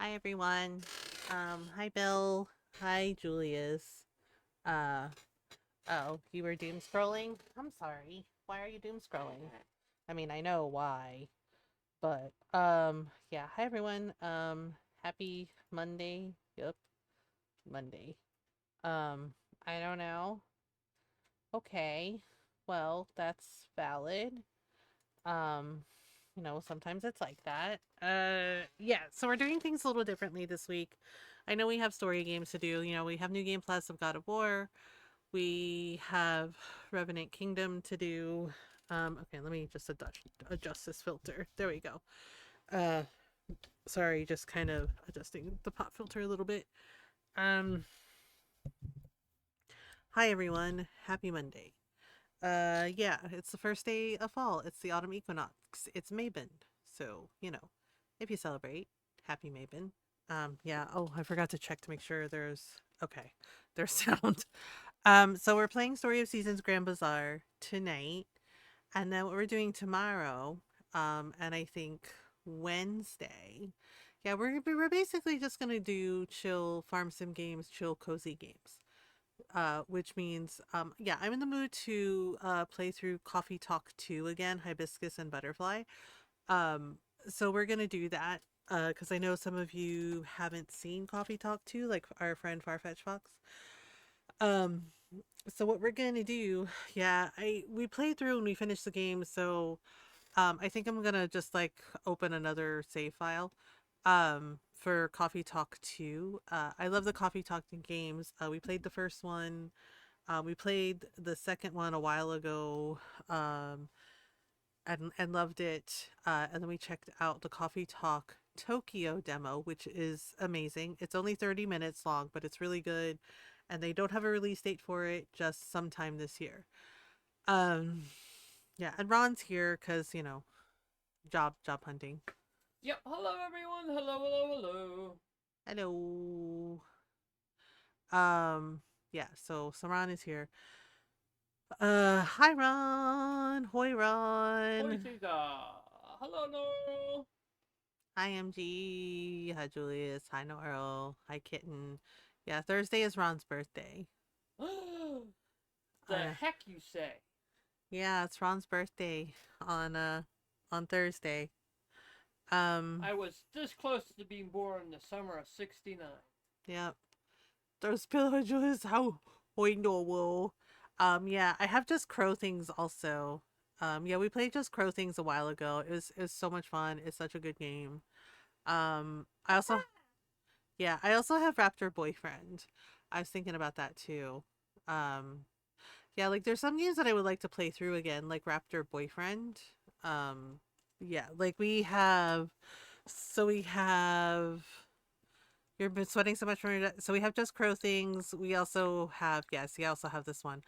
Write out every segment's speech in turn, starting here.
Hi everyone. Hi Bill. Hi Julius. Uh oh, you were doom scrolling? I'm sorry. Why are you doom scrolling? I mean, I know why, but yeah, hi everyone. Happy Monday. Yep, Monday. Um I don't know. Okay. Well, that's valid. Um sometimes it's like that. Yeah, so we're doing things a little differently this week. I know we have story games to do. We have New Game Plus of God of War. We have Revenant Kingdom to do. Okay, let me just adjust this filter. There we go. Uh, Sorry, just kind of adjusting the pop filter a little bit. Um, Hi everyone. Happy Monday. Yeah, it's the first day of fall. It's the autumn equinox. It's Mabon. So, if you celebrate, happy Mabon. Yeah, oh, I forgot to check to make sure there's sound. So we're playing Story of Seasons Grand Bazaar tonight, and then what we're doing tomorrow, and I think Wednesday. Yeah, we're basically just gonna do chill farm sim games, chill cozy games, which means, yeah, I'm in the mood to play through Coffee Talk 2 again, Hibiscus and Butterfly. Um, so we're going to do that because I know some of you haven't seen Coffee Talk 2, like our friend Farfetch Fox. Um, so what we're going to do, yeah, we played through and we finished the game, so I think I'm gonna just like open another save file for Coffee Talk 2. I love the Coffee Talk games. We played the first one. We played the second one a while ago, um, and loved it. And then we checked out the Coffee Talk Tokyo demo, which is amazing. It's only 30 minutes long, but it's really good. And they don't have a release date for it, just sometime this year. Um, yeah, and Ron's here because, job hunting. Yep. Hello, everyone. Hello, hello, hello. Hello. Um, yeah, so Ron is here. Hi Ron. Hoi Ron. Hoitiga. Hello, no. Hi MG. Hi Julius. Hi Noel. Hi Kitten. Yeah, Thursday is Ron's birthday. The Uh, heck you say? yeah, it's Ron's birthday on Thursday. Um, I was this close to being born in the summer of '69. yeah. Those pillagers, how we know. Yeah, I have Just Crow Things also. Yeah, we played Just Crow Things a while ago. It was so much fun. It's such a good game. I also Yeah, I also have Raptor Boyfriend. I was thinking about that too. Um, yeah, like there's some games that I would like to play through again, like Raptor Boyfriend. Um, yeah, like we have. You've been sweating so much from so we have Just Crow Things. We also have, yes, we also have this one.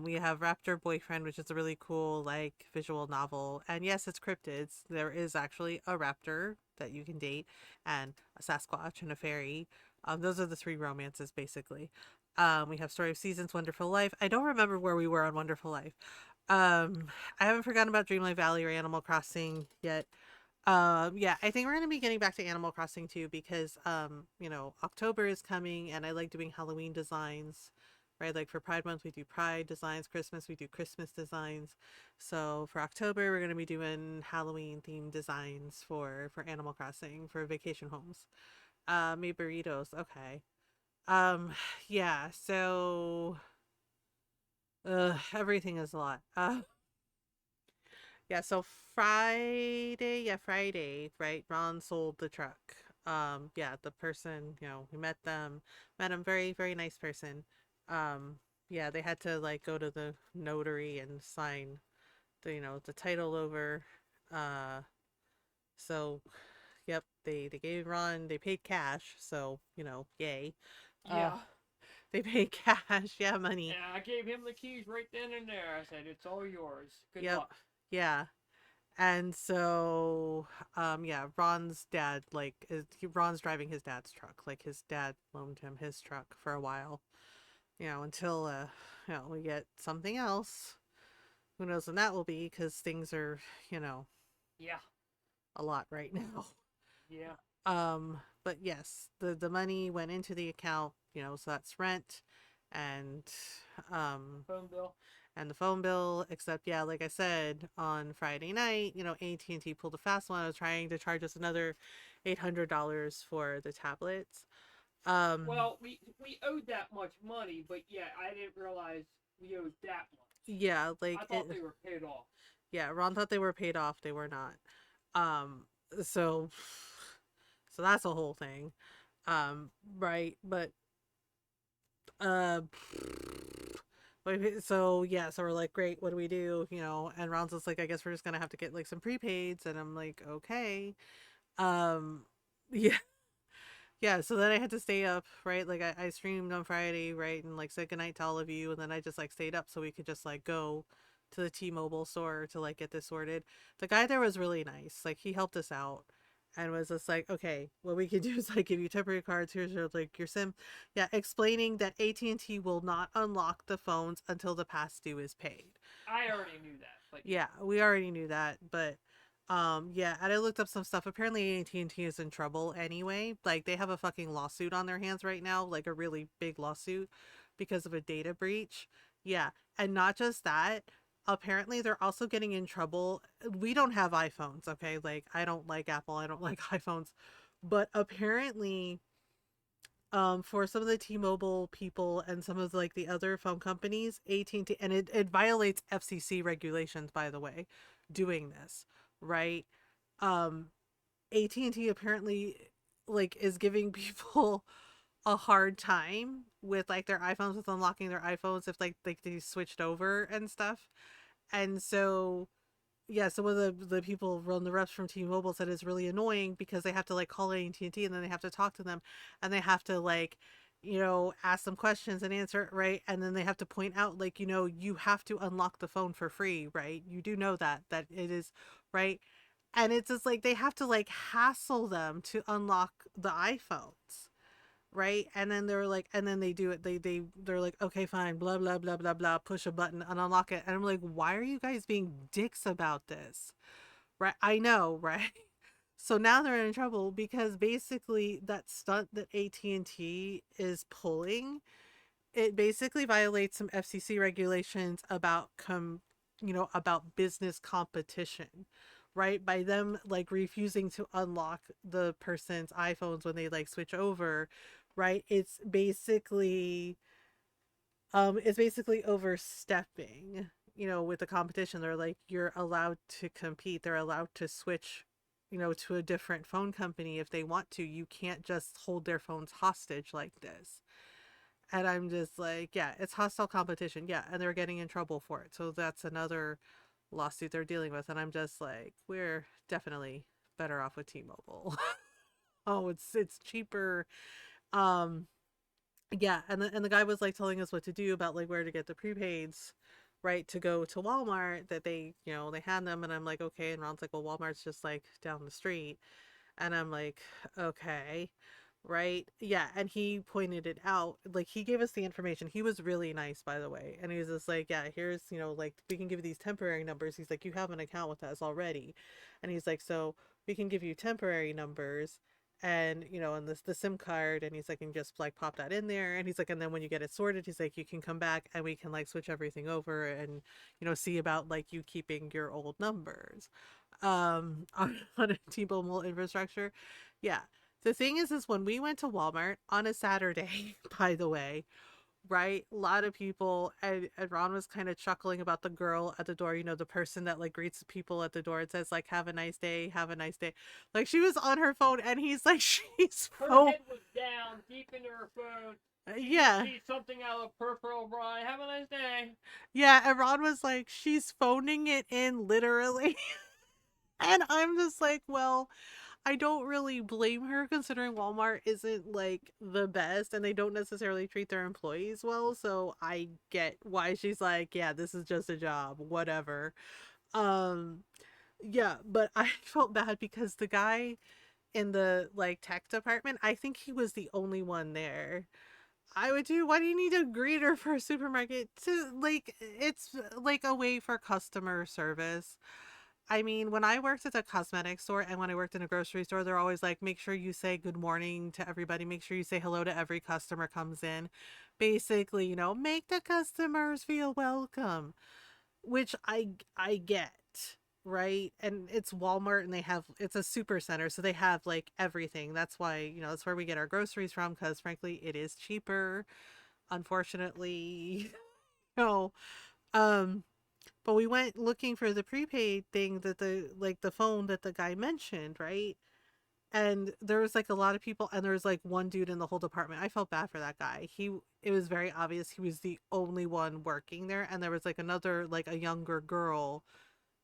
We have Raptor Boyfriend, which is a really cool like visual novel. And yes, it's cryptids. There is actually a raptor that you can date, and a Sasquatch and a fairy. Those are the three romances basically. We have Story of Seasons, Wonderful Life. I don't remember where we were on Wonderful Life. Um, I haven't forgotten about Dreamlight Valley or Animal Crossing yet. Yeah, I think we're gonna be getting back to Animal Crossing too because October is coming and I like doing Halloween designs. Right, like for Pride Month we do Pride designs, Christmas we do Christmas designs. So for October we're gonna be doing Halloween themed designs for Animal Crossing for vacation homes. Maybe burritos, okay. Um, yeah, so everything is a lot. Yeah, so Friday, right? Ron sold the truck. Yeah, the person, we met him, very, very nice person. Um, yeah, they had to like go to the notary and sign the title over. Uh, so yep, they gave Ron, they paid cash, so, yay. Uh, Yeah. they paid cash, yeah, money. And I gave him the keys right then and there. I said, "It's all yours. Good Yep. luck." Yeah. And so, yeah, Ron's dad, Ron's driving his dad's truck. Like his dad loaned him his truck for a while, until, we get something else. Who knows when that will be? Because things are, you know, Yeah. a lot right now. Yeah. Um, but yes, the money went into the account, so that's rent and um Phone bill. and the phone bill. Except, yeah, like I said, on Friday night, AT&T pulled a fast one. I was trying to charge us another $800 for the tablets. Um, Well, we owed that much money, but yeah, I didn't realize we owed that much. yeah, I like thought they were paid off. yeah, Ron thought they were paid off. They were not. Um, so, so that's a whole thing. Right, but uh, so yeah, so we're like, great, what do we do? And Ron's just like, I guess we're just gonna have to get like some prepaids, and I'm like, okay. Um, yeah, yeah. So then I had to stay up, right? Like I streamed on Friday, right, and like said goodnight to all of you, and then I just like stayed up so we could just like go to the T-Mobile store to like get this sorted. The guy there was really nice. Like he helped us out and was just like, okay, what we can do is like give you temporary cards. Here's your SIM. Yeah, explaining that AT&T will not unlock the phones until the past due is paid. I already knew that, but yeah. Yeah, we already knew that, but yeah, and I looked up some stuff. Apparently AT&T is in trouble anyway. Like they have a fucking lawsuit on their hands right now, like a really big lawsuit because of a data breach. Yeah, and not just that, apparently they're also getting in trouble. We don't have iPhones, okay? Like I don't like Apple, I don't like iPhones. But apparently for some of the T-Mobile people and some of like the other phone companies, AT&T, and it violates FCC regulations, by the way, doing this, right? um AT&T apparently like is giving people a hard time with like their iPhones, with unlocking their iPhones if like they switched over and stuff. And so yeah, some of the people run the reps from T-Mobile said it's really annoying because they have to like call AT&T, and T, and then they have to talk to them, and they have to like ask them questions and answer it, right, and then they have to point out like you have to unlock the phone for free, right? You do know that it is, right? And it's just like they have to like hassle them to unlock the iPhones, right? And then they're like, and then they do it. They're like, okay, fine, blah blah blah blah blah, push a button and unlock it. And I'm like, why are you guys being dicks about this? Right? I know, right? So now they're in trouble because basically that stunt that AT&T is pulling, it basically violates some FCC regulations about about business competition, right? By them like refusing to unlock the person's iPhones when they like switch over, right? It's basically overstepping, with the competition. They're like, you're allowed to compete. They're allowed to switch, to a different phone company if they want to. You can't just hold their phones hostage like this. And I'm just like, yeah, it's hostile competition. Yeah. And they're getting in trouble for it. So that's another lawsuit they're dealing with. And I'm just like, we're definitely better off with T-Mobile. Oh, it's cheaper. Um, yeah. And the guy was like telling us what to do about like where to get the prepaids, right? To go to Walmart, that they had them. And I'm like, okay. And Ron's like, well, Walmart's just like down the street. And I'm like, okay, right? Yeah. And he pointed it out. Like, he gave us the information. He was really nice, by the way. And he was just like, yeah, here's, like, we can give you these temporary numbers. He's like, you have an account with us already. And he's like, so we can give you temporary numbers and and this the SIM card. And he's like, and just like pop that in there. And he's like, and then when you get it sorted, he's like, you can come back and we can like switch everything over and see about like you keeping your old numbers on a T-Mobile infrastructure. Yeah. The thing is when we went to Walmart on a Saturday, by the way, right? A lot of people, and Ron was kind of chuckling about the girl at the door, the person that like greets people at the door and says like, have a nice day, have a nice day. Like she was on her phone and he's like, she's Her phone. head was down, deep into her phone. She just Yeah. sees something out of peripheral Brian. Have a nice day. Yeah. And Ron was like, she's phoning it in literally. And I'm just like, well, I don't really blame her considering Walmart isn't like the best and they don't necessarily treat their employees well. So I get why she's like, yeah, this is just a job, whatever. Um yeah, but I felt bad because the guy in the like tech department, I think he was the only one there. I would do, why do you need a greeter for a supermarket? To like, it's like a way for customer service. I mean, when I worked at a cosmetic store and when I worked in a grocery store, they're always like, make sure you say good morning to everybody. Make sure you say hello to every customer comes in. Basically, make the customers feel welcome, which I get, right? And it's Walmart and it's a super center, so they have like everything. That's why, that's where we get our groceries from because frankly, it is cheaper, unfortunately. No. Um but we went looking for the prepaid thing that the phone that the guy mentioned, right? And there was like a lot of people and there was like one dude in the whole department. I felt bad for that guy. It was very obvious he was the only one working there and there was like another like a younger girl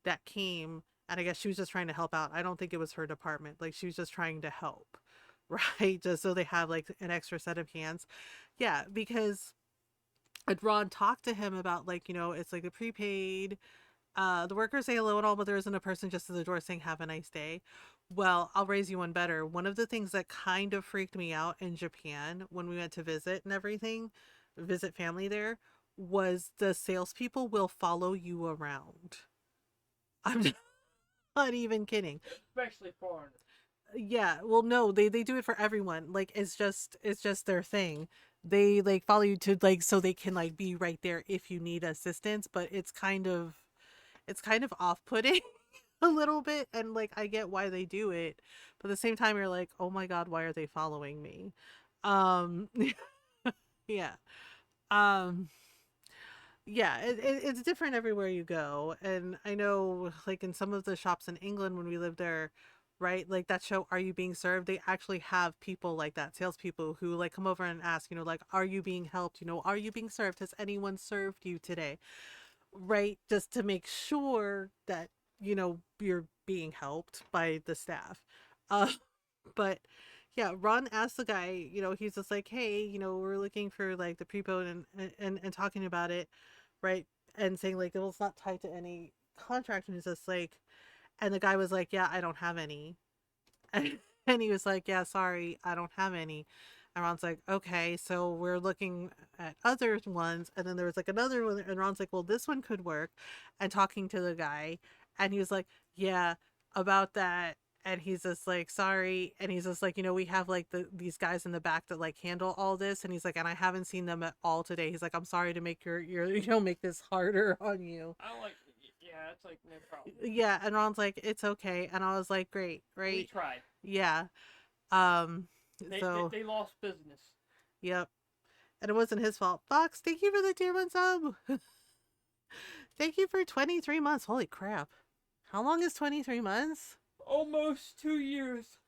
that came and I guess she was just trying to help out. I don't think it was her department. Like she was just trying to help, right? Just so they have like an extra set of hands. Yeah, because Ron talked to him about like, it's like a prepaid the workers say hello and all, but there isn't a person just at the door saying have a nice day. Well, I'll raise you one better. One of the things that kind of freaked me out in Japan when we went to visit and everything, visit family there, was the salespeople will follow you around. I'm not even kidding. Especially foreigners. Yeah, well, no, they do it for everyone. Like it's just their thing. They like follow you to like so they can like be right there if you need assistance, but it's kind of off-putting a little bit and like I get why they do it, but at the same time you're like, "Oh my god, why are they following me?" Um yeah. Um yeah, it's different everywhere you go. And I know like in some of the shops in England when we lived there, right? Like that show Are You Being Served? They actually have people like that, salespeople who like come over and ask, like, are you being helped? Are you being served? Has anyone served you today? Right? Just to make sure that, you're being helped by the staff. Uh, but yeah, Ron asked the guy, he's just like, hey, we're looking for like the prepo and talking about it, right? And saying like, well, it's not tied to any contract. And he's just like, and the guy was like, yeah, I don't have any. And he was like, yeah, sorry, I don't have any. And Ron's like, okay, so we're looking at other ones. And then there was like another one. And Ron's like, well, this one could work. And talking to the guy. And he was like, yeah, about that. And he's just like, sorry. And he's just like, we have like these guys in the back that like handle all this. And he's like, and I haven't seen them at all today. He's like, I'm sorry to make your make this harder on you. I like, yeah, it's like no problem. Yeah. And Ron's like, it's okay. And I was like, great, We right? tried. Yeah. Um, They, they, so they lost business. yep. And it wasn't his fault. Fox, thank you for the tier one sub. Thank you for 23 months. Holy crap. How long is 23 months? Almost 2 years.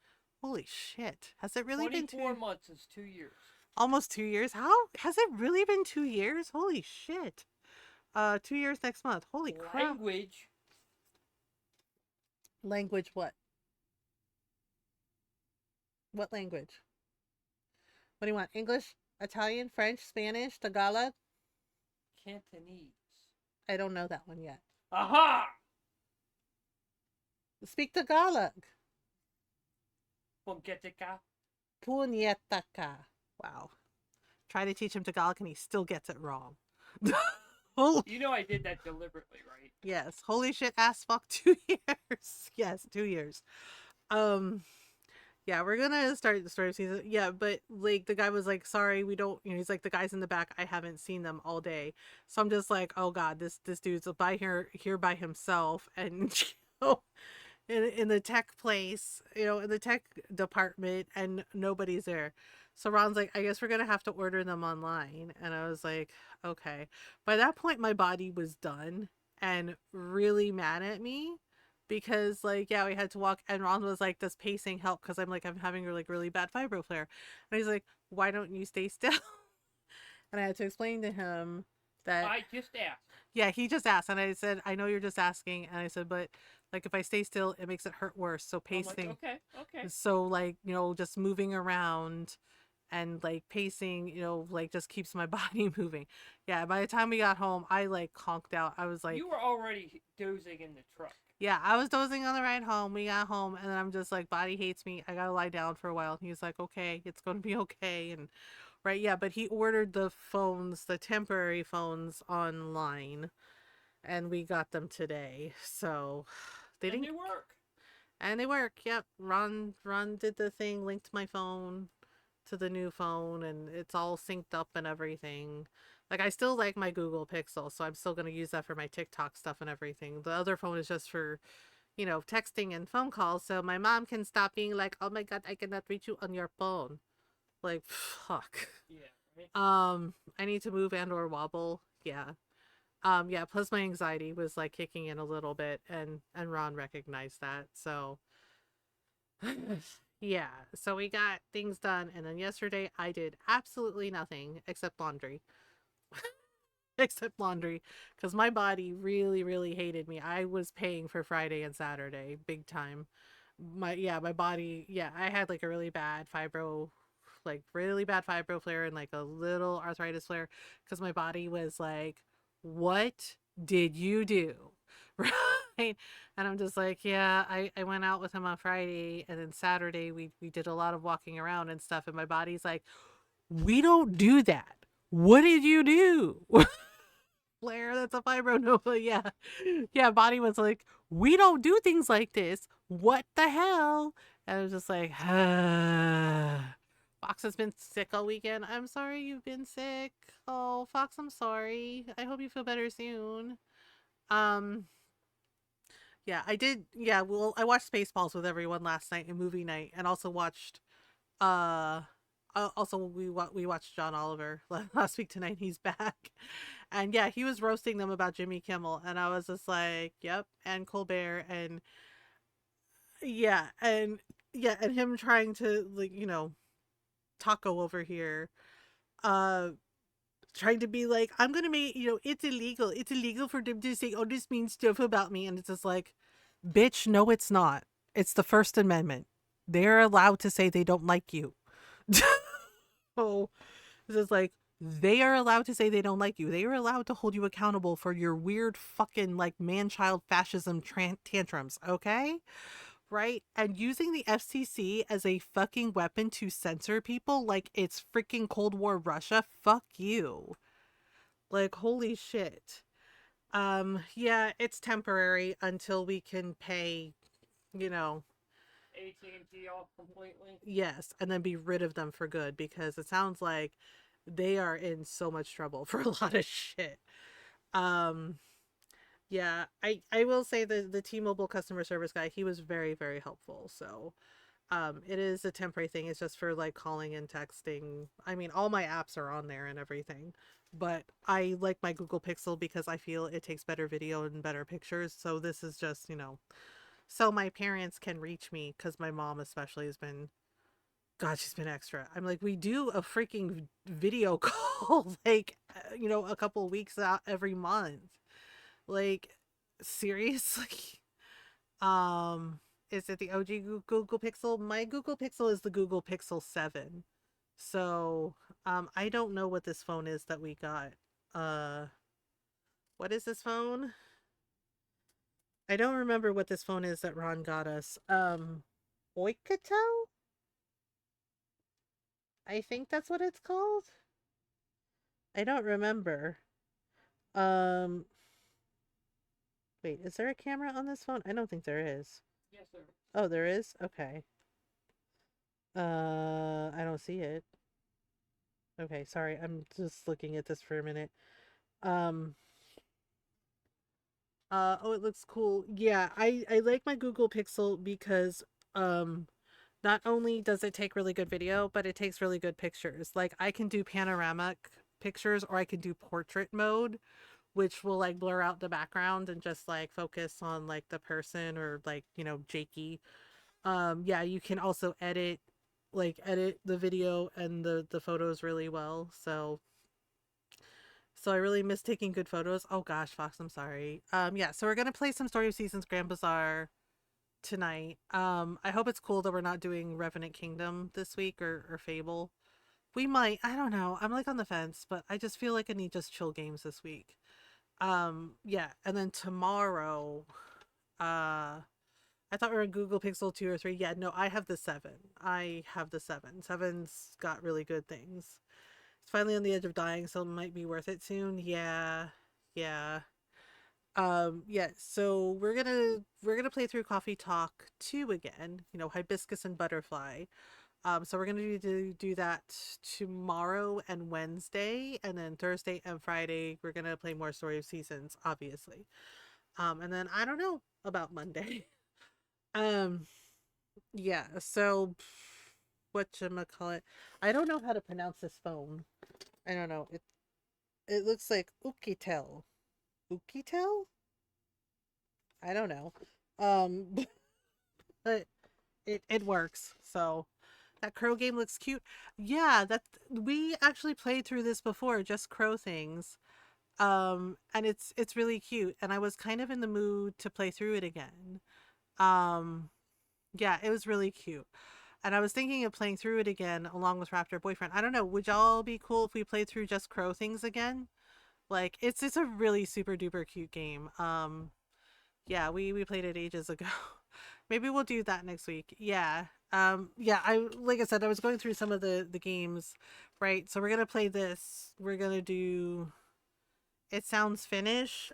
Holy shit. Has it really been 24 months is 2 years. almost 2 years? How has it really been 2 years? Holy shit. 2 years next month. Holy crap. Language. Language what? What language? What do you want? English, Italian, French, Spanish, Tagalog? Cantonese. I don't know that one yet. Aha! Speak Tagalog. Pongetica. Punyetaka. Wow. Try to teach him Tagalog and he still gets it wrong. Oh, You know I did that deliberately, right? yes. Holy shit, ass fuck, 2 years. Yes, 2 years. Um, yeah, we're gonna start the story season. Yeah, but like the guy was like, sorry, we don't he's like the guys in the back, I haven't seen them all day. So I'm just like, oh god, this dude's by here by himself and in the tech place, in the tech department, and nobody's there. So Ron's like, I guess we're gonna have to order them online. And I was like, okay. By that point, my body was done and really mad at me because, like, yeah, we had to walk. And Ron was like, does pacing help? Because I'm having a like really bad fibro flare. And he's like, why don't you stay still? And I had to explain to him that I just asked. yeah, he just asked, and I said, I know you're just asking, and I said, but like if I stay still, it makes it hurt worse. So I'm like, pacing, okay. so like just moving around and like pacing, like just keeps my body moving. Yeah, by the time we got home, I like conked out. I was like, You were already dozing in the truck. yeah, I was dozing on the ride home. We got home, and then I'm just like, body hates me. I gotta lie down for a while. And he's like, okay, it's gonna be okay, and right, yeah, but he ordered the phones, the temporary phones online and we got them today. So They And didn't, they work. and they work. Yep. Ron did the thing, linked my phone to the new phone, and it's all synced up and everything. Like I still like my Google Pixel, so I'm still gonna use that for my TikTok stuff and everything. The other phone is just for, texting and phone calls, so my mom can stop being like, "Oh my god, I cannot reach you on your phone." Like, fuck. Yeah, right. I need to move and or wobble. Yeah. Yeah, plus my anxiety was like kicking in a little bit, and Ron recognized that. So yeah, so we got things done, and then yesterday I did absolutely nothing except laundry. Except laundry, because my body really, really hated me. I was paying for Friday and Saturday big time. My body, yeah, I had like a really bad fibro, like really bad fibro flare and like a little arthritis flare, because my body was like, what did you do? Right. And I'm just like, yeah, I went out with him on Friday, and then Saturday we did a lot of walking around and stuff, and my body's like, we don't do that. What did you do? Flare, that's a fibronova. Yeah. Yeah. Body was like, we don't do things like this. What the hell? And I was just like, Fox has been sick all weekend. I'm sorry you've been sick. Oh, Fox, I'm sorry. I hope you feel better soon. Um, yeah, I did. Yeah, well, I watched Spaceballs with everyone last night and movie night, and also watched uh also we watched John Oliver last week tonight. He's back. And yeah, he was roasting them about Jimmy Kimmel, and I was just like, "Yep," and Colbert, and yeah, and him trying to, like, Taco over here, uh trying to be like, "I'm going to make, it's illegal. It's illegal for them to say all this mean stuff about me." And it's just like, "Bitch, no it's not. It's the First Amendment. They're allowed to say they don't like you." So it's just like, they are allowed to say they don't like you. They are allowed to hold you accountable for your weird fucking like man child fascism tantrums, okay? Right? And using the FCC as a fucking weapon to censor people like it's freaking Cold War Russia, fuck you. Like, holy shit. Yeah, it's temporary until we can pay, you know, AT&T off completely. yes, and then be rid of them for good, because it sounds like they are in so much trouble for a lot of shit. Um, yeah, I will say the T-Mobile customer service guy, he was very, very helpful. So, it is a temporary thing. It's just for like calling and texting. I mean, all my apps are on there and everything, but I like my Google Pixel because I feel it takes better video and better pictures. So this is just, so my parents can reach me, because my mom especially has been, God, she's been extra. I'm like, we do a freaking video call like, a couple weeks out every month. Like, seriously? Um, is it the OG Google Pixel? My Google Pixel is the Google Pixel 7. So, I don't know what this phone is that we got. Uh, what is this phone? I don't remember what this phone is that Ron got us. Oikato? I think that's what it's called. I don't remember. Um, wait, is there a camera on this phone? I don't think there is. Yes, sir. Oh, there is? Okay. I don't see it. Okay, sorry. I'm just looking at this for a minute. Um, oh, it looks cool. Yeah, I like my Google Pixel because um not only does it take really good video, but it takes really good pictures. Like, I can do panoramic pictures, or I can do portrait mode, which will like blur out the background and just like focus on like the person, or like, Jakey. Yeah, you can also edit the video and the photos really well. So I really miss taking good photos. Oh gosh, Fox, I'm sorry. Yeah, so we're gonna play some Story of Seasons Grand Bazaar tonight. I hope it's cool that we're not doing Revenant Kingdom this week, or Fable. We might. I don't know. I'm like on the fence, but I just feel like I need just chill games this week. Yeah, and then tomorrow, I thought we were in Google Pixel 2 or 3. Yeah, no, I have the 7. I have the 7. 7's got really good things. It's finally on the edge of dying, so it might be worth it soon. Yeah. Yeah. Yeah, so we're gonna play through Coffee Talk 2 again, you know, Hibiscus and Butterfly. So we're gonna do that tomorrow and Wednesday, and then Thursday and Friday we're gonna play more Story of Seasons, obviously. And then I don't know about Monday. Um, yeah. So call it? I don't know how to pronounce this phone. I don't know. It looks like Ukitel. Ukitel? I don't know. Um, but it works. So that crow game looks cute. Yeah, that we actually played through this before, just crow things. And it's really cute. And I was kind of in the mood to play through it again. Um, yeah, it was really cute. And I was thinking of playing through it again along with Raptor Boyfriend. I don't know. Would y'all be cool if we played through just crow things again? Like it's a really super duper cute game. Yeah, we played it ages ago. Maybe we'll do that next week. Yeah. Yeah, I like I said, I was going through some of the games, right? So we're gonna play this. We're gonna do It Sounds Finnish.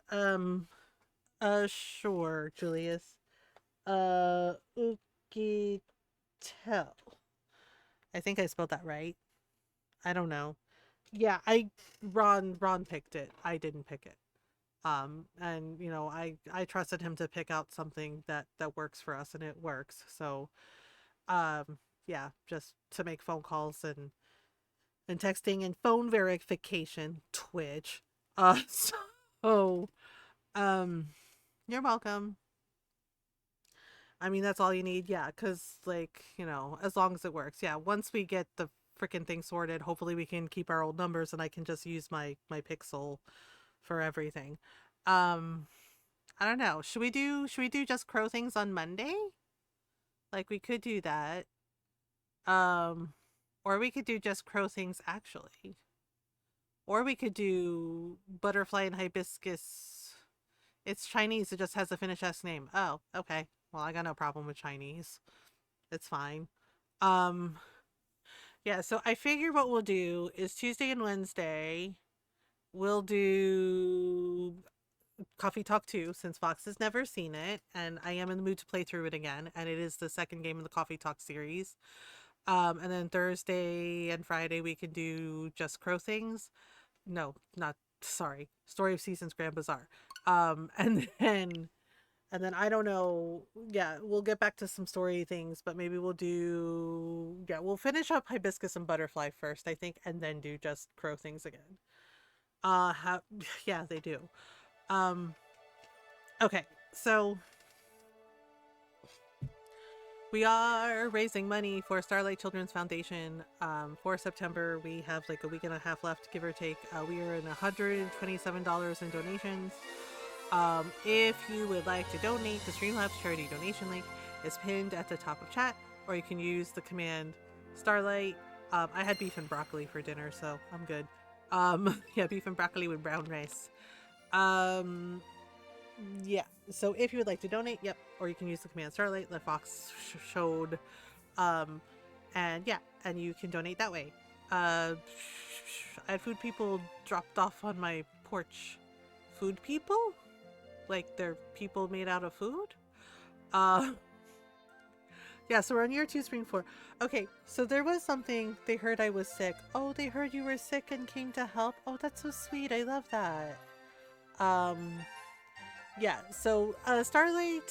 Sure, Julius. Ukitel. I think I spelled that right. I don't know. Yeah, Ron picked it. I didn't pick it. And you know, I trusted him to pick out something that works for us, and it works. So yeah, just to make phone calls and texting and phone verification, Twitch. So um you're welcome. I mean, that's all you need. Yeah, cuz like, you know, as long as it works. Yeah, once we get the freaking thing sorted, hopefully we can keep our old numbers and I can just use my Pixel for everything. Um I don't know. Should we do just crow things on Monday? Like we could do that. Um or we could do just crow things actually. Or we could do butterfly and hibiscus. It's Chinese, it just has a Finnish S name. Oh, okay. Well, I got no problem with Chinese. It's fine. Um yeah, so I figure what we'll do is Tuesday and Wednesday we'll do Coffee Talk 2 since Fox has never seen it and I am in the mood to play through it again and it is the second game in the Coffee Talk series. And then Thursday and Friday we can do just crow things. No, not sorry. Story of Seasons Grand Bazaar. And then I don't know. Yeah, we'll get back to some story things, but maybe we'll do yeah, we'll finish up Hibiscus and Butterfly first, I think, and then do just crow things again. How, yeah, they do. Um okay. So we are raising money for Starlight Children's Foundation for September. We have like a week and a half left, give or take. We are in $127 in donations. If you would like to donate, the Streamlabs charity donation link is pinned at the top of chat, or you can use the command Starlight. I had beef and broccoli for dinner, so I'm good. Yeah, beef and broccoli with brown rice. Um, yeah, so if you would like to donate, yep, or you can use the command Starlight that Fox showed. Um, and yeah, and you can donate that way. Uh, I had food people dropped off on my porch. Food people? Like they're people made out of food? Uh, yeah, so we're on year 2, spring 4. Okay, so there was something, they heard I was sick. Oh, they heard you were sick and came to help? Oh, that's so sweet. I love that. Um, yeah, so Starlight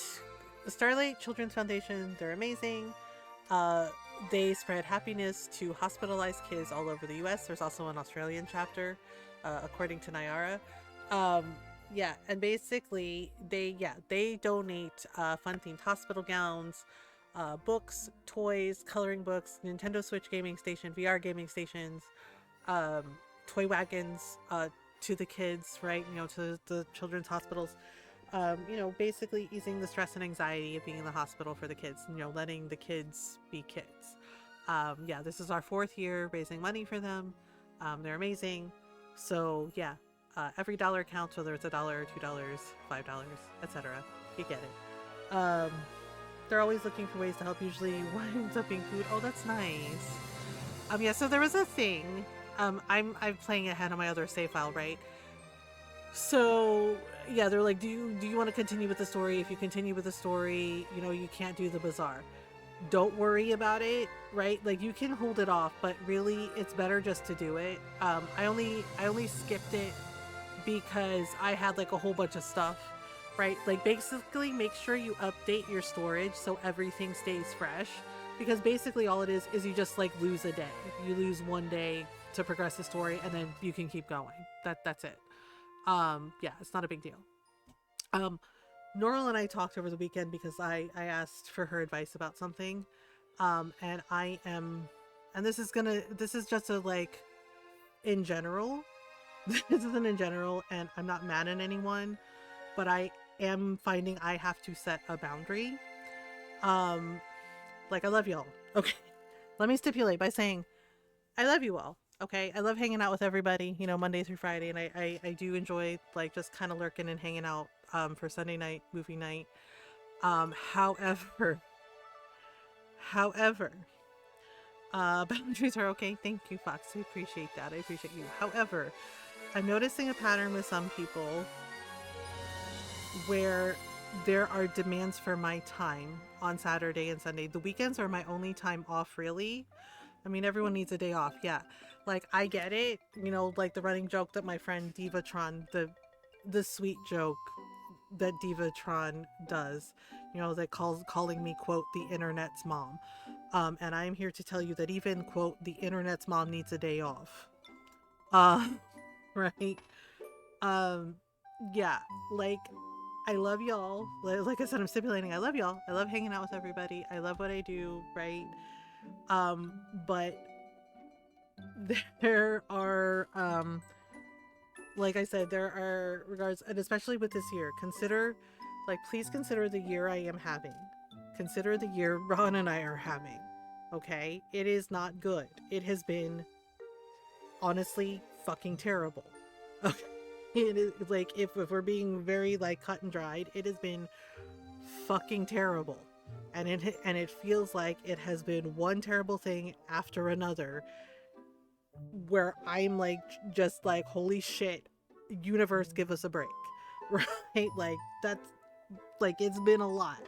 Children's Foundation, they're amazing. Uh, they spread happiness to hospitalized kids all over the US. There's also an Australian chapter, according to Nyara. Um, yeah, and basically they donate fun themed hospital gowns, books, toys, coloring books, Nintendo Switch gaming station, VR gaming stations, um, toy wagons to the kids, right? You know, to the children's hospitals. You know, basically easing the stress and anxiety of being in the hospital for the kids, you know, letting the kids be kids. Yeah, this is our 4th year raising money for them. They're amazing. So, yeah, every dollar counts, whether it's $1, $2, $5, etc. You get it. They're always looking for ways to help, usually winds up being food. Oh, that's nice. Yeah, so there was a thing. I'm playing ahead on my other save file, right? So yeah, they're like, do you want to continue with the story? If you continue with the story, you can't do the bazaar. Don't worry about it, right? Like you can hold it off, but really it's better just to do it. I only skipped it because I had like a whole bunch of stuff, right? Like basically make sure you update your storage so everything stays fresh, because basically all it is you just like lose a day. You lose one day to progress the story and then you can keep going. That's it. Yeah, it's not a big deal. Um Norl and I talked over the weekend because I asked for her advice about something. And I am and this is just a like in general. This isn't in general, and I'm not mad at anyone, but I am finding I have to set a boundary. Um, like I love y'all. Okay. Let me stipulate by saying I love you all. Okay. I love hanging out with everybody, Monday through Friday, and I do enjoy like just kind of lurking and hanging out for Sunday night, movie night. However, however, boundaries are okay. Thank you, Fox. I appreciate that. I appreciate you. However, I'm noticing a pattern with some people where there are demands for my time on Saturday and Sunday. The weekends are my only time off, really. I mean, everyone needs a day off, yeah. Like I get it, like the running joke that my friend Divatron, the sweet joke that Divatron does, that calling me quote the internet's mom. And I'm here to tell you that even quote the internet's mom needs a day off. Uh, right? Um, yeah, like I love y'all. Like I said, I'm stipulating I love y'all. I love hanging out with everybody. I love what I do, right? But there are like I said, there are regards, and especially with this year, please consider the year I am having. Consider the year Ron and I are having. Okay? It is not good. It has been honestly fucking terrible. Okay. It is like if we're being very like cut and dried, it has been fucking terrible. And it feels like it has been one terrible thing after another, where I'm like just like holy shit, universe give us a break. Right? Like that's like it's been a lot.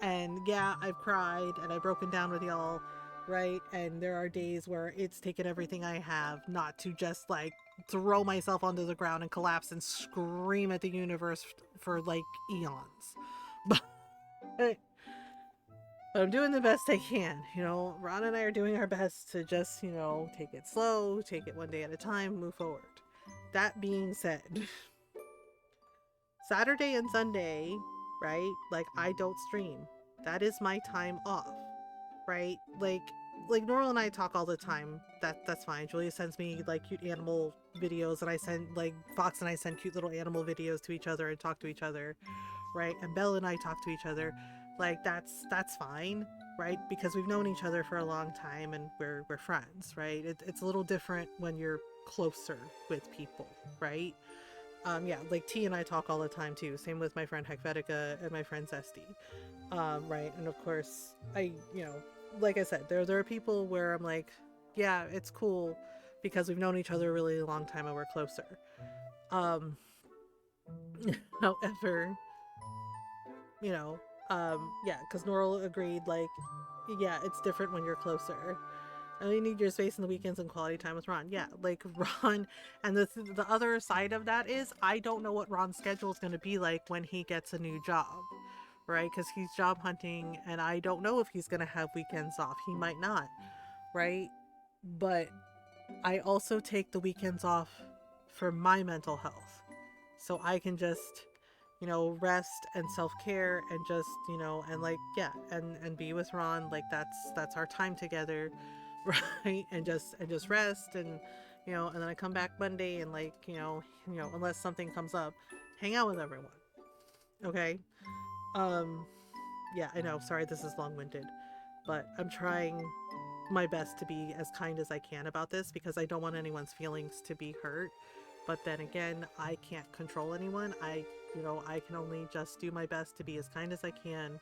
And yeah, I've cried and I've broken down with y'all, right? And there are days where it's taken everything I have not to just like throw myself onto the ground and collapse and scream at the universe for like eons. But I'm doing the best I can. Ron and I are doing our best to just, take it slow, take it one day at a time, move forward. That being said, Saturday and Sunday, right? Like I don't stream. That is my time off, right? Like Norl and I talk all the time. That's fine. Julia sends me like cute animal videos, and I send like Fox and I send cute little animal videos to each other and talk to each other, right? And Belle and I talk to each other. Like that's fine, right? Because we've known each other for a long time and we're friends, right? It's a little different when you're closer with people, right? Yeah, like T and I talk all the time too. Same with my friend Hekvetica and my friend Zesty. Right, and of course, like I said, there are people where I'm like, yeah, it's cool because we've known each other a really long time and we're closer. Um, However, you know, yeah, because Norl agreed, like, yeah, it's different when you're closer. And you need your space in the weekends and quality time with Ron. Yeah, like Ron, and the other side of that is I don't know what Ron's schedule is going to be like when he gets a new job, right? Because he's job hunting, and I don't know if he's going to have weekends off. He might not, right? But I also take the weekends off for my mental health, so I can just rest and self-care and just and like yeah and be with Ron. Like that's our time together. Right? And just rest, and and then I come back Monday and like unless something comes up, hang out with everyone. Okay. um yeah, I know, sorry this is long-winded, but I'm trying my best to be as kind as I can about this because I don't want anyone's feelings to be hurt. But then again, I can't control anyone. I can only just do my best to be as kind as I can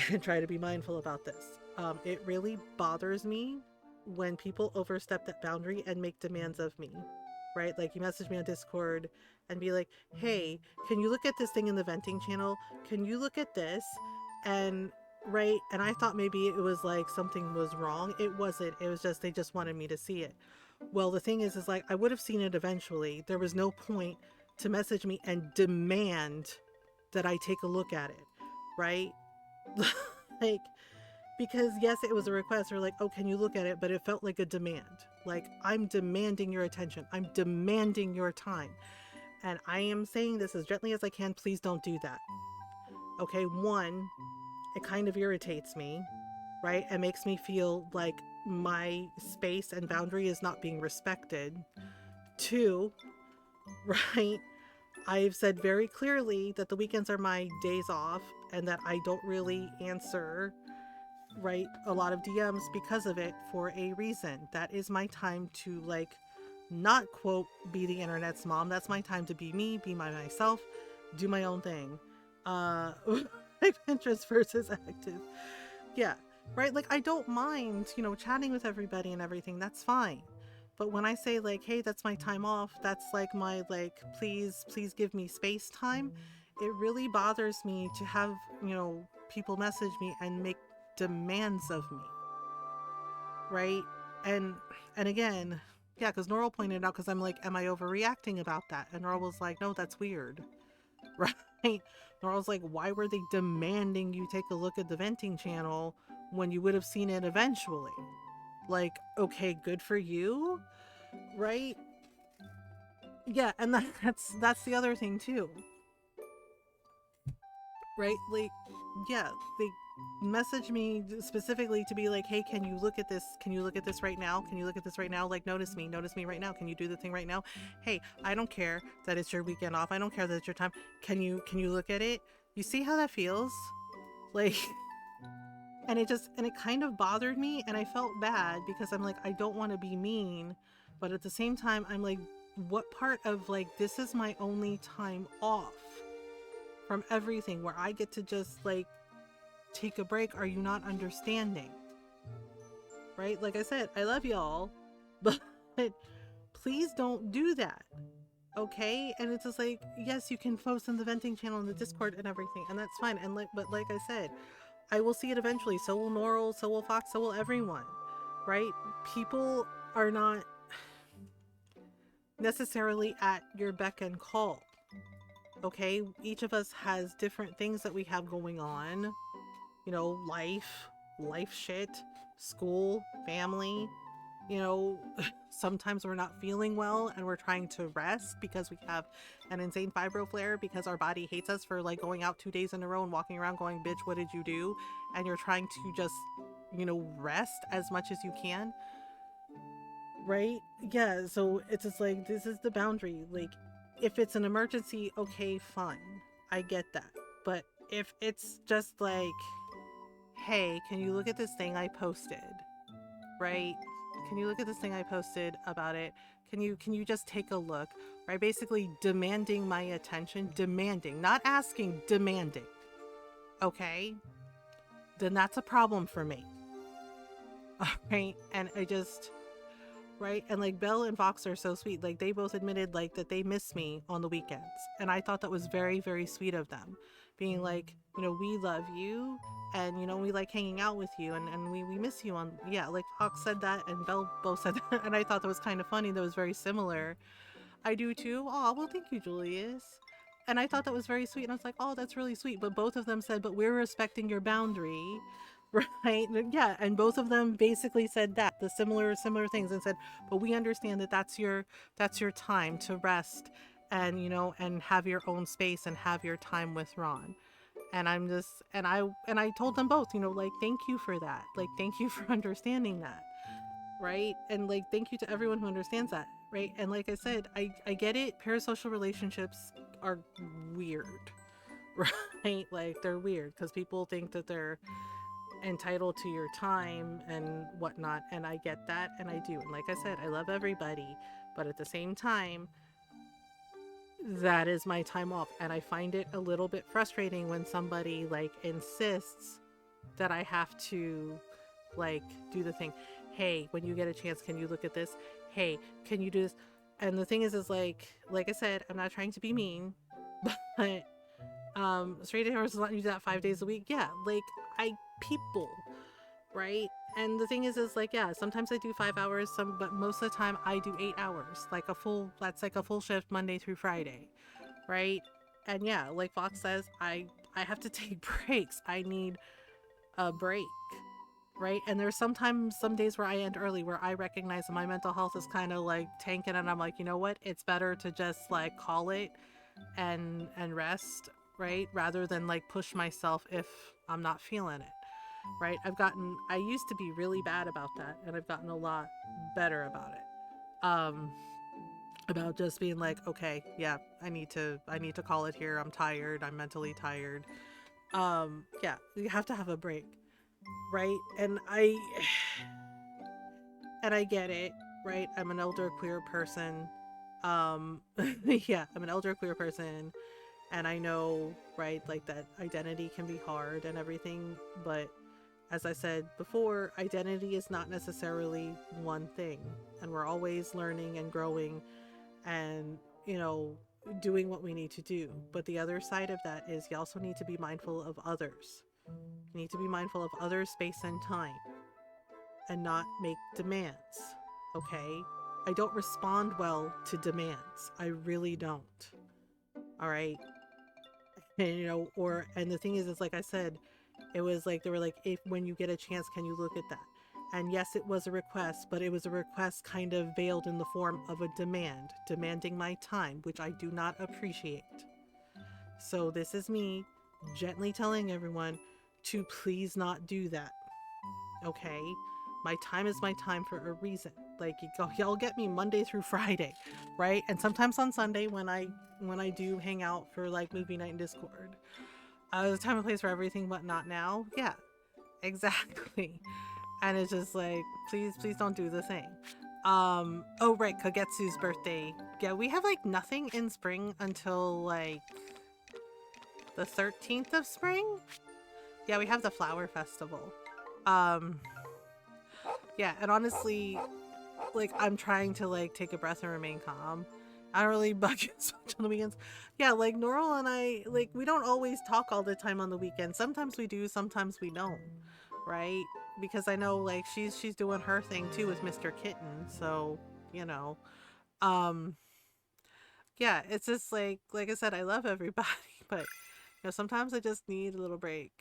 and try to be mindful about this. It really bothers me when people overstep that boundary and make demands of me. right? Like you message me on Discord and be like, hey, can you look at this thing in the venting channel? Can you look at this? And right, and I thought maybe it was like something was wrong. It wasn't. It was just they just wanted me to see it. Well, the thing is like I would have seen it eventually. There was no point to message me and demand that I take a look at it, right? Like because yes, it was a request or like, oh, can you look at it? But it felt like a demand. Like I'm demanding your attention. I'm demanding your time. And I am saying this as gently as I can. Please don't do that. Okay, one, it kind of irritates me, right? It makes me feel like my space and boundary is not being respected. Two, right? I've said very clearly that the weekends are my days off and that I don't really answer, right, a lot of DMs because of it for a reason. That is my time to like not quote be the internet's mom. That's my time to be me, be myself, do my own thing. Uh Pinterest versus active. Yeah. Right? Like I don't mind, chatting with everybody and everything. That's fine. But when I say like, hey, that's my time off, that's like my like please give me space time. It really bothers me to have, people message me and make demands of me. Right? And and again, yeah, because Norl pointed out because I'm like, am I overreacting about that? And Norl was like, no, that's weird. Right? Norl's like, why were they demanding you take a look at the venting channel when you would have seen it eventually? Like, okay, good for you, right? Yeah, and that's the other thing too, right? Like, yeah, they message me specifically to be like, hey, can you look at this? Can you look at this right now? Can you look at this right now? Like, notice me right now. Can you do the thing right now? Hey, I don't care that it's your weekend off. I don't care that it's your time. Can you look at it? You see how that feels? Like, and it kind of bothered me, and I felt bad because I'm like, I don't want to be mean, but at the same time, I'm like, what part of like this is my only time off from everything where I get to just like take a break? Are you not understanding? Right? Like I said, I love y'all, but please don't do that. Okay? And it's just like, yes, you can post in the venting channel in the Discord and everything, and that's fine. And like, but like I said, I will see it eventually. So will Norl, so will Fox, so will everyone. Right? People are not necessarily at your beck and call. Okay? Each of us has different things that we have going on. Life shit, school, family. You know, Sometimes we're not feeling well and we're trying to rest because we have an insane fibro flare because our body hates us for like going out 2 days in a row and walking around going, bitch, what did you do? And you're trying to just, rest as much as you can. Right? Yeah. So it's just like, this is the boundary. Like, if it's an emergency, okay, fine. I get that. But if it's just like, hey, can you look at this thing I posted? Right? Can you look at this thing I posted about it? Can you just take a look? Right? Basically demanding my attention, demanding, not asking, demanding. Okay? Then that's a problem for me. All right? And I just right? And like Belle and Fox are so sweet. Like they both admitted like that they miss me on the weekends. And I thought that was very, very sweet of them. Being like, we love you and we like hanging out with you and we miss you on like Fox said that and Belle both said that and I thought that was kind of funny. That was very similar. I do too. Oh, well, thank you, Julius. And I thought that was very sweet. And I was like, oh, that's really sweet. But both of them said, but we're respecting your boundary. Right? Yeah. And both of them basically said that the similar things and said, but we understand that that's your time to rest and, and have your own space and have your time with Ron. And I'm just, and I told them both, like, thank you for that. Like, thank you for understanding that. Right? And like thank you to everyone who understands that, right? And like I said, I get it. Parasocial relationships are weird, right? Like they're weird because people think that they're entitled to your time and whatnot, and I get that, and I do. And like I said, I love everybody, but at the same time, that is my time off, and I find it a little bit frustrating when somebody like insists that I have to like do the thing. Hey, when you get a chance, can you look at this? Hey, can you do this? And the thing is like I said, I'm not trying to be mean, but straight hours is not you that 5 days a week. Yeah, like I people, right? And the thing is like, yeah, sometimes I do 5 hours, but most of the time I do 8 hours, like that's like a full shift Monday through Friday, right? And yeah, like Fox says, I have to take breaks. I need a break, right? And there's sometimes some days where I end early where I recognize that my mental health is kind of like tanking, and I'm like, you know what? It's better to just like call it and rest, right? Rather than like push myself if I'm not feeling it, right? I used to be really bad about that, and I've gotten a lot better about it. About just being like, okay, yeah, I need to call it here. I'm tired. I'm mentally tired. Yeah, you have to have a break, right? And I get it, right? I'm an elder queer person. Yeah, I'm an elder queer person, and I know, right, like that identity can be hard and everything, but as I said before, identity is not necessarily one thing, and we're always learning and growing and, you know, doing what we need to do. But the other side of that is you also need to be mindful of others. You need to be mindful of others' space and time and not make demands, okay? I don't respond well to demands. I really don't. All right. And, and the thing is, it's like I said, it was like, they were like, if when you get a chance, can you look at that? And yes, it was a request, but it was a request kind of veiled in the form of a demand, demanding my time, which I do not appreciate. So this is me gently telling everyone to please not do that. Okay? My time is my time for a reason. Like, y'all get me Monday through Friday, right? And sometimes on Sunday when I do hang out for like movie night in Discord. There's a time and place for everything, but not now. Yeah, exactly. And it's just like, please don't do the thing. Oh right, Kagetsu's birthday. Yeah, we have like nothing in spring until like the 13th of spring. Yeah, we have the flower festival. Um, yeah, and honestly, like I'm trying to like take a breath and remain calm. I don't really bug you so much on the weekends. Yeah, like Norel and I, like we don't always talk all the time on the weekends. Sometimes we do, sometimes we don't, right? Because I know like she's doing her thing too with Mr. Kitten, so you know, um, yeah, it's just like I said, I love everybody, but sometimes I just need a little break.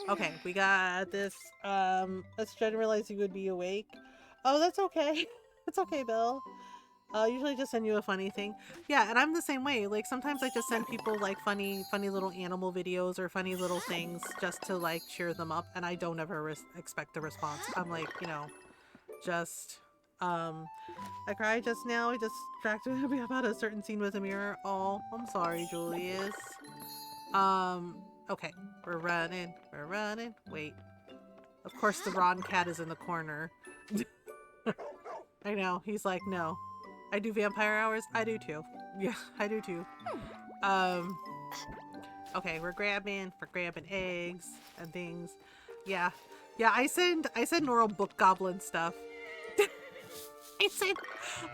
Okay, we got this. Let's generalize you would be awake. Oh, that's okay. It's okay, Bill. I'll usually just send you a funny thing. Yeah, and I'm the same way. Like sometimes I just send people like funny little animal videos or funny little things just to like cheer them up, and I don't ever expect a response. I'm like, just I cried just now. I just distracted me about a certain scene with a mirror. Oh, I'm sorry, Julius. Okay, we're running. We're running. Wait. Of course, the Ron cat is in the corner. I know. He's like, no. I do vampire hours. I do too. Yeah, I do too. Um. Okay, we're grabbing eggs and things. Yeah, yeah. I send Normal book goblin stuff.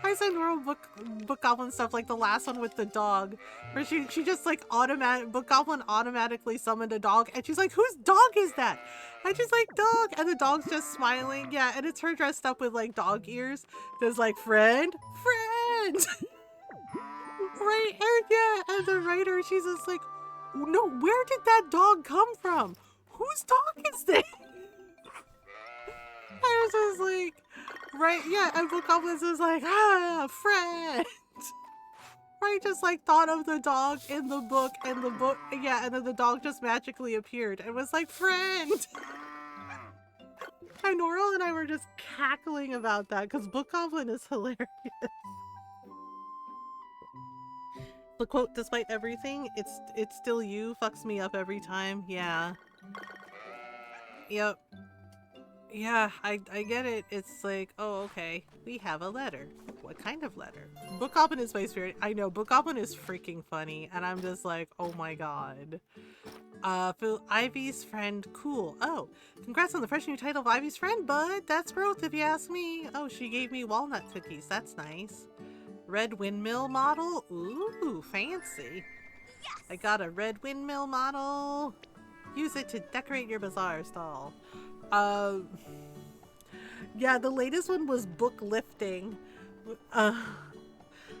I said normal book goblin stuff, like the last one with the dog, where she just like book goblin automatically summoned a dog, and she's like, whose dog is that? And she's like, dog, and the dog's just smiling. Yeah, and it's her dressed up with like dog ears. There's like friend, right? And yeah, and the writer, she's just like, no, where did that dog come from? Whose dog is this? I was just like, right, yeah, and Book Goblins was like, friend. Right, just like thought of the dog in the book, yeah, and then the dog just magically appeared and was like, friend. And Norel and I were just cackling about that because Book Goblin is hilarious. The quote, despite everything, it's still you, fucks me up every time. Yeah. Yep. Yeah, I get it. It's like, oh, okay. We have a letter. What kind of letter? Book Goblin is my spirit. I know, Book Goblin is freaking funny, and I'm just like, oh my god. Ivy's friend, cool. Oh, congrats on the fresh new title of Ivy's friend, bud. That's growth if you ask me. Oh, she gave me walnut cookies. That's nice. Red windmill model? Ooh, fancy. I got a red windmill model. Use it to decorate your bazaar stall. Um, yeah, the latest one was book lifting. Uh,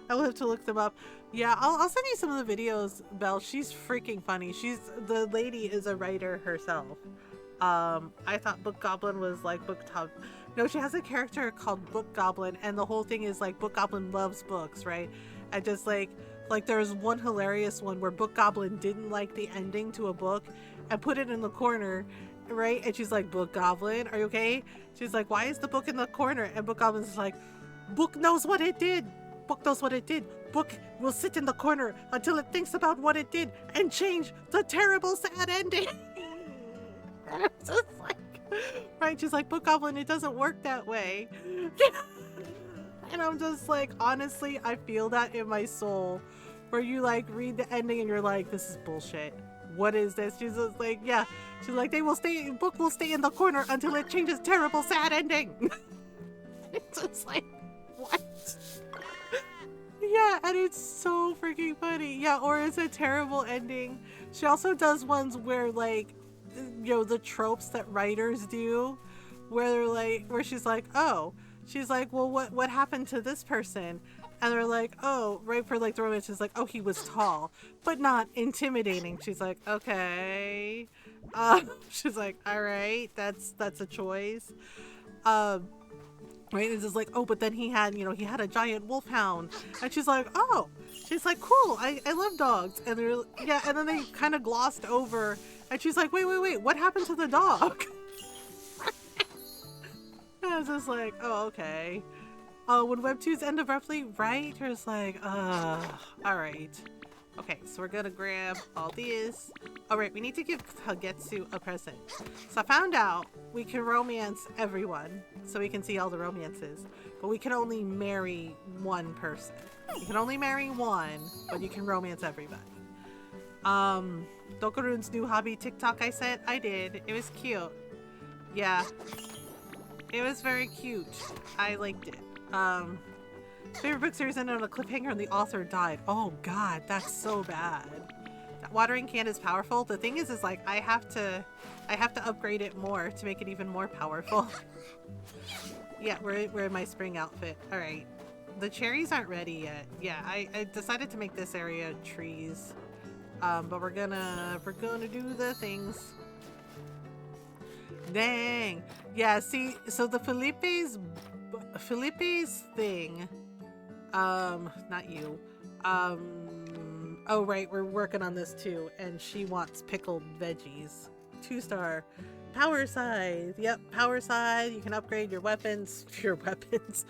I'll have to look them up. Yeah, I'll send you some of the videos, Belle. She's freaking funny. The lady is a writer herself. I thought Book Goblin was like Book Top. No, she has a character called Book Goblin, and the whole thing is like Book Goblin loves books, right? And just like there's one hilarious one where Book Goblin didn't like the ending to a book and put it in the corner, right? And she's like, Book Goblin, are you okay? She's like, why is the book in the corner? And Book Goblin's like, Book knows what it did. Book knows what it did. Book will sit in the corner until it thinks about what it did and change the terrible sad ending. And it's just like, right? She's like, Book Goblin, it doesn't work that way. And I'm just like, honestly, I feel that in my soul, where you like read the ending and you're like, this is bullshit. What is this? She's just like, yeah. She's like, book will stay in the corner until it changes terrible sad ending. It's just like, what? Yeah, and it's so freaking funny. Yeah, or it's a terrible ending. She also does ones where like, the tropes that writers do, where they're like, where she's like, oh, she's like, well, what happened to this person? And they're like, oh, right, for like the romance, she's like, oh, he was tall, but not intimidating. She's like, okay. She's like, all right, that's a choice. Right, it's just like, oh, but then he had a giant wolfhound, and she's like, oh, she's like, cool, I love dogs, and they're, yeah, and then they kind of glossed over, and she's like, wait, what happened to the dog? And I was just like, oh, okay. When webtoons end abruptly, right? You're just like, all right. Okay, so we're gonna grab all these. All right, we need to give Hagetsu a present. So I found out we can romance everyone, so we can see all the romances, but we can only marry one person. You can only marry one, but you can romance everybody. Dokorun's new hobby TikTok I sent? I did. It was cute. Yeah. It was very cute. I liked it. Favorite book series ended on a cliffhanger and the author died. Oh god, that's so bad. That watering can is powerful. The thing is like I have to upgrade it more to make it even more powerful. Yeah, we're in my spring outfit. Alright. The cherries aren't ready yet. Yeah, I decided to make this area trees. But we're gonna do the things. Dang. Yeah, see, so the Felipe's thing, not you. Oh right, we're working on this too, and she wants pickled veggies. 2-star. Power side. Yep, power side. You can upgrade your weapons. Your weapons.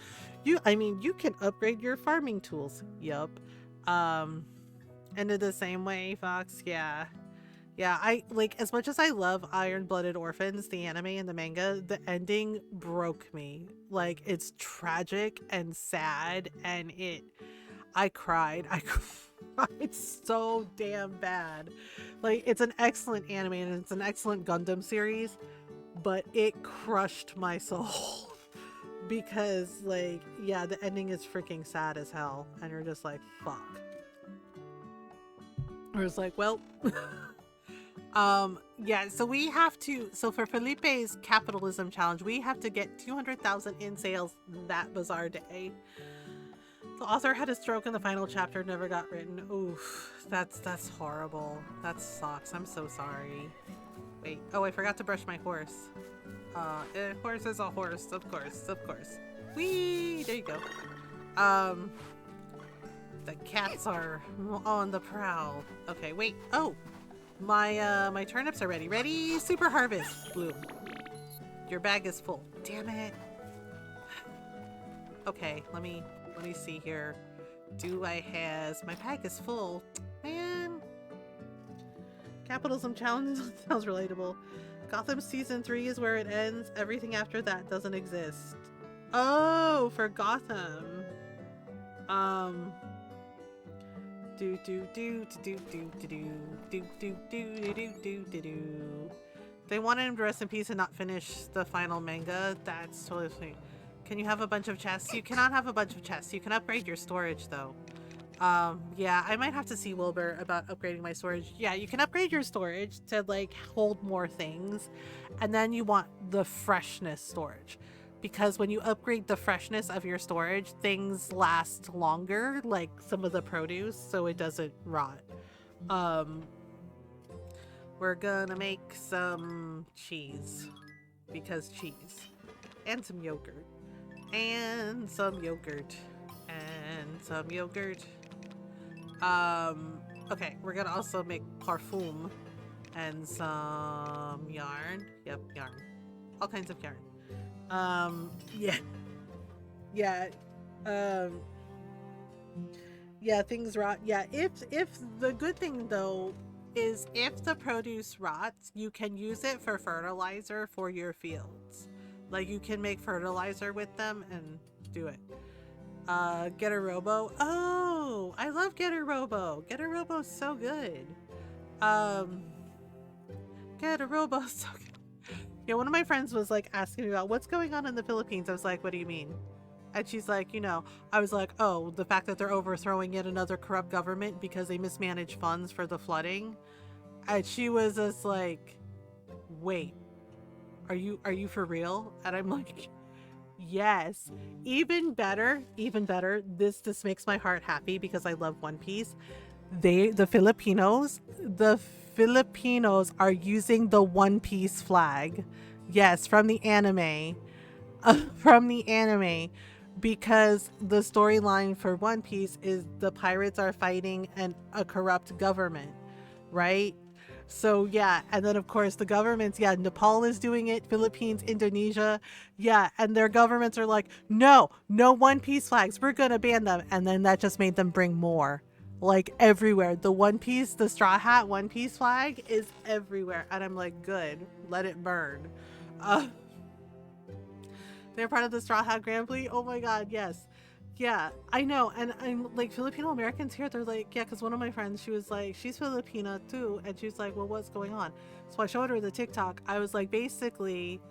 You can upgrade your farming tools. Yup. And in the same way, Fox, yeah. Yeah, I like, as much as I love Iron-Blooded Orphans, the anime and the manga, the ending broke me. Like, it's tragic and sad, and I cried. I cried so damn bad. Like, it's an excellent anime and it's an excellent Gundam series, but it crushed my soul. Because, like, yeah, the ending is freaking sad as hell, and you're just like, fuck. Or it's like, well... yeah, so we have to, so for Felipe's capitalism challenge, we have to get 200,000 in sales that bazaar day. The author had a stroke in the final chapter, never got written. Oof, that's horrible. That sucks. I'm so sorry. Wait, oh, I forgot to brush my horse. Horse is a horse, of course. Whee! There you go. The cats are on the prowl. Okay, wait. Oh! My turnips are ready. Ready? Super harvest. Bloom. Your bag is full. Damn it. Okay, let me see here. Do I has... My bag is full. Man. Capitalism challenge sounds relatable. Gotham season 3 is where it ends. Everything after that doesn't exist. Oh, for Gotham. Do do do do do do do do do do do do do do. They wanted him to rest in peace and not finish the final manga. That's totally sweet. Can you have a bunch of chests? You cannot have a bunch of chests. You can upgrade your storage though. Yeah, I might have to see Wilbur about upgrading my storage. Yeah, you can upgrade your storage to like hold more things, and then you want the freshness storage. Because when you upgrade the freshness of your storage, things last longer, like some of the produce, so it doesn't rot. Um, we're gonna make some cheese. Because cheese. And some yogurt. And some yogurt. And some yogurt. Okay, we're gonna also make parfum and some yarn. Yep, yarn. All kinds of yarn. Yeah. Yeah. Um, yeah, things rot. Yeah, if the good thing though is if the produce rots, you can use it for fertilizer for your fields. Like you can make fertilizer with them and do it. Get a Robo. Oh, I love Get a Robo. Get a Robo's so good. Um, Get a Robo's so good. Yeah, one of my friends was like asking me about what's going on in the Philippines. I was like, what do you mean? And she's like, I was like, oh, the fact that they're overthrowing yet another corrupt government because they mismanage funds for the flooding. And she was just like, wait, are you for real? And I'm like, yes. Even better. This makes my heart happy because I love One Piece. The Filipinos are using the One Piece flag. Yes, from the anime. From the anime. Because the storyline for One Piece is the pirates are fighting a corrupt government, right? So yeah, and then of course the governments, yeah, Nepal is doing it, Philippines, Indonesia, yeah, and their governments are like, no One Piece flags, we're gonna ban them, and then that just made them bring more, like everywhere. The One Piece, the Straw Hat One Piece flag is everywhere, and I'm like, good, let it burn. Uh, they're part of the Straw Hat Grand Prix. Oh my god, yes. Yeah, I know. And I'm like, Filipino Americans here, they're like, yeah, because one of my friends, she was like, she's Filipina too. And she's like, well, what's going on? So I showed her the TikTok. I was like, basically,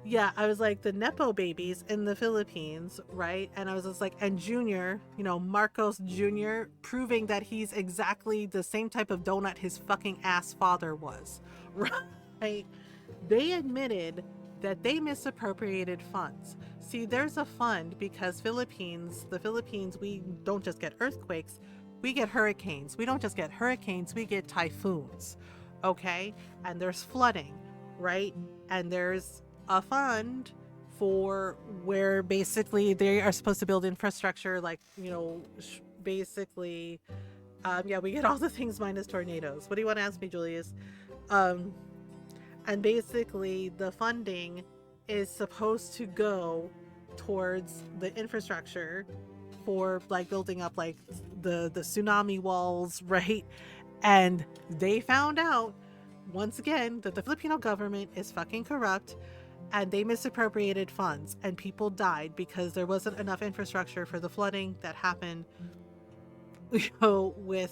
yeah, I was like, the Nepo babies in the Philippines, right? And I was just like, and Junior, Marcos Jr., proving that he's exactly the same type of donut his fucking ass father was, right? They admitted that they misappropriated funds. See, there's a fund because the Philippines, we don't just get earthquakes, we get hurricanes. We don't just get hurricanes, we get typhoons. Okay? And there's flooding, right? And there's a fund for where basically they are supposed to build infrastructure, like, basically, yeah, we get all the things minus tornadoes. What do you want to ask me, Julius? Um, and basically the funding is supposed to go towards the infrastructure for like building up like the tsunami walls, right? And they found out once again that the Filipino government is fucking corrupt, and they misappropriated funds and people died because there wasn't enough infrastructure for the flooding that happened with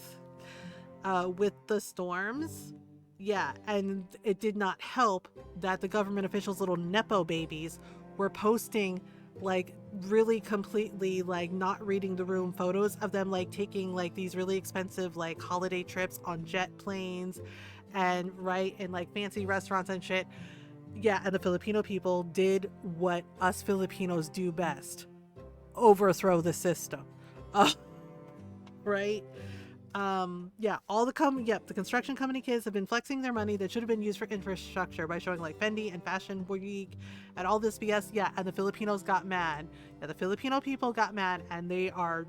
the storms. Yeah, and it did not help that the government officials' little Nepo babies were posting like really completely like not reading the room photos of them like taking like these really expensive like holiday trips on jet planes and right in like fancy restaurants and shit. Yeah, and the Filipino people did what us Filipinos do best: overthrow the system. Uh, right? Yeah, the construction company kids have been flexing their money that should have been used for infrastructure by showing like Fendi and Fashion Week and all this BS. Yeah, and the Filipinos got mad. Yeah, the Filipino people got mad, and they are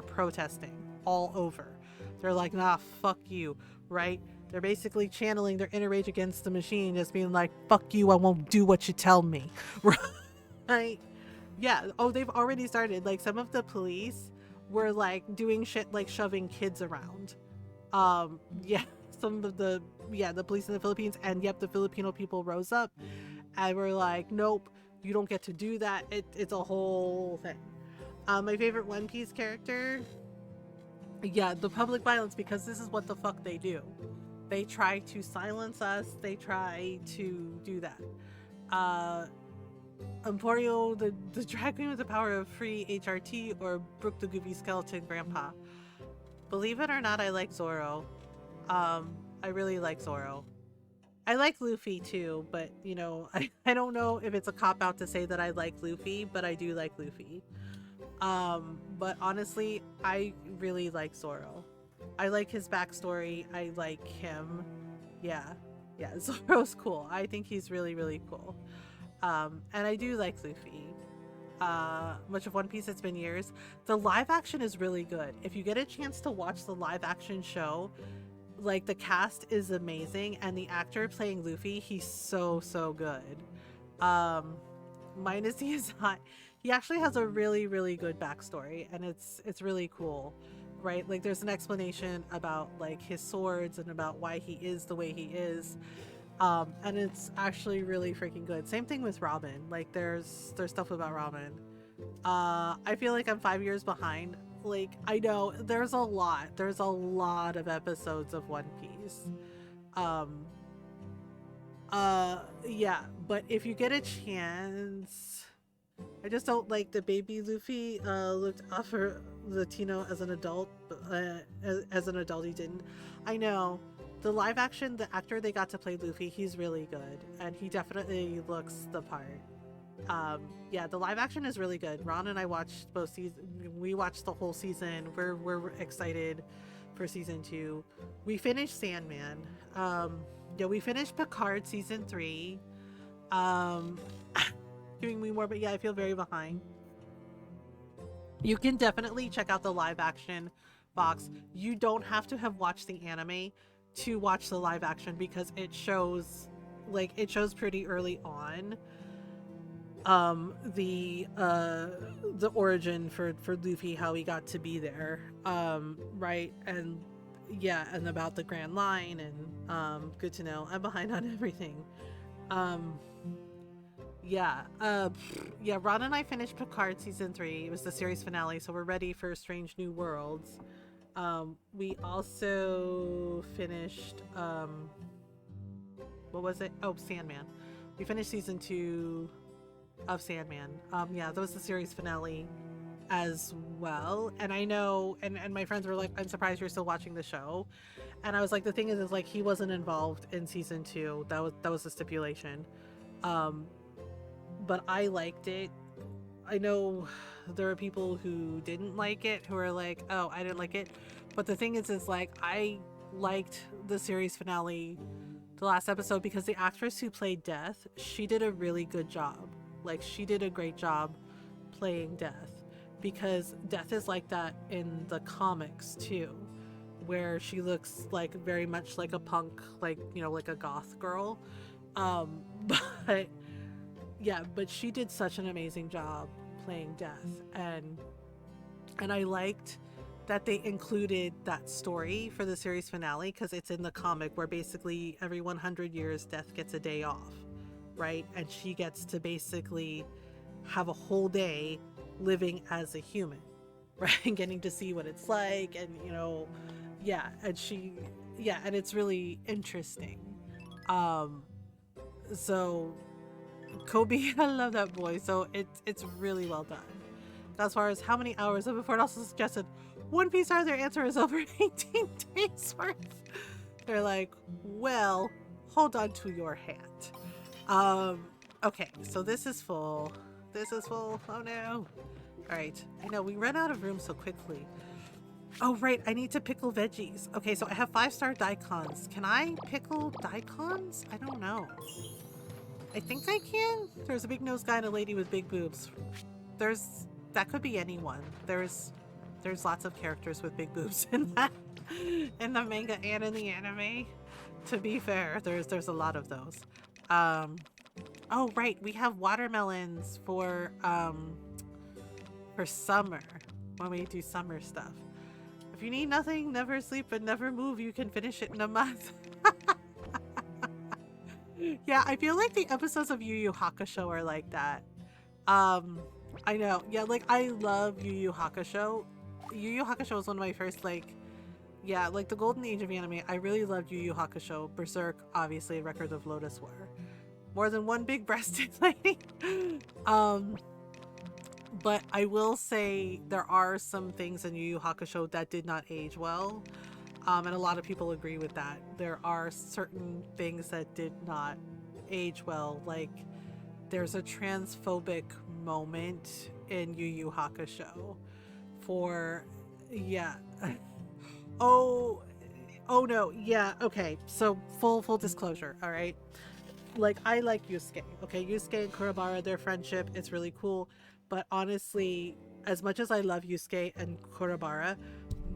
protesting all over. They're like, nah, fuck you, right? They're basically channeling their inner rage against the machine, just being like, fuck you, I won't do what you tell me. Right? Yeah. Oh, they've already started. Like some of the police were like doing shit like shoving kids around. Yeah, some of the police in the Philippines, and yep, the Filipino people rose up and were like, nope, you don't get to do that. It's a whole thing. My favorite One Piece character. Yeah, the public violence, because this is what the fuck they do. They try to silence us. They try to do that. Uh, Emporio, the drag queen with the power of free HRT, or Brooke the Goofy Skeleton Grandpa. Believe it or not, I like Zoro. I really like Zoro. I like Luffy too, but you know, I don't know if it's a cop out to say that I like Luffy, but I do like Luffy. But honestly, I really like Zoro. I like his backstory. I like him. Yeah. Yeah, Zoro's cool. I think he's really, really cool. And I do like Luffy. Much of One Piece, it's been years. The live action is really good. If you get a chance to watch the live action show, like the cast is amazing, and the actor playing Luffy, he's so so good. Um, minus he is not. He actually has a really really good backstory, and it's really cool, right? Like there's an explanation about like his swords and about why he is the way he is. And it's actually really freaking good. Same thing with Robin. Like there's stuff about Robin. I feel like I'm 5 years behind. Like I know there's a lot. There's a lot of episodes of One Piece. Um yeah, but if you get a chance, I just don't like the baby Luffy looked offer Latino as an adult, as an adult he didn't. I know the live action, the actor they got to play Luffy, he's really good, and he definitely looks the part. Yeah, the live action is really good. Ron and I watched both seasons. We watched the whole season. We're excited for season 2. We finished Sandman. Yeah, we finished Picard season 3. Um, doing me more, but yeah, I feel very behind. You can definitely check out the live action box. You don't have to have watched the anime to watch the live action because it shows pretty early on the origin for Luffy, how he got to be there, right, and yeah, and about the Grand Line, and good to know. I'm behind on everything. um yeah, yeah, Ron and I finished Picard season 3. It was the series finale, so we're ready for Strange New Worlds. We also finished what was it, oh, Sandman. We finished season 2 of Sandman. Yeah, that was the series finale as well. And I know, and my friends were like, I'm surprised you're still watching the show. And I was like, the thing is like he wasn't involved in season 2. That was the stipulation. Um, but I liked it. I know there are people who didn't like it, who are like, oh, I didn't like it. But the thing is like I liked the series finale, the last episode, because the actress who played Death, she did a really good job. Like she did a great job playing Death, because Death is like that in the comics too, where she looks like very much like a punk, like, you know, like a goth girl. But yeah, but she did such an amazing job playing Death, and I liked that they included that story for the series finale, because it's in the comic where basically every 100 years Death gets a day off, right? And she gets to basically have a whole day living as a human, right? And getting to see what it's like, and you know, yeah, and yeah, and it's really interesting. Um, so Kobe, I love that boy. So it's really well done. As far as how many hours, and before it also suggested One Piece are, their answer is over 18 days worth. They're like, well, hold on to your hat. Okay, so this is full. This is full. Oh no. All right. I know we run out of room so quickly. Oh, right. I need to pickle veggies. Okay, so I have 5-star daikons. Can I pickle daikons? I don't know. I think I can. There's a big nose guy and a lady with big boobs. That could be anyone. There's lots of characters with big boobs in that, in the manga and in the anime. To be fair, there's a lot of those. Oh right, we have watermelons for summer, when we do summer stuff. If you need nothing, never sleep, and never move, you can finish it in a month. Yeah, I feel like the episodes of Yu Yu Hakusho are like that. I know. Yeah, like I love Yu Yu Hakusho. Yu Yu Hakusho was one of my first like, yeah, like the golden age of anime. I really loved Yu Yu Hakusho. Berserk, obviously, Record of Lotus War. More than one big breasted lady. um, but I will say there are some things in Yu Yu Hakusho that did not age well. And a lot of people agree with that. There are certain things that did not age well. Like there's a transphobic moment in Yu Yu Hakusho for, yeah. Oh, oh no, yeah, okay. So full disclosure, all right. Like I like Yusuke. Okay, Yusuke and Kurabara, their friendship, it's really cool. But honestly, as much as I love Yusuke and Kurabara,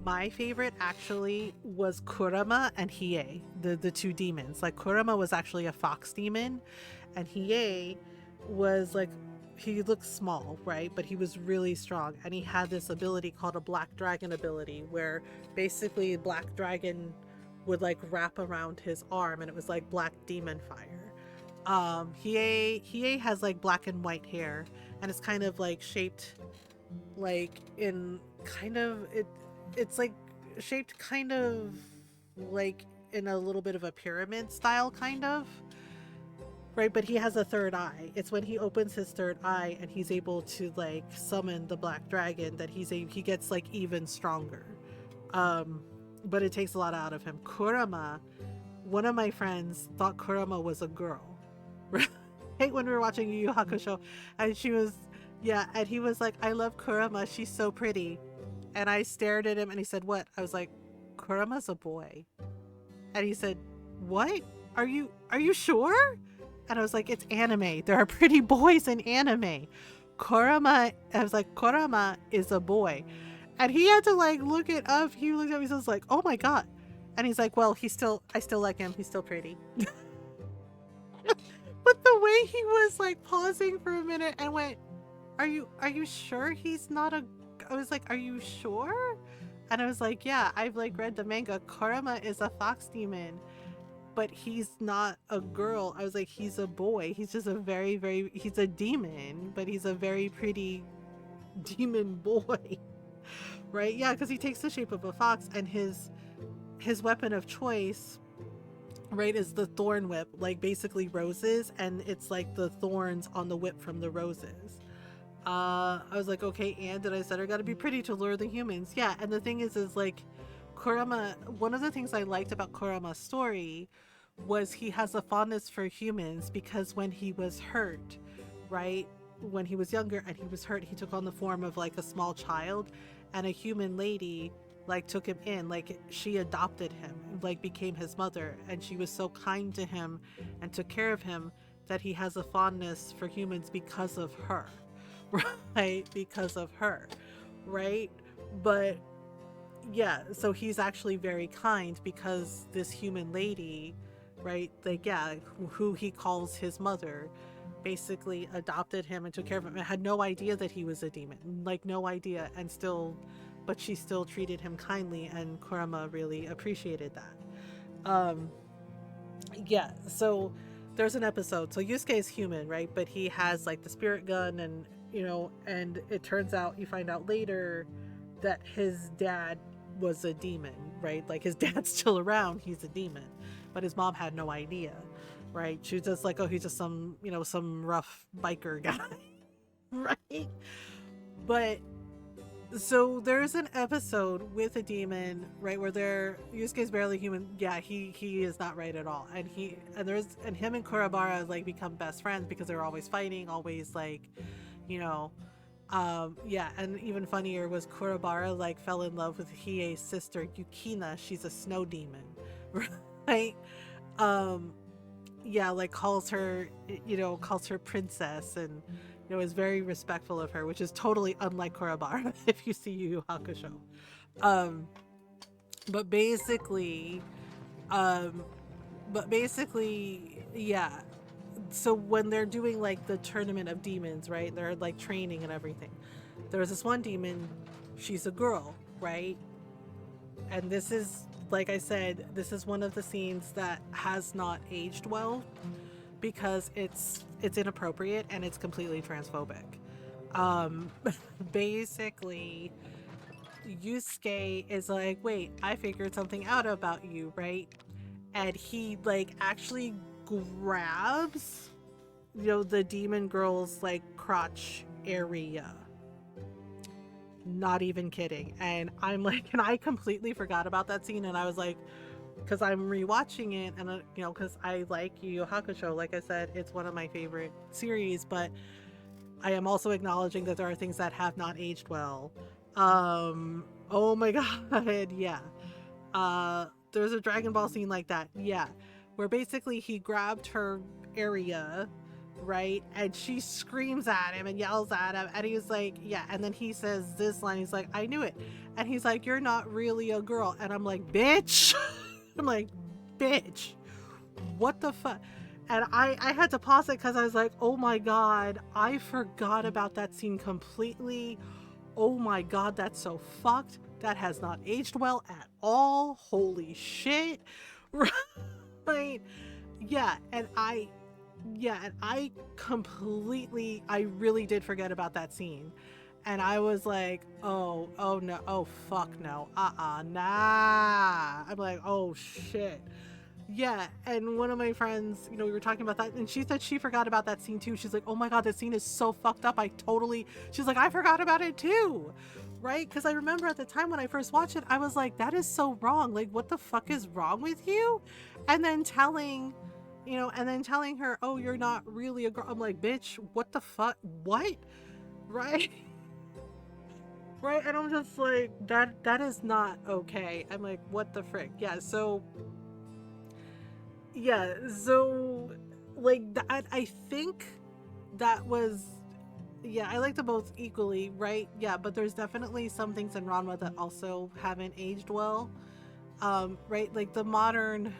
my favorite actually was Kurama and Hiei, the two demons. Like Kurama was actually a fox demon, and Hiei was like, he looked small, right? But he was really strong, and he had this ability called a black dragon ability, where basically black dragon would like wrap around his arm, and it was like black demon fire. Hiei has like black and white hair, and it's kind of like shaped like in kind of it's like shaped kind of like in a little bit of a pyramid style kind of, right? But he has a third eye. It's when he opens his third eye and he's able to like summon the black dragon that he gets like even stronger. um but it takes a lot out of him. Kurama, one of my friends thought Kurama was a girl, right? When we were watching Yu Yu Hakusho, and she was, yeah, and he was like, I love Kurama, she's so pretty. And I stared at him and he said, what? I was like, Kurama's a boy. And he said, what? Are you sure? And I was like, it's anime. There are pretty boys in anime. Kurama, I was like, Kurama is a boy. And he had to like look it up. He looked at me and was like, oh my God. And he's like, well, I still like him. He's still pretty. But the way he was like pausing for a minute and went, are you sure he's not a, I was like, are you sure? And I was like, yeah, I've like read the manga. Kurama is a fox demon, but he's not a girl. I was like, he's a boy. He's just a he's a demon, but he's a very pretty demon boy. Right? Yeah, because he takes the shape of a fox, and his weapon of choice, right, is the thorn whip, like basically roses, and it's like the thorns on the whip from the roses. I was like, okay, and did I said I gotta be pretty to lure the humans? Yeah, and the thing is like Kurama, one of the things I liked about Kurama's story was he has a fondness for humans because when he was hurt, right? When he was younger and he was hurt, he took on the form of like a small child, and a human lady like took him in, like she adopted him, like became his mother, and she was so kind to him and took care of him that he has a fondness for humans because of her. Right? Because of her, right? But yeah, so he's actually very kind because this human lady, right, like, yeah, who he calls his mother, basically adopted him and took care of him and had no idea that he was a demon, like no idea, and still, but she still treated him kindly, and Kurama really appreciated that. Yeah, so there's an episode, so Yusuke is human, right, but he has like the spirit gun, and and it turns out, you find out later that his dad was a demon, right? Like his dad's still around, he's a demon, but his mom had no idea, right? She was just like, oh, he's just some, some rough biker guy, right? But so there's an episode with a demon, right, where Yusuke's barely human. Yeah, he is not right at all, and him and Kurabara like become best friends because they're always fighting, always like, you know, yeah, and even funnier was Kurabara like fell in love with Hiei's sister Yukina. She's a snow demon, right? Um, yeah, like calls her princess, and is very respectful of her, which is totally unlike Kurabara if you see Yu Yu Hakusho. Um, but basically, um, yeah. So when they're doing like the tournament of demons, right? They're like training and everything. There's this one demon, she's a girl, right? And this is, like I said, this is one of the scenes that has not aged well because it's inappropriate and it's completely transphobic. Um, basically, Yusuke is like, wait, I figured something out about you, right? And he like actually grabs, the demon girl's like crotch area. Not even kidding. And I'm like, and I completely forgot about that scene. And I was like, because I'm rewatching it, and because I like Yu Yu Hakusho. Like I said, it's one of my favorite series, but I am also acknowledging that there are things that have not aged well. Oh my god, yeah. There's a Dragon Ball scene like that, yeah, where basically he grabbed her area, right, and she screams at him and yells at him, and he's like, yeah, and then he says this line, he's like, I knew it, and he's like, you're not really a girl, and I'm like, bitch. I'm like, bitch, what the fuck? And I had to pause it because I was like, oh my god, I forgot about that scene completely. Oh my god, that's so fucked. That has not aged well at all. Holy shit. Right? Yeah, and I completely, I really did forget about that scene. And I was like, oh no, oh fuck no, nah. I'm like, oh shit. Yeah, and one of my friends, we were talking about that, and she said she forgot about that scene too. She's like, oh my god, that scene is so fucked up. She's like, I forgot about it too. Right? Because I remember at the time when I first watched it, I was like, that is so wrong. Like, what the fuck is wrong with you? And then telling her, oh, you're not really a girl. I'm like, bitch, what the fuck? What? Right? Right? And I'm just like, that is not okay. I'm like, what the frick? Yeah, so like that, I think that was, yeah, I like them both equally, right? Yeah, but there's definitely some things in Ranma that also haven't aged well. Right? Like the modern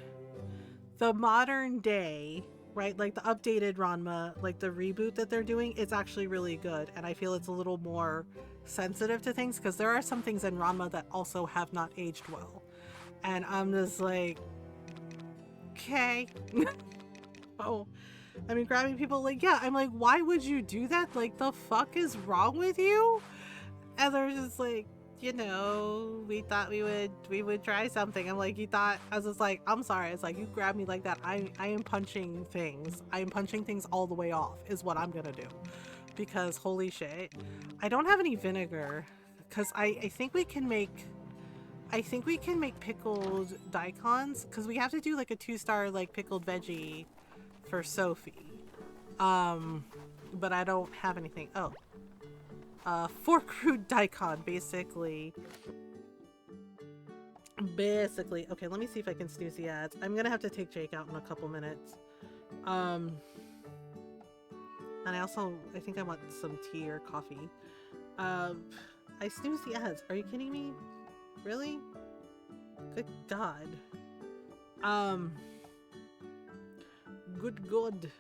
day, right? Like the updated Ranma, like the reboot that they're doing, it's actually really good, and I feel it's a little more sensitive to things because there are some things in Ranma that also have not aged well. And I'm just like, okay. Oh, I mean, grabbing people, like, yeah, I'm like, why would you do that? Like, the fuck is wrong with you? And they're just like, we thought we would try something. I'm like, you thought? I was just like, I'm sorry. It's like, you grab me like that, I am punching things. I am punching things all the way off is what I'm gonna do. Because holy shit. I don't have any vinegar. Because I think we can make pickled daikons, because we have to do like a 2-star like pickled veggie for Sophie. But I don't have anything. Oh. 4 crude daikon, basically. Okay, let me see if I can snooze the ads. I'm gonna have to take Jake out in a couple minutes. And I think I want some tea or coffee. I snooze the ads. Are you kidding me? Really? Good God. Good.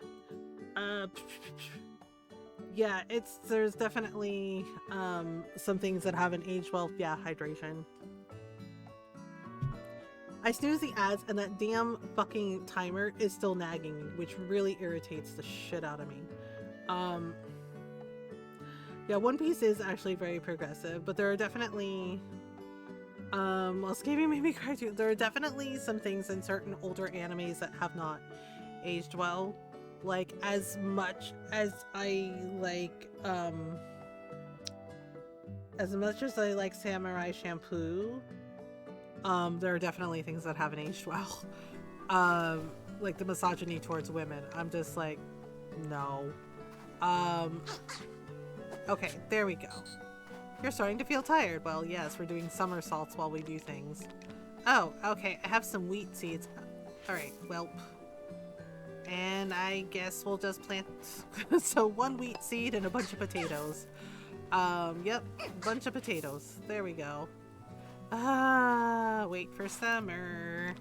Yeah, there's definitely some things that haven't aged well. Yeah, hydration. I snooze the ads, and that damn fucking timer is still nagging me, which really irritates the shit out of me. Yeah, One Piece is actually very progressive, but there are definitely well, Escaping made me cry too. There are definitely some things in certain older animes that have not aged well. Like, as much as I like Samurai Champloo, there are definitely things that haven't aged well. Like the misogyny towards women. I'm just like, no. Okay, there we go. You're starting to feel tired. Well, yes, we're doing somersaults while we do things. Oh, okay, I have some wheat seeds. Alright, well. And I guess we'll just plant so 1 wheat seed and a bunch of potatoes. Yep, bunch of potatoes. There we go. Wait for summer.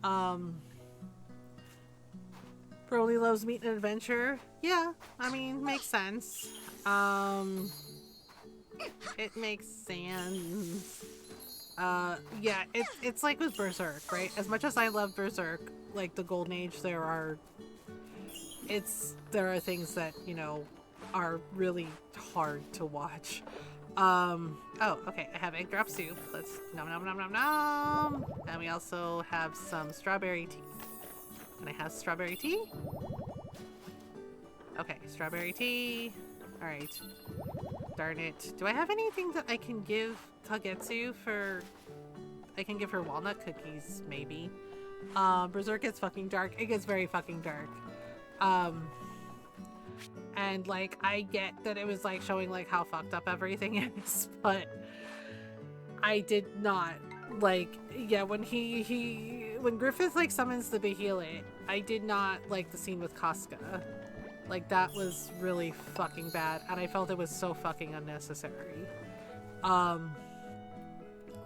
Broly loves meat and adventure. Yeah, I mean, makes sense. It makes sense. Yeah, it's like with Berserk, right? As much as I love Berserk, like the Golden Age, there are things that, are really hard to watch. Oh, okay. I have egg drop soup. Let's nom nom nom nom nom. And we also have some strawberry tea. Can I have strawberry tea? Okay, strawberry tea. All right. Darn it. Do I have anything that I can give Kagetsu for... I can give her walnut cookies, maybe. Berserk gets fucking dark. It gets very fucking dark. And like, I get that it was like showing like how fucked up everything is, but I did not like, yeah, when when Griffith like summons the Behelit, I did not like the scene with Casca. Like, that was really fucking bad, and I felt it was so fucking unnecessary.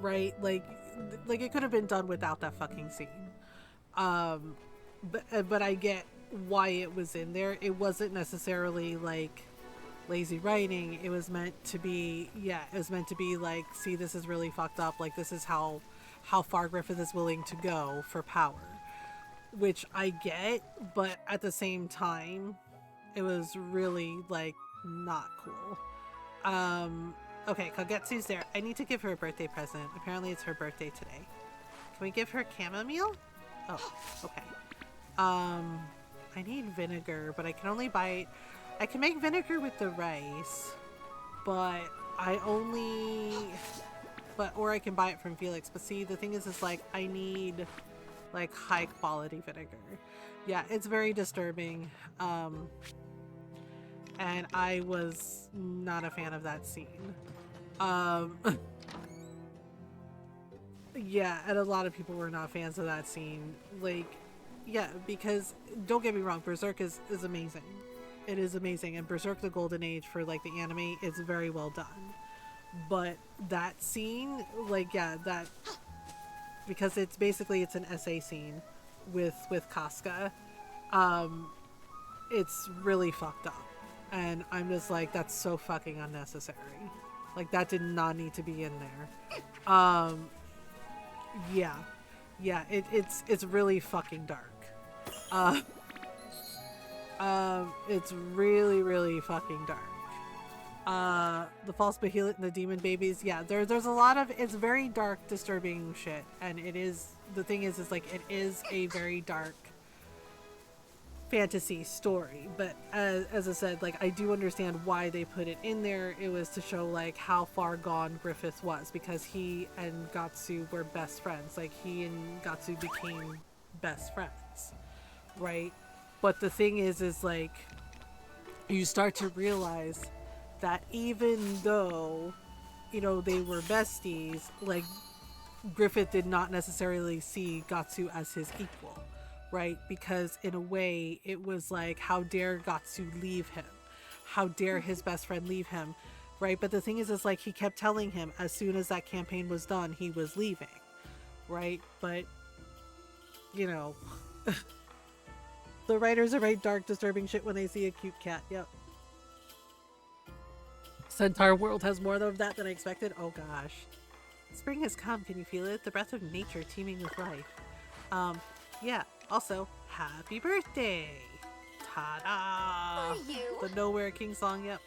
Right? Like it could have been done without that fucking scene. But I get why it was in there. It wasn't necessarily like lazy writing. It was meant to be, yeah, it was meant to be like, see, this is really fucked up. Like, this is how far Griffith is willing to go for power, which I get, but at the same time, it was really like not cool. Okay, Kagetsu's there. I need to give her a birthday present. Apparently it's her birthday today. Can we give her chamomile? Oh, okay. I need vinegar, but I can only buy it. I can make vinegar with the rice, but or I can buy it from Felix. But see, the thing is like, I need like high quality vinegar. Yeah, it's very disturbing. And I was not a fan of that scene. Yeah, and a lot of people were not fans of that scene. Like, yeah, because don't get me wrong, Berserk is amazing. It is amazing, and Berserk the Golden Age for like the anime is very well done. But that scene, like, yeah, that, because it's basically it's an essay scene with Casca. It's really fucked up, and I'm just like, that's so fucking unnecessary. Like, that did not need to be in there. Yeah, it's really fucking dark. It's really, really fucking dark. The false Behelit and the demon babies, yeah, there's a lot of, it's very dark, disturbing shit, and it is, the thing is like, it is a very dark fantasy story, but as I said, like, I do understand why they put it in there. It was to show like how far gone Griffith was, because he and Gatsu were best friends. Like, he and Gatsu became best friends, right? But the thing is like, you start to realize that even though, you know, they were besties, like, Griffith did not necessarily see Gatsu as his equal, right? Because in a way, it was like, how dare Gatsu leave him? How dare his best friend leave him, right? But the thing is like, he kept telling him as soon as that campaign was done, he was leaving, right? But, you know, the writers are very dark, disturbing shit when they see a cute cat. Yep. Centaur world has more of that than I expected. Oh gosh. Spring has come. Can you feel it? The breath of nature teeming with life. Yeah. Also, happy birthday! Ta-da! For you. The Nowhere King song, yep.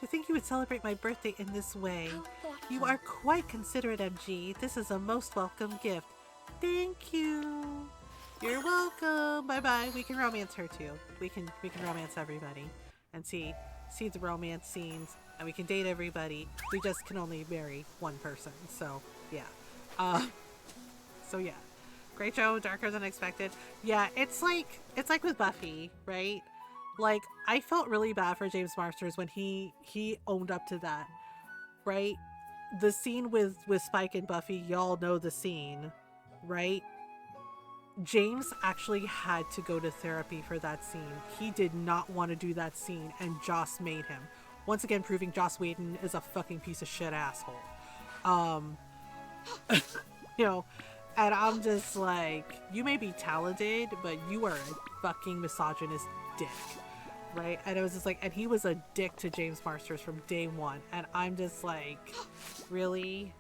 To think you would celebrate my birthday in this way. How thoughtful. You are quite considerate, MG. This is a most welcome gift. Thank you. You're welcome. Bye-bye. We can romance her too. We can romance everybody and see the romance scenes, and we can date everybody. We just can only marry one person. So, yeah. So yeah. Great show, darker than expected. Yeah, it's like with Buffy, right? Like, I felt really bad for James Marsters when he owned up to that, right? The scene with Spike and Buffy, y'all know the scene, right? James actually had to go to therapy for that scene. He did not want to do that scene, and Joss made him. Once again, proving Joss Whedon is a fucking piece of shit asshole. You know, and I'm just like, you may be talented, but you are a fucking misogynist dick, right? And it was just like, and he was a dick to James Marsters from day one, and I'm just like, really?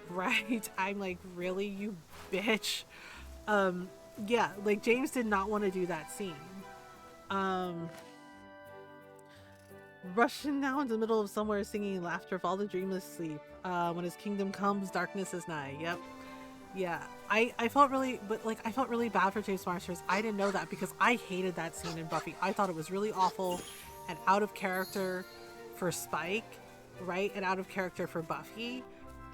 Right? I'm like, really, you bitch? Yeah, like, James did not want to do that scene. rushing now in the middle of somewhere singing laughter of all the dreamless sleep. When his kingdom comes, darkness is nigh. Yep. Yeah. I felt really, but like, I felt really bad for James Marsters. I didn't know that because I hated that scene in Buffy. I thought it was really awful and out of character for Spike, right? And out of character for Buffy.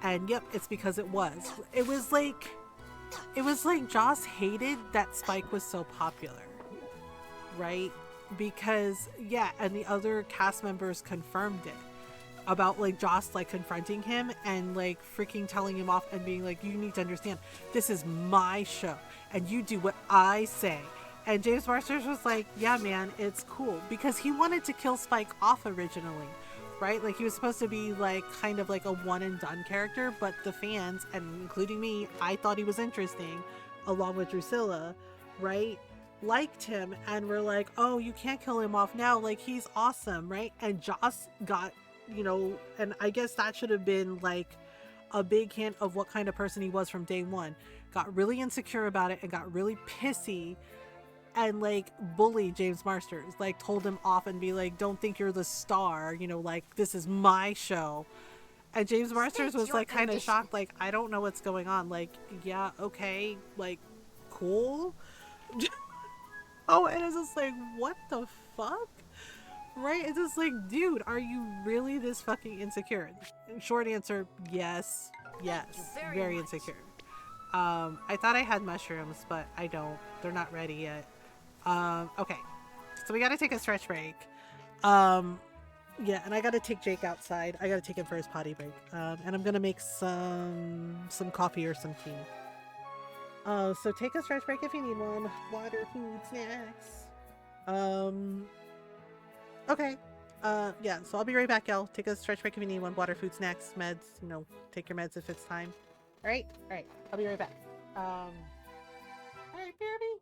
And yep, it's because it was. It was like Joss hated that Spike was so popular, right? Because yeah, and the other cast members confirmed it about like Joss like confronting him and like freaking telling him off and being like, you need to understand, this is my show and you do what I say. And James Marsters was like, yeah, man, it's cool because he wanted to kill Spike off originally, right? Like he was supposed to be like kind of like a one and done character, but the fans, and including me, I thought he was interesting, along with Drusilla, right? Liked him and were like, oh, you can't kill him off now. Like he's awesome, right? And Joss got, and I guess that should have been like a big hint of what kind of person he was from day one. Got really insecure about it and got really pissy and like bullied James Marsters, like told him off and be like, don't think you're the star, like this is my show. And James Marsters State was your like kind of condition. shocked, like, I don't know what's going on. Like, yeah, okay, like, cool. Oh, and it's just like, what the fuck? Right? It's just like, dude, are you really this fucking insecure? Short answer, yes. Thank you Yes. very Very much. insecure. I thought I had mushrooms, but I don't. They're not ready yet. Okay. So we gotta take a stretch break. Um, yeah, and I gotta take Jake outside. I gotta take him for his potty break. And I'm gonna make some coffee or some tea. So take a stretch break if you need one. Water, food, snacks. Um, okay. Yeah, so I'll be right back, y'all. Take a stretch break if you need one. Water, food, snacks, meds. Take your meds if it's time. All right? All right. I'll be right back. All right, BRB.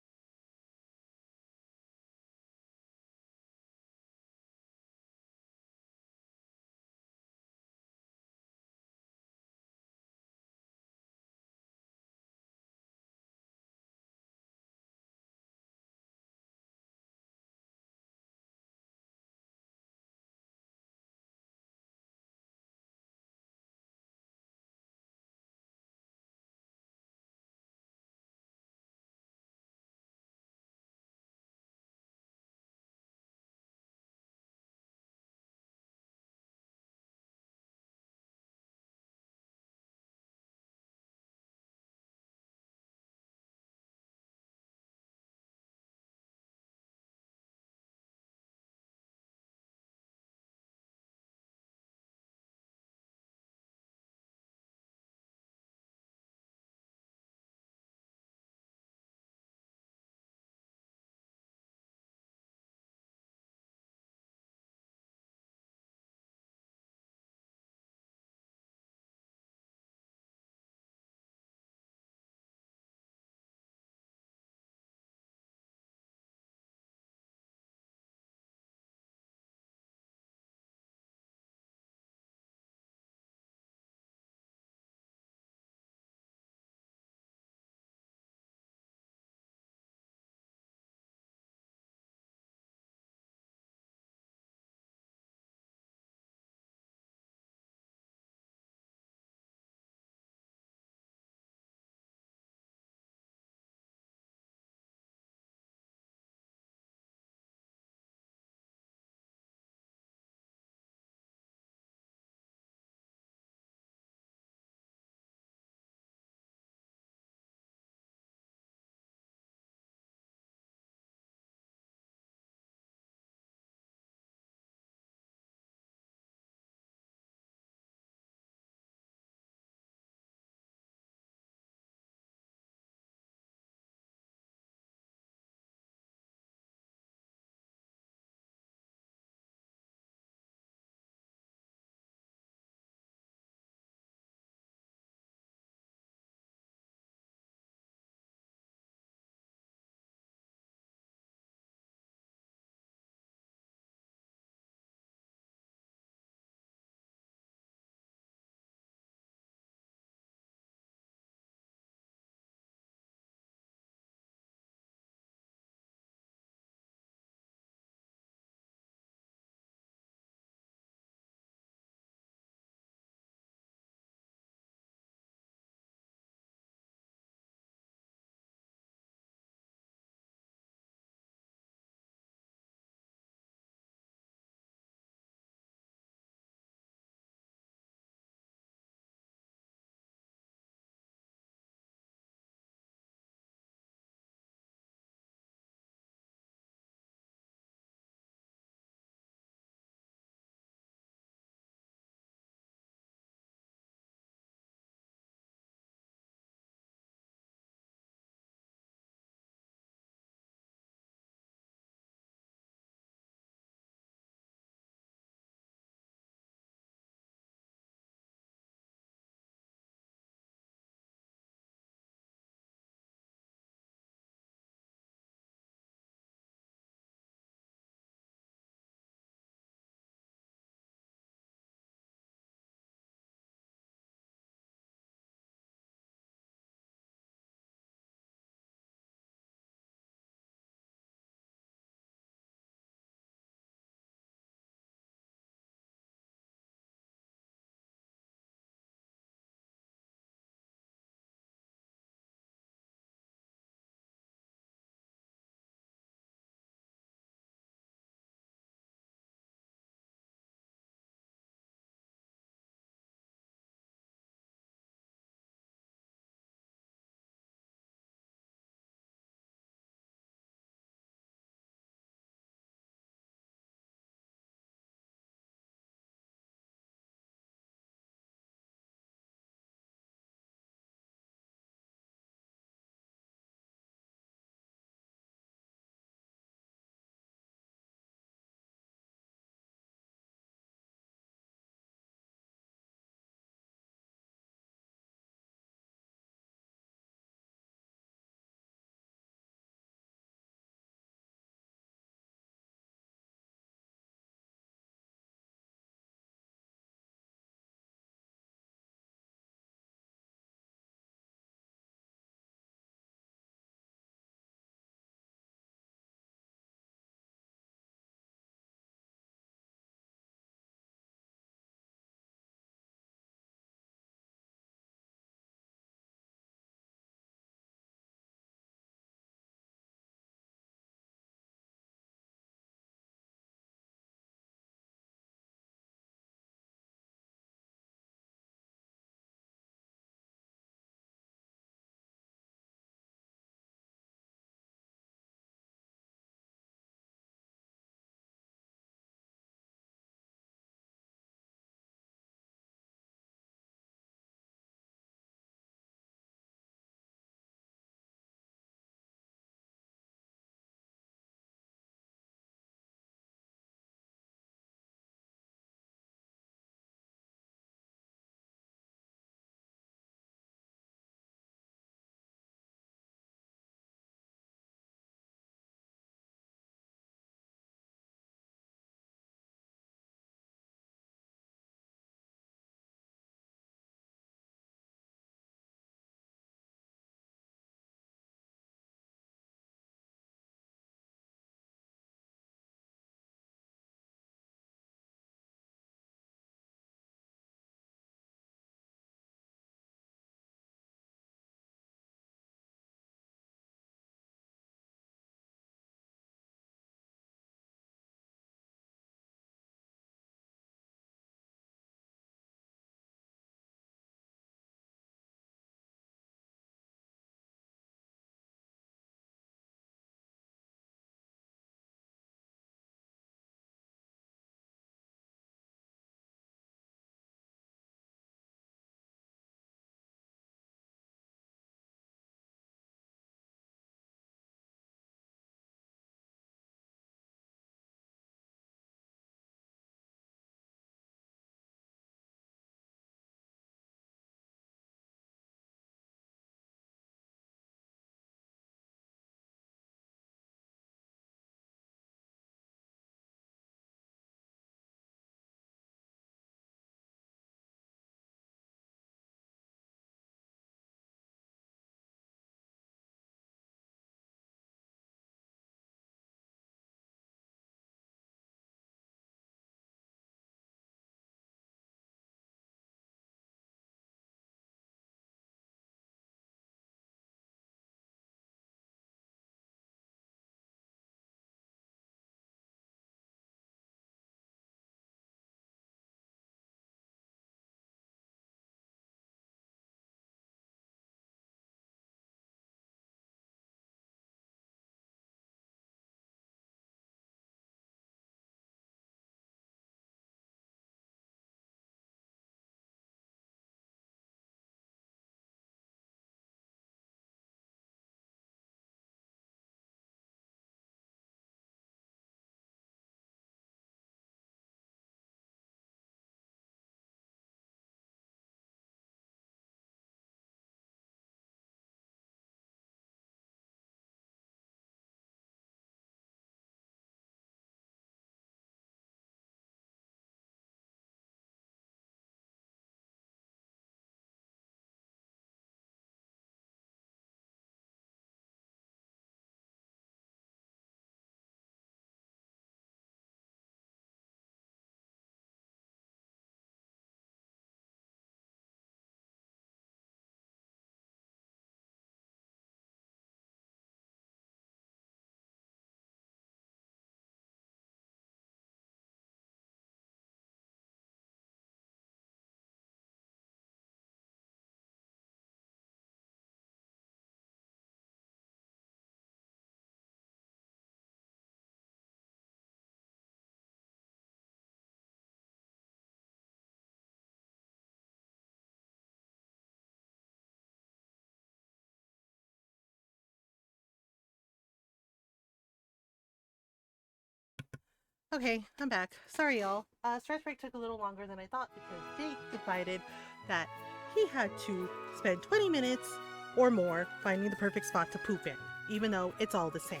Okay, I'm back. Sorry, y'all. Stretch break took a little longer than I thought because Jake decided that he had to spend 20 minutes or more finding the perfect spot to poop in, even though it's all the same.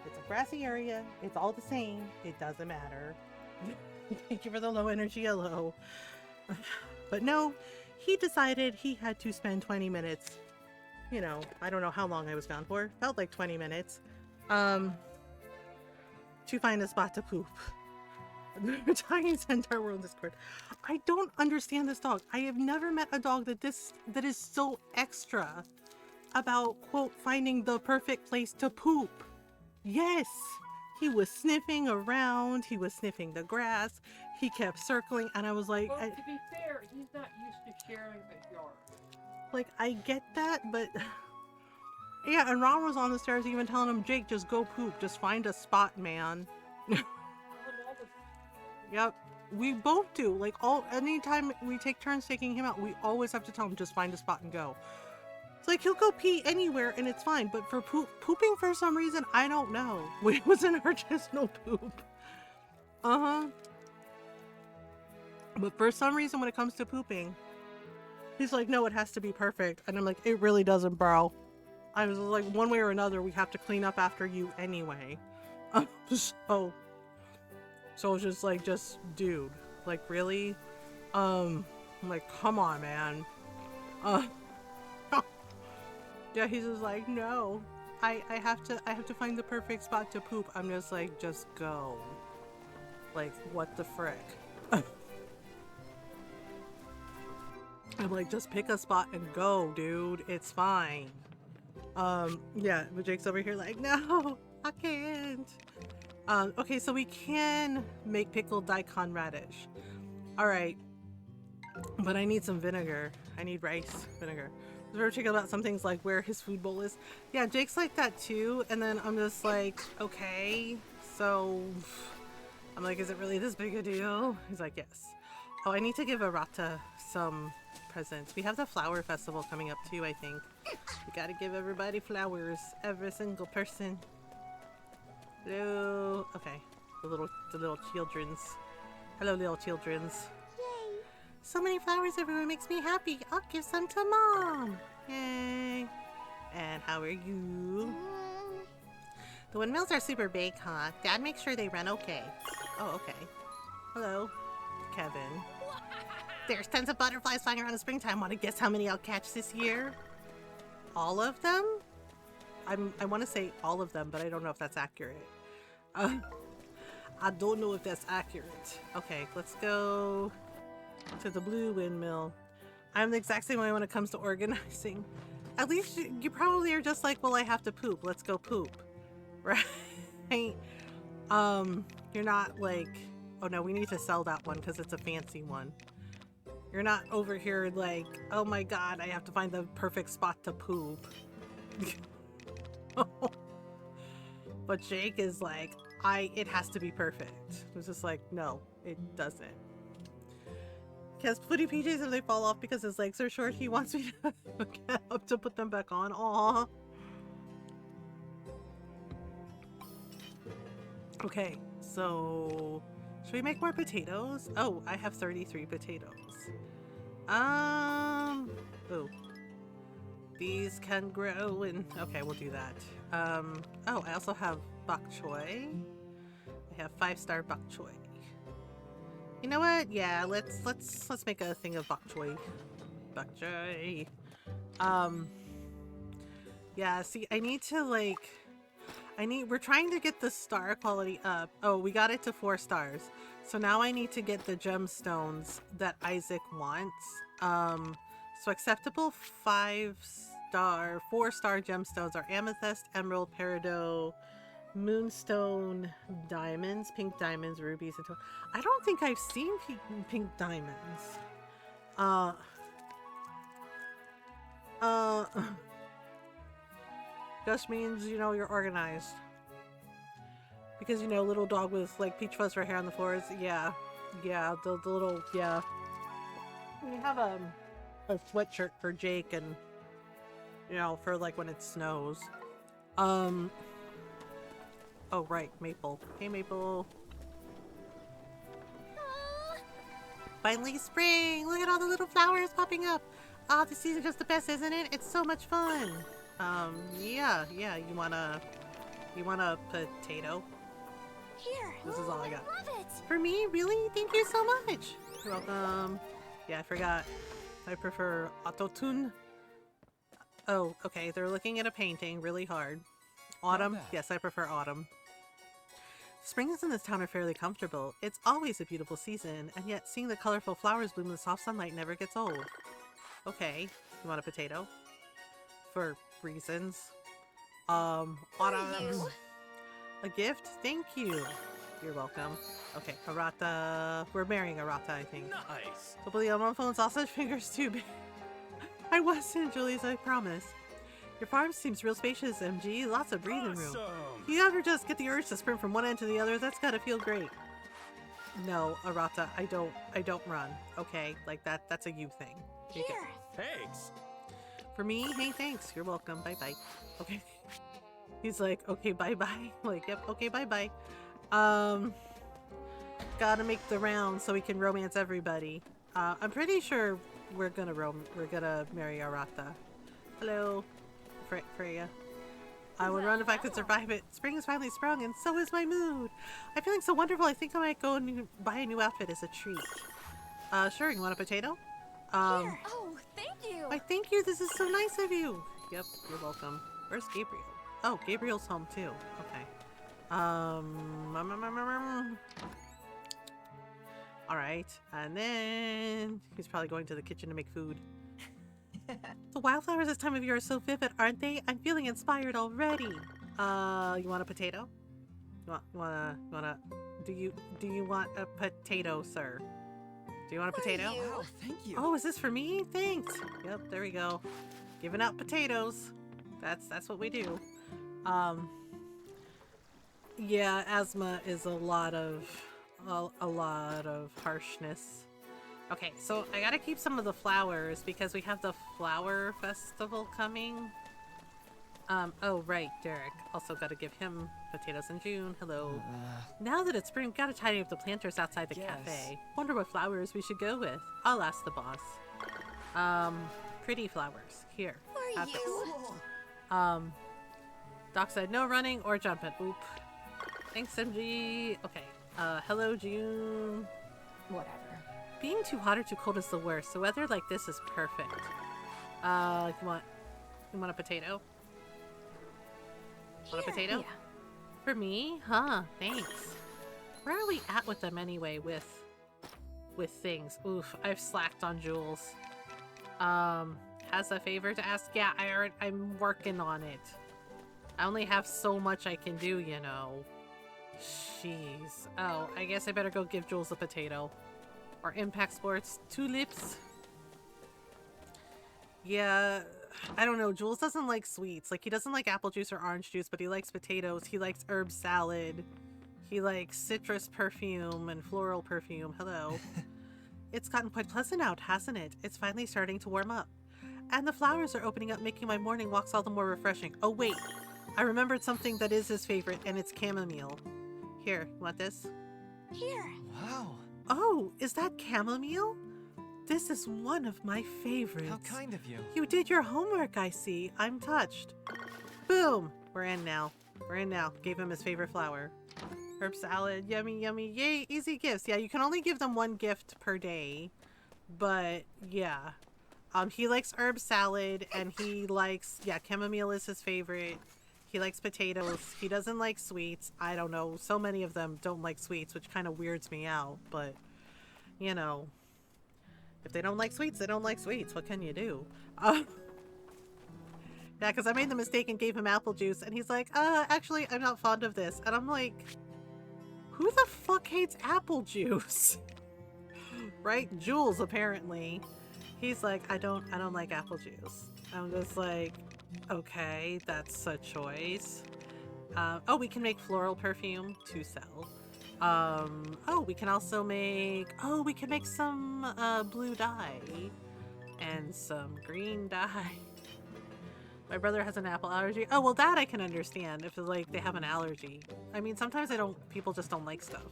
It's a grassy area. It's all the same. It doesn't matter. Thank you for the low energy hello. But no, he decided he had to spend 20 minutes. You know, I don't know how long I was gone for. Felt like 20 minutes. To find a spot to poop. Giants entire world Discord. I don't understand this dog. I have never met a dog that is so extra about quote finding the perfect place to poop. Yes, he was sniffing around. He was sniffing the grass. He kept circling, and I was like, Well, to be fair, he's not used to sharing a yard. like I get that, but yeah. And Ron was on the stairs even telling him, Jake, just go poop. Just find a spot, man. Yep. We both do. Like anytime we take turns taking him out, we always have to tell him just find a spot and go. It's like he'll go pee anywhere and it's fine, but for pooping for some reason, I don't know. It was an artisanal poop. But for some reason, when it comes to pooping, he's like, no, it has to be perfect. And I'm like, it really doesn't, bro. I was like, one way or another, we have to clean up after you anyway. So it's just like, dude, like really? I'm like, come on, man. Yeah, he's just like, no, I have to find the perfect spot to poop. I'm just like, just go. Like, what the frick? I'm like, just pick a spot and go, dude. It's fine. Yeah, but Jake's over here like, no, I can't. Okay, so we can make pickled daikon radish. All right, but I need some vinegar. I need rice vinegar. I was very particular about some things like where his food bowl is. Yeah, Jake's like that too. And then I'm just like, okay, so I'm like, is it really this big a deal? He's like, yes. Oh, I need to give Arata some presents. We have the flower festival coming up too, I think. We gotta give everybody flowers, every single person. Hello. Okay, the little children's. Hello, little children's. Yay! So many flowers everywhere makes me happy. I'll give some to Mom. Yay! And how are you? The windmills are super big, huh? Dad makes sure they run okay. Oh, okay. Hello, Kevin. There's tons of butterflies flying around in springtime. Want to guess how many I'll catch this year? All of them? I want to say all of them, but I don't know if that's accurate. I don't know if that's accurate. Okay, let's go to the blue windmill. I'm the exact same way when it comes to organizing. At least you probably are just like, well, I have to poop. Let's go poop. Right? You're not like, oh no, we need to sell that one because it's a fancy one. You're not over here like, oh my god, I have to find the perfect spot to poop. But Jake is like, it has to be perfect. It's just like, no, it doesn't. He has footy PJs and they fall off because his legs are short. He wants me to get up to put them back on. Aww. Okay, so should we make more potatoes? Oh, I have 33 potatoes. Oh, these can grow and okay, we'll do that. Oh, I also have bok choy. I have 5-star bok choy. You know what? Yeah, let's make a thing of bok choy. Bok choy. Yeah, see, I need to like we're trying to get the star quality up. Oh, we got it to 4 stars. So now I need to get the gemstones that Isaac wants. So acceptable 4-star gemstones are amethyst, emerald, peridot, moonstone, diamonds, pink diamonds, rubies, and I don't think I've seen pink diamonds. Just means, you know, you're organized. Because, you know, little dog with, like, peach fuzz right here on the floors. Yeah. Yeah, the little, yeah. We have, a sweatshirt for Jake and, you know, for, like, when it snows. Oh, right, Maple. Hey, Maple. Finally spring! Look at all the little flowers popping up! Ah, this season's just the best, isn't it? It's so much fun! Yeah, you want a potato? Here. This is all I got. Love it. For me? Really? Thank you so much! You're welcome. Yeah, I forgot. I prefer autotune. Oh, okay, they're looking at a painting really hard. Autumn? Yes, I prefer autumn. Springs in this town are fairly comfortable. It's always a beautiful season, and yet seeing the colorful flowers bloom in the soft sunlight never gets old. Okay, you want a potato? For reasons. Autumn. A gift? Thank you. You're welcome. Okay, Arata. We're marrying Arata, I think. Nice. So believe I'm on phone sausage fingers too big. I was in Julie's, I promise. Your farm seems real spacious, MG. Lots of breathing room. You ever just get the urge to sprint from one end to the other? That's gotta feel great. No, Arata, I don't run. Okay, like that's a you thing. Here. Thanks. For me, hey, thanks. You're welcome. Bye-bye. Okay. He's like, okay, bye-bye. Like, yep, okay, bye-bye. Gotta make the round so we can romance everybody. I'm pretty sure we're gonna marry Arata. Hello, Freya. I would run if I could survive it. Spring has finally sprung, and so is my mood. I'm feeling so wonderful. I think I might go and buy a new outfit as a treat. Sure. You want a potato? Here. Oh, thank you. Why, thank you. This is so nice of you. Yep, you're welcome. Where's Gabriel? Oh, Gabriel's home too. Okay. All right, and then he's probably going to the kitchen to make food. The wildflowers this time of year are so vivid, aren't they? I'm feeling inspired already. You want a potato? Do you want a potato, sir? Do you want a potato? Wow, thank you. Oh, is this for me? Thanks. Yep, there we go. Giving out potatoes. That's what we do. Yeah, asthma is a lot of harshness. Okay, so I gotta keep some of the flowers because we have the flower festival coming. Oh right, Derek. Also gotta give him potatoes in June. Hello. Now that it's spring, gotta tidy up the planters outside the cafe. Wonder what flowers we should go with. I'll ask the boss. Pretty flowers. Here. For have you. this. Doc said no running or jumping. Oop. Thanks, MG. Okay. Hello, June. Whatever. Being too hot or too cold is the worst, so weather like this is perfect. You want a potato? Want a potato? Yeah. For me? Huh, thanks. Where are we at with them anyway, with things? Oof, I've slacked on Jules. Has a favor to ask? Yeah, I'm working on it. I only have so much I can do, you know. Jeez. Oh, I guess I better go give Jules a potato. Or Impact Sports tulips. Yeah, I don't know. Jules doesn't like sweets. Like, he doesn't like apple juice or orange juice, but he likes potatoes. He likes herb salad. He likes citrus perfume and floral perfume. Hello. It's gotten quite pleasant out, hasn't it? It's finally starting to warm up. And the flowers are opening up, making my morning walks all the more refreshing. Oh, wait. I remembered something that is his favorite, and it's chamomile. Here, you want this? Here. Wow. Oh, is that chamomile? This is one of my favorites. How kind of you. You did your homework, I see. I'm touched. Boom! We're in now. We're in now. Gave him his favorite flower. Herb salad. Yummy, yummy. Yay, easy gifts. Yeah, you can only give them one gift per day. But, yeah. He likes herb salad, and he likes... Yeah, chamomile is his favorite. He likes potatoes. He doesn't like sweets. I don't know. So many of them don't like sweets, which kind of weirds me out. But, you know, if they don't like sweets, they don't like sweets. What can you do? Yeah, because I made the mistake and gave him apple juice. And he's like, actually, I'm not fond of this. And I'm like, who the fuck hates apple juice? Right? Jules, apparently. He's like, I don't like apple juice. I'm just like... Okay, that's a choice. Oh, we can make floral perfume to sell. Oh, we can also make... Oh, we can make some blue dye. And some green dye. My brother has an apple allergy. Oh, well, that I can understand if like they have an allergy. I mean, sometimes people just don't like stuff.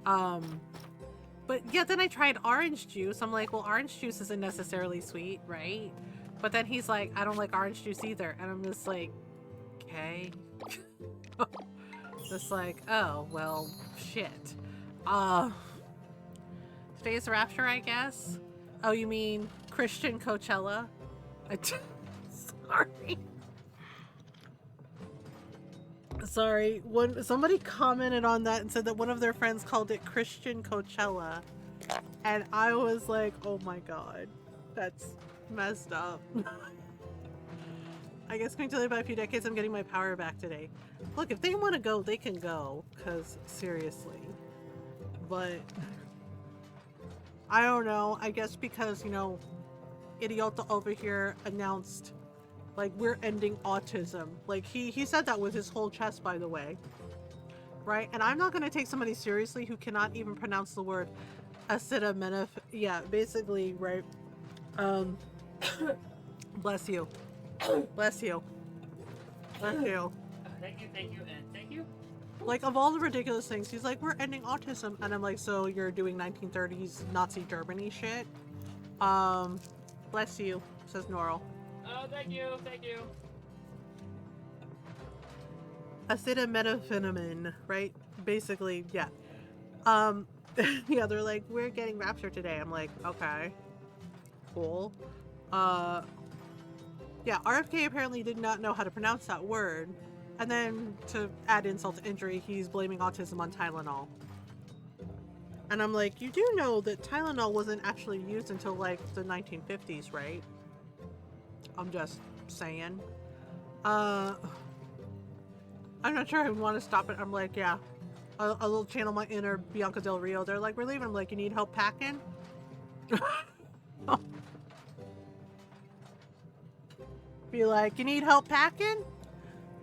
But yeah, then I tried orange juice. I'm like, well, orange juice isn't necessarily sweet, right? But then he's like, I don't like orange juice either. And I'm just like, okay. Just like, oh, well, shit. Today's Rapture, I guess? Oh, you mean Christian Coachella? Sorry. Sorry. Somebody commented on that and said that one of their friends called it Christian Coachella. And I was like, oh my god. That's messed up. I guess going to live by a few decades, I'm getting my power back today. Look, if they want to go, they can go. Because, seriously. But, I don't know. I guess because, you know, Idiota over here announced, like, we're ending autism. Like, he said that with his whole chest, by the way. Right? And I'm not going to take somebody seriously who cannot even pronounce the word acetaminophen. Yeah, basically, right? Bless you. Bless you. Bless you. Thank you, and thank you. Like, of all the ridiculous things, he's like, we're ending autism. And I'm like, so you're doing 1930s Nazi Germany shit? Bless you, says Norrell. Oh, thank you. Acetaminophen, right? Basically, yeah. Yeah, they're like, we're getting Rapture today. I'm like, okay. Cool. Yeah, RFK apparently did not know how to pronounce that word. And then, to add insult to injury, he's blaming autism on Tylenol. And I'm like, you do know that Tylenol wasn't actually used until, like, the 1950s, right? I'm just saying. I'm not sure I would want to stop it. I'm like, yeah. I'll channel my inner Bianca Del Rio. They're like, we're leaving. I'm like, you need help packing? Be like, you need help packing?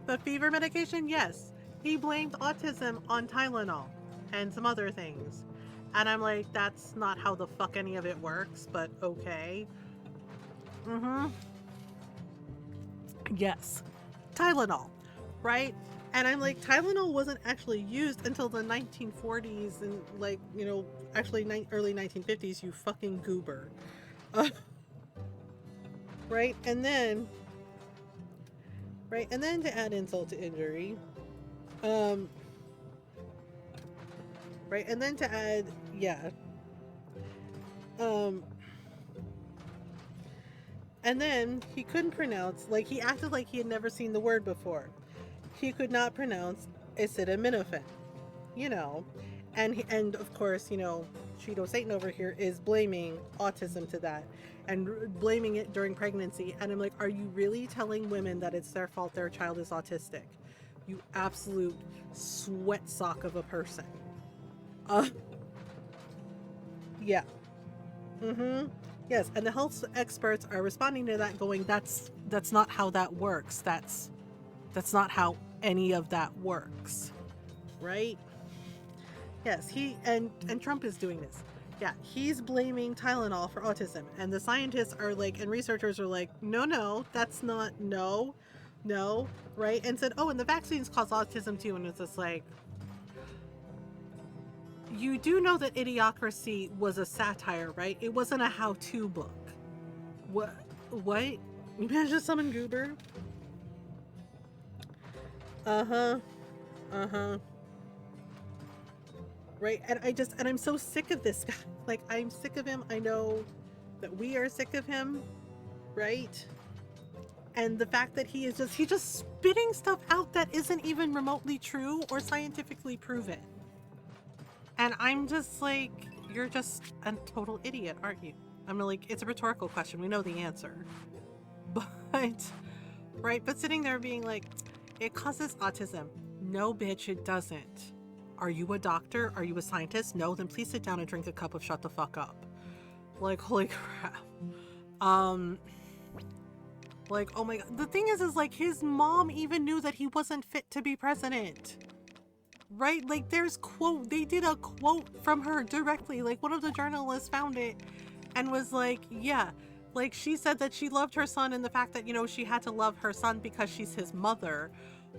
The fever medication? Yes. He blamed autism on Tylenol and some other things. And I'm like, that's not how the fuck any of it works, but okay. Yes. Tylenol, right? And I'm like, Tylenol wasn't actually used until the 1940s and, like, you know, actually early 1950s, you fucking goober. Right? And then to add insult to injury, right? And then to add, yeah. And then he couldn't pronounce, like, he acted like he had never seen the word before. He could not pronounce acetaminophen, you know. And of course, you know, Cheeto Satan over here is blaming autism to that and blaming it during pregnancy. And I'm like, are you really telling women that it's their fault their child is autistic? You absolute sweat sock of a person. Yeah. Yes, and the health experts are responding to that going, that's not how that works. That's not how any of that works. Right? Yes, and Trump is doing this. Yeah, he's blaming Tylenol for autism. And the scientists are like, and researchers are like, no, that's not, no, right? And said, oh, and the vaccines cause autism too. And it's just like, you do know that Idiocracy was a satire, right? It wasn't a how-to book. What? You managed to summon Goober? Right? And I'm so sick of this guy. Like, I'm sick of him. I know that we are sick of him, right? And the fact that he's just spitting stuff out that isn't even remotely true or scientifically proven. And I'm just like, you're just a total idiot, aren't you? I'm like, it's a rhetorical question. We know the answer. But, right? But sitting there being like, it causes autism. No, bitch, it doesn't. Are you a doctor? Are you a scientist? No, then please sit down and drink a cup of shut the fuck up. Like, holy crap. Like, oh my god. The thing is like, his mom even knew that he wasn't fit to be president. Right? Like, there's they did a quote from her directly. Like, one of the journalists found it and was like, yeah, Like, she said that she loved her son and the fact that, you know, she had to love her son because she's his mother,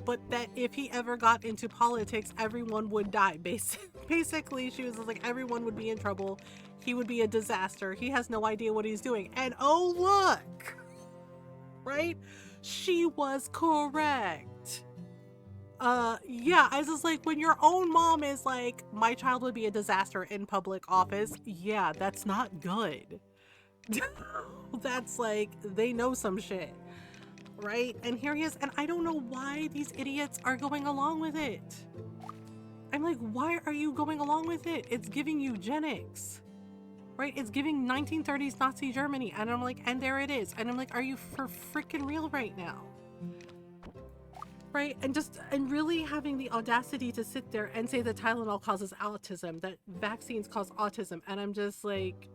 but that if he ever got into politics, everyone would die. Basically, she was like, everyone would be in trouble. He would be a disaster. He has no idea what he's doing. And oh, look, right? She was correct. Yeah, I was just like, when your own mom is like, my child would be a disaster in public office, yeah, that's not good. That's like, they know some shit, right? And here he is, and I don't know why these idiots are going along with it. I'm like, why are you going along with it? It's giving eugenics, right? It's giving 1930s Nazi Germany, and I'm like, and there it is. And I'm like, are you for freaking real right now? Right? And really having the audacity to sit there and say that Tylenol causes autism, that vaccines cause autism, and I'm just like,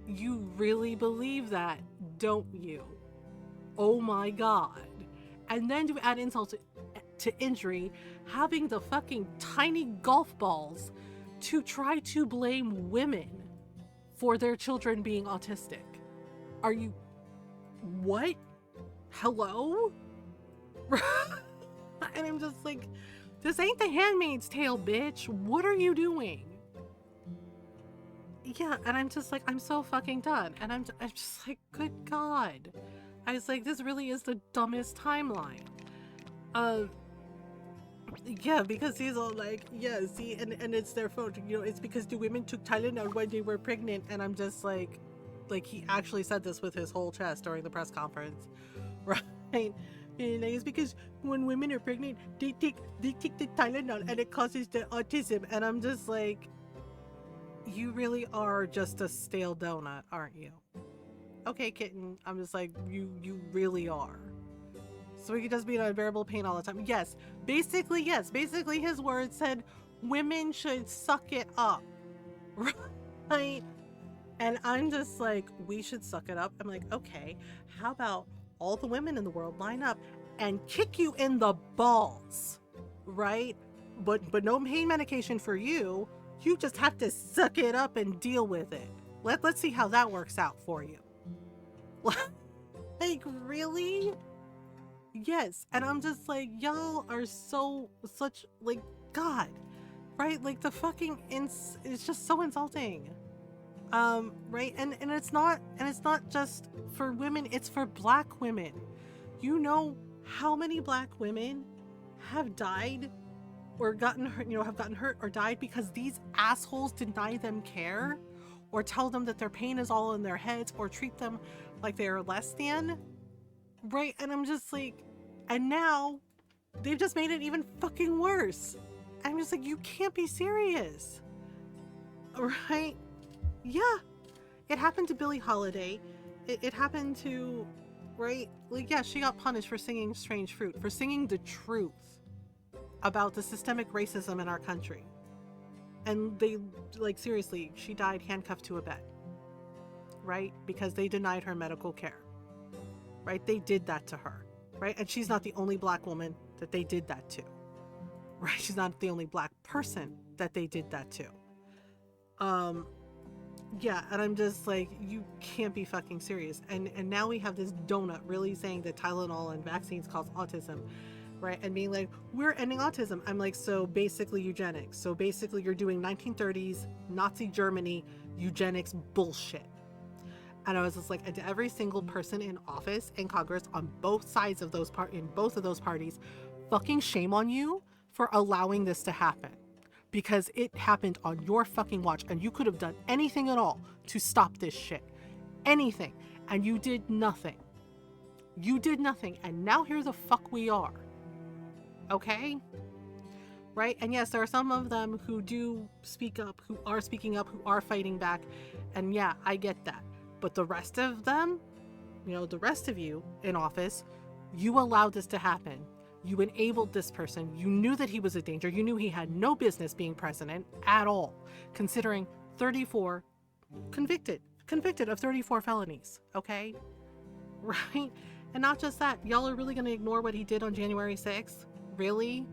you really believe that, don't you? Oh my god. And then to add insult to injury, having the fucking tiny golf balls to try to blame women for their children being autistic. Are you... what? Hello? And I'm just like, this ain't the Handmaid's Tale, bitch. What are you doing? Yeah, and I'm just like, I'm so fucking done. And I'm just like, good God. I was like, this really is the dumbest timeline. Yeah, because he's all like, yeah, see, and it's their fault. You know, it's because the women took Tylenol when they were pregnant. And I'm just like he actually said this with his whole chest during the press conference, right? And it's because when women are pregnant, they take the Tylenol and it causes the autism. And I'm just like, you really are just a stale donut, aren't you? Okay, kitten. I'm just like, you really are. So we could just be in unbearable pain all the time. Yes. Basically, his words said women should suck it up. Right? And I'm just like, we should suck it up. I'm like, okay, how about all the women in the world line up and kick you in the balls, right? But no pain medication for you. You just have to suck it up and deal with it. Let's see how that works out for you. Like, really? Yes. And I'm just like, y'all are such like, God, right? Like the fucking it's just so insulting. Right? And it's not just for women, it's for black women. You know how many black women have died or gotten hurt, have gotten hurt or died because these assholes deny them care or tell them that their pain is all in their heads or treat them like they're less than, right? And I'm just like, and now they've just made it even fucking worse. I'm just like, you can't be serious, right? Yeah, it happened to Billie Holiday. It happened to, right? Like, yeah, she got punished for singing Strange Fruit, for singing the truth about the systemic racism in our country. And they, like, seriously, she died handcuffed to a bed, right? Because they denied her medical care, right? They did that to her, right? And she's not the only black woman that they did that to, right? She's not the only black person that they did that to. Yeah, and I'm just like, you can't be fucking serious. And now we have this donut really saying that Tylenol and vaccines cause autism, right? And being like, we're ending autism. I'm like, so basically eugenics. So basically you're doing 1930s Nazi Germany eugenics bullshit. And I was just like, and to every single person in office in Congress on both sides of those in both of those parties, fucking shame on you for allowing this to happen. Because it happened on your fucking watch and you could have done anything at all to stop this shit. Anything. And you did nothing. You did nothing. And now here the fuck we are. Okay? Right? And yes, there are some of them who do speak up, who are speaking up, who are fighting back. And yeah, I get that. But the rest of them, the rest of you in office, you allowed this to happen. You enabled this person. You knew that he was a danger. You knew he had no business being president at all, considering 34 convicted of 34 felonies. Okay? Right? And not just that, y'all are really going to ignore what he did on January 6th? Really?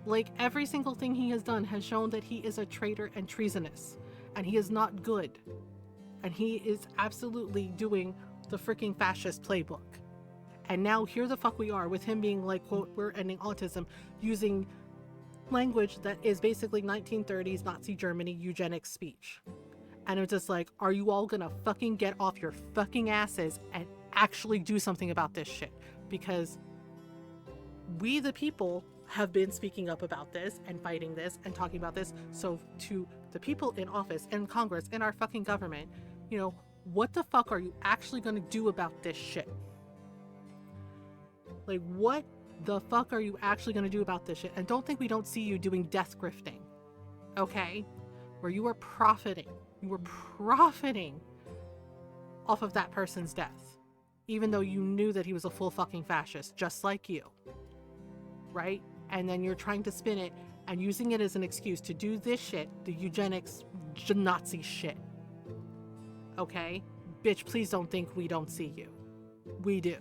Like, every single thing he has done has shown that he is a traitor and treasonous, and he is not good. And he is absolutely doing the freaking fascist playbook. And now here the fuck we are with him being like, quote, we're ending autism, using language that is basically 1930s Nazi Germany eugenics speech. And it's just like, are you all gonna fucking get off your fucking asses and actually do something about this shit? Because we, the people, have been speaking up about this and fighting this and talking about this. So to the people in office, in Congress, in our fucking government, you know, what the fuck are you actually gonna do about this shit? Like, what the fuck are you actually gonna do about this shit? And don't think we don't see you doing death grifting, okay? Where you are profiting. You were profiting off of that person's death, even though you knew that he was a full fucking fascist, just like you, right? And then you're trying to spin it and using it as an excuse to do this shit, the eugenics Nazi shit, okay? Bitch, please don't think we don't see you. We do.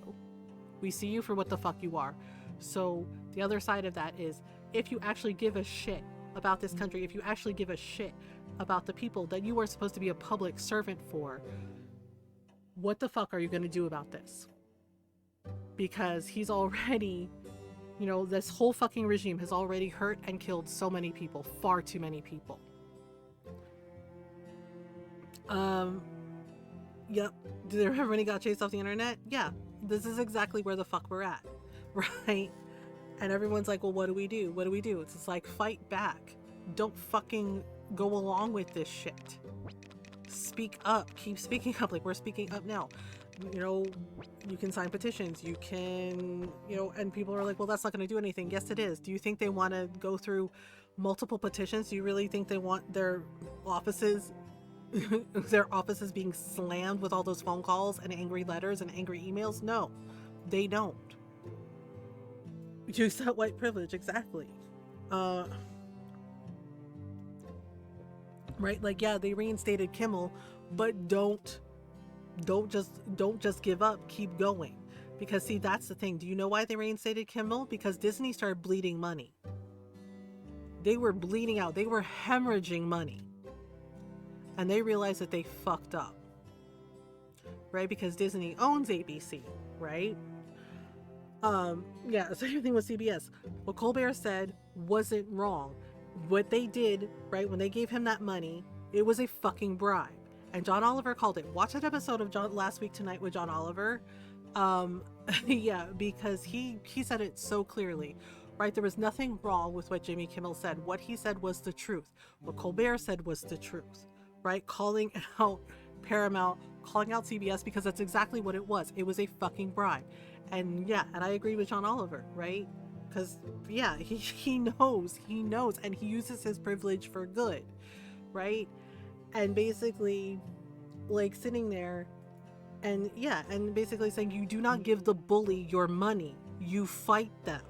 We see you for what the fuck you are. So the other side of that is, if you actually give a shit about this country, if you actually give a shit about the people that you are supposed to be a public servant for, what the fuck are you going to do about this? Because he's already, you know, this whole fucking regime has already hurt and killed so many people, far too many people. Yep. Did everybody got chased off the internet? Yeah. This is exactly where the fuck we're at, right? And everyone's like, well, what do we do? What do we do? It's just like, fight back. Don't fucking go along with this shit. Speak up. Keep speaking up. Like, we're speaking up now. You know, you can sign petitions. You can, you know, and people are like, well, that's not going to do anything. Yes, it is. Do you think they want to go through multiple petitions? Do you really think they want their offices being slammed with all those phone calls and angry letters and angry emails? No, they don't. Use that white privilege, exactly. Right? Like, yeah, they reinstated Kimmel, but don't just give up. Keep going. Because see, that's the thing. Do you know why they reinstated Kimmel? Because Disney started bleeding money. They were bleeding out. They were hemorrhaging money. And they realized that they fucked up. Right? Because Disney owns ABC, right? Yeah, same thing with CBS. What Colbert said wasn't wrong. What they did, right, when they gave him that money, it was a fucking bribe. And John Oliver called it. Watch that episode of Last Week Tonight with John Oliver. Yeah, because he said it so clearly, right? There was nothing wrong with what Jimmy Kimmel said. What he said was the truth. What Colbert said was the truth, right? Calling out Paramount, calling out CBS, because that's exactly what it was. It was a fucking bribe. And yeah, and I agree with John Oliver, right? Because yeah, he knows, and he uses his privilege for good, right? And basically, like, sitting there and yeah, and basically saying, you do not give the bully your money, you fight them,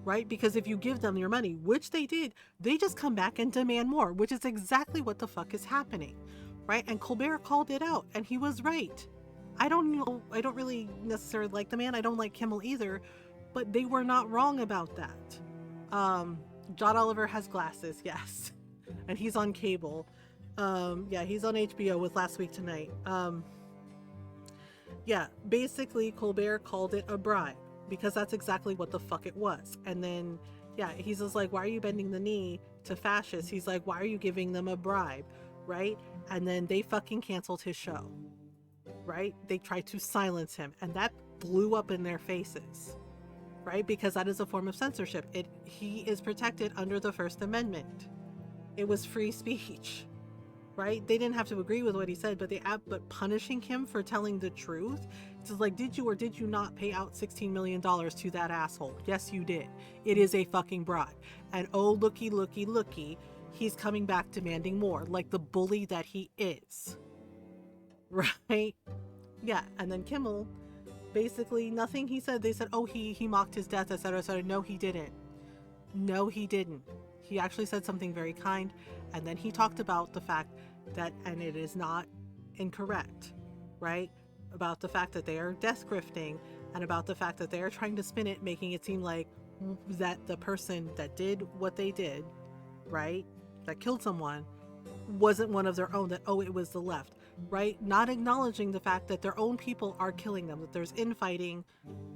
right? Because if you give them your money, which they did, they just come back and demand more, which is exactly what the fuck is happening, right? And Colbert called it out, and he was right. I don't really necessarily like the man. I don't like Kimmel either, but they were not wrong about that. John Oliver has glasses, yes, and he's on cable. Yeah, he's on HBO with Last Week Tonight. Yeah, basically Colbert called it a bribe, because that's exactly what the fuck it was. And then, yeah, he's just like, why are you bending the knee to fascists? He's like, why are you giving them a bribe, right? And then they fucking canceled his show, right? They tried to silence him, and that blew up in their faces, right? Because that is a form of censorship. He is protected under the First Amendment. It was free speech, right? They didn't have to agree with what he said, but punishing him for telling the truth, it's like, did you or did you not pay out $16 million to that asshole? Yes, you did. It is a fucking bribe. And oh, looky, he's coming back demanding more, like the bully that he is, right? Yeah, and then Kimmel, basically nothing he said, they said, oh, he mocked his death, etc., etc. No, he didn't. No, he didn't. He actually said something very kind, and then he talked about the fact that, and it is not incorrect, right? About the fact that they are death grifting, and about the fact that they are trying to spin it, making it seem like that the person that did what they did, right, that killed someone, wasn't one of their own, that, oh, it was the left. right? Not acknowledging the fact that their own people are killing them, that there's infighting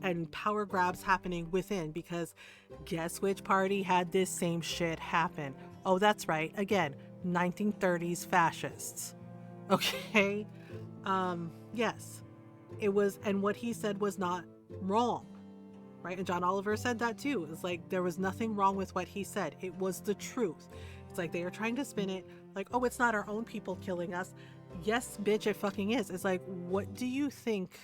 and power grabs happening within, because guess which party had this same shit happen? Oh, that's right. Again, 1930s fascists. Okay? Yes. It was, and what he said was not wrong. Right? And John Oliver said that too. It's like there was nothing wrong with what he said. It was the truth. It's like they are trying to spin it like, oh, it's not our own people killing us. Yes, bitch, it fucking is. It's like, what do you think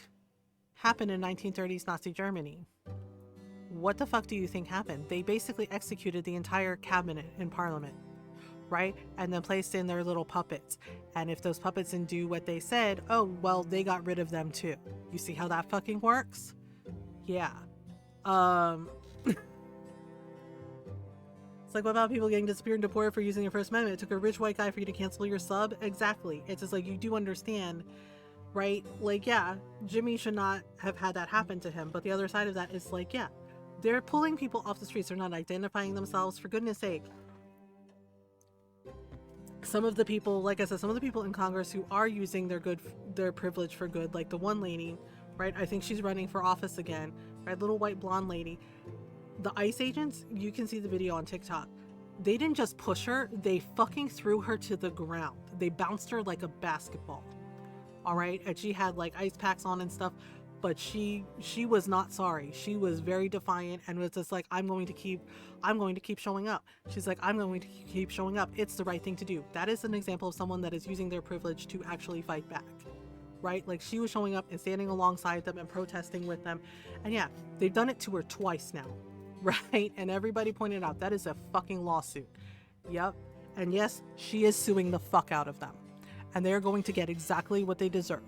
happened in 1930s Nazi Germany? What the fuck do you think happened? They basically executed the entire cabinet in parliament, right? And then placed in their little puppets. And if those puppets didn't do what they said, oh, well, they got rid of them too. You see how that fucking works? Yeah. It's like, what about people getting disappeared and deported for using your First Amendment? It took a rich white guy for you to cancel your sub? Exactly. It's just like, you do understand, right? Like, yeah, Jimmy should not have had that happen to him. But the other side of that is like, yeah, they're pulling people off the streets. They're not identifying themselves. For goodness sake. Some of the people, like I said, some of the people in Congress who are using their privilege for good, like the one lady, right? I think she's running for office again, right? Little white blonde lady. The ICE agents, you can see the video on TikTok. They didn't just push her, they fucking threw her to the ground. They bounced her like a basketball. All right? And she had like ice packs on and stuff, but she was not sorry. She was very defiant and was just like, I'm going to keep showing up. She's like, I'm going to keep showing up. It's the right thing to do. That is an example of someone that is using their privilege to actually fight back. Right? Like, she was showing up and standing alongside them and protesting with them. And yeah, they've done it to her twice now. Right? And everybody pointed out that is a fucking lawsuit. Yep. And yes, she is suing the fuck out of them. And they're going to get exactly what they deserve.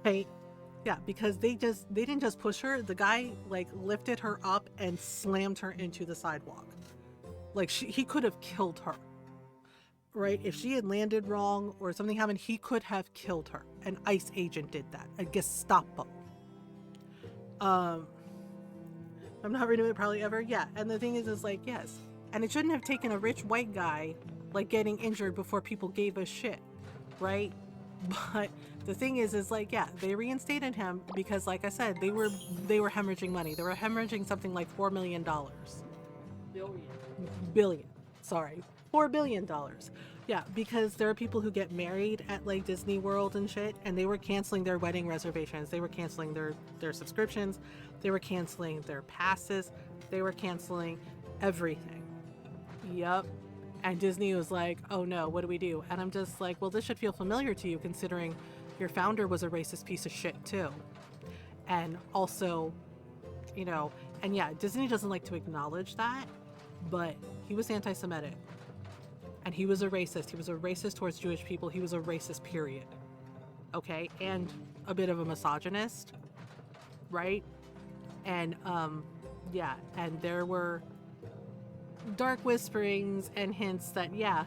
Right? Yeah, because they didn't just push her. The guy like lifted her up and slammed her into the sidewalk. Like, he could have killed her. Right? If she had landed wrong or something happened, he could have killed her. An ICE agent did that. A Gestapo. I'm not renewing it probably ever. Yeah. And the thing is like, yes. And it shouldn't have taken a rich white guy like getting injured before people gave a shit. Right? But the thing is like, yeah, they reinstated him because, like I said, they were hemorrhaging money. They were hemorrhaging something like $4 million. Billion. Sorry. $4 billion. Yeah, because there are people who get married at like Disney World and shit, and they were canceling their wedding reservations. They were canceling their subscriptions. They were canceling their passes. They were canceling everything. Yep. And Disney was like, oh no, what do we do? And I'm just like, well, this should feel familiar to you considering your founder was a racist piece of shit too. And also, you know, and yeah, Disney doesn't like to acknowledge that, but he was anti-Semitic. And he was a racist. He was a racist towards Jewish people. He was a racist, period. Okay? And a bit of a misogynist. Right? And, yeah. And there were dark whisperings and hints that, yeah,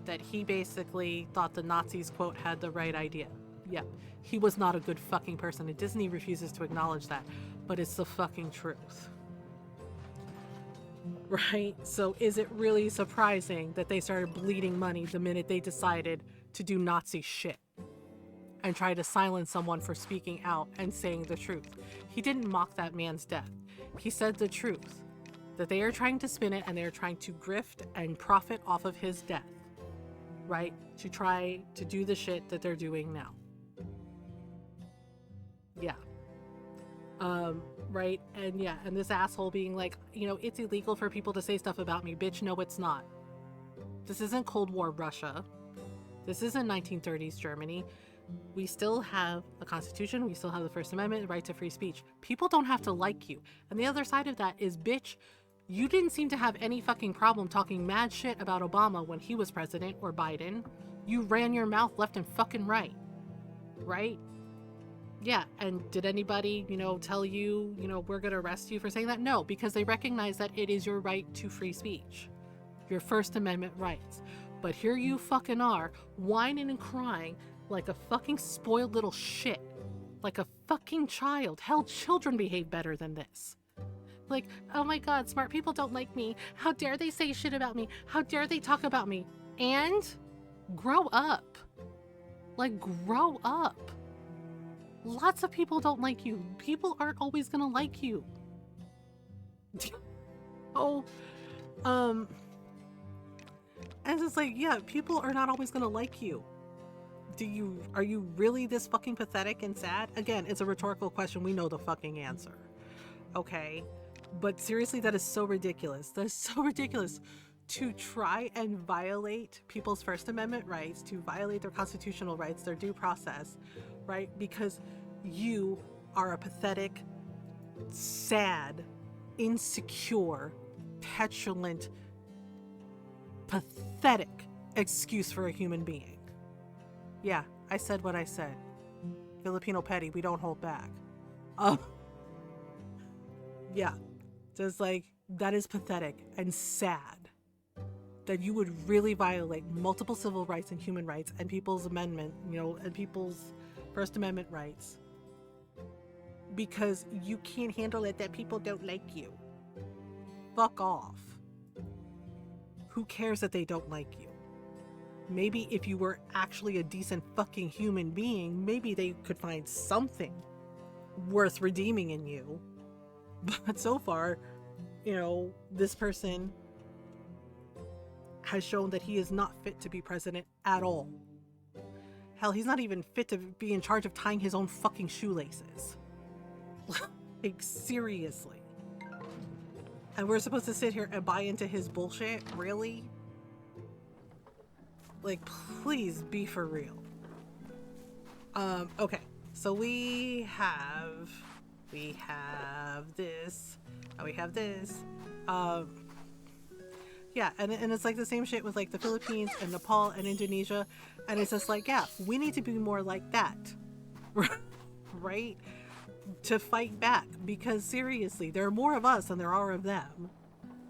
that he basically thought the Nazis, quote, had the right idea. Yeah. He was not a good fucking person. And Disney refuses to acknowledge that. But it's the fucking truth. Right? So is it really surprising that they started bleeding money the minute they decided to do Nazi shit and try to silence someone for speaking out and saying the truth? He didn't mock that man's death. He said the truth, that they are trying to spin it and they are trying to grift and profit off of his death, right? To try to do the shit that they're doing now. Yeah. Right? And yeah, and this asshole being like, you know, it's illegal for people to say stuff about me. Bitch, no, it's not. This isn't Cold War Russia. This isn't 1930s Germany. We still have a constitution. We still have the First Amendment, the right to free speech. People don't have to like you. And the other side of that is, bitch, you didn't seem to have any fucking problem talking mad shit about Obama when he was president, or Biden. You ran your mouth left and fucking right. Right? Yeah, and did anybody, you know, tell you, you know, we're going to arrest you for saying that? No, because they recognize that it is your right to free speech. Your First Amendment rights. But here you fucking are, whining and crying like a fucking spoiled little shit. Like a fucking child. Hell, children behave better than this. Like, oh my god, smart people don't like me. How dare they say shit about me? How dare they talk about me? And grow up. Like, grow up. Lots of people don't like you. People aren't always gonna like you. Oh, and it's like, yeah, people are not always gonna like you. Are you really this fucking pathetic and sad? Again, it's a rhetorical question. We know the fucking answer. Okay? But seriously, that is so ridiculous. That is so ridiculous to try and violate people's First Amendment rights, to violate their constitutional rights, their due process, right? Because you are a pathetic, sad, insecure, petulant, pathetic excuse for a human being. Yeah, I said what I said. Filipino petty, we don't hold back. Yeah, just like, that is pathetic and sad that you would really violate multiple civil rights and human rights and people's amendment, and people's First Amendment rights because you can't handle it that people don't like you. Fuck off. Who cares that they don't like you? Maybe if you were actually a decent fucking human being, maybe they could find something worth redeeming in you. But so far, this person has shown that he is not fit to be president at all. Hell, he's not even fit to be in charge of tying his own fucking shoelaces. Like, seriously. And we're supposed to sit here and buy into his bullshit? Really? Like, please be for real. Okay. So we have this. Oh, we have this. Yeah, and it's like the same shit with like the Philippines and Nepal and Indonesia. And it's just like, yeah, we need to be more like that. Right? To fight back. Because seriously, there are more of us than there are of them.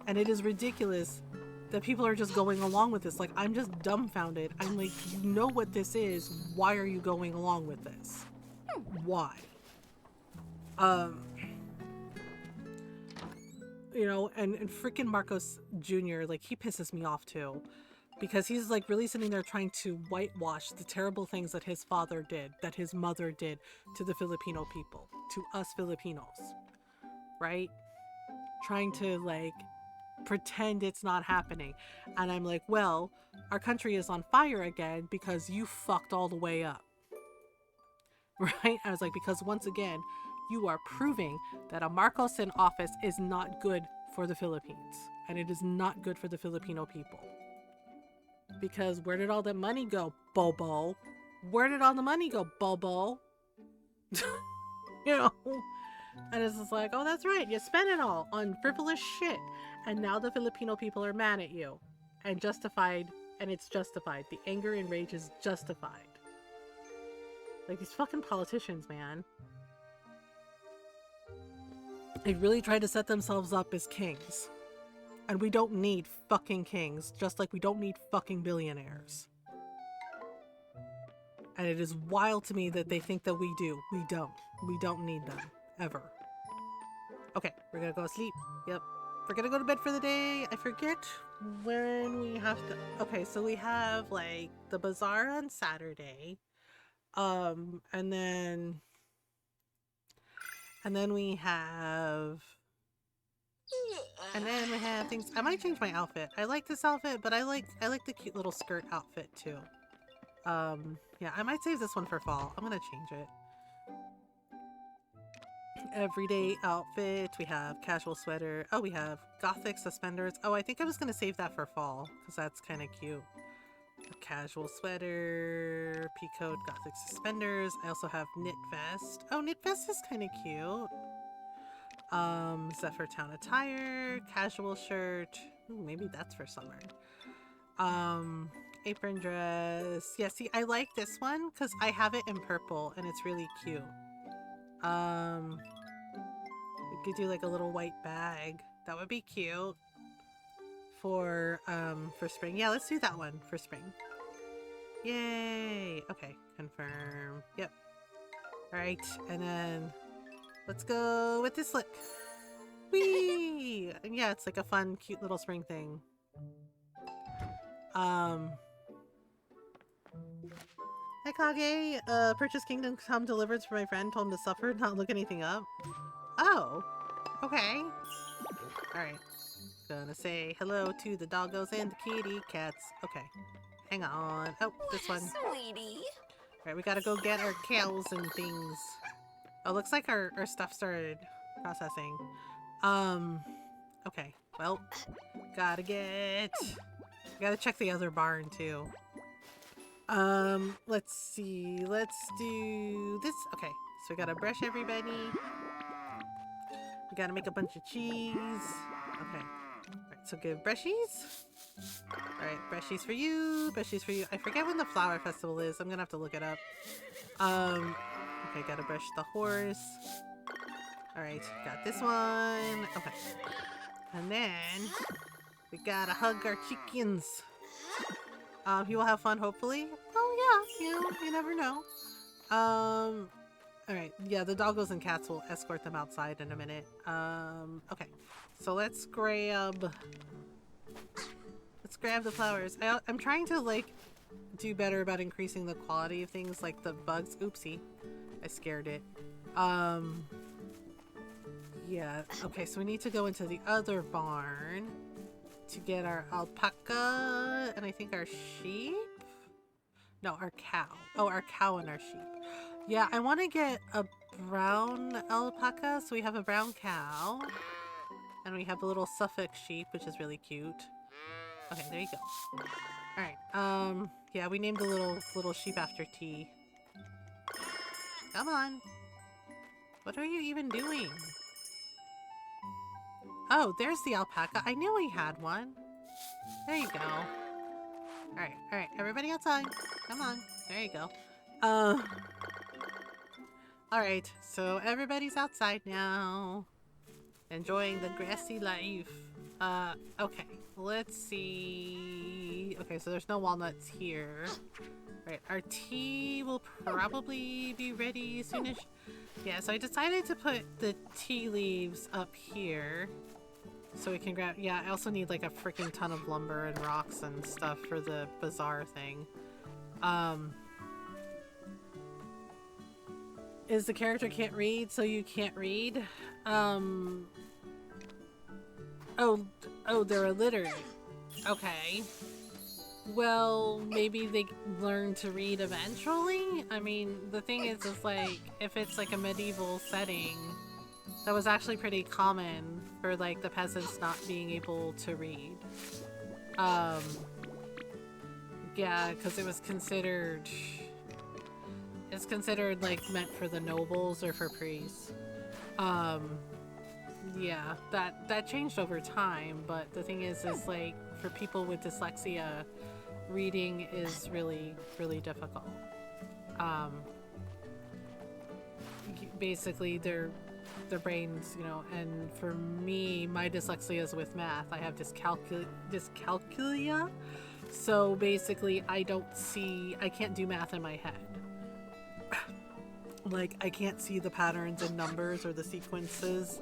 And it is ridiculous that people are just going along with this. Like, I'm just dumbfounded. I'm like, you know what this is. Why are you going along with this? Why? And freaking Marcos Jr., like, he pisses me off too. Because he's like really sitting there trying to whitewash the terrible things that his father did, that his mother did to the Filipino people, to us Filipinos. Right? Trying to like pretend it's not happening. And I'm like, well, our country is on fire again because you fucked all the way up. Right? I was like, because once again, you are proving that a Marcos in office is not good for the Philippines. And it is not good for the Filipino people. Because where did all the money go, Bobo? Where did all the money go, Bobo? And it's just like, oh, that's right. You spent it all on frivolous shit. And now the Filipino people are mad at you. And justified. And it's justified. The anger and rage is justified. Like, these fucking politicians, man. They really try to set themselves up as kings. And we don't need fucking kings, just like we don't need fucking billionaires. And it is wild to me that they think that we do. We don't. We don't need them. Ever. Okay, we're gonna go to sleep. Yep. We're gonna go to bed for the day. I forget when we have to... Okay, so we have, like, the bazaar on Saturday. And then we have... And then we have things... I might change my outfit. I like this outfit, but I like the cute little skirt outfit too. Yeah, I might save this one for fall. I'm gonna change it. Everyday outfit. We have casual sweater. Oh, we have gothic suspenders. Oh, I think I was gonna save that for fall because that's kind of cute. A casual sweater, peacoat, gothic suspenders. I also have knit vest. Oh, knit vest is kind of cute. Zephyr Town attire, casual shirt. Ooh, maybe that's for summer. Apron dress. Yeah, see, I like this one because I have it in purple and it's really cute. We could do like a little white bag. That would be cute for spring. Yeah, let's do that one for spring. Yay! Okay, confirm. Yep. All right, and then let's go with this look. Whee! And yeah, it's like a fun, cute little spring thing. Hi Kage, purchase Kingdom Come delivered for my friend, told him to suffer, not look anything up. Oh, okay. Alright. Gonna say hello to the doggos and the kitty cats. Okay. Hang on. Oh, this one. Sweetie. Alright, we gotta go get our cows and things. Oh, looks like our stuff started processing. Okay. Well, gotta check the other barn too. Let's see. Let's do this. Okay, so we gotta brush everybody. We gotta make a bunch of cheese. Okay. Alright, so give brushies. Alright, brushies for you. Brushies for you. I forget when the flower festival is. I'm gonna have to look it up. Okay, gotta brush the horse. Alright, got this one. Okay. And then we gotta hug our chickens. He will have fun, hopefully. Oh yeah, you never know. Alright, yeah, the doggos and cats will escort them outside in a minute. Okay. So let's grab the flowers. I'm trying to like do better about increasing the quality of things like the bugs. Oopsie. I scared it. Yeah, okay, so we need to go into the other barn to get our alpaca and I think our sheep? No, our cow. Oh, our cow and our sheep. Yeah, I want to get a brown alpaca, so we have a brown cow. And we have a little Suffolk sheep, which is really cute. Okay, there you go. Alright, yeah, we named the little sheep after T. Come on. What are you even doing? Oh, there's the alpaca. I knew we had one. There you go. Alright, everybody outside. Come on. There you go. Alright, so everybody's outside now. Enjoying the grassy life. Okay, let's see. Okay, so there's no walnuts here. Right, our tea will probably be ready soonish. Yeah, so I decided to put the tea leaves up here. So we can grab, yeah, I also need like a freaking ton of lumber and rocks and stuff for the bazaar thing. Is the character can't read, so you can't read? Oh, they're illiterate. Okay. Well, maybe they learn to read eventually? I mean, the thing is like, if it's like a medieval setting, that was actually pretty common for like the peasants not being able to read. Yeah, because it's considered like meant for the nobles or for priests. Yeah, that changed over time, but the thing is like for people with dyslexia, reading is really, really difficult. Basically their brains, you know, and for me, my dyslexia is with math. I have dyscalculia, so basically I can't do math in my head. Like, I can't see the patterns in numbers or the sequences,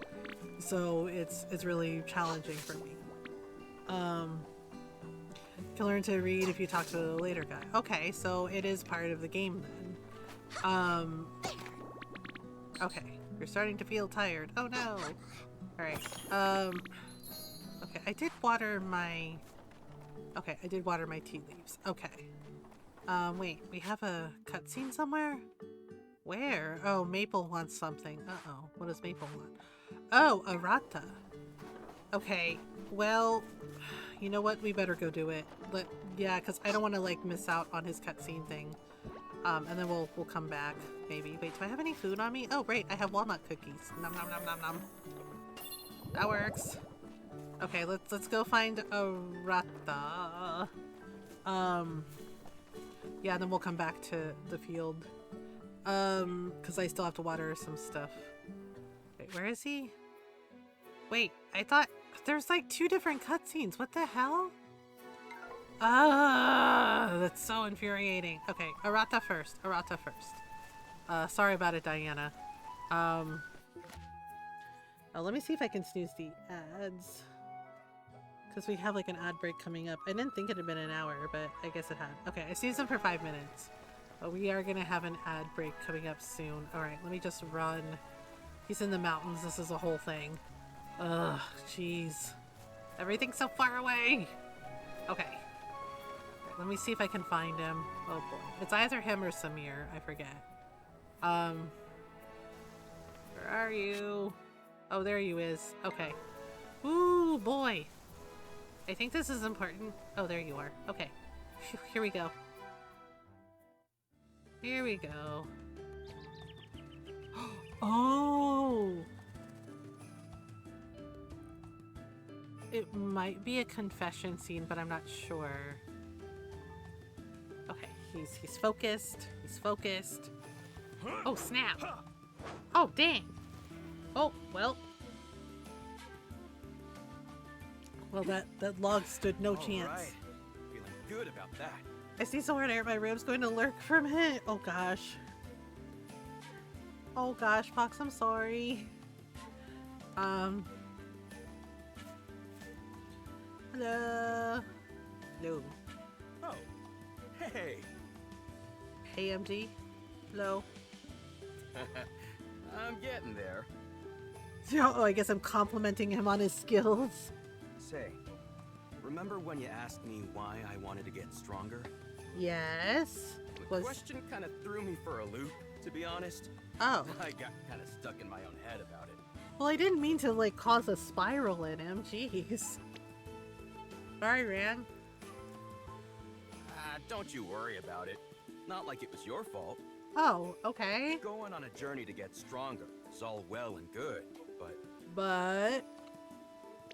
so it's really challenging for me. You can learn to read if you talk to the later guy. Okay, so it is part of the game then. Okay. You're starting to feel tired. Oh no! Alright, okay, I did water my tea leaves. Okay. Wait, we have a cutscene somewhere? Where? Oh, Maple wants something. Uh-oh, what does Maple want? Oh, a rata. Okay, well, you know what? We better go do it. Yeah, because I don't want to, like, miss out on his cutscene thing. And then we'll come back, maybe. Wait, do I have any food on me? Oh, great, I have walnut cookies. Nom nom nom nom nom. That works. Okay, let's go find a rata. Yeah, then we'll come back to the field. Because I still have to water some stuff. Wait, where is he? Wait, I thought there's like 2 different cutscenes. What the hell? That's so infuriating. Okay, Arata first. Sorry about it, Diana. Oh, let me see if I can snooze the ads. Because we have like an ad break coming up. I didn't think it had been an hour, but I guess it had. Okay, I snoozed them for 5 minutes. But we are gonna have an ad break coming up soon. Alright, let me just run. He's in the mountains. This is a whole thing. Ugh, jeez. Everything's so far away. Okay. Right, let me see if I can find him. Oh boy. It's either him or Samir. I forget. Where are you? Oh, there you is. Okay. Ooh, boy. I think this is important. Oh, there you are. Okay. Phew, here we go. Here we go. Oh! It might be a confession scene, but I'm not sure. Okay, he's focused. He's focused. Oh, snap! Oh, dang! Oh, well. Well, that log stood no chance. Right. Feeling good about that. I see someone near my ribs going to lurk from it. Oh gosh. Oh gosh, Pox, I'm sorry. Hello. Hello. Oh, hey. Hey, MD. Hello. I'm getting there. Oh, I guess I'm complimenting him on his skills. Say, remember when you asked me why I wanted to get stronger? Yes. The question kind of threw me for a loop, to be honest. Oh. I got kind of stuck in my own head about it. Well, I didn't mean to, like, cause a spiral in him. Jeez. Sorry, Ran. Don't you worry about it. Not like it was your fault. Oh, okay. Going on a journey to get stronger is all well and good, but But...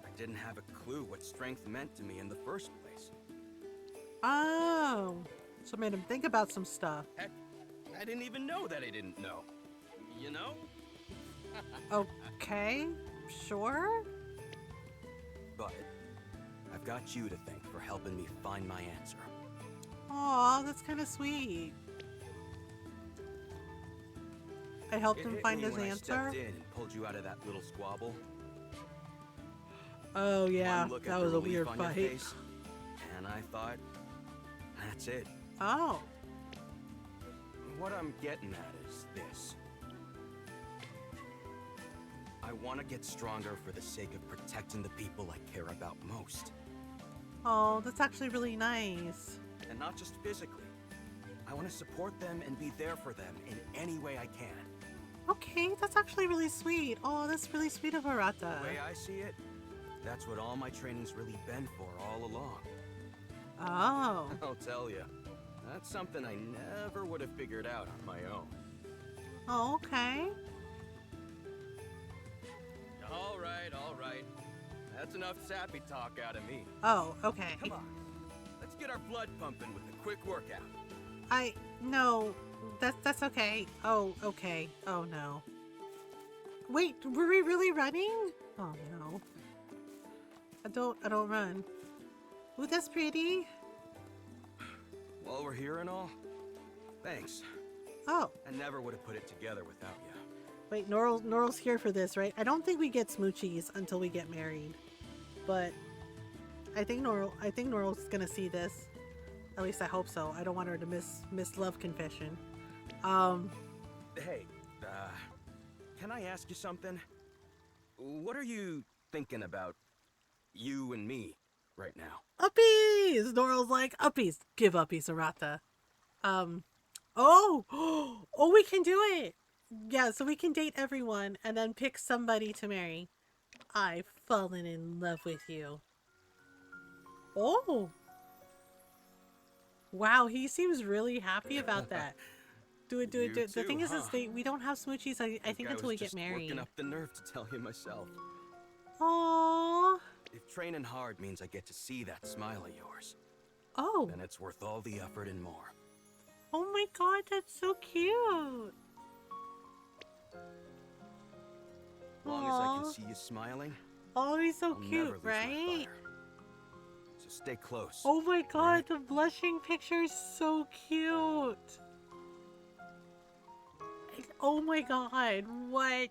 I didn't have a clue what strength meant to me in the first place. Oh. So it made him think about some stuff. Heck, I didn't even know that I didn't know. You know? Okay. Sure. But I've got you to thank for helping me find my answer. Aw, that's kind of sweet. I helped It him hit find me his when answer. I stepped in and pulled you out of that little squabble. Oh yeah, One look that at the was a relief weird on your fight. face, and I thought, that's it. Oh. What I'm getting at is this. I want to get stronger for the sake of protecting the people I care about most. Oh, that's actually really nice. And not just physically. I want to support them and be there for them in any way I can. Okay, that's actually really sweet. Oh, that's really sweet of Arata. The way I see it, that's what all my training's really been for all along. Oh. I'll tell you, that's something I never would have figured out on my own. Oh, okay. All right. That's enough sappy talk out of me. Oh, okay. Come on, let's get our blood pumping with a quick workout. No, that's okay. Oh, okay. Oh no. Wait, were we really running? Oh no. I don't run. Ooh, that's pretty. While we're here and all, thanks. Oh, I never would have put it together without you. wait, Norl's here for this, right? I don't think we get smoochies until we get married. But I think Norl's gonna see this. At least I hope so. I don't want her to miss love confession. Hey, can I ask you something? What are you thinking about you and me right now? Uppies! Norl's like, uppies. Give uppies, Arata. Oh, we can do it. Yeah, so we can date everyone and then pick somebody to marry. I've fallen in love with you. Oh. Wow, he seems really happy about that. Do it. You The too, thing is huh? we don't have smoochies, I think, until we get married. Working up the nerve to tell you myself. Aww. If training hard means I get to see that smile of yours, Oh. then it's worth all the effort and more. Oh my god, that's so cute. As long as I Aw. can see you smiling, Oh, he's so I'll never cute, lose my right? fire. So stay close. Oh my god, right? the blushing picture is so cute. Oh my god, what?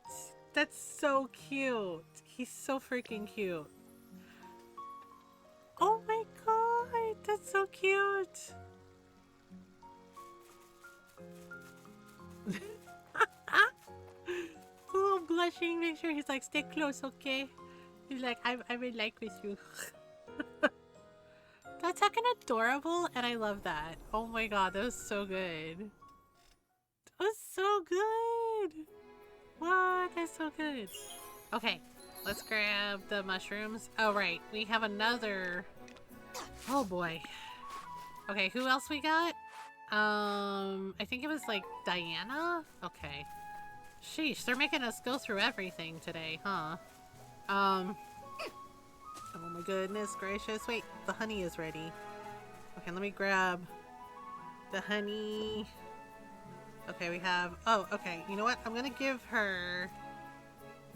That's so cute. He's so freaking cute. Oh my god, that's so cute. Ooh, blushing. Make sure he's like, stay close, okay? He's like, I would like with you. That's fucking adorable, and I love that. Oh my god, that was so good. That was so good. What? That's so good. Okay, let's grab the mushrooms. Oh, right. We have another. Oh boy. Okay, who else we got? I think it was like Diana? Okay. Sheesh, they're making us go through everything today, huh? Oh my goodness gracious. Wait, the honey is ready. Okay, let me grab the honey. Okay, we have... Oh, okay. You know what? I'm gonna give her...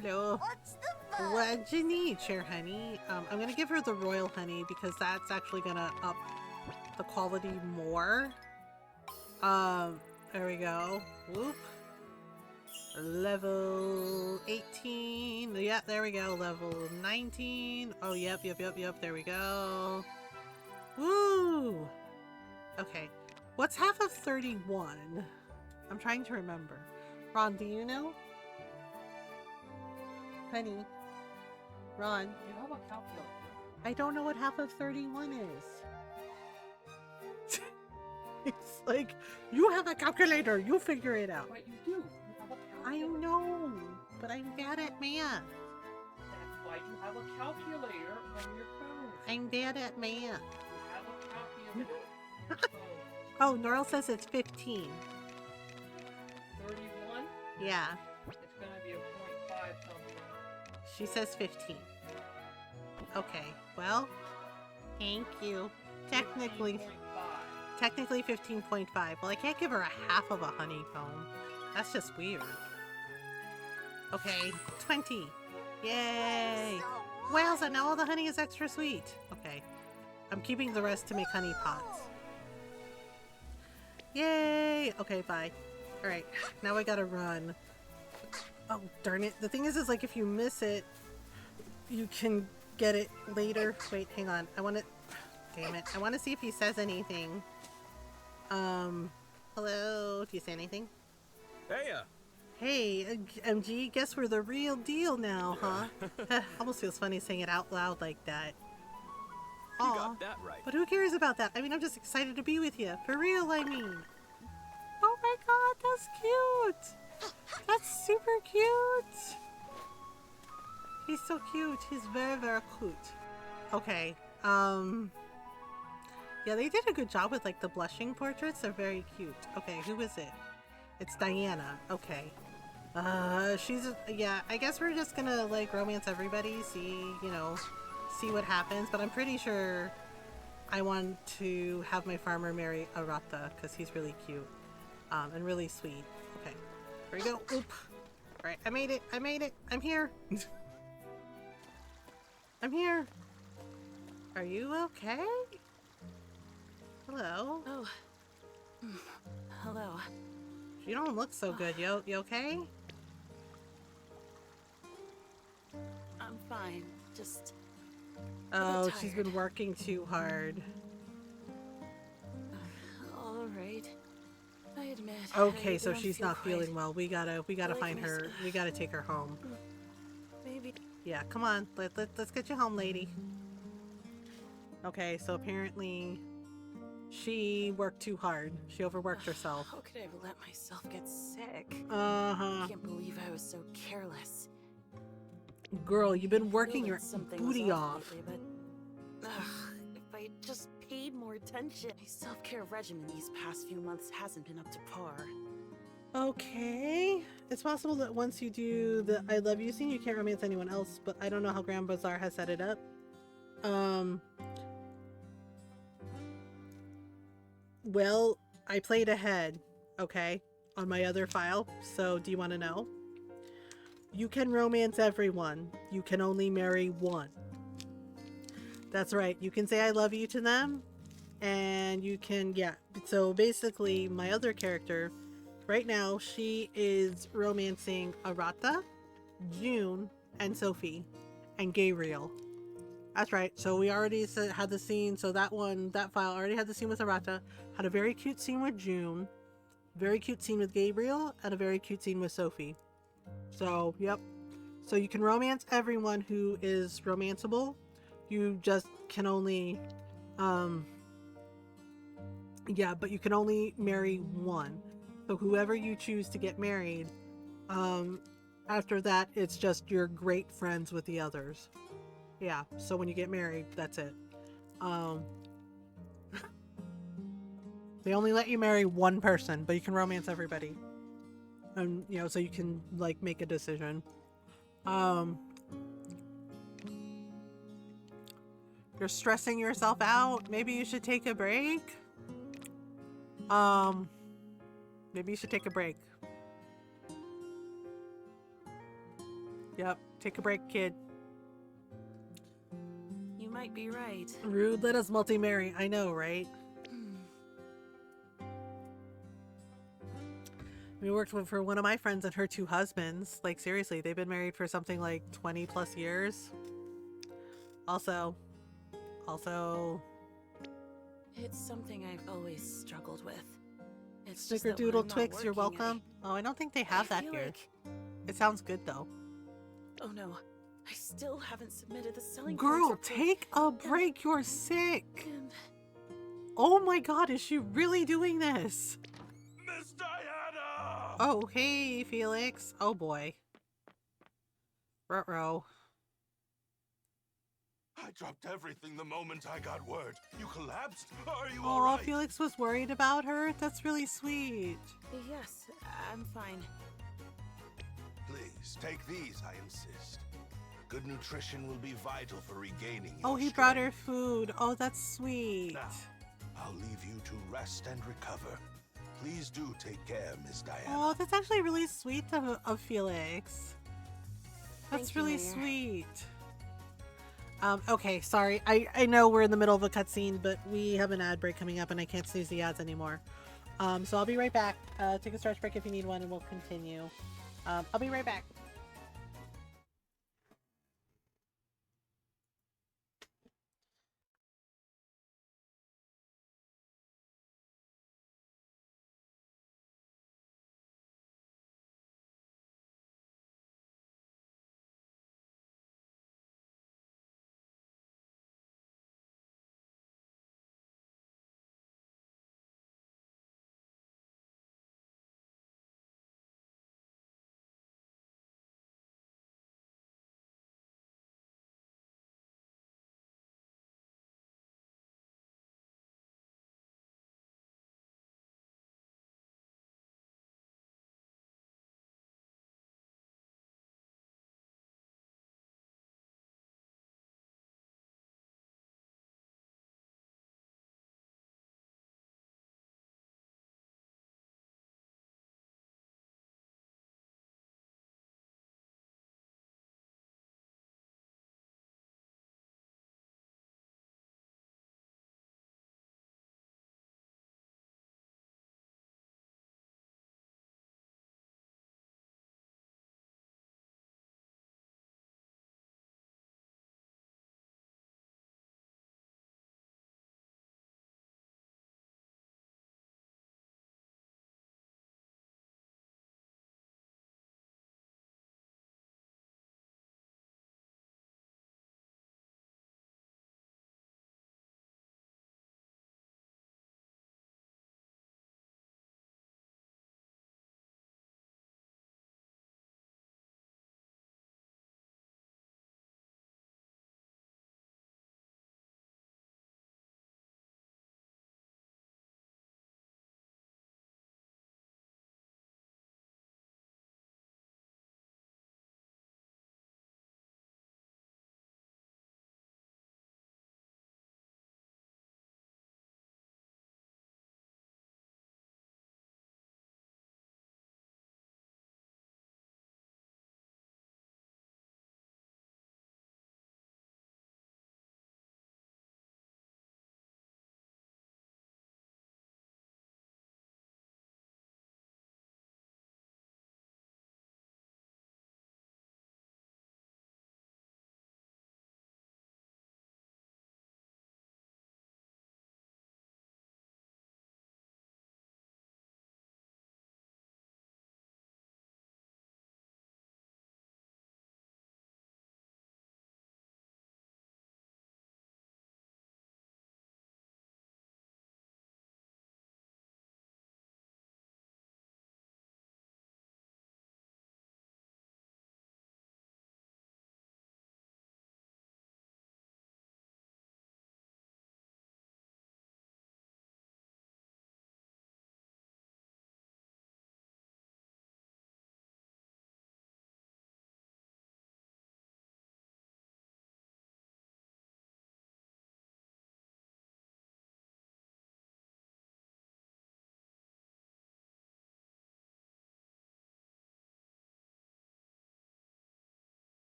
Hello. What's the fun? What do you need, Chair Honey? I'm gonna give her the royal honey because that's actually gonna up the quality more. There we go. Whoop. Level 18. Yeah, there we go. Level 19. Oh, yep. There we go. Woo! Okay. What's half of 31? I'm trying to remember. Ron, do you know? Honey. Ron. You have a calculator. I don't know what half of 31 is. It's like, you have a calculator. You figure it out. But you do. You have a I calculator. know, but I'm bad at math. That's why you have a calculator on your phone. I'm bad at math. You have a calculator. Oh, Norl says it's 15. 31? Yeah, It's gonna be a 0.5 something. she says 15. Okay, well, thank you. Technically 15.5. Well, I can't give her a half of a honeycomb. That's just weird. Okay, 20. Yay! Wowza, now all the honey is extra sweet. Okay, I'm keeping the rest to make honey pots. Yay! Okay, bye. Alright, now I gotta run. Oh, darn it. The thing is like, if you miss it, you can get it later. Wait, hang on. I want to... Damn it. I want to see if he says anything. Hello? Do you say anything? Hey, Hey, MG, guess we're the real deal now, huh? Almost feels funny saying it out loud like that. you Aw, got that right. but who cares about that? I mean, I'm just excited to be with you. For real, I mean. Oh my god, that's cute! That's super cute! He's so cute. He's very, very cute. Okay, yeah, they did a good job with, like, the blushing portraits. They're very cute. Okay, who is it? It's Diana. Okay. Yeah, I guess we're just gonna, like, romance everybody, see, you know, see what happens. But I'm pretty sure I want to have my farmer marry Arata, because he's really cute. And really sweet. Okay. Here we go. Oop. Alright, I made it. I'm here. I'm here. Are you okay? Hello? Oh. Hello. You don't look so good. You okay? I'm fine. Just Oh, she's tired. been working too hard. all right. I admit. Okay, I so don't she's feel not quite feeling well. We gotta like find her. myself. We gotta take her home. Maybe. Yeah, come on. Let's get you home, lady. Okay, so apparently she worked too hard. She overworked herself. How could I have let myself get sick? Uh-huh. I can't believe I was so careless. Girl, you've been I working feel your that something was booty off. lately, but if I just paid more attention, my self-care regimen these past few months hasn't been up to par. Okay. It's possible that once you do the I love you scene, you can't romance anyone else, but I don't know how Grand Bazaar has set it up. Well, I played ahead, okay, on my other file, so do you want to know? You can romance everyone. You can only marry one. That's right. You can say I love you to them, and you can, yeah. So basically, my other character, right now, she is romancing Arata, June, and Sophie, and Gabriel. That's right. So we already had the scene. So that file already had the scene with Arata. Had a very cute scene with June. Very cute scene with Gabriel and a very cute scene with Sophie. So, yep. So you can romance everyone who is romanceable. You just can only, yeah, but you can only marry one. So whoever you choose to get married, after that, it's just you're great friends with the others. Yeah, so when you get married, that's it. They only let you marry one person, but you can romance everybody. And, you know, so you can, like, make a decision. You're stressing yourself out. Maybe you should take a break. Maybe you should take a break. Yep, take a break, kid. You might be right. Rude, let us multi-marry. I know, right? We worked for one of my friends and her 2 husbands. Like, seriously, they've been married for something like 20 plus years. Also, It's something I've always struggled with. It's just that when Snickerdoodle I'm not Twix, you're working, welcome. Oh, I don't think they have I that feel here. like... It sounds good though. Oh no, I still haven't submitted the selling Girl, points report. take a break. You're sick. And Oh my god, is she really doing this? Miss Diana! Oh, hey, Felix. Oh boy. Ruh-roh. I dropped everything the moment I got word. You collapsed? Are you Oh, alright? Felix was worried about her? That's really sweet. yes, I'm fine. Please, take these, I insist. Good nutrition will be vital for regaining your Oh, he brought her strength. food. Oh, that's sweet. Now, I'll leave you to rest and recover. Please do take care, Miss Diana. Oh, that's actually really sweet of Felix. That's Thank you, really Mayor. sweet. Okay, sorry. I know we're in the middle of a cutscene, but we have an ad break coming up and I can't snooze the ads anymore. So I'll be right back. Take a stretch break if you need one and we'll continue. I'll be right back.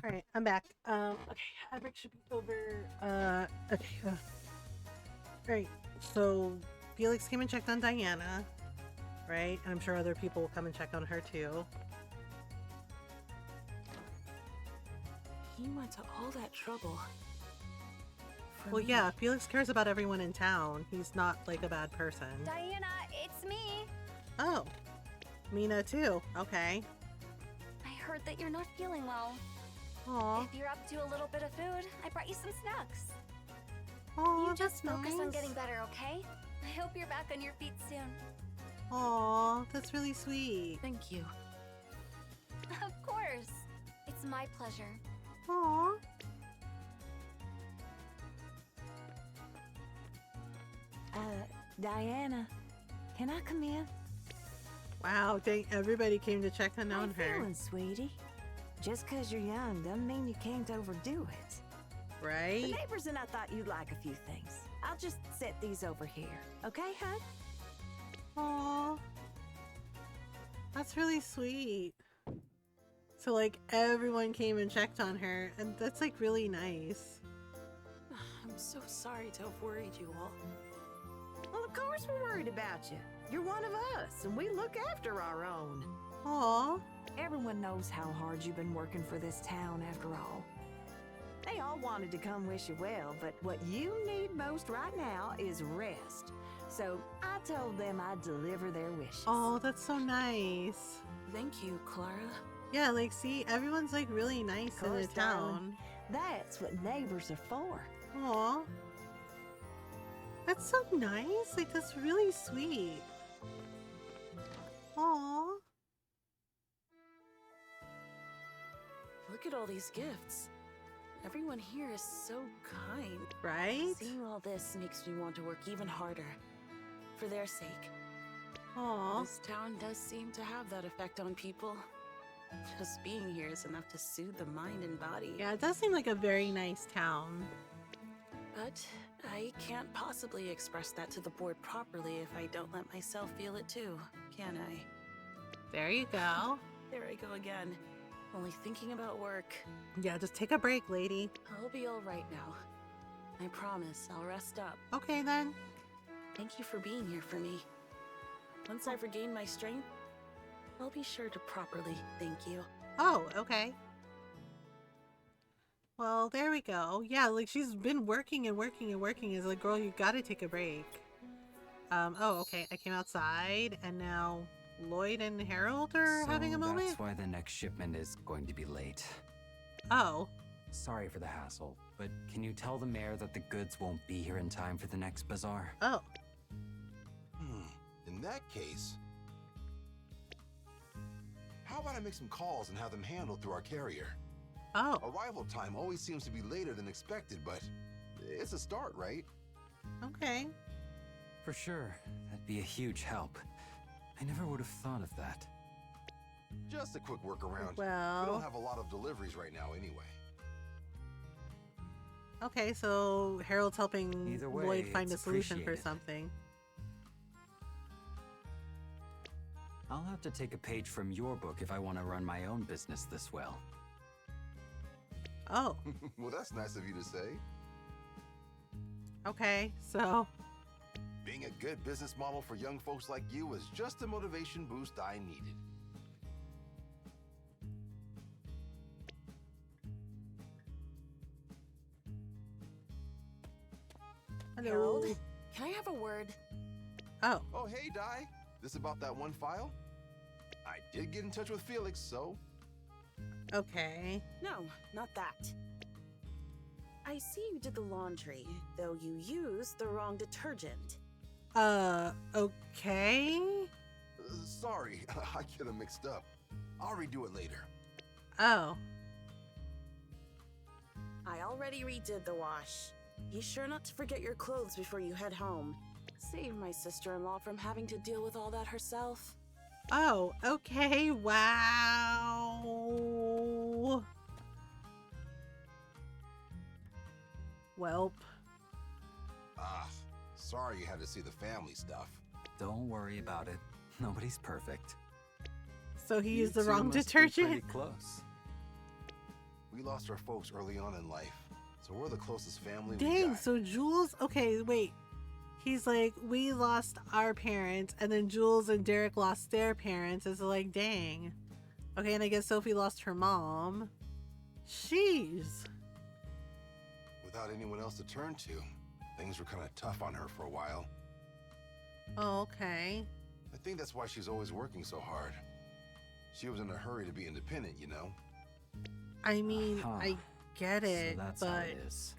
Alright, I'm back. Okay, Adric should be over. Okay. Alright, so Felix came and checked on Diana, right? And I'm sure other people will come and check on her too. He went to all that trouble. For Well, me. yeah, Felix cares about everyone in town. He's not like a bad person. Diana, it's me. Oh, Mina too. Okay. I heard that you're not feeling well. Aw. If you're up to a little bit of food, I brought you some snacks. Aw, You just that's focus on nice. getting better, okay? I hope you're back on your feet soon. Aw, that's really sweet. Thank you. Of course. It's my pleasure. Aw. Diana, can I come in? Wow, dang, everybody came to check on How you her. feeling, sweetie? Just 'cause you're young doesn't mean you can't overdo it. The Right? neighbors and I thought you'd like a few things. I'll just set these over here, okay, hon? Aw. That's really sweet. So, like, everyone came and checked on her, and that's, like, really nice. I'm so sorry to have worried you all. Well, of course we're worried about you. You're one of us, and we look after our own. Aw. Everyone knows how hard you've been working for this town, after all. They all wanted to come wish you well, but what you need most right now is rest. So I told them I'd deliver their wishes. Oh, that's so nice. Thank you, Clara. Yeah, like, see, everyone's, like, really nice in the Course, darling. town. That's what neighbors are for. Aw. That's so nice. Like, that's really sweet. Aw. Look at all these gifts. Everyone here is so kind. Right? Seeing all this makes me want to work even harder. For their sake. Aw. This town does seem to have that effect on people. Just being here is enough to soothe the mind and body. Yeah, it does seem like a very nice town. But I can't possibly express that to the board properly if I don't let myself feel it too, can I? There you go. There I go again. Only thinking about work. Yeah, just take a break, lady. I'll be all right now. I promise I'll rest up. Okay, then. Thank you for being here for me. Once I've regained my strength, I'll be sure to properly thank you. Oh, okay. Well, there we go. Yeah, like, she's been working and working and working. It's like, girl, you gotta take a break. Oh, okay. I came outside, and now Lloyd and Harold are having a moment? That's why the next shipment is going to be late. Oh. Sorry for the hassle, but can you tell the mayor that the goods won't be here in time for the next bazaar? Oh. In that case, how about I make some calls and have them handled through our carrier? Oh. Arrival time always seems to be later than expected, but it's a start, right? Okay. For sure. That'd be a huge help. I never would have thought of that. Just a quick workaround. Well. We don't have a lot of deliveries right now anyway. Okay, so Harold's helping Either way, Lloyd find a it's solution for appreciated. something. I'll have to take a page from your book if I want to run my own business this well. Oh. Well, that's nice of you to say. Okay, so. Being a good business model for young folks like you is just the motivation boost I needed. Hello. Harold, can I have a word? Oh. Oh, hey, Di. This about that one file? I did get in touch with Felix, so... Okay. No, not that. I see you did the laundry, though you used the wrong detergent. Okay. Sorry, I get them mixed up. I'll redo it later. Oh. I already redid the wash. Be sure not to forget your clothes before you head home. Save my sister-in-law from having to deal with all that herself. Oh, okay. Wow. Welp. Ah, sorry you had to see the family stuff. Don't worry about it. Nobody's perfect. So he You used the two wrong must be detergent? pretty close. We lost our folks early on in life, so we're the closest family we Dang, got. so Jules, okay, wait. He's like, we lost our parents, and then Jules and Derek lost their parents. It's like, dang. Okay, and I guess Sophie lost her mom. Jeez. Without anyone else to turn to, things were kind of tough on her for a while. Oh, okay. I think that's why she's always working so hard. She was in a hurry to be independent, you know? I mean, Uh-huh. I get it, so that's how but it is.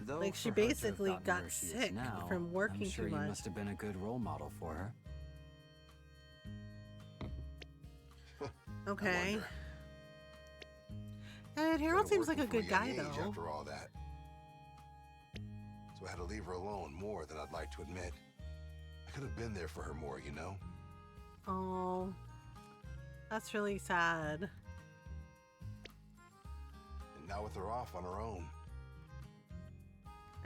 Though like, she for her to have basically gotten got where she is sick now, from working I'm sure too you much. must have been a good role model for her. I Okay. wonder. And Harold Started seems like a working good from a guy, young age though. After all that. So I had to leave her alone more than I'd like to admit. I could have been there for her more, you know? Oh, that's really sad. And now with her off on her own,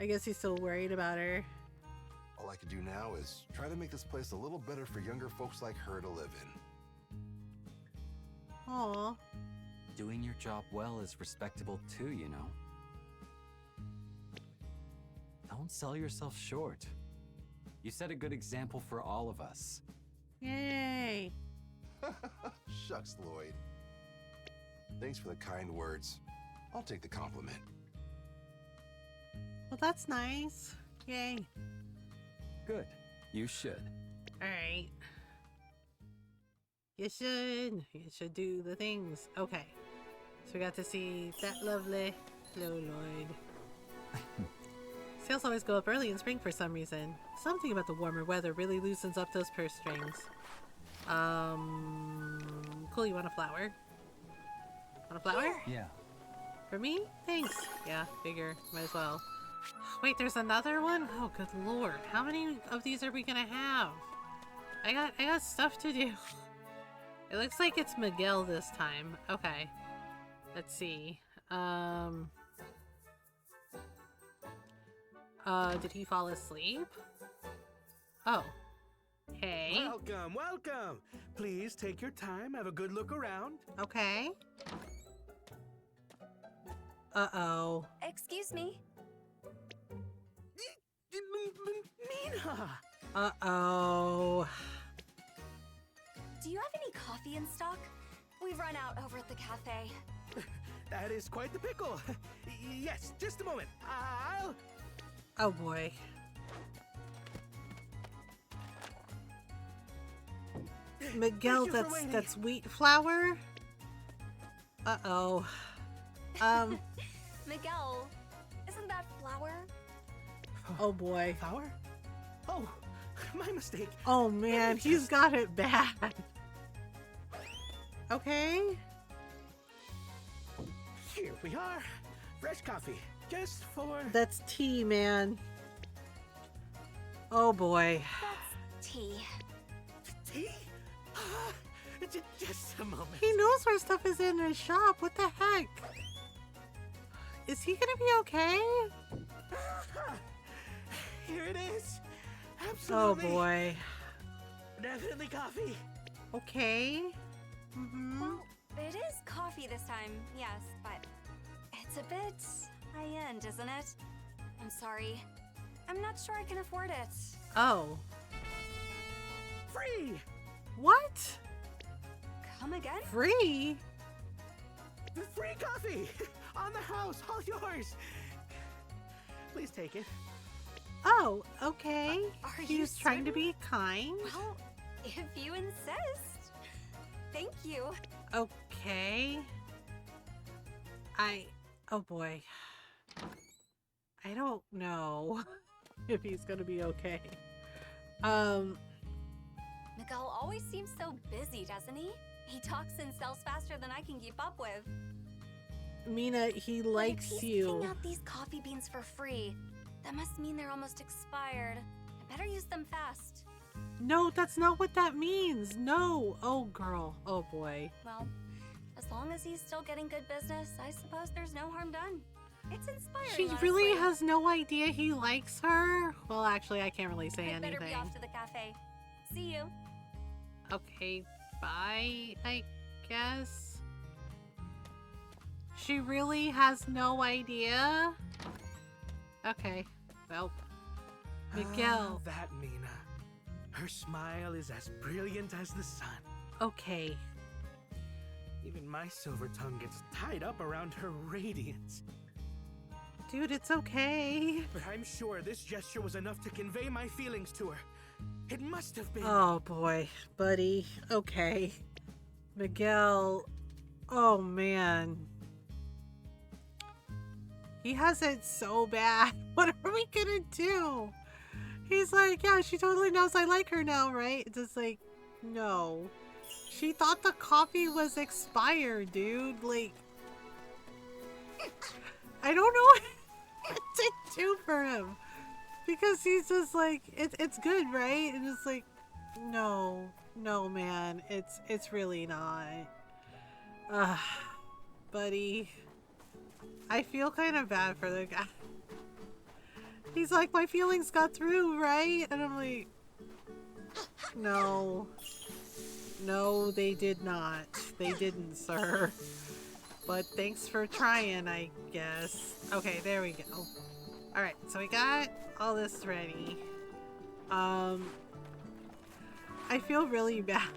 I guess he's still worried about her. all I can do now is try to make this place a little better for younger folks like her to live in. Aw. Doing your job well is respectable too, you know. Don't sell yourself short. You set a good example for all of us. Yay. Shucks, Lloyd. Thanks for the kind words. I'll take the compliment. Well, that's nice. Yay. Good. You should. Alright. You should. You should do the things. Okay. So we got to see that lovely Hello, Lloyd. Sales always go up early in spring for some reason. Something about the warmer weather really loosens up those purse strings. Cool, you want a flower? Want a flower? Yeah. For me? Thanks. Yeah, figure. Might as well. Wait, there's another one? Oh, good lord. How many of these are we gonna have? I got stuff to do. It looks like it's Miguel this time. Okay. Let's see. Did he fall asleep? Oh. Hey. Welcome, welcome. Please take your time, have a good look around. Okay. Uh-oh. Excuse me. Mina! Uh-oh. Do you have any coffee in stock? We've run out over at the cafe. That is quite the pickle. Yes, just a moment. I'll... Oh boy. Miguel, Thank you for waiting. that's wheat flour? Uh-oh. Miguel, isn't that flour? Oh boy. Flour? Oh, my mistake. Oh man, he's got it bad. Okay. Here we are. Fresh coffee. Just for... That's tea, man. Oh boy. That's tea. tea? Just a moment. He knows where stuff is in his shop. What the heck? Is he gonna be okay? Here it is. Oh Absolutely. boy. Definitely coffee. Okay. Mm-hmm. Well, it is coffee this time, yes, but it's a bit high-end, isn't it? I'm sorry. I'm not sure I can afford it. Oh. Free. What? Come again? Free? Free coffee. On the house. All yours. Please take it. Oh, okay. Are you He's trying to certain? be kind. Well, if you insist. Thank you. Okay. Oh boy. I don't know if he's gonna be okay. Miguel always seems so busy, doesn't he? He talks and sells faster than I can keep up with. Mina, he But if likes he's you. giving out these coffee beans for free, that must mean they're almost expired. I better use them fast. No, that's not what that means. No. Oh, girl. Oh, boy. Well, as long as he's still getting good business, I suppose there's no harm done. It's inspiring, She honestly. really has no idea he likes her. Well, actually, I can't really say I'd better be anything. off to the cafe. See you. Okay, bye, I guess. She really has no idea? Okay, well, Miguel. That Mina. Her smile is as brilliant as the sun. Okay. Even my silver tongue gets tied up around her radiance. Dude, it's okay. But I'm sure this gesture was enough to convey my feelings to her. It must have been. Oh boy, buddy. Okay. Miguel. Oh man. He has it so bad. What are we gonna do? He's like, yeah, she totally knows I like her now, right? It's just like, no. She thought the coffee was expired, dude. Like, I don't know what to do for him. Because he's just like, it's good, right? And it's like, no, man, it's really not. Buddy, I feel kind of bad for the guy. He's like, my feelings got through, right? And I'm like, no, they did not. They didn't, sir. But thanks for trying, I guess. Okay, there we go. Alright, so we got all this ready. I feel really bad.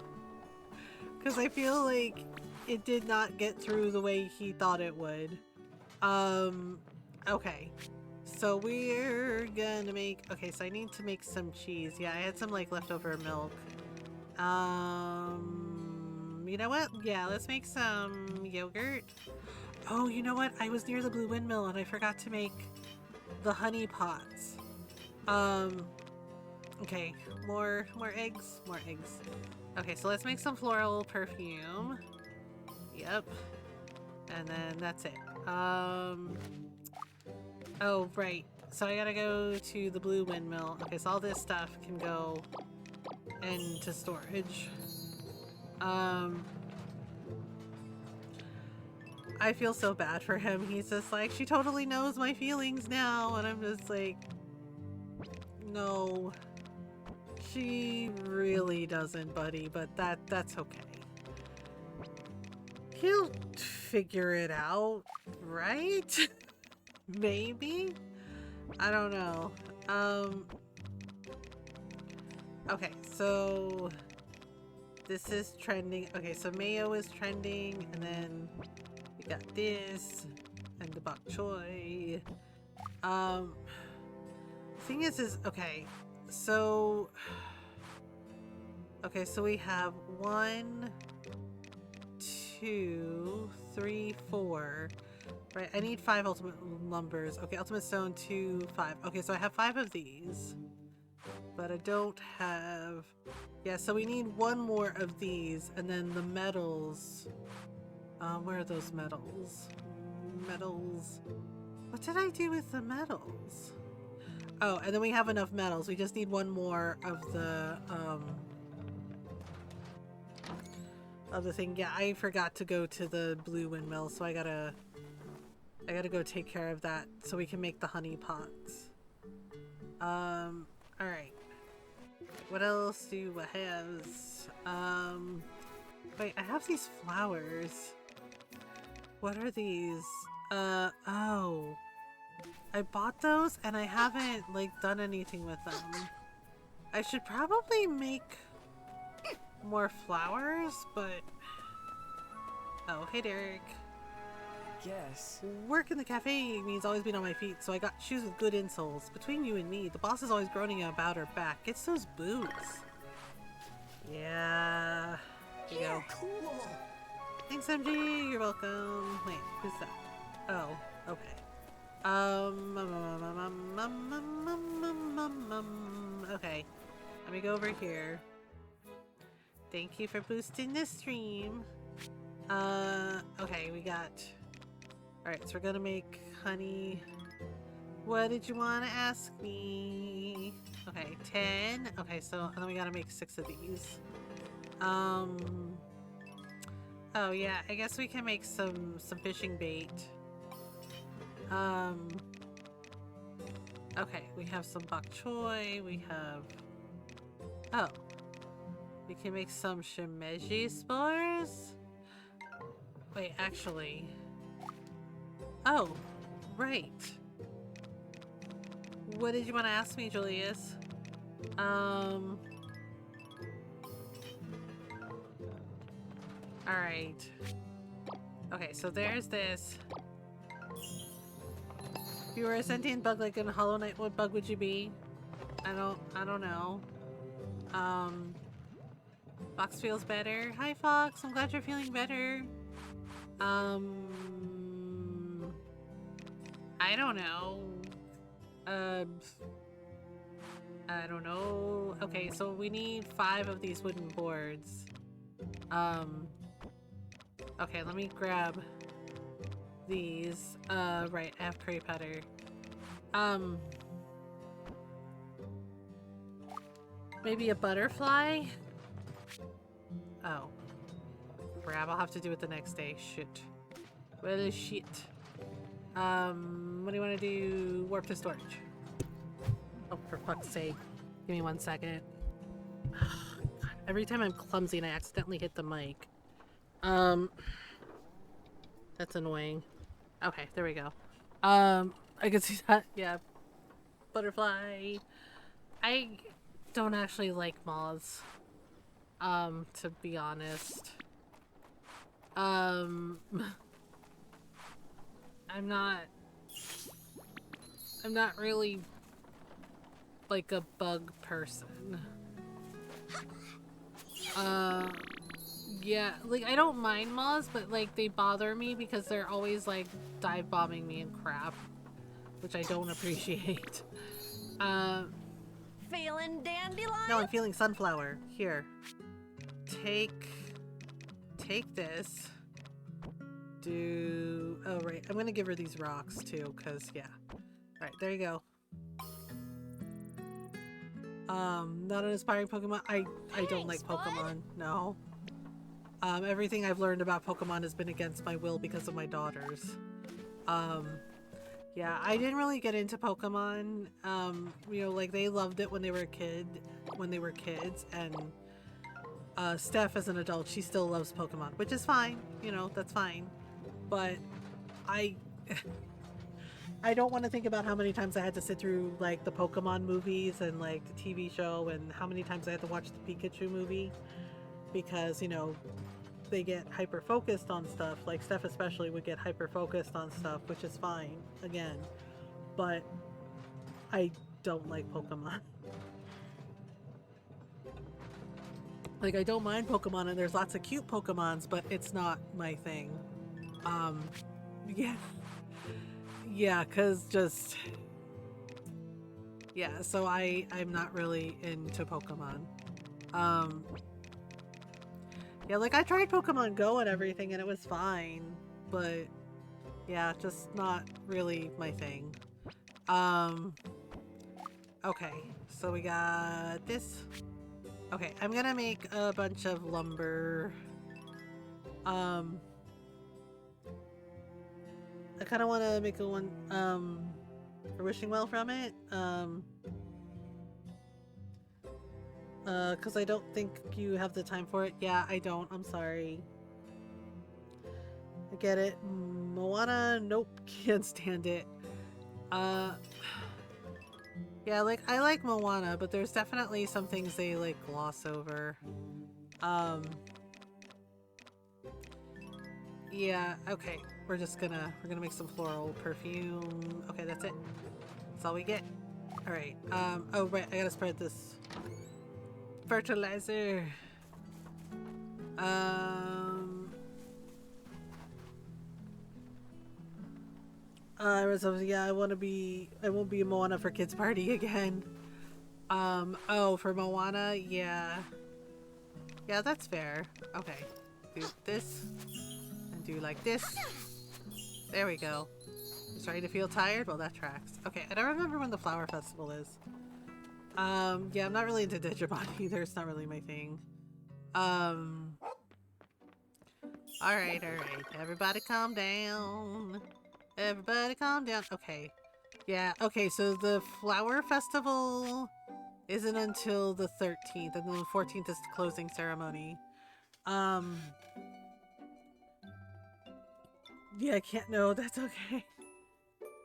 Because I feel like it did not get through the way he thought it would. Okay. So we're gonna make... Okay, so I need to make some cheese. Yeah, I had some, like, leftover milk. You know what? Yeah, let's make some yogurt. Oh, you know what? I was near the blue windmill and I forgot to make the honey pots. Okay, more eggs, more eggs. Okay, so let's make some floral perfume. Yep. And then that's it. Oh, right. So I gotta go to the blue windmill. Okay, so all this stuff can go into storage. I feel so bad for him. He's just like, she totally knows my feelings now. And I'm just like, no. She really doesn't, buddy, but that's okay. He'll figure it out, right? Maybe? I don't know. Okay, so this is trending. Okay, so mayo is trending, and then we got this and the bok choy. Thing is okay, so we have 1, 2, 3, 4. Right, I need 5 ultimate lumbers. Okay, ultimate stone 2, 5. Okay, so I have 5 of these, but I don't have... Yeah, so we need 1 more of these, and then the metals. Where are those metals? Metals. What did I do with the metals? Oh, and then we have enough metals. We just need 1 more of the thing. Yeah, I forgot to go to the blue windmill, so I gotta go take care of that so we can make the honey pots. Alright. What else do I have? Wait, I have these flowers. What are these? Oh. I bought those and I haven't, like, done anything with them. I should probably make more flowers, but... Oh, hey Derek. Guess. Work in the cafe means always being on my feet, so I got shoes with good insoles. Between you and me, the boss is always groaning about her back. It's those boots. Yeah. Here you go. Cool. Thanks, MG. You're welcome. Wait, who's that? Oh, okay. Okay. Let me go over here. Thank you for boosting the stream. Okay, we got... Alright, so we're gonna make honey. What did you want to ask me? Okay, 10. Okay, so then we gotta make 6 of these. Oh yeah, I guess we can make some fishing bait. Okay, we have some bok choy, we have... Oh. We can make some shimeji spores? Wait, actually... Oh, right. What did you want to ask me, Julius? Alright. Okay, so there's this. If you were a sentient bug like in Hollow Knight, what bug would you be? I don't know. Fox feels better. Hi, Fox. I'm glad you're feeling better. I don't know. I don't know. Okay, so we need 5 of these wooden boards. Okay, let me grab these. Right, I have curry powder. Maybe a butterfly? Oh. Crap, I'll have to do it the next day. Shit. Well, shit. What do you want to do? Warp to storage. Oh, for fuck's sake. Give me 1 second. Every time I'm clumsy and I accidentally hit the mic. That's annoying. Okay, there we go. I can see that. Yeah. Butterfly. I don't actually like moths. To be honest. I'm not really like a bug person. Yeah, like I don't mind moths, but like they bother me because they're always like dive bombing me and crap, which I don't appreciate. Feeling dandelion? No, I'm feeling sunflower. Here. Take this. Oh right, I'm gonna give her these rocks too, cause yeah. Alright, there you go. Not an aspiring Pokemon. I don't like Pokemon, no. Everything I've learned about Pokemon has been against my will because of my daughters. Yeah, I didn't really get into Pokemon. You know, like they loved it when they were kids, and Steph as an adult, she still loves Pokemon, which is fine, you know, that's fine. But I don't want to think about how many times I had to sit through like the Pokemon movies and like the TV show, and how many times I had to watch the Pikachu movie, because, you know, they get hyper focused on stuff. Like Steph especially would get hyper focused on stuff, which is fine, again, but I don't like Pokemon. Like, I don't mind Pokemon, and there's lots of cute Pokemons, but it's not my thing. Yeah. Yeah, cause just... Yeah, so I'm not really into Pokemon. Yeah, like I tried Pokemon Go and everything and it was fine, but yeah, just not really my thing. Okay, so we got this. Okay, I'm gonna make a bunch of lumber. I kind of want to make a one, for wishingwell from it. Because I don't think you have the time for it. Yeah, I don't. I'm sorry. I get it. Moana, nope, can't stand it. Yeah, like, I like Moana, but there's definitely some things they, like, gloss over. Yeah, okay. We're gonna make some floral perfume. Okay, that's it. That's all we get. Alright, oh, right, I gotta spread this fertilizer. Yeah, I won't be a Moana for Kids Party again. Oh, for Moana, yeah. Yeah, that's fair. Okay. Do this. And do like this. There we go. You starting to feel tired? Well, that tracks. Okay, I don't remember when the flower festival is. Yeah, I'm not really into Digimon either. It's not really my thing. Alright. Everybody calm down. Everybody calm down. Okay. Yeah, okay, so the flower festival isn't until the 13th, and then the 14th is the closing ceremony. Yeah, I can't know. That's okay.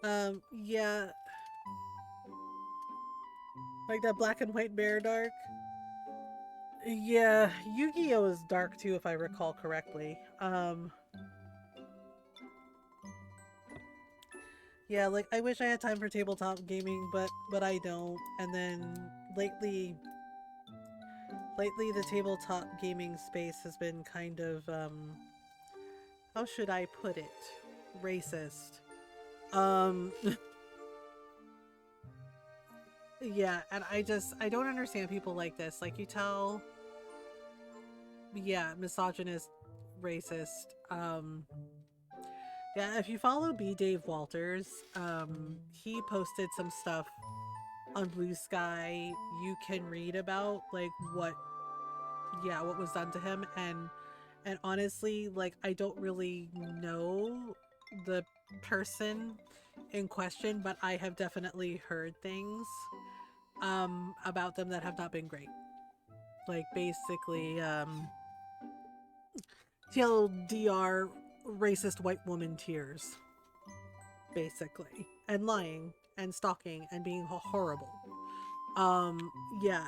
Yeah, like that black and white bear dark. Yeah, Yu-Gi-Oh is dark too, if I recall correctly. Yeah, like I wish I had time for tabletop gaming, but I don't. And then lately the tabletop gaming space has been kind of how should I put it? Racist. Um yeah, and I don't understand people like this. Like you tell, yeah, misogynist, racist. Yeah, if you follow B Dave Walters, he posted some stuff on Blue Sky. You can read about like what was done to him, and honestly, like I don't really know the person in question, but I have definitely heard things about them that have not been great. Like basically TLDR, racist white woman tears, basically, and lying and stalking and being horrible. Yeah,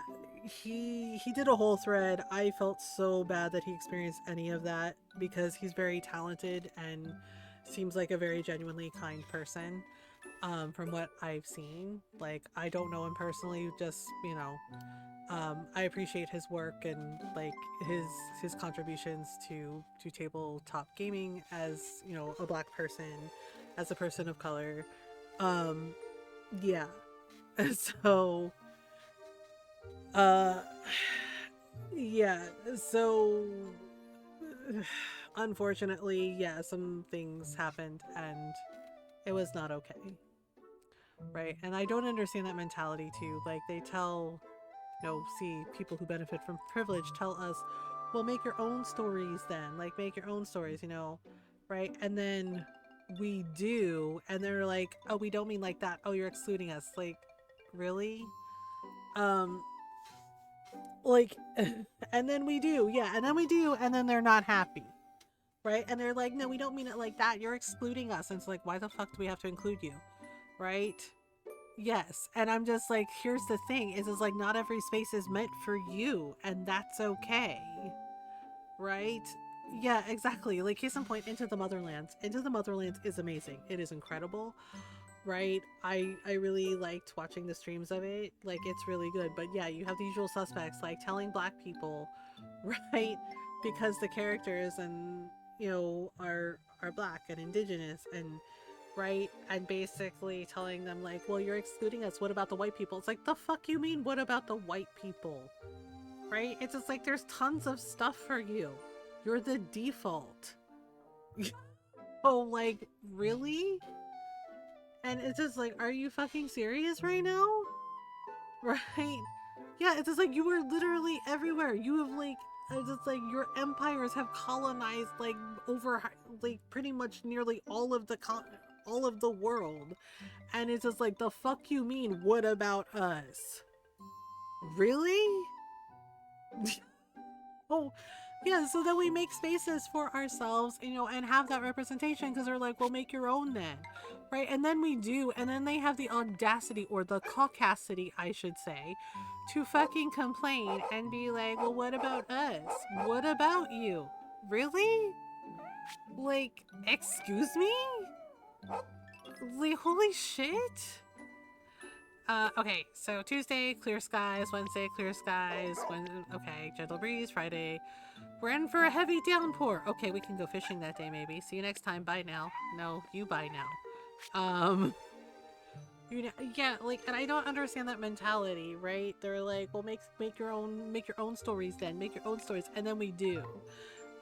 he did a whole thread. I felt so bad that he experienced any of that because he's very talented and seems like a very genuinely kind person. From what I've seen, like I don't know him personally, just I appreciate his work and like his contributions to tabletop gaming as a black person, as a person of color. Um, yeah, so uh, yeah, so unfortunately, yeah, some things happened and it was not okay, right? And I don't understand that mentality too. Like they tell see people who benefit from privilege tell us, well, make your own stories then. Like, make your own stories, right? And then we do, and they're like, oh, we don't mean like that. Oh, you're excluding us. Like, really? Um, like, and then we do, yeah, and then we do, and then they're not happy, right? And they're like, no, we don't mean it like that. You're excluding us. And it's like, why the fuck do we have to include you, right? Yes, and I'm just like, here's the thing, is like not every space is meant for you, and that's okay, right? Yeah, exactly. Like case in point, Into the Motherlands. Into the Motherlands is amazing. It is incredible, right? I really liked watching the streams of it. Like it's really good. But yeah, you have the usual suspects like telling black people, right? Because the characters and are black and indigenous and right? And basically telling them like, well, you're excluding us. What about the white people? It's like, the fuck you mean? What about the white people? Right? It's just like, there's tons of stuff for you. You're the default. Oh, like, really? And it's just like, are you fucking serious right now? Right? Yeah, it's just like, you were literally everywhere. You have like, it's just like, your empires have colonized like over like pretty much nearly all of the world. And it's just like, the fuck you mean, what about us? Really? Oh, yeah, so then we make spaces for ourselves, and have that representation because they're like, well, make your own then. Right? And then we do, and then they have the audacity, or the caucasity, I should say, to fucking complain and be like, well, what about us? What about you? Really? Like, excuse me? Like, holy shit? Okay, so Tuesday, clear skies. Wednesday, clear skies. Okay, gentle breeze. Friday, we're in for a heavy downpour. Okay, we can go fishing that day maybe. See you next time. Bye now. No, you bye now. Yeah, like, and I don't understand that mentality, right? They're like, well, make your own stories then. Make your own stories, and then we do.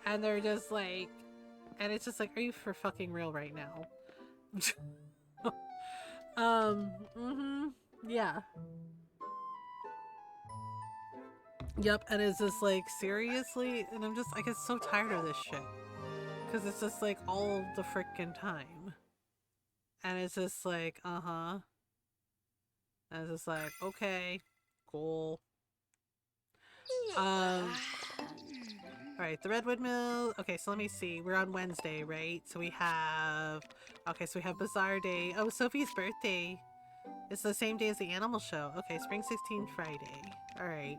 And they're just like, and it's just like, are you for fucking real right now? Yeah. Yep, and it's just like, seriously? And I'm just, I get so tired of this shit. Because it's just like, all the frickin' time. And it's just like, uh-huh. And it's just like, okay, cool. Alright, the Redwood Mill. Okay, so let me see. We're on Wednesday, right? So we have... Okay, so we have Bazaar Day. Oh, Sophie's birthday. It's the same day as the animal show. Okay, Spring 16 Friday. Alright.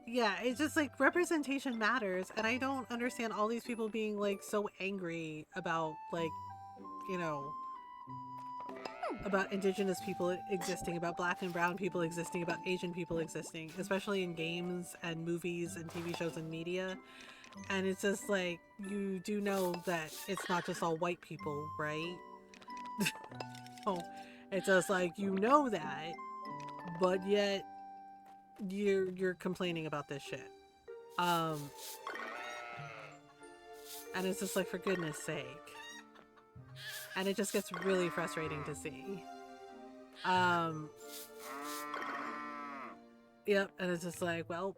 Yeah, it's just like representation matters, and I don't understand all these people being like so angry about like, you know, about indigenous people existing, about black and brown people existing, about Asian people existing, especially in games and movies and TV shows and media. And it's just like, you do know that it's not just all white people, right? Oh, it's just like, you know that, but yet you're complaining about this shit. And it's just like, for goodness sake. And it just gets really frustrating to see. Yep, and it's just like, well,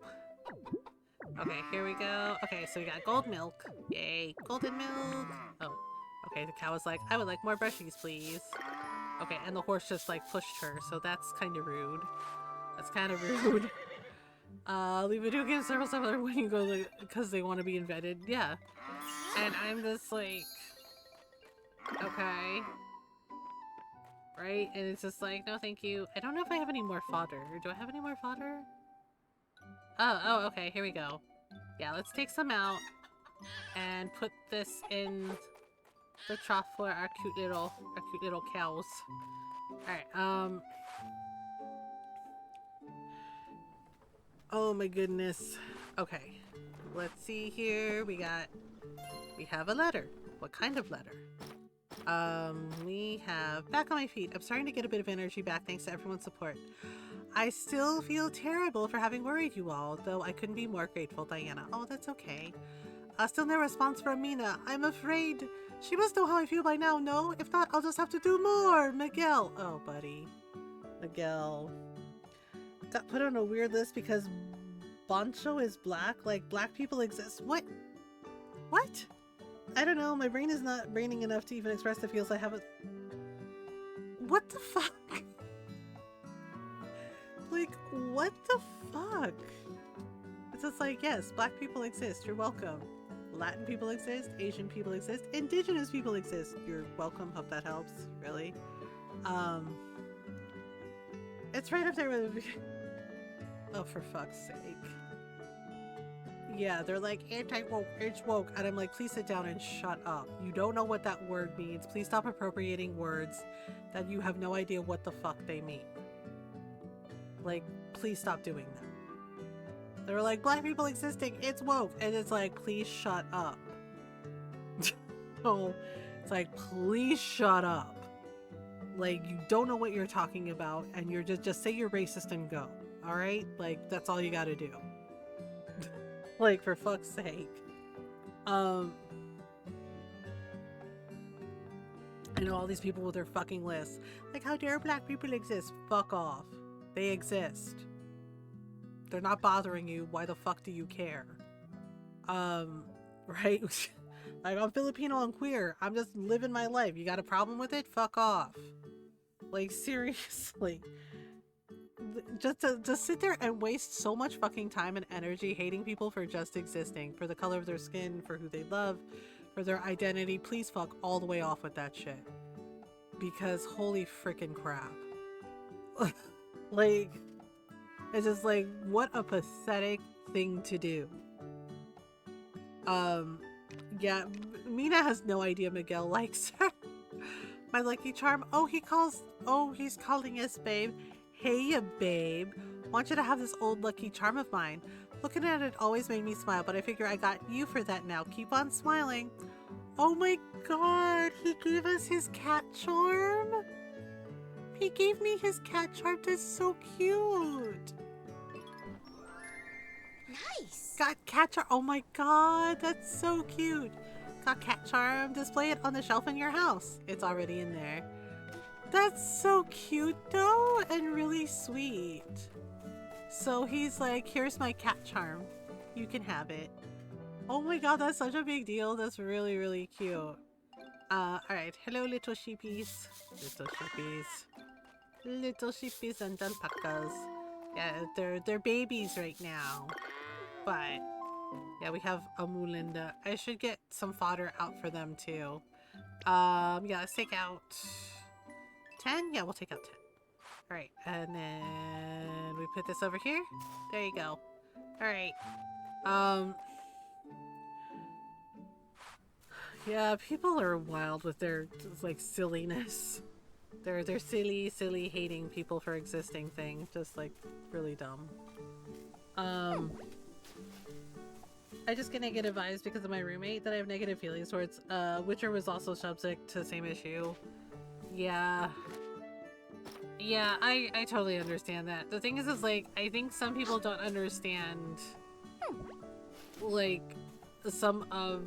okay, here we go. Okay, so we got gold milk. Yay, golden milk. Oh, okay, the cow was like, I would like more brushies, please. Okay, and the horse just like pushed her, so that's kind of rude. That's kind of rude. Leave video games several similar when you go like, because they want to be invented. Yeah. And I'm just like, okay. Right? And it's just like, no thank you. I don't know if I have any more fodder. Do I have any more fodder? Oh, okay, here we go. Yeah, let's take some out and put this in the trough for our cute little cows. Alright, oh my goodness. Okay. Let's see here. We have a letter. What kind of letter? We have back on my feet. I'm starting to get a bit of energy back thanks to everyone's support. I still feel terrible for having worried you all, though I couldn't be more grateful, Diana. Oh, that's okay. Still no response from Mina. I'm afraid she must know how I feel by now, no? If not, I'll just have to do more. Miguel. Oh, buddy. Miguel. Got put on a weird list because Boncho is black? Like, black people exist? What? What? I don't know. My brain is not braining enough to even express the feels I haven't... What the fuck? Like, what the fuck? It's just like, yes, black people exist. You're welcome. Latin people exist. Asian people exist. Indigenous people exist. You're welcome. Hope that helps. Really. It's right up there with... Oh, for fuck's sake. Yeah, they're like, anti-woke, it's woke. And I'm like, please sit down and shut up. You don't know what that word means. Please stop appropriating words that you have no idea what the fuck they mean. Like, please stop doing that. They're like, black people existing, it's woke. And it's like, please shut up. So, it's like, please shut up. Like, you don't know what you're talking about, and you're just say you're racist and go. Alright? Like, that's all you gotta do. Like, for fuck's sake. I know all these people with their fucking lists. Like, how dare black people exist? Fuck off. They exist. They're not bothering you. Why the fuck do you care? Right? Like, I'm Filipino and queer. I'm just living my life. You got a problem with it? Fuck off. Like, seriously. Just to sit there and waste so much fucking time and energy hating people for just existing, for the color of their skin, for who they love, for their identity. Please fuck all the way off with that shit. Because holy freaking crap. Like, it's just like, what a pathetic thing to do. Yeah, Mina has no idea Miguel likes her. My lucky charm. Oh, he's calling us babe. Hey, ya babe. Want you to have this old lucky charm of mine. Looking at it always made me smile, but I figure I got you for that now. Keep on smiling. Oh my god, he gave us his cat charm? He gave me his cat charm. That's so cute. Nice. Got cat charm. Oh my god, that's so cute. Got cat charm. Display it on the shelf in your house. It's already in there. That's so cute though, and really sweet. So he's like, here's my cat charm. You can have it. Oh my god, that's such a big deal. That's really, really cute. Alright. Hello, little sheepies. Little sheepies. Little sheepies and alpacas. Yeah, they're babies right now. But yeah, we have a Moolinda. I should get some fodder out for them too. Yeah, let's take out 10. Yeah, we'll take out 10. All right, and then we put this over here. There you go. All right. Yeah, people are wild with their like silliness. They're silly, hating people for existing thing. Just like really dumb. I just get negative vibes because of my roommate that I have negative feelings towards. Witcher was also subject to the same issue. Yeah. Yeah, I totally understand that. The thing is like, I think some people don't understand, like, some of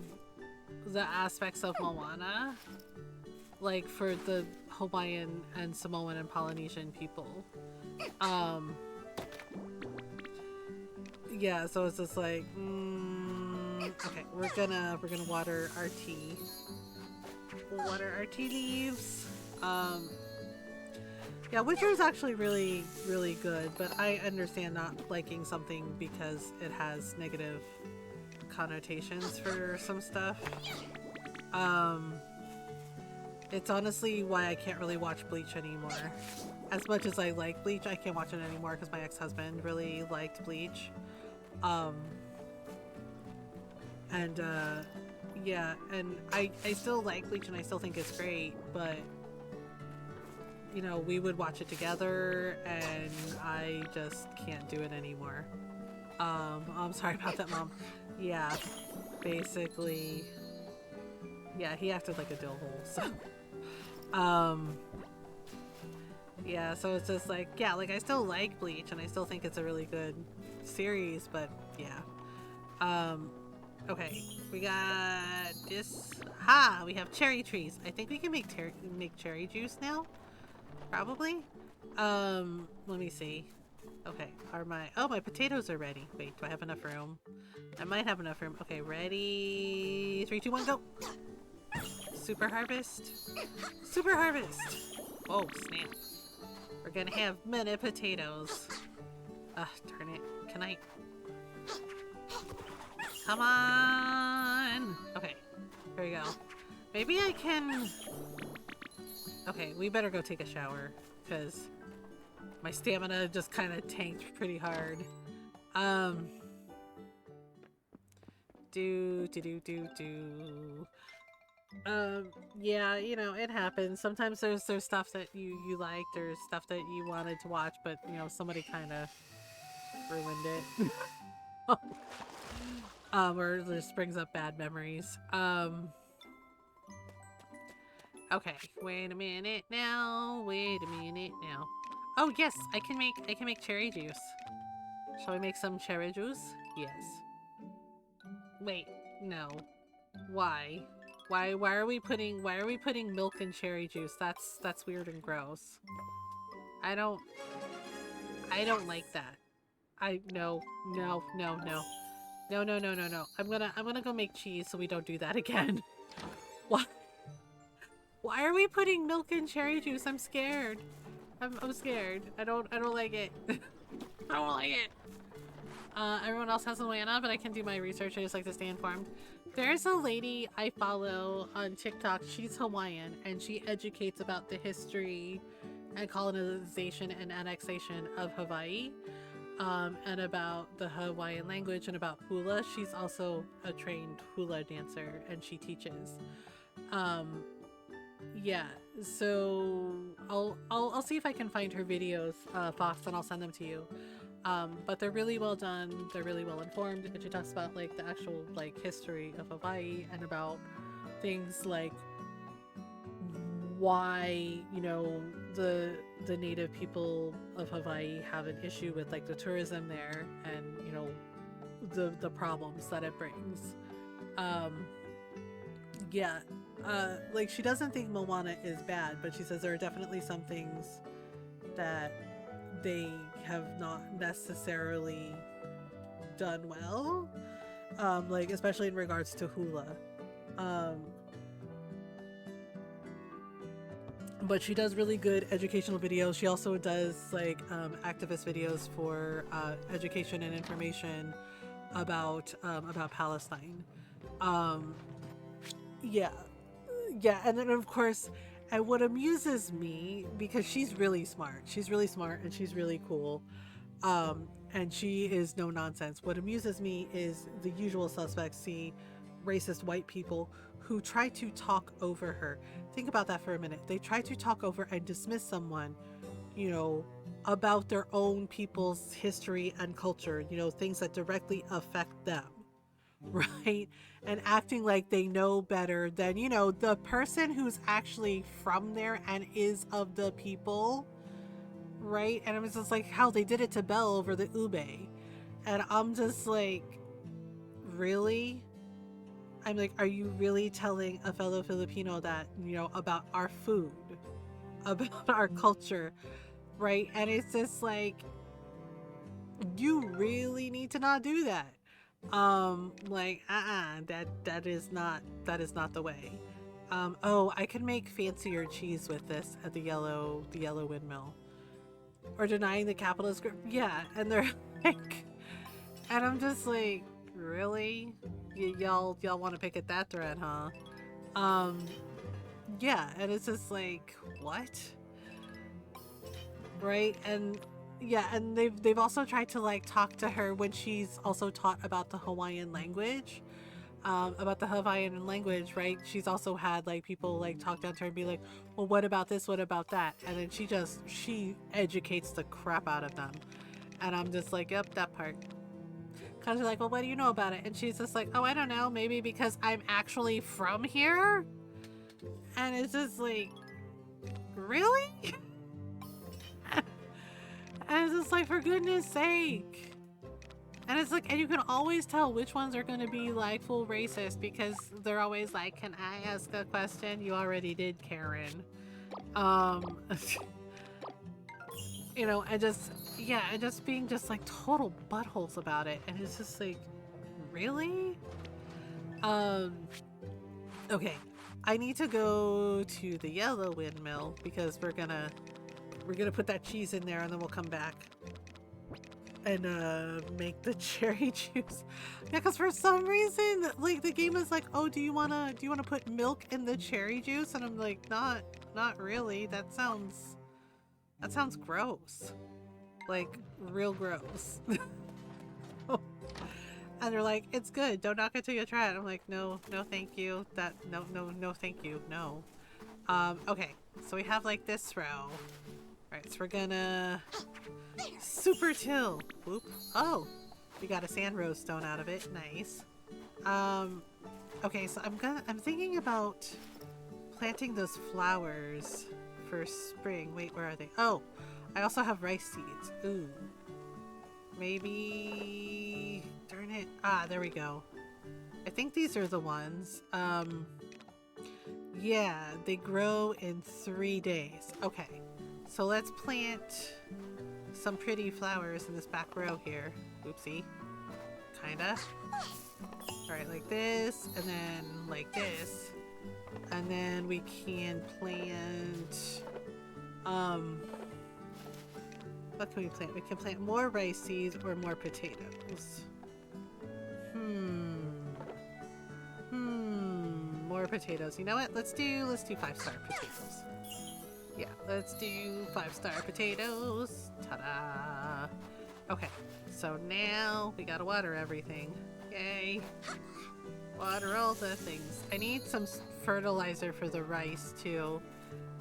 the aspects of Moana. Like, for the Hawaiian and Samoan and Polynesian people. Yeah, so it's just like, okay, we're gonna water our tea. We'll water our tea leaves. Yeah, Witcher is actually really, really good, but I understand not liking something because it has negative connotations for some stuff. It's honestly why I can't really watch Bleach anymore. As much as I like Bleach, I can't watch it anymore because my ex-husband really liked Bleach. Yeah, and I still like Bleach and I still think it's great, but you know, we would watch it together and I just can't do it anymore. I'm sorry about that, Mom. Yeah, basically, yeah, he acted like a dill hole, so yeah, so it's just like, yeah, like I still like Bleach and I still think it's a really good series, but yeah. Okay, we got this. Ha! We have cherry trees. I think we can make cherry juice now. Probably. Let me see. Okay, my potatoes are ready. Wait, do I have enough room? I might have enough room. Okay, ready? 3, 2, 1, go! Super harvest. Super harvest! Oh, snap. We're gonna have many potatoes. Darn it. Can I... Come on! Okay, here we go. Maybe I can... Okay, we better go take a shower, because my stamina just kind of tanked pretty hard. Yeah, you know, it happens. Sometimes there's stuff that you liked, or stuff that you wanted to watch, but, you know, somebody kind of ruined it. Or just brings up bad memories. Okay, wait a minute now. Wait a minute now. Oh yes, I can make cherry juice. Shall we make some cherry juice? Yes. Wait, no. Why? Why are we putting milk in cherry juice? That's weird and gross. I don't like that. No. No. I'm gonna go make cheese so we don't do that again. What? Why are we putting milk in cherry juice? I'm scared. I'm scared. I don't like it. I don't like it. Everyone else has a Moana, but I can do my research. I just like to stay informed. There's a lady I follow on TikTok. She's Hawaiian, and she educates about the history and colonization and annexation of Hawaii, and about the Hawaiian language and about hula. She's also a trained hula dancer, and she teaches. Yeah, so I'll see if I can find her videos, Fox, and I'll send them to you. But they're really well done. They're really well informed, and she talks about like the actual like history of Hawaii and about things like why, you know, the native people of Hawaii have an issue with like the tourism there, and you know the problems that it brings. Yeah. Like, she doesn't think Moana is bad, but she says there are definitely some things that they have not necessarily done well. Like, especially in regards to hula. But she does really good educational videos. She also does, like, activist videos for education and information about Palestine. Um, yeah, yeah, and then of course, and what amuses me, because she's really smart, and she's really cool, and she is no nonsense. What amuses me is the usual suspects, see racist white people who try to talk over her. Think about that for a minute. They try to talk over and dismiss someone, you know, about their own people's history and culture, you know, things that directly affect them, right? And acting like they know better than, you know, the person who's actually from there and is of the people, right? And it was just like how they did it to Belle over the ube. And I'm just like, really? I'm like, are you really telling a fellow Filipino that, you know, about our food, about our culture, right? And it's just like, you really need to not do that. Like, that is not the way. Oh, I could make fancier cheese with this at the yellow windmill. Or denying the capitalist group. Yeah, and they're like, and I'm just like, really? Y'all want to pick at that thread, huh? Yeah, and it's just like, what? Right? And yeah, and they've also tried to like talk to her when she's also taught about the Hawaiian language. Right? She's also had like people like talk down to her and be like, well, what about this? What about that? And then she educates the crap out of them. And I'm just like, yep, that part. Cause they're like, well, what do you know about it? And she's just like, oh, I don't know. Maybe because I'm actually from here. And it's just like, really? And it's just like, for goodness sake. And it's like, and you can always tell which ones are going to be like full racist because they're always like, can I ask a question? You already did, Karen. You know, and just, yeah, and just being just like total buttholes about it. And it's just like, really? Okay. I need to go to the yellow windmill because we're gonna put that cheese in there and then we'll come back and make the cherry juice. Yeah, because for some reason, like the game is like, oh, do you wanna put milk in the cherry juice? And I'm like, not really. That sounds gross. Like real gross. And they're like, it's good. Don't knock it till you try it. I'm like, no, thank you. No, thank you. No. Okay. So we have like this row. Right, so we're gonna super till. Whoop. Oh, we got a sand rose stone out of it. Nice. Okay, so I'm thinking about planting those flowers for spring. Wait, where are they? Oh, I also have rice seeds. Ooh. Maybe, darn it. Ah, there we go. I think these are the ones. Yeah, they grow in 3 days. Okay. So let's plant some pretty flowers in this back row here. Oopsie. Kinda. Alright, like this, and then like this. And then we can plant... what can we plant? We can plant more rice seeds or more potatoes. More potatoes. You know what? Let's do 5-star potatoes. Yeah, let's do 5-star potatoes. Ta-da! Okay, so now we gotta water everything. Yay! Water all the things. I need some fertilizer for the rice too,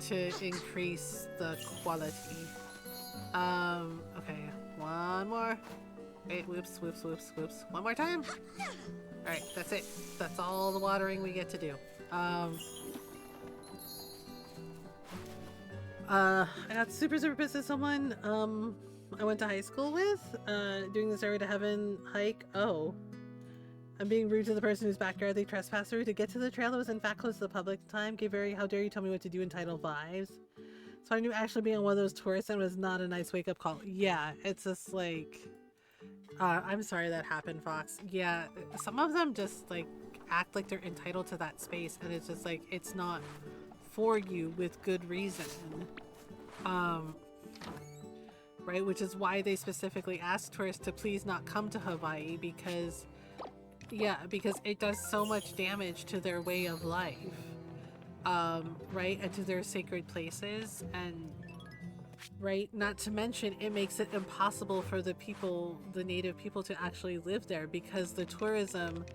to increase the quality. Okay, one more. Wait, whoops. One more time. Alright, that's it. That's all the watering we get to do. I got super pissed at someone, I went to high school with, doing the Stairway to Heaven hike. Oh. I'm being rude to the person whose backyard they trespassed through to get to the trail that was in fact closed to the public at the time. How dare you tell me what to do, entitled vibes. So I knew actually being on one of those tourists and was not a nice wake-up call. Yeah, it's just like... I'm sorry that happened, Fox. Yeah, some of them just like act like they're entitled to that space and it's just like, it's not for you with good reason. right? Which is why they specifically ask tourists to please not come to Hawaii, because yeah, because it does so much damage to their way of life, right, and to their sacred places, and right, not to mention it makes it impossible for the people, the native people, to actually live there, because the tourism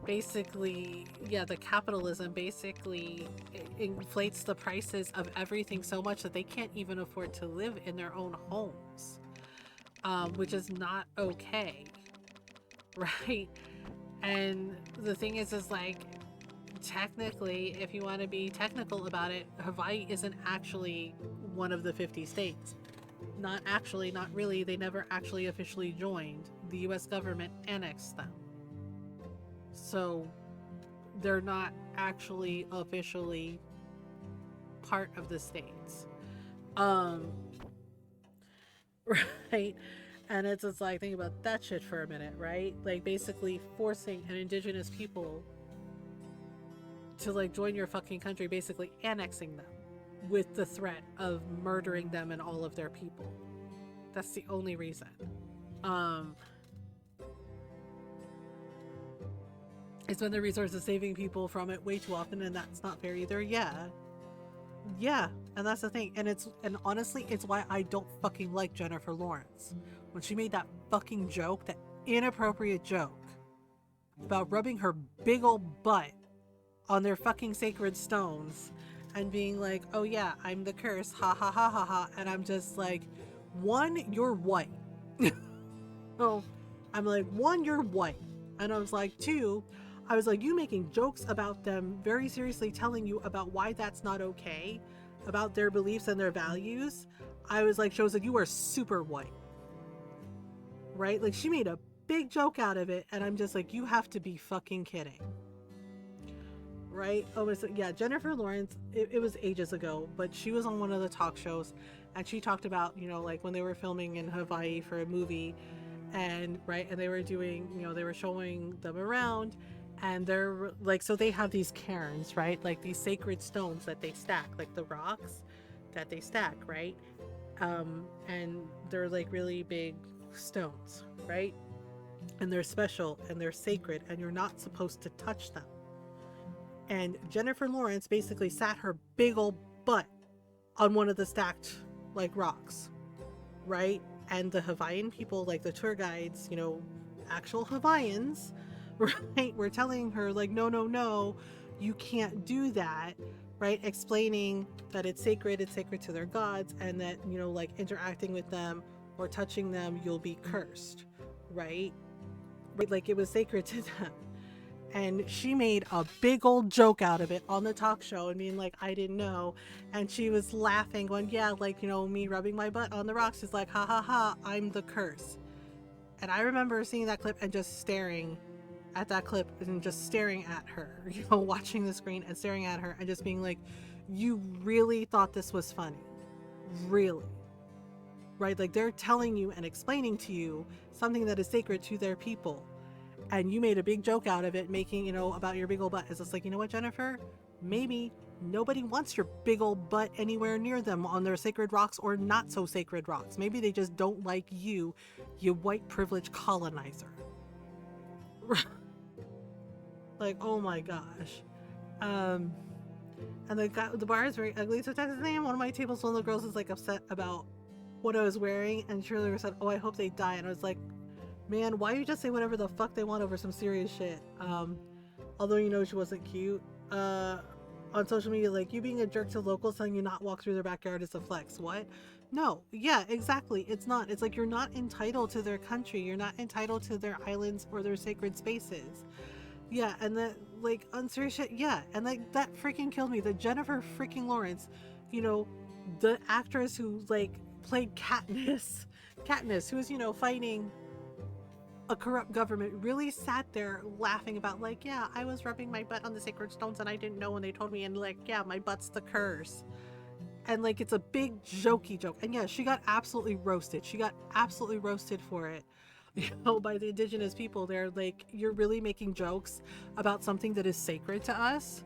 basically, yeah, the capitalism basically inflates the prices of everything so much that they can't even afford to live in their own homes, which is not okay, right? And the thing is like, technically, if you want to be technical about it, Hawaii isn't actually one of the 50 states. Not actually, not really. They never actually officially joined. The US government annexed them. So they're not actually officially part of the states. Right? And it's just like, think about that shit for a minute, right? Like basically forcing an indigenous people to like join your fucking country, basically annexing them with the threat of murdering them and all of their people. That's the only reason. It's when the resources saving people from it way too often, and that's not fair either. Yeah, and that's the thing. And honestly, it's why I don't fucking like Jennifer Lawrence. When she made that fucking joke, that inappropriate joke about rubbing her big old butt on their fucking sacred stones and being like, oh yeah, I'm the curse, ha ha ha ha ha. And I'm just like, one, you're white. So I'm like, one, you're white. And I was like, two, I was like, you making jokes about them, very seriously telling you about why that's not okay, about their beliefs and their values. I was like, shows that you are super white. Right? Like, she made a big joke out of it, and I'm just like, you have to be fucking kidding. Right? Oh, yeah, Jennifer Lawrence, it was ages ago, but she was on one of the talk shows, and she talked about, you know, like when they were filming in Hawaii for a movie, and right, and they were doing, you know, they were showing them around, and they're like, so they have these cairns, right? Like these sacred stones that they stack, like the rocks that they stack, right? And they're like really big stones, right? And they're special and they're sacred, and you're not supposed to touch them. And Jennifer Lawrence basically sat her big old butt on one of the stacked like rocks, right? And the Hawaiian people, like the tour guides, you know, actual Hawaiians, right, were telling her like, no, you can't do that, right? Explaining that it's sacred to their gods, and that, you know, like interacting with them or touching them, you'll be cursed, right? Like it was sacred to them. And she made a big old joke out of it on the talk show and being like, I didn't know. And she was laughing, going, yeah, like, you know, me rubbing my butt on the rocks is like, ha ha ha, I'm the curse. And I remember seeing that clip and just staring at that clip and just staring at her, you know, watching the screen and staring at her and just being like, you really thought this was funny? Really? Right? Like they're telling you and explaining to you something that is sacred to their people. And you made a big joke out of it, making, you know, about your big old butt. It's just like, you know what, Jennifer? Maybe nobody wants your big old butt anywhere near them on their sacred rocks or not so sacred rocks. Maybe they just don't like you, you white privileged colonizer. Like, oh my gosh. And the bar is very ugly. So technically, on one of my tables, one of the girls is like upset about what I was wearing, and Shirley said, oh, I hope they die. And I was like, man, why you just say whatever the fuck they want over some serious shit? Although, you know, she wasn't cute. On social media, like, you being a jerk to locals telling you not walk through their backyard is a flex. What? No. Yeah, exactly. It's not. It's like, you're not entitled to their country. You're not entitled to their islands or their sacred spaces. Yeah, and that, like, on serious shit, yeah. And like, that freaking killed me. The Jennifer freaking Lawrence, you know, the actress who, like, played Katniss, who was, you know, fighting a corrupt government, really sat there laughing about, like, yeah, I was rubbing my butt on the sacred stones and I didn't know when they told me, and like, yeah, my butt's the curse. And like, it's a big jokey joke. And yeah, she got absolutely roasted. She got absolutely roasted for it, you know, by the indigenous people. They're like, you're really making jokes about something that is sacred to us,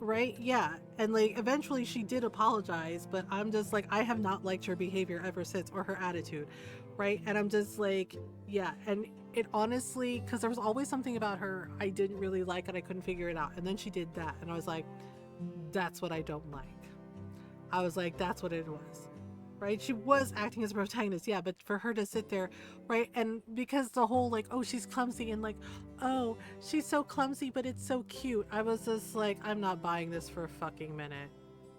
right? Yeah. And like eventually she did apologize, but I'm just like, I have not liked her behavior ever since, or her attitude, right? And I'm just like, yeah. And it honestly, because there was always something about her I didn't really like and I couldn't figure it out. And then she did that. And I was like, that's what I don't like. I was like, that's what it was. Right? She was acting as a protagonist, yeah, but for her to sit there, right? And because the whole like, oh, she's clumsy and like, oh, she's so clumsy, but it's so cute. I was just like, I'm not buying this for a fucking minute.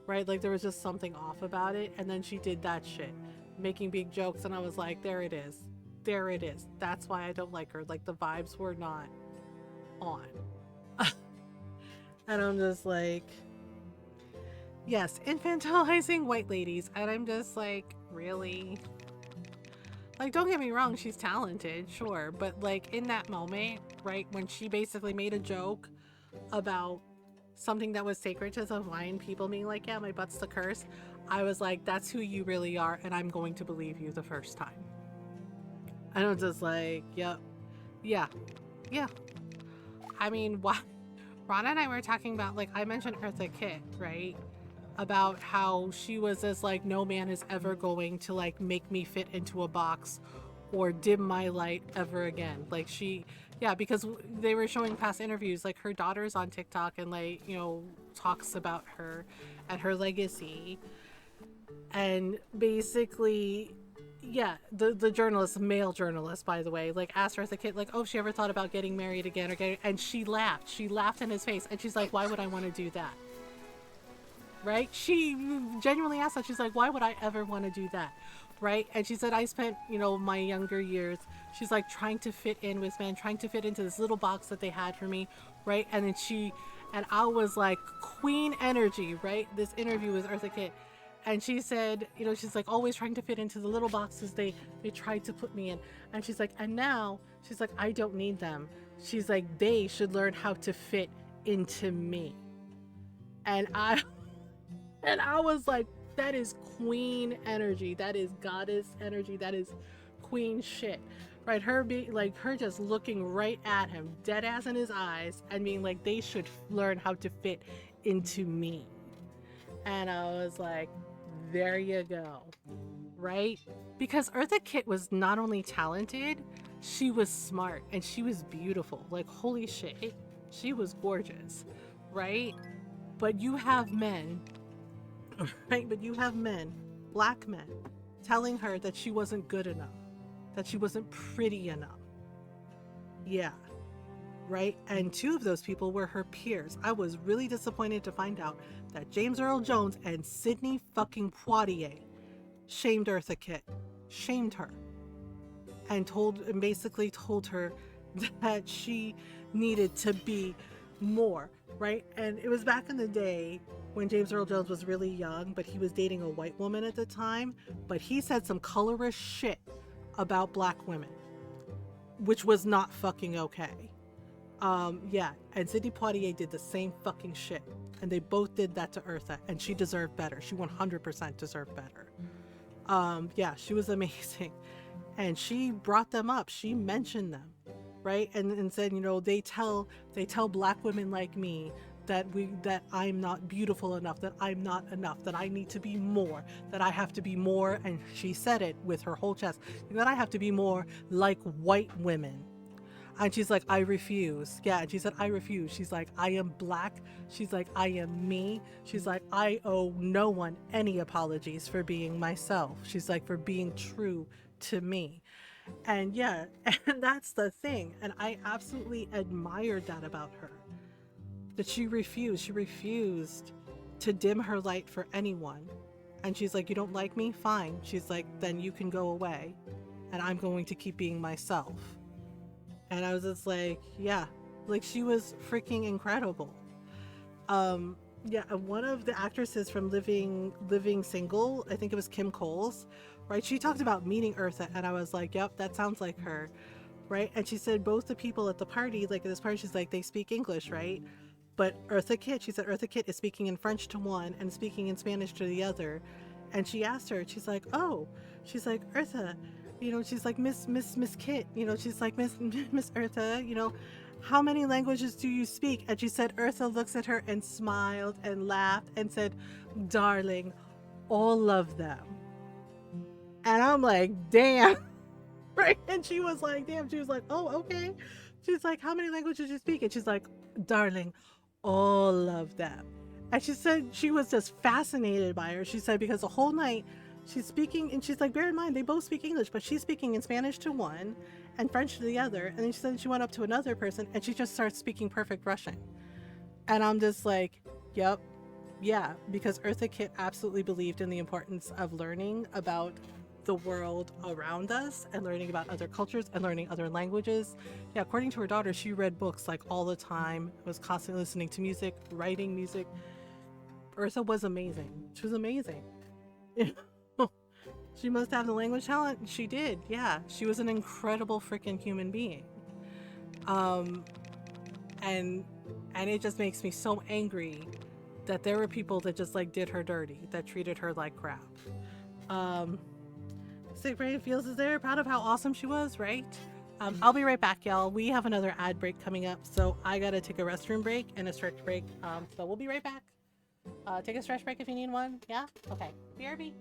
Right? Like there was just something off about it. And then she did that shit, making big jokes. And I was like, there it is. There it is. That's why I don't like her. Like the vibes were not on. And I'm just like, yes, infantilizing white ladies. And I'm just like, really? Like, don't get me wrong, she's talented, sure. But like in that moment, right, when she basically made a joke about something that was sacred to the Hawaiian people being like, yeah, my butt's the curse. I was like, that's who you really are. And I'm going to believe you the first time. And I'm just like, yep. Yeah. Yeah. I mean, what? Ron and I were talking about, like, I mentioned Eartha Kitt, right? About how she was as like, no man is ever going to like make me fit into a box or dim my light ever again. Like she, yeah, because they were showing past interviews, like her daughter's on TikTok and like, you know, talks about her and her legacy. And basically, yeah, the journalist, male journalist, by the way, like asked Eartha Kitt, like, oh, she ever thought about getting married again or getting, and she laughed in his face. And she's like, why would I want to do that? Right? She genuinely asked that. She's like, why would I ever want to do that? Right? And she said, I spent, you know, my younger years, she's like trying to fit in with men, trying to fit into this little box that they had for me. Right? And then and I was like, queen energy, right? This interview with Eartha Kitt. And she said, you know, she's like always trying to fit into the little boxes they tried to put me in. And she's like, and now she's like, I don't need them. She's like, they should learn how to fit into me. And I was like, that is queen energy. That is goddess energy. That is queen shit. Right? Her being like, her just looking right at him, dead ass in his eyes, and being like, they should learn how to fit into me. And I was like, there you go. Right? Because Eartha Kitt was not only talented, she was smart and she was beautiful. Like, holy shit. She was gorgeous. Right? But you have men, right? But you have men, black men, telling her that she wasn't good enough, that she wasn't pretty enough. Yeah. Right? And two of those people were her peers. I was really disappointed to find out that James Earl Jones and Sidney fucking Poitier shamed Eartha Kitt. Shamed her. And basically told her that she needed to be more, right? And it was back in the day when James Earl Jones was really young, but he was dating a white woman at the time, but he said some colorist shit about black women, which was not fucking okay. Yeah, and Sidney Poitier did the same fucking shit, and they both did that to Eartha, and she deserved better. She 100% deserved better. Yeah, she was amazing, and she brought them up. She mentioned them, right? And said, you know, they tell black women like me that I'm not beautiful enough, that I'm not enough, that I need to be more, that I have to be more, and she said it with her whole chest, that I have to be more like white women. And she's like, I refuse. Yeah, and she said, I refuse. She's like, I am black. She's like, I am me. She's like, I owe no one any apologies for being myself. She's like, for being true to me. And yeah, and that's the thing. And I absolutely admired that about her. That she refused. She refused to dim her light for anyone. And she's like, you don't like me? Fine. She's like, then you can go away. And I'm going to keep being myself. And I was just like, yeah, like she was freaking incredible. Yeah, one of the actresses from Living Single, I think it was Kim Coles, right? She talked about meeting Eartha, and I was like, yep, that sounds like her, right? And she said both the people at the party, like at this party, she's like, they speak English, right? But Eartha Kitt, she said Eartha Kitt is speaking in French to one and speaking in Spanish to the other. And she asked her, she's like, oh, she's like, Eartha, you know, she's like, Miss Kitt, you know, she's like, Miss Eartha, you know, how many languages do you speak? And she said, Eartha looks at her and smiled and laughed and said, darling, all of them. And I'm like, damn. Right? And she was like, damn. She was like, oh, okay. She's like, how many languages do you speak? And she's like, darling, all of them. And she said she was just fascinated by her. She said, because the whole night she's speaking, and she's like, bear in mind, they both speak English, but she's speaking in Spanish to one and French to the other. And then she said she went up to another person and she just starts speaking perfect Russian. And I'm just like, yep, yeah, because Eartha Kitt absolutely believed in the importance of learning about the world around us and learning about other cultures and learning other languages. Yeah, according to her daughter, she read books like all the time, was constantly listening to music, writing music. Eartha was amazing. She was amazing. She must have the language talent. She did. Yeah, she was an incredible freaking human being. And it just makes me so angry that there were people that just like did her dirty, that treated her like crap. Sick Brain feels is there, proud of how awesome she was, right? I'll be right back, y'all. We have another ad break coming up, so I gotta take a restroom break and a stretch break. So we'll be right back. Take a stretch break if you need one. Yeah? Okay. BRB.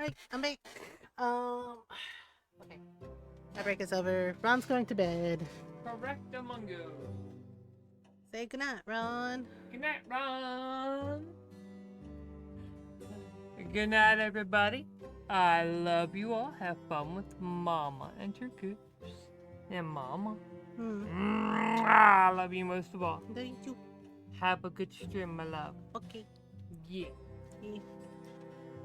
Alright, I'm back. Okay. That break is over. Ron's going to bed. Correct amungo. Say goodnight, Ron. Good night, Ron. Good night, everybody. I love you all. Have fun with Mama and your coops. And Mama. I love you most of all. Thank you. Have a good stream, my love. Okay. Yeah.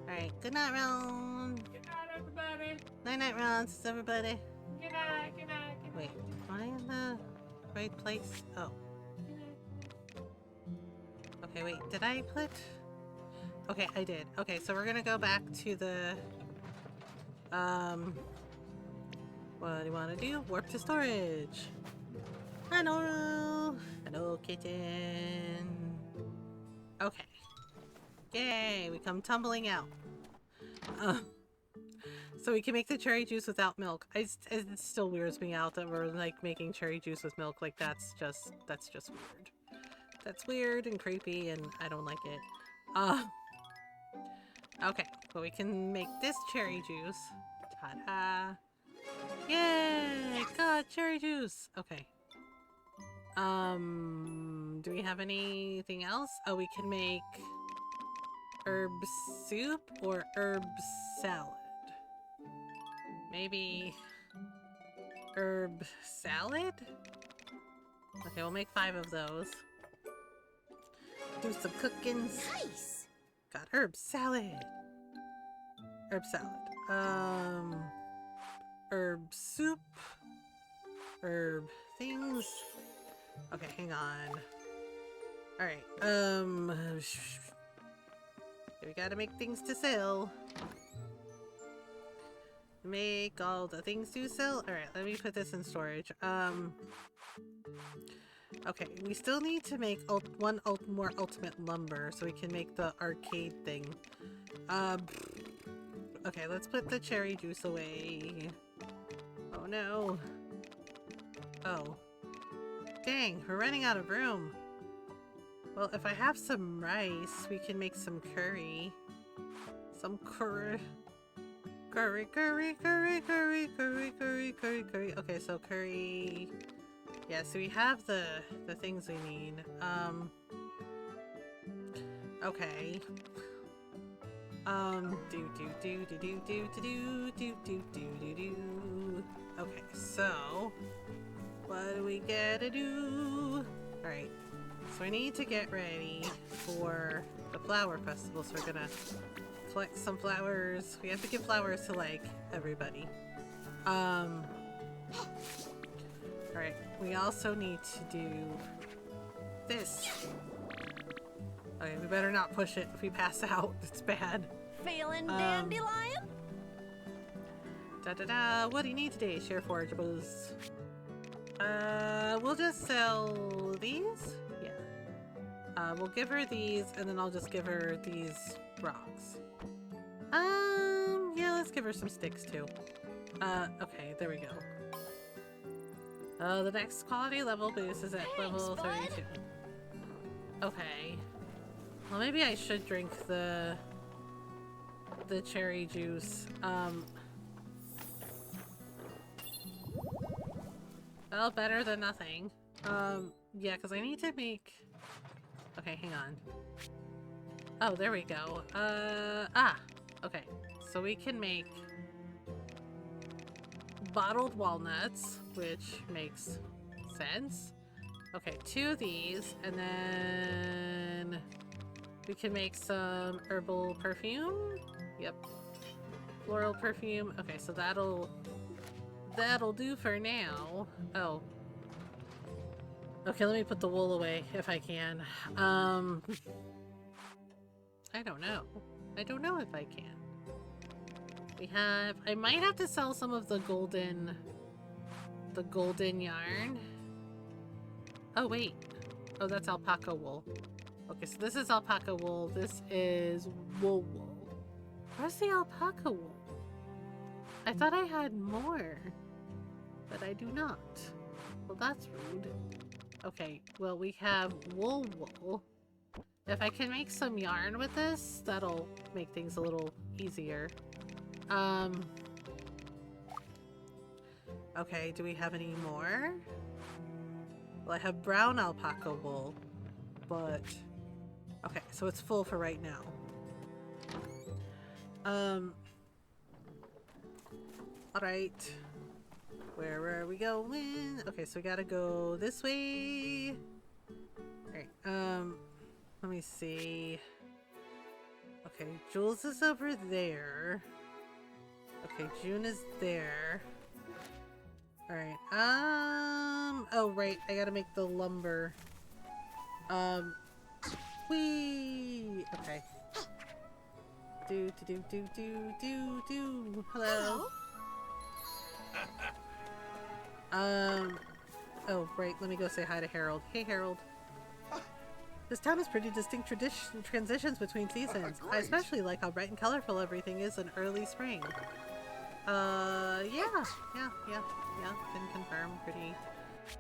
Alright, good night, Ron. Good night, everybody. Night night, Ron. Says everybody. Good night, good night, good night. Wait, am I in the right place? Oh. Okay, wait, did I put? Okay, I did. Okay, so we're gonna go back to the, what do you want to do? Warp to storage. Hello! Hello, kitten. Okay. Yay, we come tumbling out. So we can make the cherry juice without milk. It still weirds me out that we're like making cherry juice with milk. Like that's just weird. That's weird and creepy and I don't like it. Okay, but we can make this cherry juice. Ta-da! Yay! God, cherry juice! Okay. Do we have anything else? Oh, we can make herb soup or herb salad. Maybe herb salad? Okay, we'll make 5 of those. Do some cooking. Nice! Got herb salad. Herb salad. Herb soup. Herb things. Okay, hang on. Alright, we gotta make things to sell. Make all the things to sell. Alright, let me put this in storage. Okay, we still need to make one more ultimate lumber so we can make the arcade thing. Okay, let's put the cherry juice away. Oh no. Oh. Dang, we're running out of room. Well, if I have some rice, we can make some curry. Some curry. Curry. Okay, so curry. Yeah, so we have the things we need. Okay. Okay, so what do we gotta do? Alright, so we need to get ready for the flower festival, so we're gonna collect some flowers. We have to give flowers to like everybody. Alright, we also need to do this. Okay, we better not push it if we pass out. It's bad. Feeling dandelion? Da-da-da, what do you need today, Share Forageables? We'll just sell these? Yeah. We'll give her these, and then I'll just give her these rocks. Yeah, let's give her some sticks, too. Okay, there we go. The next quality level boost is at level 32. Okay. Well, maybe I should drink the cherry juice. Well, better than nothing. Yeah, because I need to make... Okay, hang on. Oh, there we go. Okay. So we can make bottled walnuts, which makes sense. Okay, 2 of these, and then we can make some herbal perfume. Yep. Floral perfume. Okay, so that'll do for now. Oh. Okay, let me put the wool away if I can. I don't know. I don't know if I can. I might have to sell some of the golden yarn. Oh, wait. Oh, that's alpaca wool. Okay, so this is alpaca wool. This is wool. Where's the alpaca wool? I thought I had more, but I do not. Well, that's rude. Okay, well, we have wool. If I can make some yarn with this, that'll make things a little easier. Um. Okay, do we have any more? Well, I have brown alpaca wool, but okay, so it's full for right now. All right. Where are we going? Okay, so we gotta go this way. All right. Let me see. Okay, Jules is over there. Okay, June is there. All right. Oh right, I gotta make the lumber. Whee. Okay. Do. Hello. Oh right, let me go say hi to Harold. Hey Harold. This town has pretty distinct transitions between seasons. I especially like how bright and colorful everything is in early spring. Yeah. Can confirm. Pretty.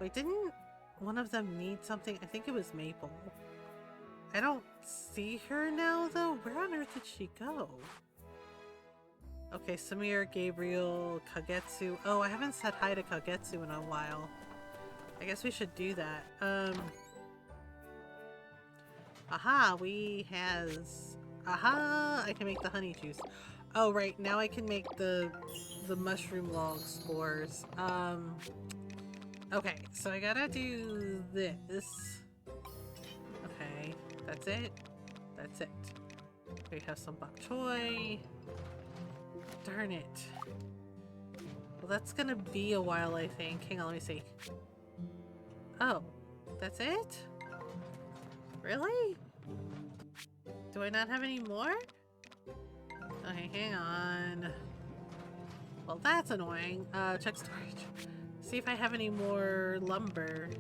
Wait, didn't one of them need something? I think it was Maple. I don't see her now, though. Where on earth did she go? Okay, Samir, Gabriel, Kagetsu. Oh, I haven't said hi to Kagetsu in a while. I guess we should do that. Aha, aha, I can make the honey juice. Oh, right, now I can make the mushroom log spores. Okay, so I gotta do this. Okay, that's it. That's it. We have some bok choy. Darn it. Well, that's gonna be a while, I think. Hang on, let me see. Oh, that's it? Really? Do I not have any more? Okay, hang on. Well, that's annoying. Check storage. See if I have any more lumber.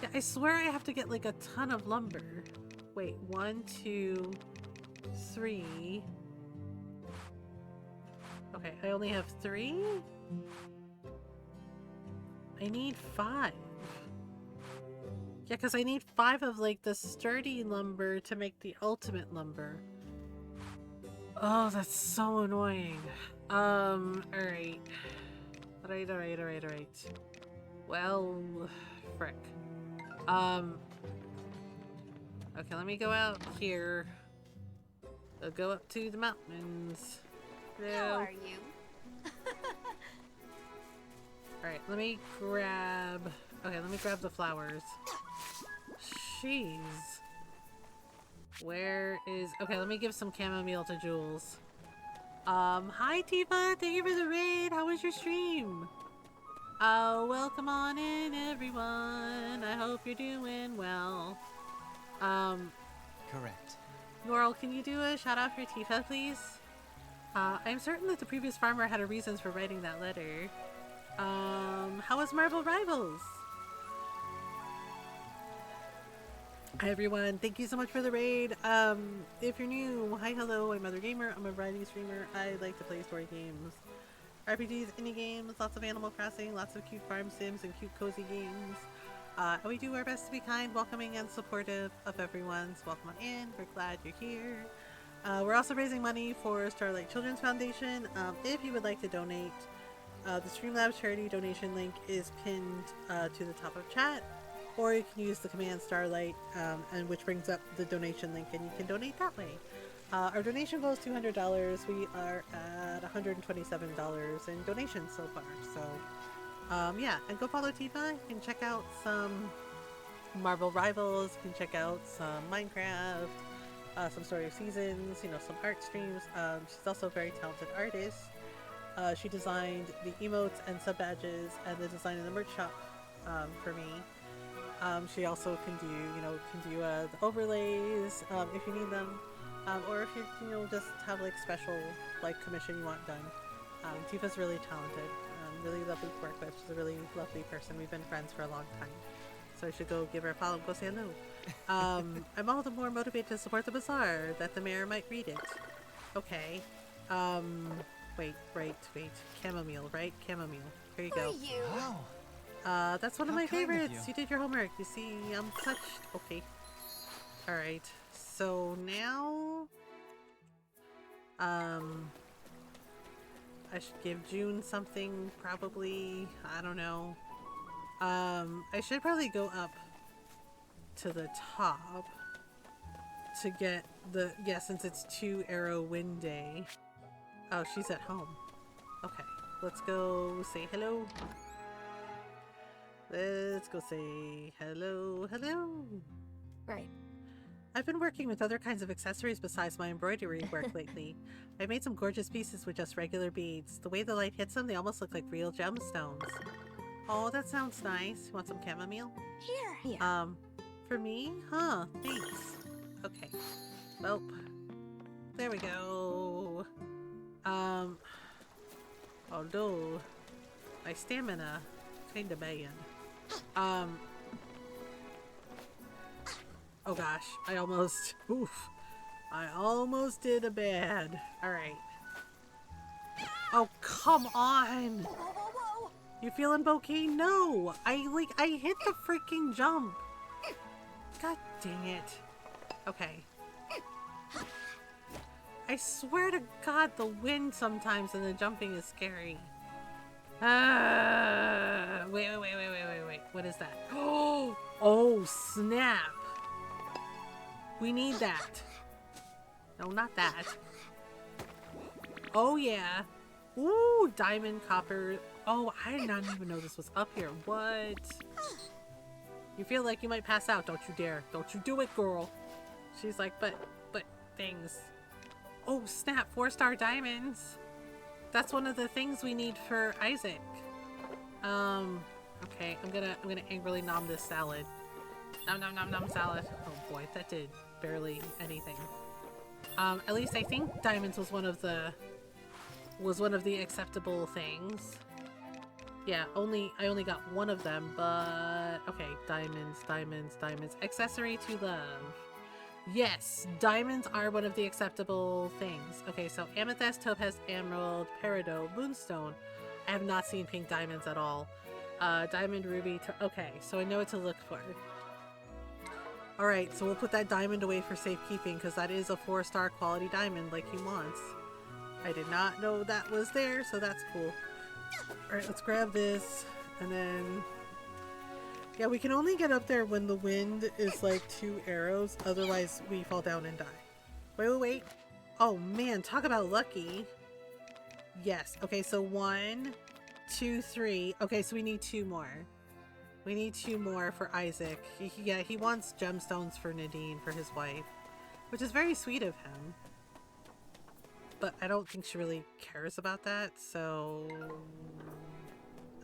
Yeah, I swear I have to get like a ton of lumber. Wait, 1, 2, 3. Okay, I only have 3? I need 5. Yeah, because I need 5 of like the sturdy lumber to make the ultimate lumber. Oh, that's so annoying. Alright. Alright. Well, frick. Okay, let me go out here. I'll go up to the mountains. How are you? Alright, let me grab... Okay, let me grab the flowers. Jeez. Where is... Okay, let me give some chamomile to Jules. Hi Tifa! Thank you for the raid! How was your stream? Welcome on in, everyone. I hope you're doing well. Correct. Noral, can you do a shout out for Tifa, please? I'm certain that the previous farmer had a reasons for writing that letter. How was Marvel Rivals? Hi everyone, thank you so much for the raid. If you're new, hi, hello, I'm Mothergamer. I'm a variety streamer. I like to play story games, RPGs, indie games, lots of Animal Crossing, lots of cute farm sims and cute cozy games. And we do our best to be kind, welcoming, and supportive of everyone. So welcome on in, we're glad you're here. We're also raising money for Starlight Children's Foundation. If you would like to donate, the Streamlabs charity donation link is pinned to the top of chat. Or you can use the command Starlight, and which brings up the donation link, and you can donate that way. Our donation goal is $200. We are at $127 in donations so far. So, yeah, and go follow Tifa. You can check out some Marvel Rivals. You can check out some Minecraft, some Story of Seasons. You know, some art streams. She's also a very talented artist. She designed the emotes and sub badges and the design of the merch shop for me. She also can do the overlays if you need them, or if you just have like special like commission you want done. Tifa's really talented, really lovely to work with. She's a really lovely person. We've been friends for a long time, so I should go give her a follow and go say hello. I'm all the more motivated to support the bazaar that the mayor might read it. Okay. Wait. Chamomile, right? Chamomile. Here you go. Wow. That's one of How my kind of favorites. you. You did your homework. You see, I'm such... Okay. Alright. So now... I should give June something, probably. I don't know. I should probably go up to the top to get the, yeah, since it's 2 arrow wind day. Oh, she's at home. Okay, let's go say hello. Let's go say hello, hello. Right. I've been working with other kinds of accessories besides my embroidery work lately. I made some gorgeous pieces with just regular beads. The way the light hits them, they almost look like real gemstones. Oh, that sounds nice. You want some chamomile? Here. For me? Huh, thanks. Okay. Well, there we go. Although my stamina kinda bad. Oh gosh, I almost did a bad. Alright. Oh, come on! Whoa, whoa, whoa! You feeling bokeh? No! I hit the freaking jump! God dang it. Okay. I swear to God, the wind sometimes and the jumping is scary. Wait. What is that? Oh, snap! We need that. No, not that. Oh, yeah. Ooh, diamond, copper. Oh, I did not even know this was up here. What? You feel like you might pass out. Don't you dare. Don't you do it, girl. She's like, but things. Oh, snap. 4-star diamonds. That's one of the things we need for Isaac. Okay. I'm gonna angrily nom this salad. Nom salad. Oh boy, that did barely anything. At least I think diamonds was one of the acceptable things. Yeah, I only got one of them, but okay, diamonds. Accessory to love. Yes, diamonds are one of the acceptable things. Okay, so amethyst, topaz, emerald, peridot, moonstone. I have not seen pink diamonds at all. Diamond, ruby. Okay, so I know what to look for. Alright, so we'll put that diamond away for safekeeping because that is a 4-star quality diamond like he wants. I did not know that was there, so that's cool. Alright, let's grab this, and then... Yeah, we can only get up there when the wind is like 2 arrows, otherwise we fall down and die. Wait. Oh man, talk about lucky. Yes, okay, so 1, 2, 3. Okay, so we need 2 more. We need 2 more for Isaac. He wants gemstones for Nadine, for his wife, which is very sweet of him. But I don't think she really cares about that, so...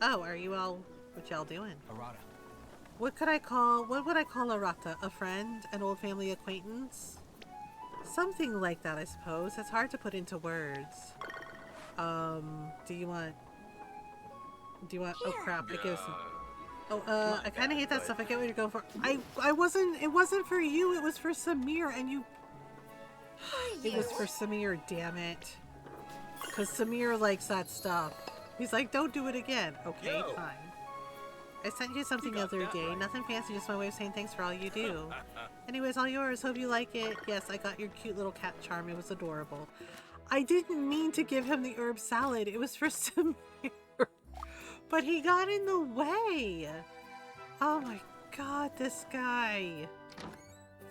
Oh, are you all... What y'all doing? Arata. What would I call Arata? A friend? An old family acquaintance? Something like that, I suppose. It's hard to put into words. Do you want... Oh crap, it gives... Oh, I kind of hate that stuff. I get what you're going for. It wasn't for you, it was for Samir, and you... It was for Samir, damn it. Because Samir likes that stuff. He's like, don't do it again. Okay, fine. I sent you something the other day. Right. Nothing fancy, just my way of saying thanks for all you do. Anyways, all yours. Hope you like it. Yes, I got your cute little cat charm. It was adorable. I didn't mean to give him the herb salad. It was for Samir. But he got in the way. Oh my god, this guy.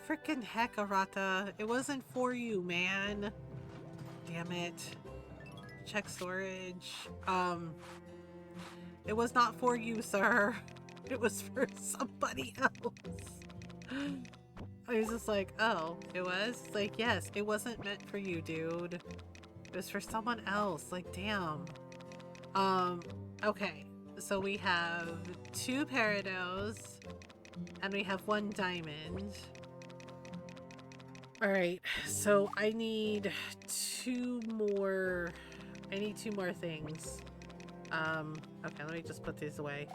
Frickin' heck, Arata. It wasn't for you, man. Damn it. Check storage. It was not for you, sir. It was for somebody else. I was just like, oh, it was? Like, yes, it wasn't meant for you, dude. It was for someone else. Like, damn. Okay. So we have 2 peridots, and we have 1 diamond. Alright, so I need 2 more... I need 2 more things. Okay, let me just put these away.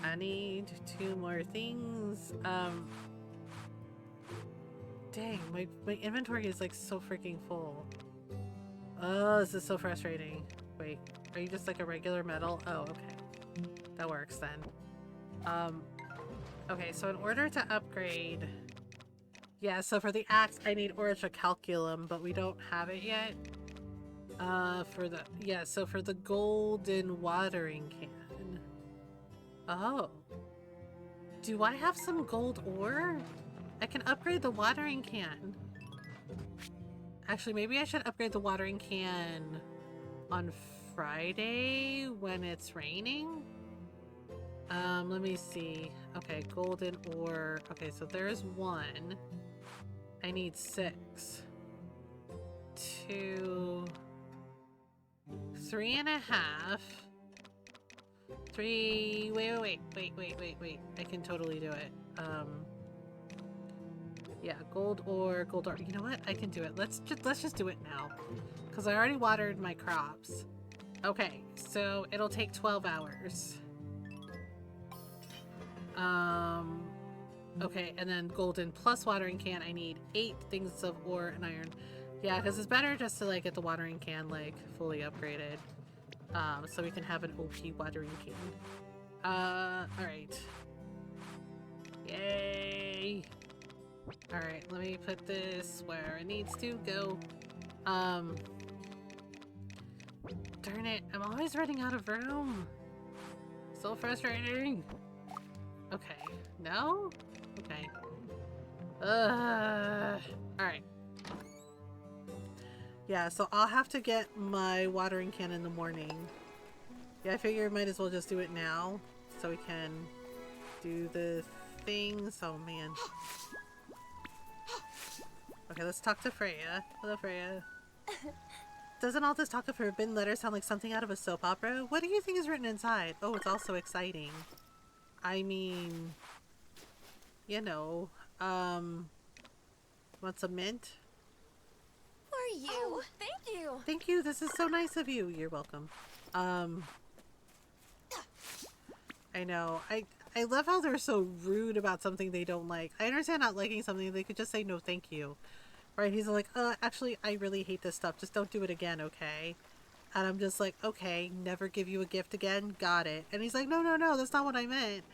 I need 2 more things. Dang, my inventory is like so freaking full. Oh, this is so frustrating. Wait, are you just like a regular metal? Oh, okay. That works then. Okay, so in order to upgrade... Yeah, so for the axe, I need orichalcum, but we don't have it yet. So for the golden watering can. Oh. Do I have some gold ore? I can upgrade the watering can. Actually, maybe I should upgrade the watering can on Friday when it's raining? Let me see. Okay, golden ore. Okay, so there's 1. I need 6. 2. 3.5. 3. Wait. I can totally do it. Yeah, gold ore. You know what? I can do it. Let's just do it now. Because I already watered my crops. Okay, so it'll take 12 hours. Okay, and then golden plus watering can, I need 8 things of ore and iron. Yeah, because it's better just to like get the watering can like fully upgraded. So we can have an OP watering can. Alright. Yay! Alright, let me put this where it needs to go. Darn it, I'm always running out of room. So frustrating. Okay, no? Okay. Alright. Yeah, so I'll have to get my watering can in the morning. Yeah, I figure I might as well just do it now so we can do the things. Oh man. Okay, let's talk to Freya. Hello, Freya. Doesn't all this talk of forbidden letters sound like something out of a soap opera? What do you think is written inside? Oh, it's also exciting. I mean, you know, want some mint? For you. Oh, thank you. Thank you, this is so nice of you. You're welcome. I know. I love how they're so rude about something they don't like. I understand not liking something, they could just say no thank you. Right, he's like, actually, I really hate this stuff. Just don't do it again, okay? And I'm just like, okay, never give you a gift again? Got it. And he's like, no, that's not what I meant.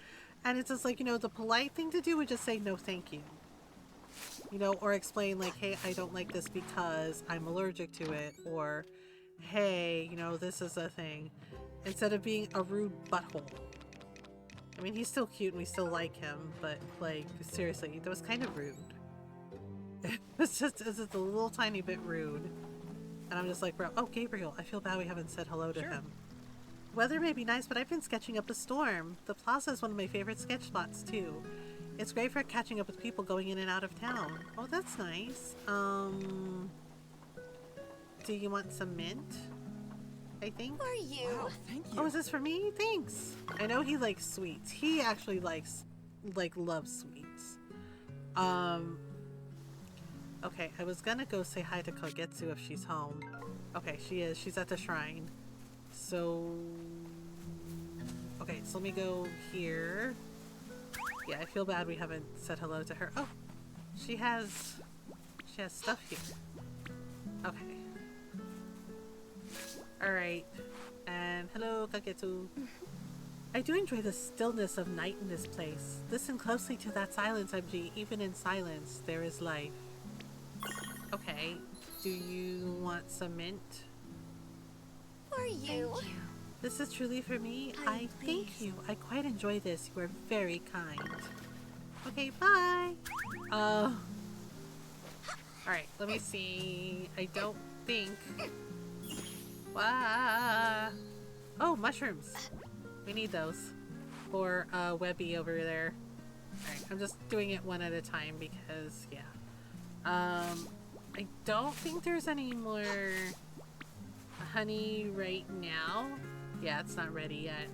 And it's just like, you know, the polite thing to do would just say no thank you. You know, or explain like, hey, I don't like this because I'm allergic to it. Or, hey, you know, this is a thing. Instead of being a rude butthole. I mean, he's still cute and we still like him, but, like, seriously, that was kind of rude. It's just a little tiny bit rude. And I'm just like, bro, oh, Gabriel, I feel bad we haven't said hello to him. Weather may be nice, but I've been sketching up a storm. The plaza is one of my favorite sketch spots, too. It's great for catching up with people going in and out of town. Oh, that's nice. Do you want some mint? I think. For you. Wow, thank you. Oh, is this for me? Thanks. I know he likes sweets. He actually loves sweets. Okay, I was gonna go say hi to Kogetsu if she's home. Okay, she is. She's at the shrine. So... Okay, so let me go here. Yeah, I feel bad we haven't said hello to her. Oh! She has stuff here. Okay. Alright. And hello, Kagetsu. I do enjoy the stillness of night in this place. Listen closely to that silence, MG. Even in silence, there is life. Okay. Do you want some mint? For you. Thank you. This is truly for me. I thank you. I quite enjoy this. You are very kind. Okay, bye. Alright, let me see. I don't think... Wow. Oh, mushrooms. We need those. For Webby over there. Alright, I'm just doing it one at a time because, yeah. I don't think there's any more honey right now. Yeah, it's not ready yet.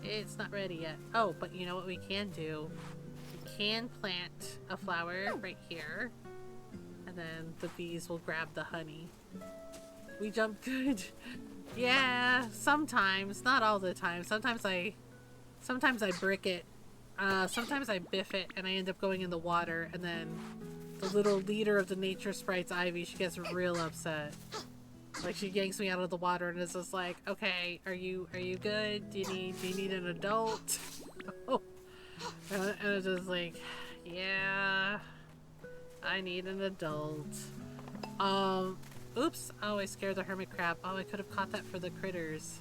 It's not ready yet. Oh, but you know what we can do? We can plant a flower right here. And then the bees will grab the honey. We jump good. Yeah, sometimes. Not all the time. Sometimes I brick it. Sometimes I biff it and I end up going in the water, and then the little leader of the nature sprites, Ivy, she gets real upset. Like, she yanks me out of the water and is just like, okay, are you good? Do you need an adult? Oh. And it's just like, yeah, I need an adult. Oops! Oh, I scared the hermit crab. Oh, I could have caught that for the critters.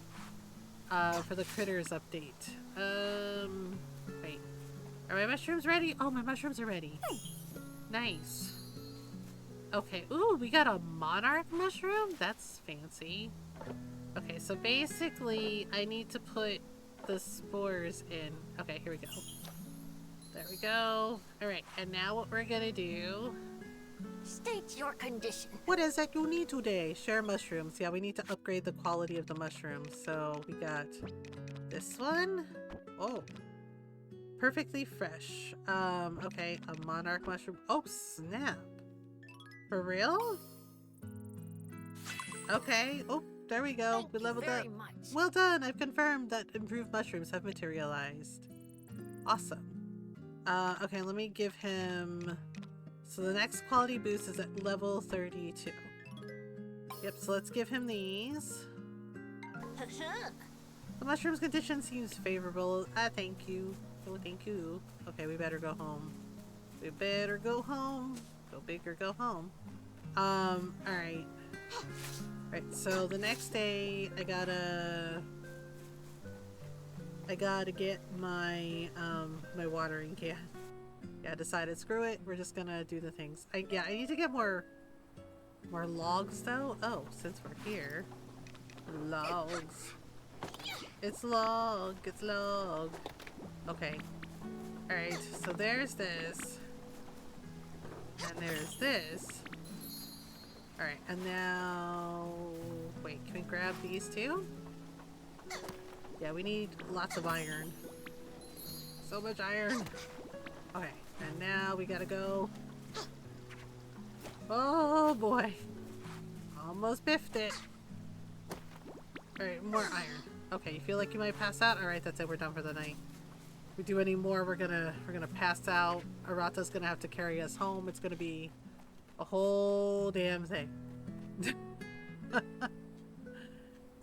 For the critters update. Wait. Are my mushrooms ready? Oh, my mushrooms are ready. Nice. Okay, ooh, we got a monarch mushroom? That's fancy. Okay, so basically, I need to put the spores in. Okay, here we go. There we go. Alright, and now what we're gonna do... State your condition. What is it you need today? Share mushrooms. Yeah, we need to upgrade the quality of the mushrooms. So, we got this one. Oh. Perfectly fresh. Okay, a monarch mushroom. Oh, snap. For real? Okay. Oh, there we go. We leveled up. Well done. I've confirmed that improved mushrooms have materialized. Awesome. Okay, let me give him... So the next quality boost is at level 32. Yep, so let's give him these. The mushroom's condition seems favorable. Thank you. Oh, thank you. Okay, we better go home. We better go home. Go big or go home. Alright. Alright, so the next day I gotta get my my watering can. Yeah, I decided screw it, we're just gonna do the things. I need to get more logs though. Oh, since we're here. Logs. It's log, it's log. Okay. Alright, so there's this. And there's this. Alright, and now... Wait, can we grab these two? Yeah, we need lots of iron. So much iron. Okay, and now we gotta go. Oh boy. Almost biffed it. Alright, more iron. Okay, you feel like you might pass out? Alright, that's it, we're done for the night. If we do any more, we're gonna pass out. Arata's gonna have to carry us home. It's gonna be a whole damn thing. It's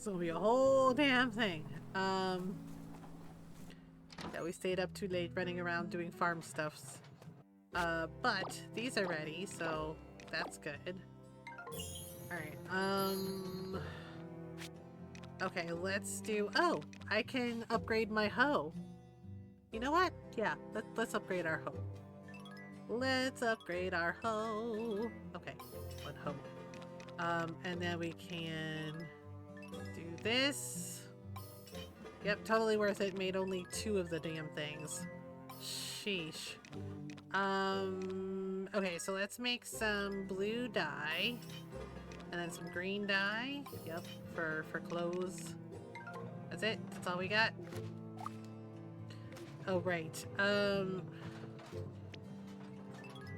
gonna be a whole damn thing. Yeah, we stayed up too late running around doing farm stuffs. But these are ready, so that's good. Alright, okay, let's do... Oh, I can upgrade my hoe. You know what? Yeah, let's upgrade our hoe. Let's upgrade our hoe. Okay, one hoe. And then we can do this. Yep, totally worth it. Made only 2 of the damn things. Sheesh. Okay, so let's make some blue dye. And then some green dye. Yep, for clothes. That's it. That's all we got. Oh, right.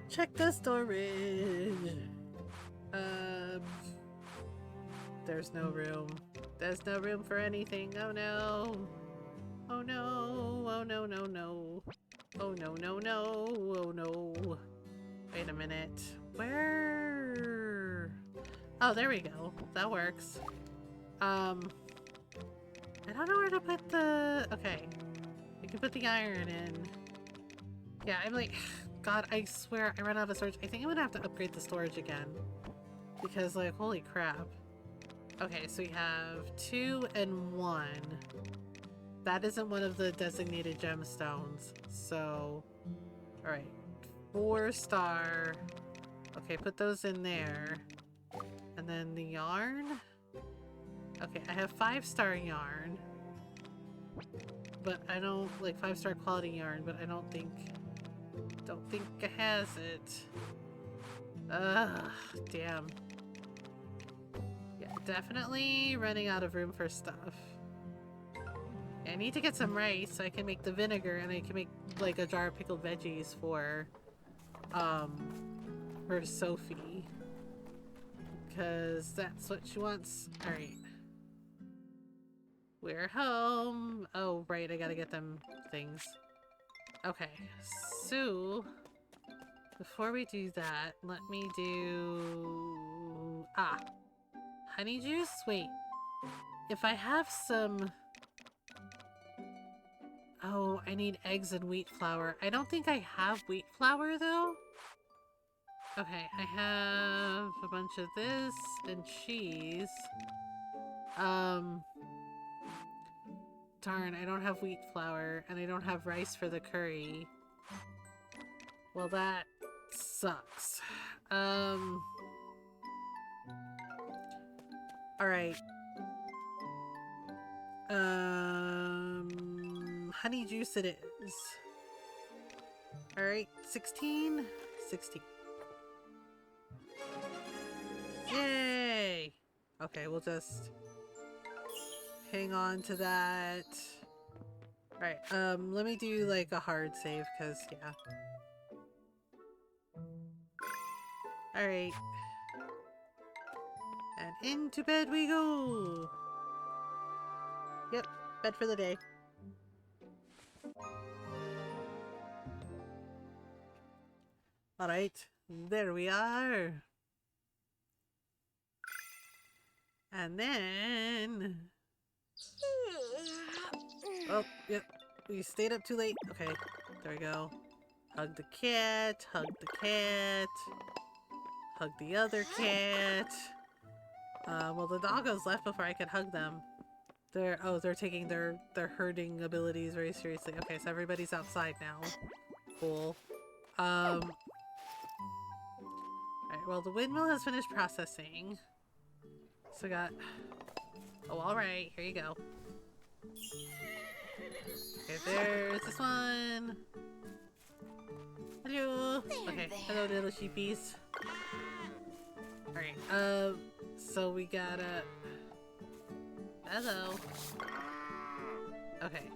Check the storage. There's no room. There's no room for anything. Oh no. Oh no. Oh no, no, no. Oh no, no, no. Oh no. Wait a minute. Where? Oh, there we go. That works. I don't know where to put the... Okay. We can put the iron in. Yeah, I'm like... God, I swear I ran out of storage. I think I'm gonna have to upgrade the storage again. Because, like, holy crap. Okay, so we have 2 and 1. That isn't one of the designated gemstones. So... Alright. 4 star. Okay, put those in there. And then the yarn. Okay, I have 5-star yarn. But I don't... Like, 5-star quality yarn, but I don't think it has it. Ugh, damn. Yeah, definitely running out of room for stuff. Yeah, I need to get some rice so I can make the vinegar and I can make like a jar of pickled veggies for Sophie. Because that's what she wants. Alright. We're home. Oh, right, I gotta get them things. Okay, so before we do that, let me do... honey juice? Wait, if I have some... Oh, I need eggs and wheat flour. I don't think I have wheat flour, though. Okay, I have a bunch of this and cheese. Darn, I don't have wheat flour and I don't have rice for the curry. Well, that sucks. Alright. Honey juice it is. Alright, 16? 16. Yay! Okay, we'll just hang on to that. Alright, let me do like a hard save, cause yeah. Alright. And into bed we go! Yep, bed for the day. Alright, there we are. And then... Oh, yep, we stayed up too late. Okay, there we go. Hug the cat, hug the cat. Hug the other cat. Well, the doggos left before I could hug them. They're taking their herding abilities very seriously. Okay, so everybody's outside now. Cool. Alright, well, the windmill has finished processing. So I got... Oh, alright, here you go. Okay, there's this one. Hello. Okay, hello little sheepies. Alright, so we gotta... Hello. Okay,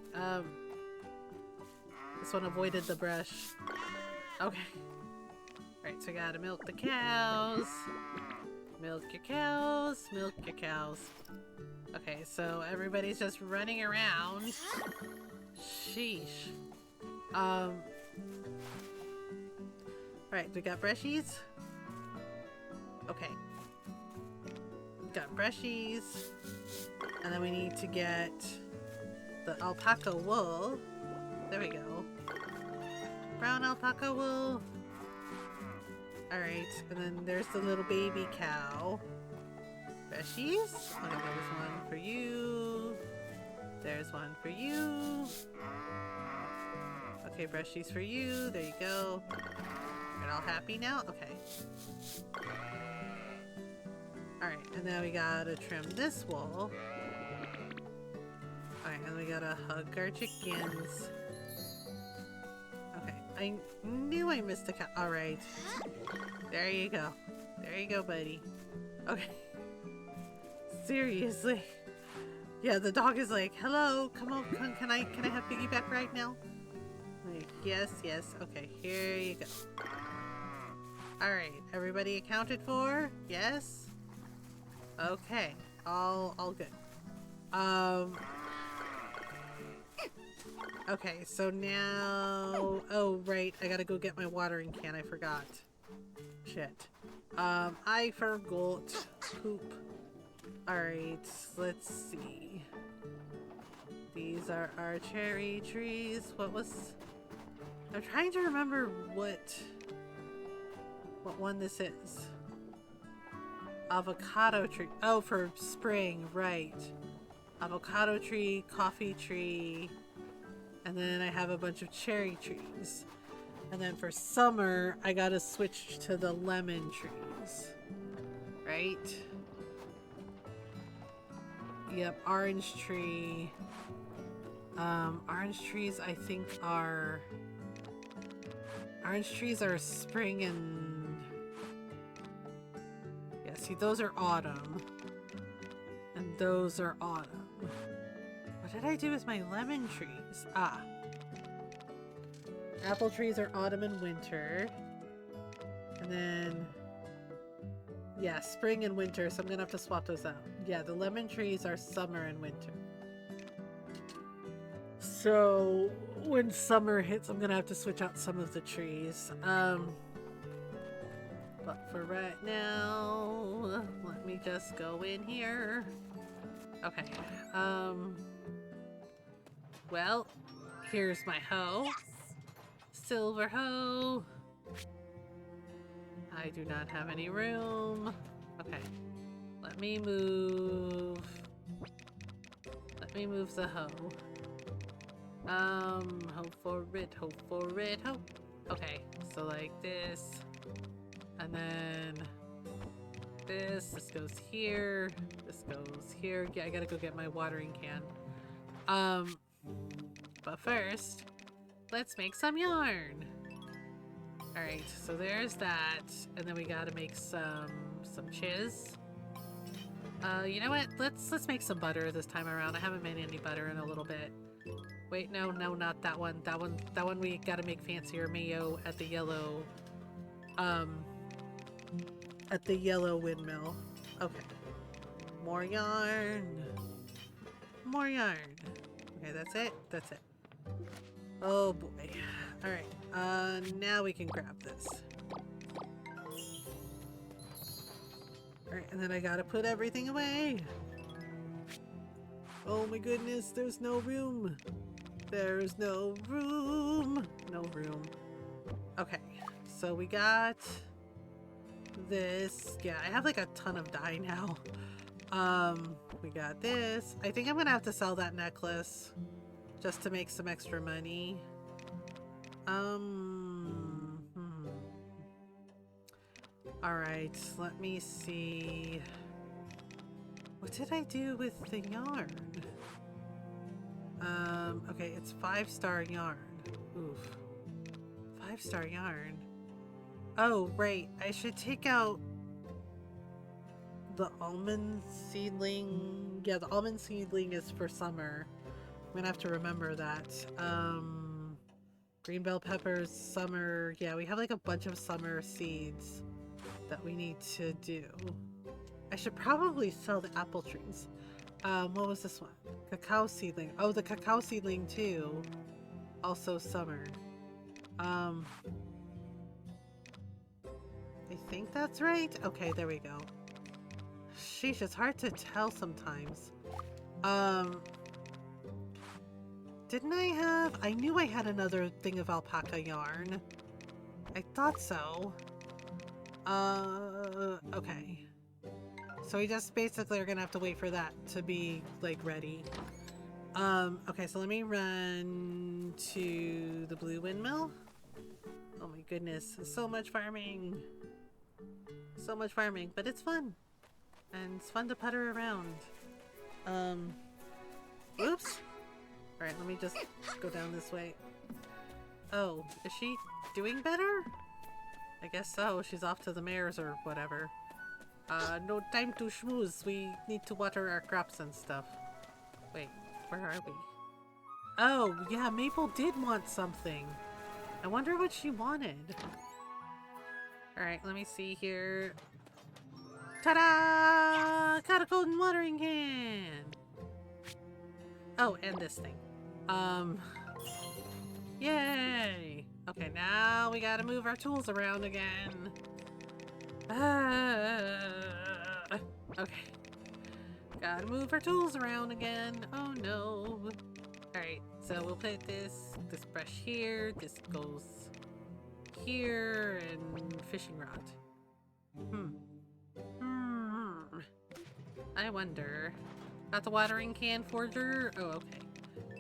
this one avoided the brush. Okay. Alright, so I gotta milk the cows. Milk your cows. Milk your cows. Okay, so everybody's just running around. Sheesh. Alright, we got brushies. Okay. We got brushies. And then we need to get the alpaca wool. There we go. Brown alpaca wool. Alright, and then there's the little baby cow. Brushies. Okay, there's one for you. There's one for you. Okay, brushies for you. There you go. You're all happy now? Okay. Alright, and now we gotta trim this wool. Alright, and we gotta hug our chickens. Okay, I knew I missed a cow. Alright. There you go. There you go, buddy. Okay. Seriously. Yeah, the dog is like, hello, come on, can I have piggyback ride now? Like, yes, yes. Okay, here you go. Alright, everybody accounted for? Yes? Okay, all good. Okay, so now... Oh, right, I gotta go get my watering can, I forgot. Shit. I forgot. Poop. Alright, let's see. These are our cherry trees. What was... I'm trying to remember what one this is. Avocado tree. Oh, for spring, right. Avocado tree, coffee tree, and then I have a bunch of cherry trees. And then for summer, I gotta switch to the lemon trees. Right? Yep, orange tree. Orange trees I think are... Orange trees are spring and... Yeah, see, those are autumn. And those are autumn. What did I do with my lemon trees? Ah. Apple trees are autumn and winter. And then... Yeah, spring and winter, so I'm gonna have to swap those out. Yeah, the lemon trees are summer and winter. So, when summer hits, I'm gonna have to switch out some of the trees. But for right now, let me just go in here. Okay, well, here's my hoe. Silver hoe. I do not have any room. Okay. Let me move. Let me move the hoe. Hope for it, hope for it, hope. Okay, so like this. And then this goes here. This goes here. Yeah, I gotta go get my watering can. But first, let's make some yarn. Alright, so there's that. And then we gotta make some chiz. You know what? Let's make some butter this time around. I haven't made any butter in a little bit. Wait, no, not that one. That one we gotta make fancier mayo at the yellow windmill. Okay. More yarn. More yarn. Okay, that's it. That's it. Oh boy. Alright. Now we can grab this. Alright, and then I gotta put everything away. Oh my goodness, there's no room. There's no room. No room. Okay, so we got this. Yeah, I have like a ton of dye now. We got this. I think I'm gonna have to sell that necklace just to make some extra money. Alright, let me see. What did I do with the yarn? Okay, it's 5-star yarn. Oof. 5-star yarn. Oh, right. I should take out the almond seedling. Yeah, the almond seedling is for summer. I'm gonna have to remember that. Green bell peppers, summer. Yeah, we have like a bunch of summer seeds that we need to do. I should probably sell the apple trees. What was this one? Cacao seedling. Oh, the cacao seedling too. Also summer. I think that's right. Okay, there we go. Sheesh, it's hard to tell sometimes. Didn't I have... I knew I had another thing of alpaca yarn. I thought so. Okay. So we just basically are gonna have to wait for that to be, like, ready. Okay, so let me run to the blue windmill. Oh my goodness, so much farming. So much farming, but it's fun. And it's fun to putter around. Oops. Alright, let me just go down this way. Oh, is she doing better? I guess so. She's off to the mares or whatever. No time to schmooze. We need to water our crops and stuff. Wait, where are we? Oh, yeah, Maple did want something. I wonder what she wanted. Alright, let me see here. Ta-da! Got a golden watering can! Oh, and this thing. Yay! Okay, now we gotta move our tools around again. Okay. Gotta move our tools around again. Oh no. Alright, so we'll put this brush here. This goes here, and fishing rod. I wonder. Got the watering can forger? Oh, okay.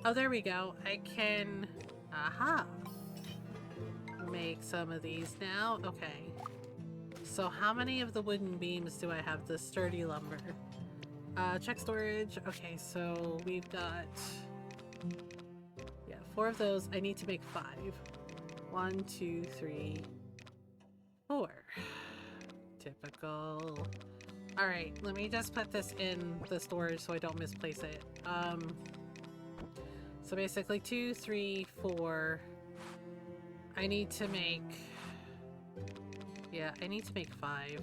Oh, there we go. I can... Aha! Make some of these now. Okay. So how many of the wooden beams do I have? The sturdy lumber. Check storage. Okay, so we've got... Yeah, 4 of those. I need to make 5. 1, 2, 3, 4. Typical. Alright, let me just put this in the storage so I don't misplace it. So basically 2, 3, 4. I need to make... Yeah, I need to make 5.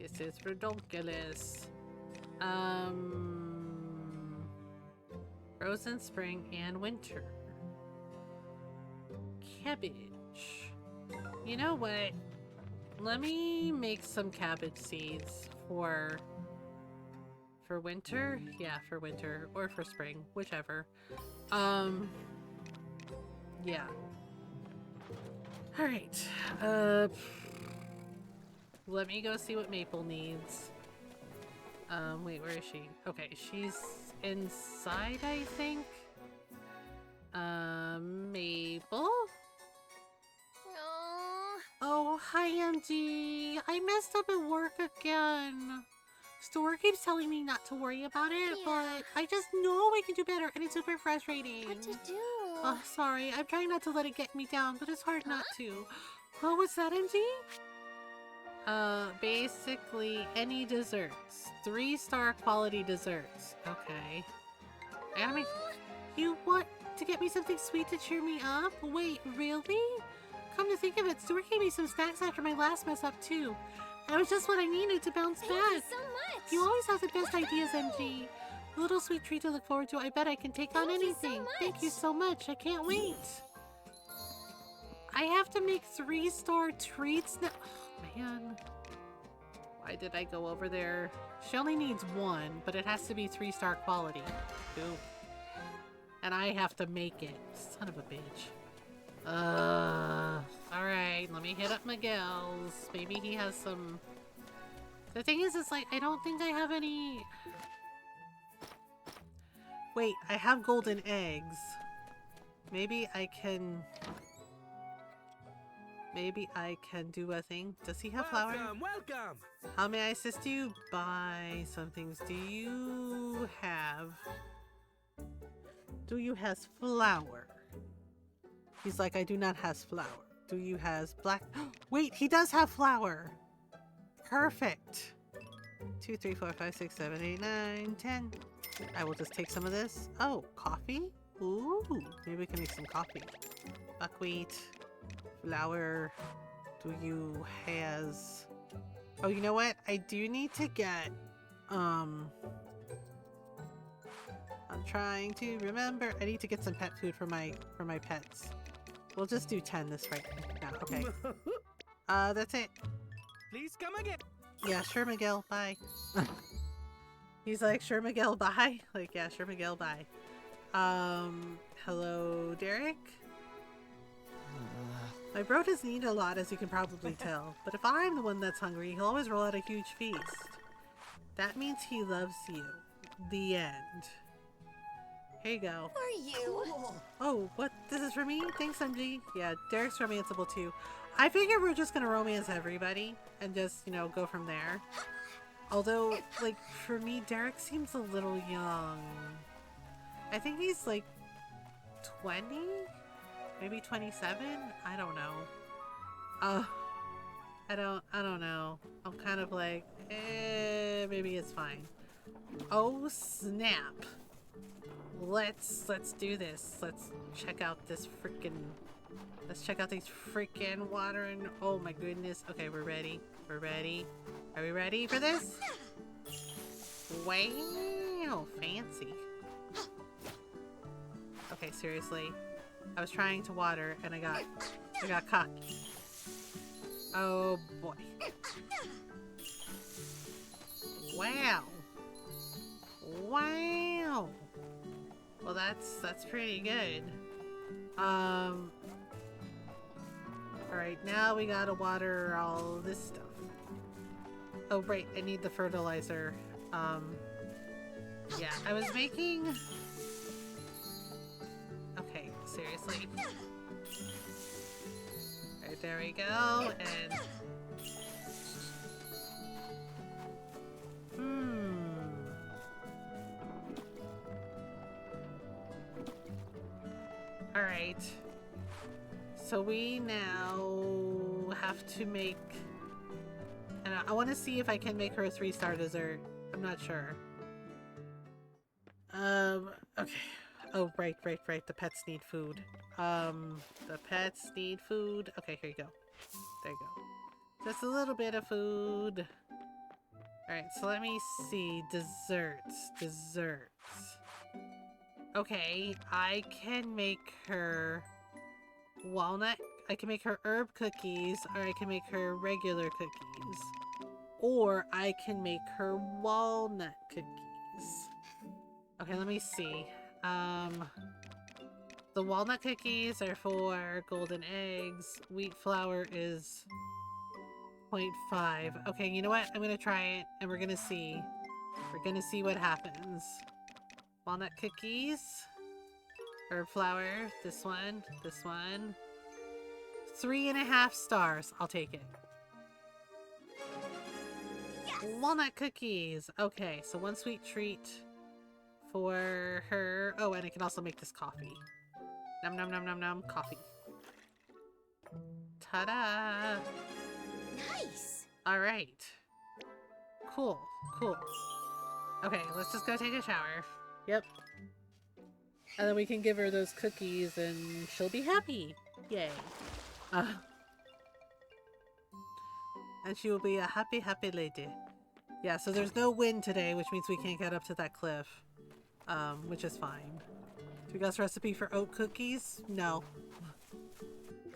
This is ridiculous. Frozen spring and winter. Cabbage. You know what? Let me make some cabbage seeds for winter. Yeah, for winter or for spring, whichever. Yeah. All right. let me go see what Maple needs. Wait, where is she? Okay, she's inside, I think. Maple? Oh, hi, MG. I messed up at work again. Store keeps telling me not to worry about it, but I just know I can do better, and it's super frustrating. What to do? Oh, sorry. I'm trying not to let it get me down, but it's hard not to. Oh, what's that, MG? Basically, any desserts. 3-star quality desserts. Okay. I gotta make... You want to get me something sweet to cheer me up? Wait, really? Come to think of it, Stuart gave me some snacks after my last mess up, too. And it was just what I needed to bounce back. Thank you so much. You always have the best ideas, MG. A little sweet treat to look forward to. I bet I can take on anything. Thank you so much. I can't wait. I have to make 3-star treats now. Oh, man. Why did I go over there? She only needs 1, but it has to be 3-star quality. Ooh. And I have to make it. Son of a bitch. Alright, let me hit up Miguel's. Maybe he has some... The thing is, it's like, I don't think I have any... Wait, I have golden eggs. Maybe I can... Maybe I can do a thing. Does he have flour? Welcome! How may I assist you? Buy some things. Do you have flour? He's like, I do not have flour. Do you has black? Wait, he does have flour. Perfect. 2, 3, 4, 5, 6, 7, 8, 9, 10. I will just take some of this. Oh, coffee? Ooh, maybe we can make some coffee. Buckwheat, flour. Do you has... Oh, you know what? I do need to get, I'm trying to remember. I need to get some pet food for my pets. We'll just do 10 this right now. Okay. That's it. Please come again. Yeah, sure, Miguel. Bye. He's like, sure, Miguel. Bye. Like, yeah, sure, Miguel. Bye. Hello, Derek? My bro doesn't eat a lot, as you can probably tell. But if I'm the one that's hungry, he'll always roll out a huge feast. That means he loves you. The end. Here you go. Who are you? Oh, what? This is for me? Thanks, MG. Yeah, Derek's romanceable too. I figure we're just gonna romance everybody and just, you know, go from there. Although, like, for me, Derek seems a little young. I think he's like 20? Maybe 27? I don't know. I don't know. I'm kind of like, maybe it's fine. Oh, snap. Let's do this. Let's check out this freaking... Let's check out these freaking watering... Oh my goodness. Okay, we're ready. We're ready. Are we ready for this? Wow, fancy. Okay, seriously. I was trying to water and I got cocky. Oh boy. Wow. Wow. Well, that's pretty good. Alright, now we gotta water all this stuff. Oh, right, I need the fertilizer. Yeah, I was making... Okay, seriously. Alright, there we go, and... Alright. So we now have to make... And I want to see if I can make her a 3-star dessert. I'm not sure. Okay. Oh, right. The pets need food. The pets need food. Okay, here you go. There you go. Just a little bit of food. Alright, so let me see. Desserts. Okay, I can make her walnut. I can make her herb cookies, or I can make her regular cookies. Or I can make her walnut cookies. Okay, let me see. The walnut cookies are for golden eggs. Wheat flour is 0.5. Okay, you know what? I'm gonna try it and we're gonna see. We're gonna see what happens. Walnut cookies. Herb flour. This one. This one. 3.5 stars. I'll take it. Yes. Walnut cookies. Okay, so 1 sweet treat for her. Oh, and I can also make this coffee. Nom nom nom nom nom. Coffee. Ta-da! Nice! Alright. Cool. Cool. Okay, let's just go take a shower. Yep. And then we can give her those cookies and she'll be happy. Yay. And she will be a happy, happy lady. Yeah, so there's no wind today, which means we can't get up to that cliff. Which is fine. Do we got a recipe for oat cookies? No.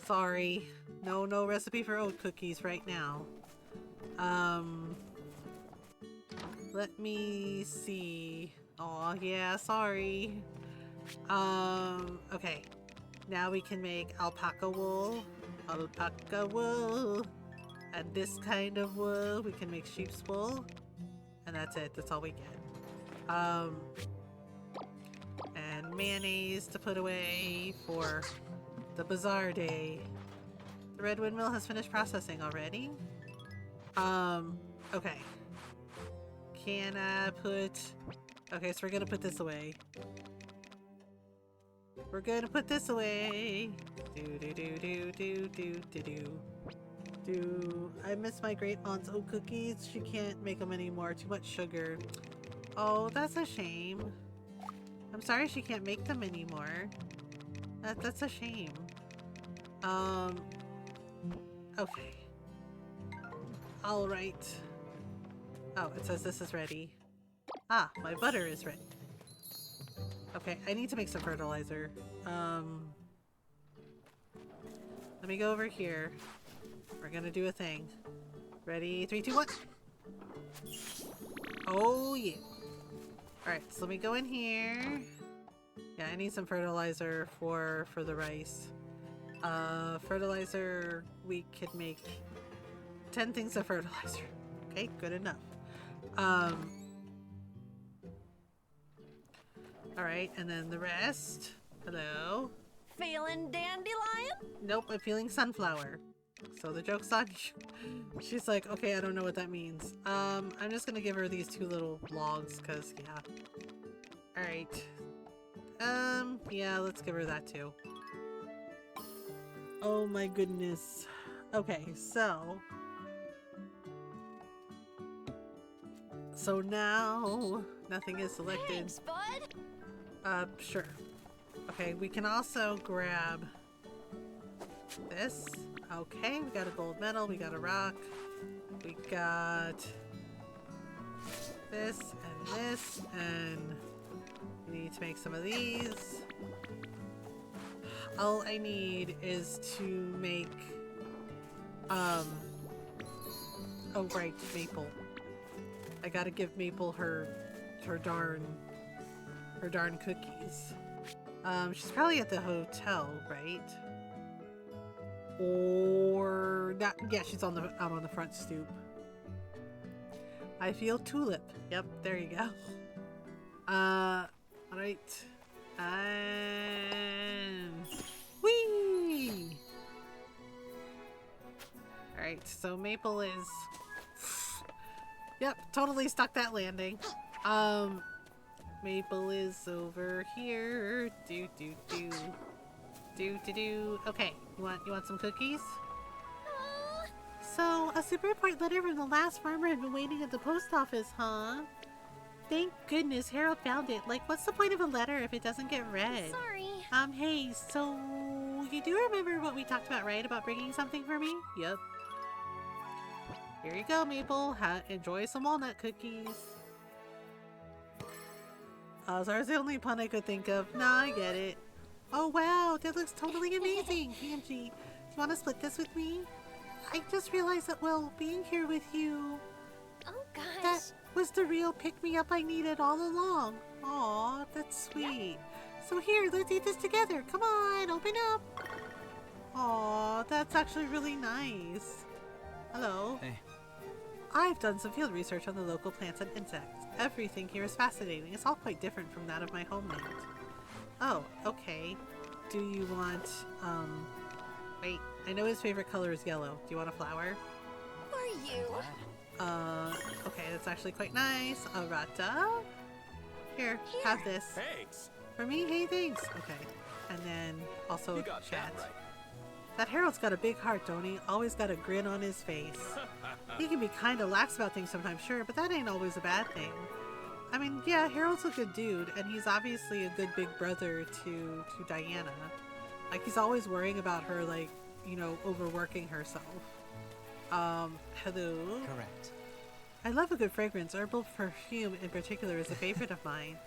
Sorry. No recipe for oat cookies right now. Let me see. Aw, yeah, sorry. Okay. Now we can make alpaca wool. Alpaca wool. And this kind of wool. We can make sheep's wool. And that's it. That's all we get. And mayonnaise to put away for the bazaar day. The red windmill has finished processing already. Okay. Can I put... Okay, so we're gonna put this away. We're gonna put this away. Do. I miss my great aunt's oat cookies. She can't make them anymore. Too much sugar. Oh, that's a shame. I'm sorry she can't make them anymore. That's a shame. Okay. Alright. Oh, it says this is ready. Ah, my butter is ready. Okay, I need to make some fertilizer. Let me go over here. We're gonna do a thing. Ready? 3, 2, 1. Oh, yeah. Alright, so let me go in here. Yeah, I need some fertilizer for the rice. Fertilizer, we could make 10 things of fertilizer. Okay, good enough. Alright, and then the rest. Hello? Feeling dandelion? Nope, I'm feeling sunflower. So the joke's on you. She's like, okay, I don't know what that means. I'm just gonna give her these 2 little logs, cause yeah. Alright. Yeah, let's give her that too. Oh my goodness. Okay, so now nothing is selected. Thanks, bud. Sure. Okay, we can also grab this. Okay, we got a gold medal, we got a rock, we got this, and we need to make some of these. All I need is to make, oh right, Maple. I gotta give Maple her darn cookies. She's probably at the hotel, right? Or not? Yeah, she's out on the front stoop. I feel tulip. Yep, there you go. Alright. And whee! Alright, so Maple is yep, totally stuck that landing. Maple is over here. Do. Okay, you want some cookies? So, a super important letter from the last farmer had been waiting at the post office, huh? Thank goodness Harold found it. Like, what's the point of a letter if it doesn't get read? Sorry. Hey, so you do remember what we talked about, right? About bringing something for me? Yep. Here you go, Maple. Enjoy some walnut cookies. Sorry's the only pun I could think of. Nah, I get it. Oh wow, that looks totally amazing. PMG, do you want to split this with me? I just realized that, well, being here with you... Oh gosh. That was the real pick-me-up I needed all along. Aw, that's sweet. So here, let's eat this together. Come on, open up. Aw, that's actually really nice. Hello. Hey. I've done some field research on the local plants and insects. Everything here is fascinating. It's all quite different from that of my homeland. Oh, okay. Do you want, wait, I know his favorite color is yellow. Do you want a flower? For you. Okay, that's actually quite nice. Arata? Here, have this. Thanks. For me? Hey, thanks. Okay. And then also You got chat. that right. That Harold's got a big heart, don't he? Always got a grin on his face. He can be kind of lax about things sometimes, sure, but that ain't always a bad thing. I mean, yeah, Harold's a good dude, and he's obviously a good big brother to Diana. Like, he's always worrying about her, like, you know, overworking herself. Hello? Correct. I love a good fragrance. Herbal perfume in particular is a favorite of mine.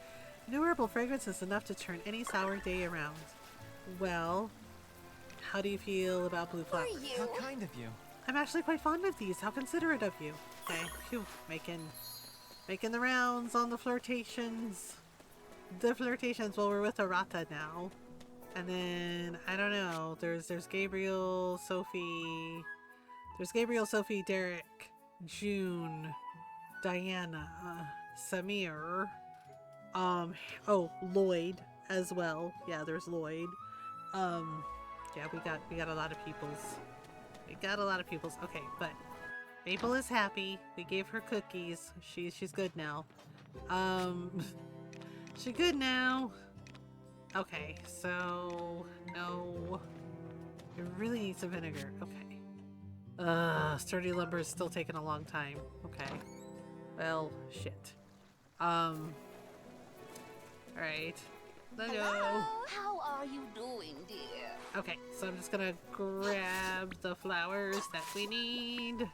New herbal fragrance is enough to turn any sour day around. Well, how do you feel about blue flowers? For you. How kind of you. I'm actually quite fond of these. How considerate of you. Okay, phew, making the rounds on the flirtations. The flirtations. Well, we're with Arata now. And then, I don't know, there's Gabriel, Sophie. There's Gabriel, Sophie, Derek, June, Diana, Samir. Oh, Lloyd as well. Yeah, there's Lloyd. Yeah, we got a lot of peoples. We got a lot of peoples. Okay, but Maple is happy. We gave her cookies. She's good now. She's good now. Okay, so no. I really need some vinegar. Okay. Sturdy lumber is still taking a long time. Okay. Well, shit. Alright. Let's go. How are you doing, dear? Okay, so I'm just gonna grab the flowers that we need.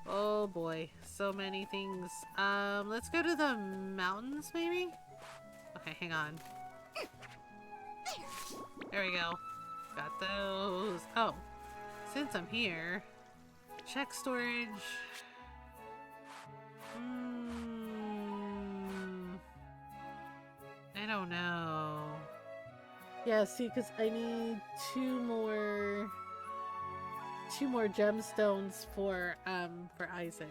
Oh boy, so many things. Let's go to the mountains, maybe? Okay, hang on. There we go. Got those. Oh, since I'm here, check storage. I don't know. Yeah, see, because I need two more gemstones for Isaac.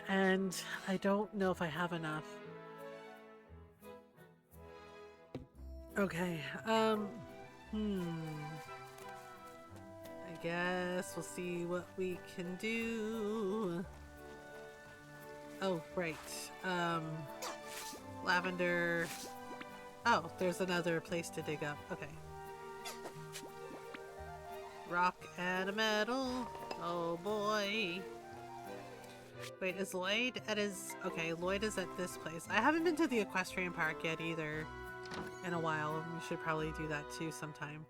And I don't know if I have enough. Okay, I guess we'll see what we can do. Oh, right. Lavender. Oh, there's another place to dig up. Okay. Rock and a metal. Oh boy. Wait, is Lloyd at his... Okay, Lloyd is at this place. I haven't been to the equestrian park yet either in a while. We should probably do that too sometime.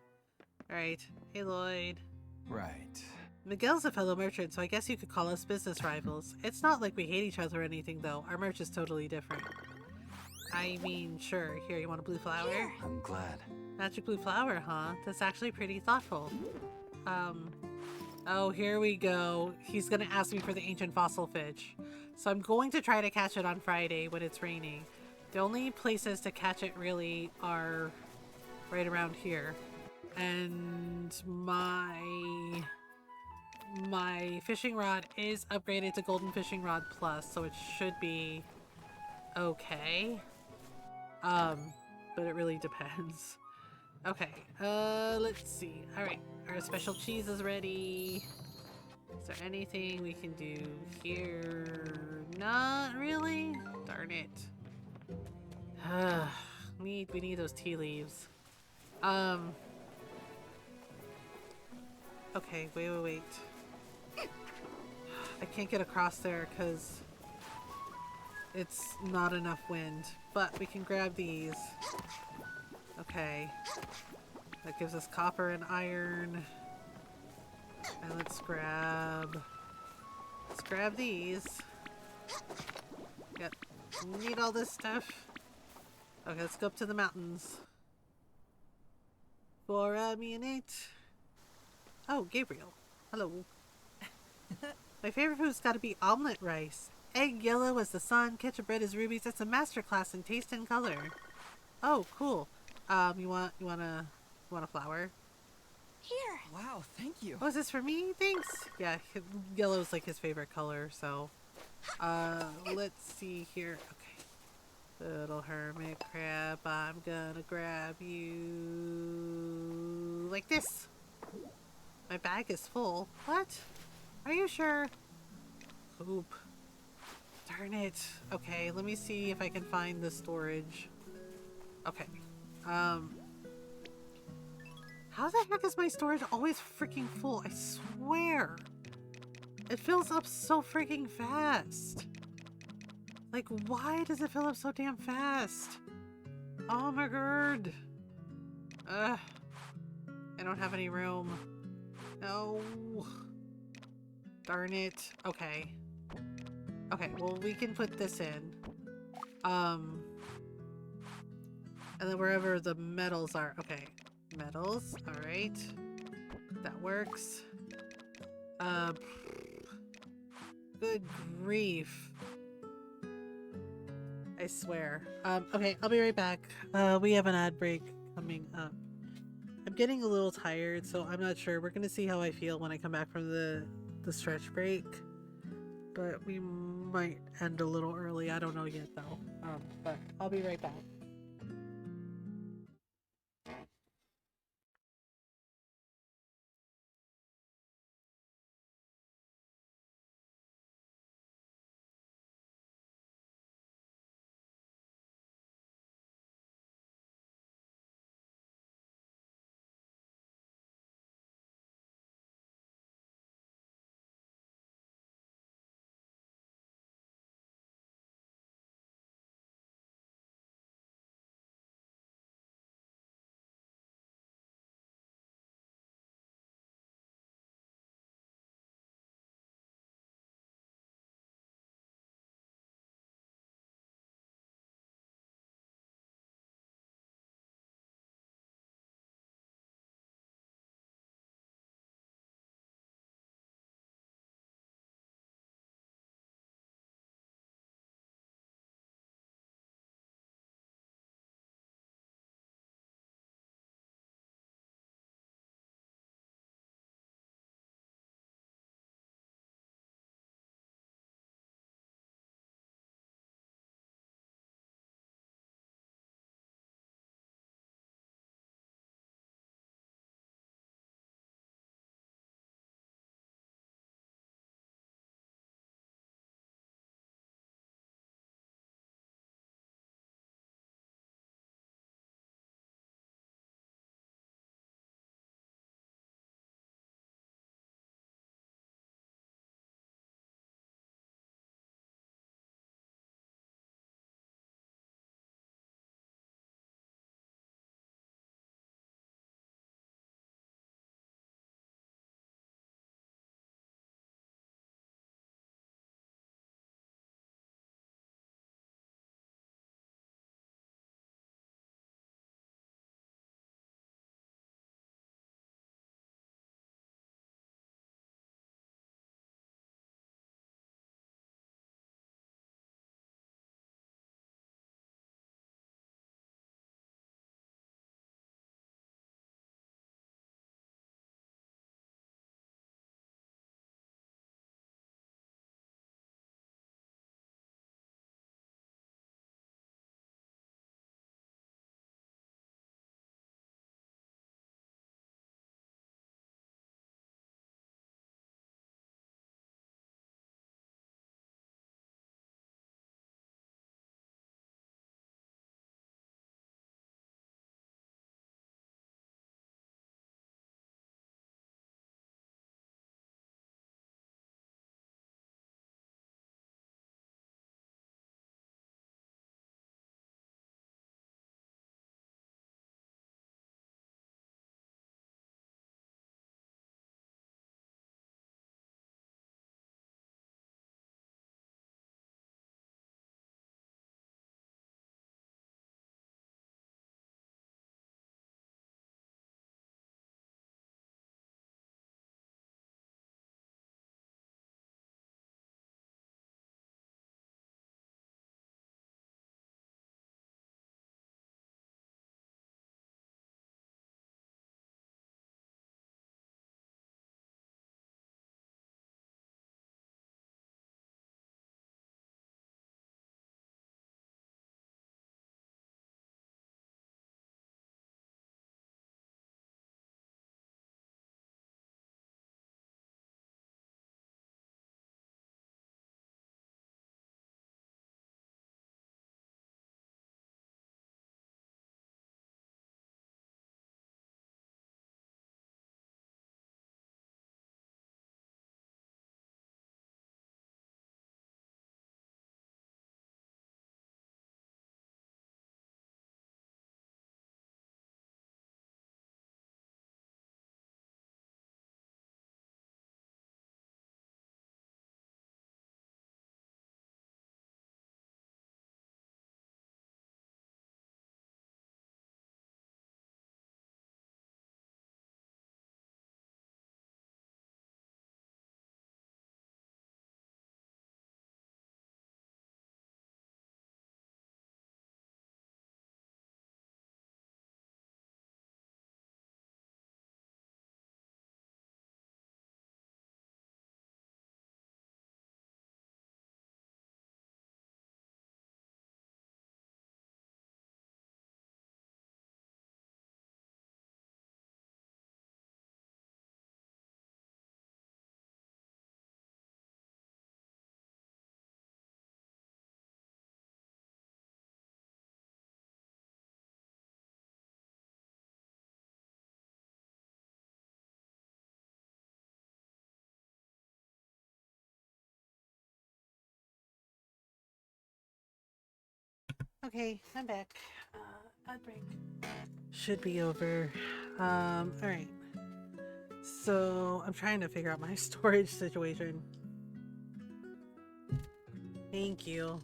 Alright. Hey, Lloyd. Right. Miguel's a fellow merchant, so I guess you could call us business rivals. It's not like we hate each other or anything, though. Our merch is totally different. I mean, sure. Here, you want a blue flower? I'm glad. Magic blue flower, huh? That's actually pretty thoughtful. Oh, here we go. He's gonna ask me for the ancient fossil fish. So I'm going to try to catch it on Friday when it's raining. The only places to catch it really are right around here. And my fishing rod is upgraded to Golden Fishing Rod Plus, so it should be okay. But it really depends. Okay, let's see. Alright, our special cheese is ready. Is there anything we can do here? Not really? Darn it. We need those tea leaves. Okay, wait. I can't get across there because it's not enough wind, but we can grab these. Okay. That gives us copper and iron. And let's grab these. Yep. Need all this stuff. Okay, let's go up to the mountains. For a minute. Oh, Gabriel. Hello. My favorite food's gotta be omelet rice. Egg yellow as the sun, ketchup red as rubies. It's a masterclass in taste and color. Oh, cool. You want a flower? Here. Wow, thank you. Oh, is this for me? Thanks. Yeah, yellow's like his favorite color, so. Let's see here. Okay. Little hermit crab, I'm gonna grab you like this. My bag is full. What? Are you sure? Oop. Darn it. Okay, let me see if I can find the storage. Okay. How the heck is my storage always freaking full? I swear. It fills up so freaking fast. Like, why does it fill up so damn fast? Oh my god. Ugh. I don't have any room. No. Darn it. Okay. Okay, well, we can put this in. And then wherever the metals are. Okay. Metals. Alright. That works. Good grief. I swear. Okay, I'll be right back. We have an ad break coming up. I'm getting a little tired, so I'm not sure. We're gonna see how I feel when I come back from the stretch break. But we might end a little early. I don't know yet, though. But I'll be right back. Okay, I'm back. Ad break. Should be over. Alright. So, I'm trying to figure out my storage situation. Thank you.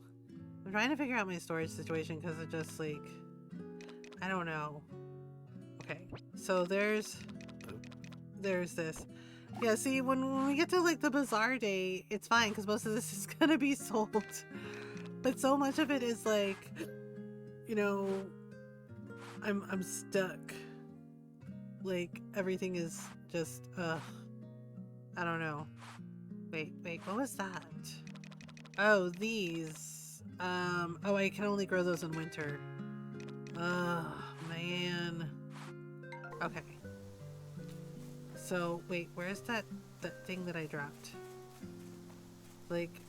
I'm trying to figure out my storage situation because it just, like... I don't know. Okay, so there's this. Yeah, see, when we get to, like, the bazaar day, it's fine because most of this is gonna be sold. But so much of it is, like... You know... I'm stuck. Like, everything is just, I don't know. Wait, what was that? Oh, these. Oh, I can only grow those in winter. Oh, man. Okay. So, wait, where's that thing that I dropped? Like,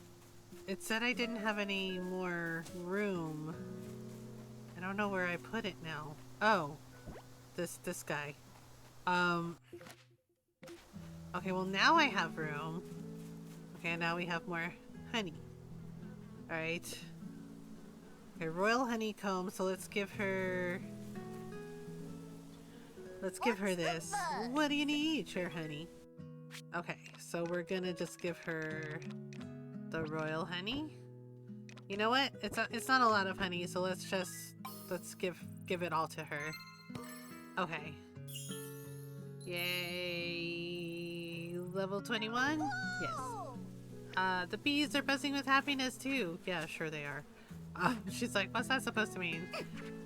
it said I didn't have any more room. I don't know where I put it now. Oh, this guy. Okay, well now I have room. Okay, now we have more honey. Alright. Okay, royal honeycomb, so let's give her... Let's give her this. What do you need, Sure Honey? Okay, so we're gonna just give her the royal honey. You know what? It's not a lot of honey, so let's give it all to her. Okay. Yay! Level 21? Yes. The bees are buzzing with happiness too. Yeah, sure they are. She's like, what's that supposed to mean?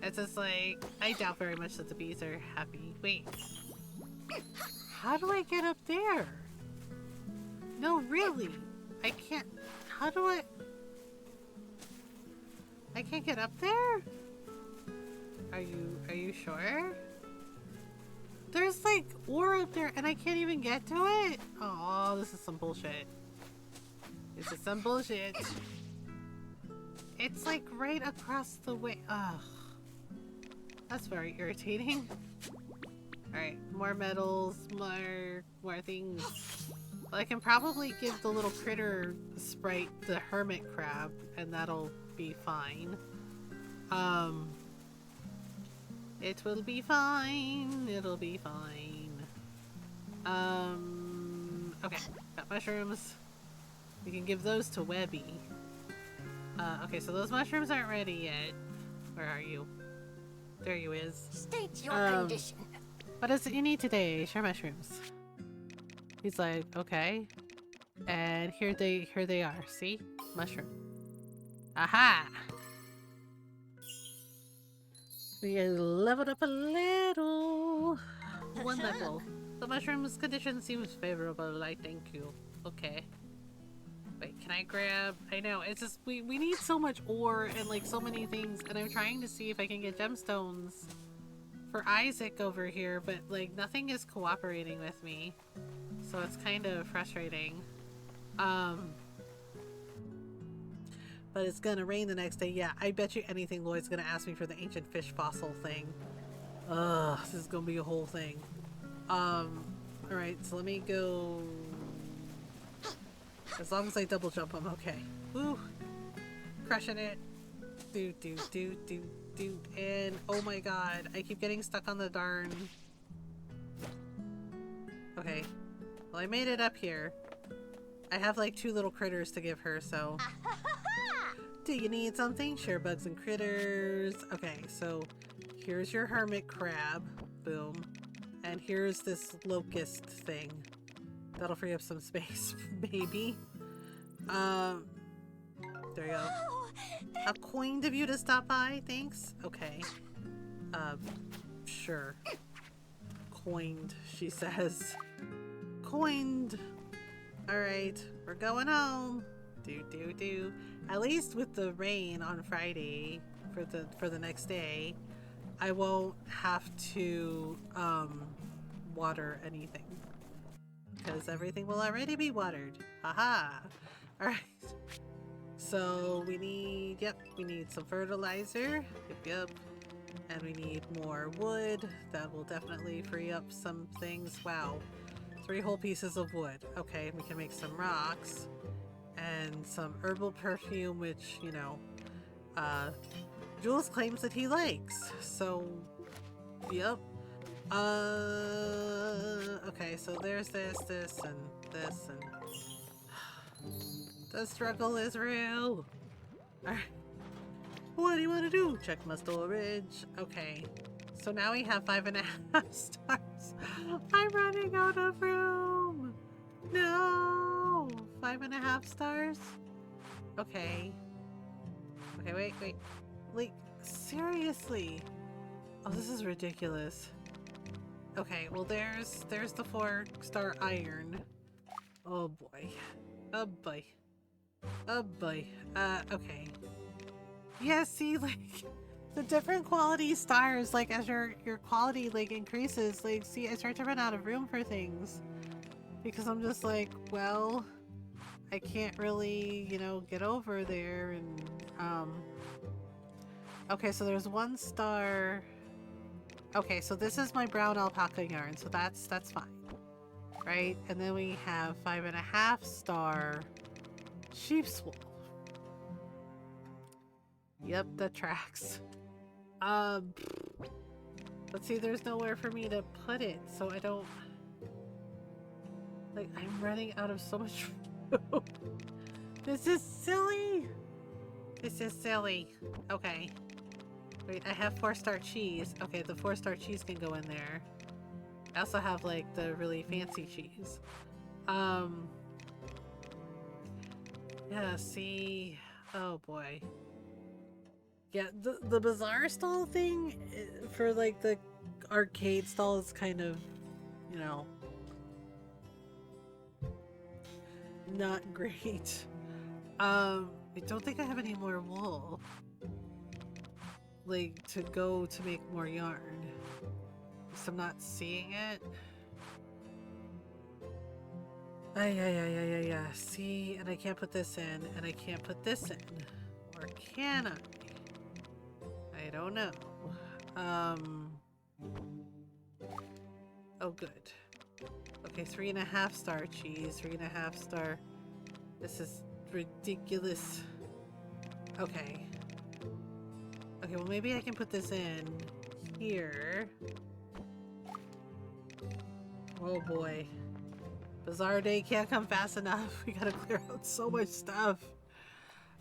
It's just like, I doubt very much that the bees are happy. Wait. How do I get up there? No, really. I can't. How do I can't get up there? Are you sure? There's like ore up there and I can't even get to it? Oh, this is some bullshit. This is some bullshit. It's like right across the way. Ugh. That's very irritating. Alright, more metals, more things. Well, I can probably give the little critter sprite the hermit crab and that'll be fine. It will be fine. It'll be fine. Okay, got mushrooms. We can give those to Webby. Okay, so those mushrooms aren't ready yet. Where are you? There you is. State your condition. What is it you need today? Share mushrooms. He's like, okay. And here they are. See? Mushroom. Aha! We leveled up a little. One level. The mushroom's condition seems favorable, I thank you. Okay. Wait, can I grab... I know, it's just... We need so much ore and like so many things, and I'm trying to see if I can get gemstones for Isaac over here, but like nothing is cooperating with me. So it's kind of frustrating. But it's gonna rain the next day. Yeah, I bet you anything Lloyd's gonna ask me for the ancient fish fossil thing. Ugh, this is gonna be a whole thing. Alright, so let me go... As long as I double jump, I'm okay. Woo! Crushing it! Do. And oh my god, I keep getting stuck on the darn... Okay. Well, I made it up here. I have like 2 little critters to give her, so... Do you need something? Share bugs and critters. Okay, so here's your hermit crab. Boom. And here's this locust thing. That'll free up some space, maybe. There you go. How kind of you to stop by. Thanks. Okay. Sure. Coined, she says. Coined. Alright, we're going home. Do. At least with the rain on Friday for the next day, I won't have to water anything. Because everything will already be watered. Haha. Alright. So we need some fertilizer. Yep. And we need more wood. That will definitely free up some things. Wow. 3 whole pieces of wood. Okay, we can make some rocks. And some herbal perfume, which, you know, Jules claims that he likes. So, yep. Okay, so there's this, and this, and the struggle is real. Alright. What do you want to do? Check my storage. Okay. So now we have 5.5 stars. I'm running out of room. No. 5.5 stars? Okay. Okay, wait. Like, seriously. Oh, this is ridiculous. Okay, well there's the 4-star iron. Oh boy. Oh boy. Oh boy. Okay. Yeah, see, like, the different quality stars, like, as your quality, like, increases, like, see, I start to run out of room for things. Because I'm just like, well, I can't really, you know, get over there, and, okay, so there's 1 star. Okay, so this is my brown alpaca yarn, so that's fine. Right? And then we have 5.5 star sheep's wool. Yep, that tracks. But see, there's nowhere for me to put it, so I don't... Like, I'm running out of so much room. This is silly! This is silly. Okay. Wait, I have 4-star cheese. Okay, the 4-star cheese can go in there. I also have, like, the really fancy cheese. Yeah, see... Oh, boy. Yeah, the bazaar stall thing for, like, the arcade stall is kind of, you know, not great. I don't think I have any more wool, like, to go to make more yarn. So I'm not seeing it. Yeah. See, and I can't put this in, and I can't put this in. Or can I? I don't know. Oh, good. Okay, 3.5 star cheese, 3.5 star. This is ridiculous. Okay. Okay, well, maybe I can put this in here. Oh boy. Bazaar day can't come fast enough. We gotta clear out so much stuff.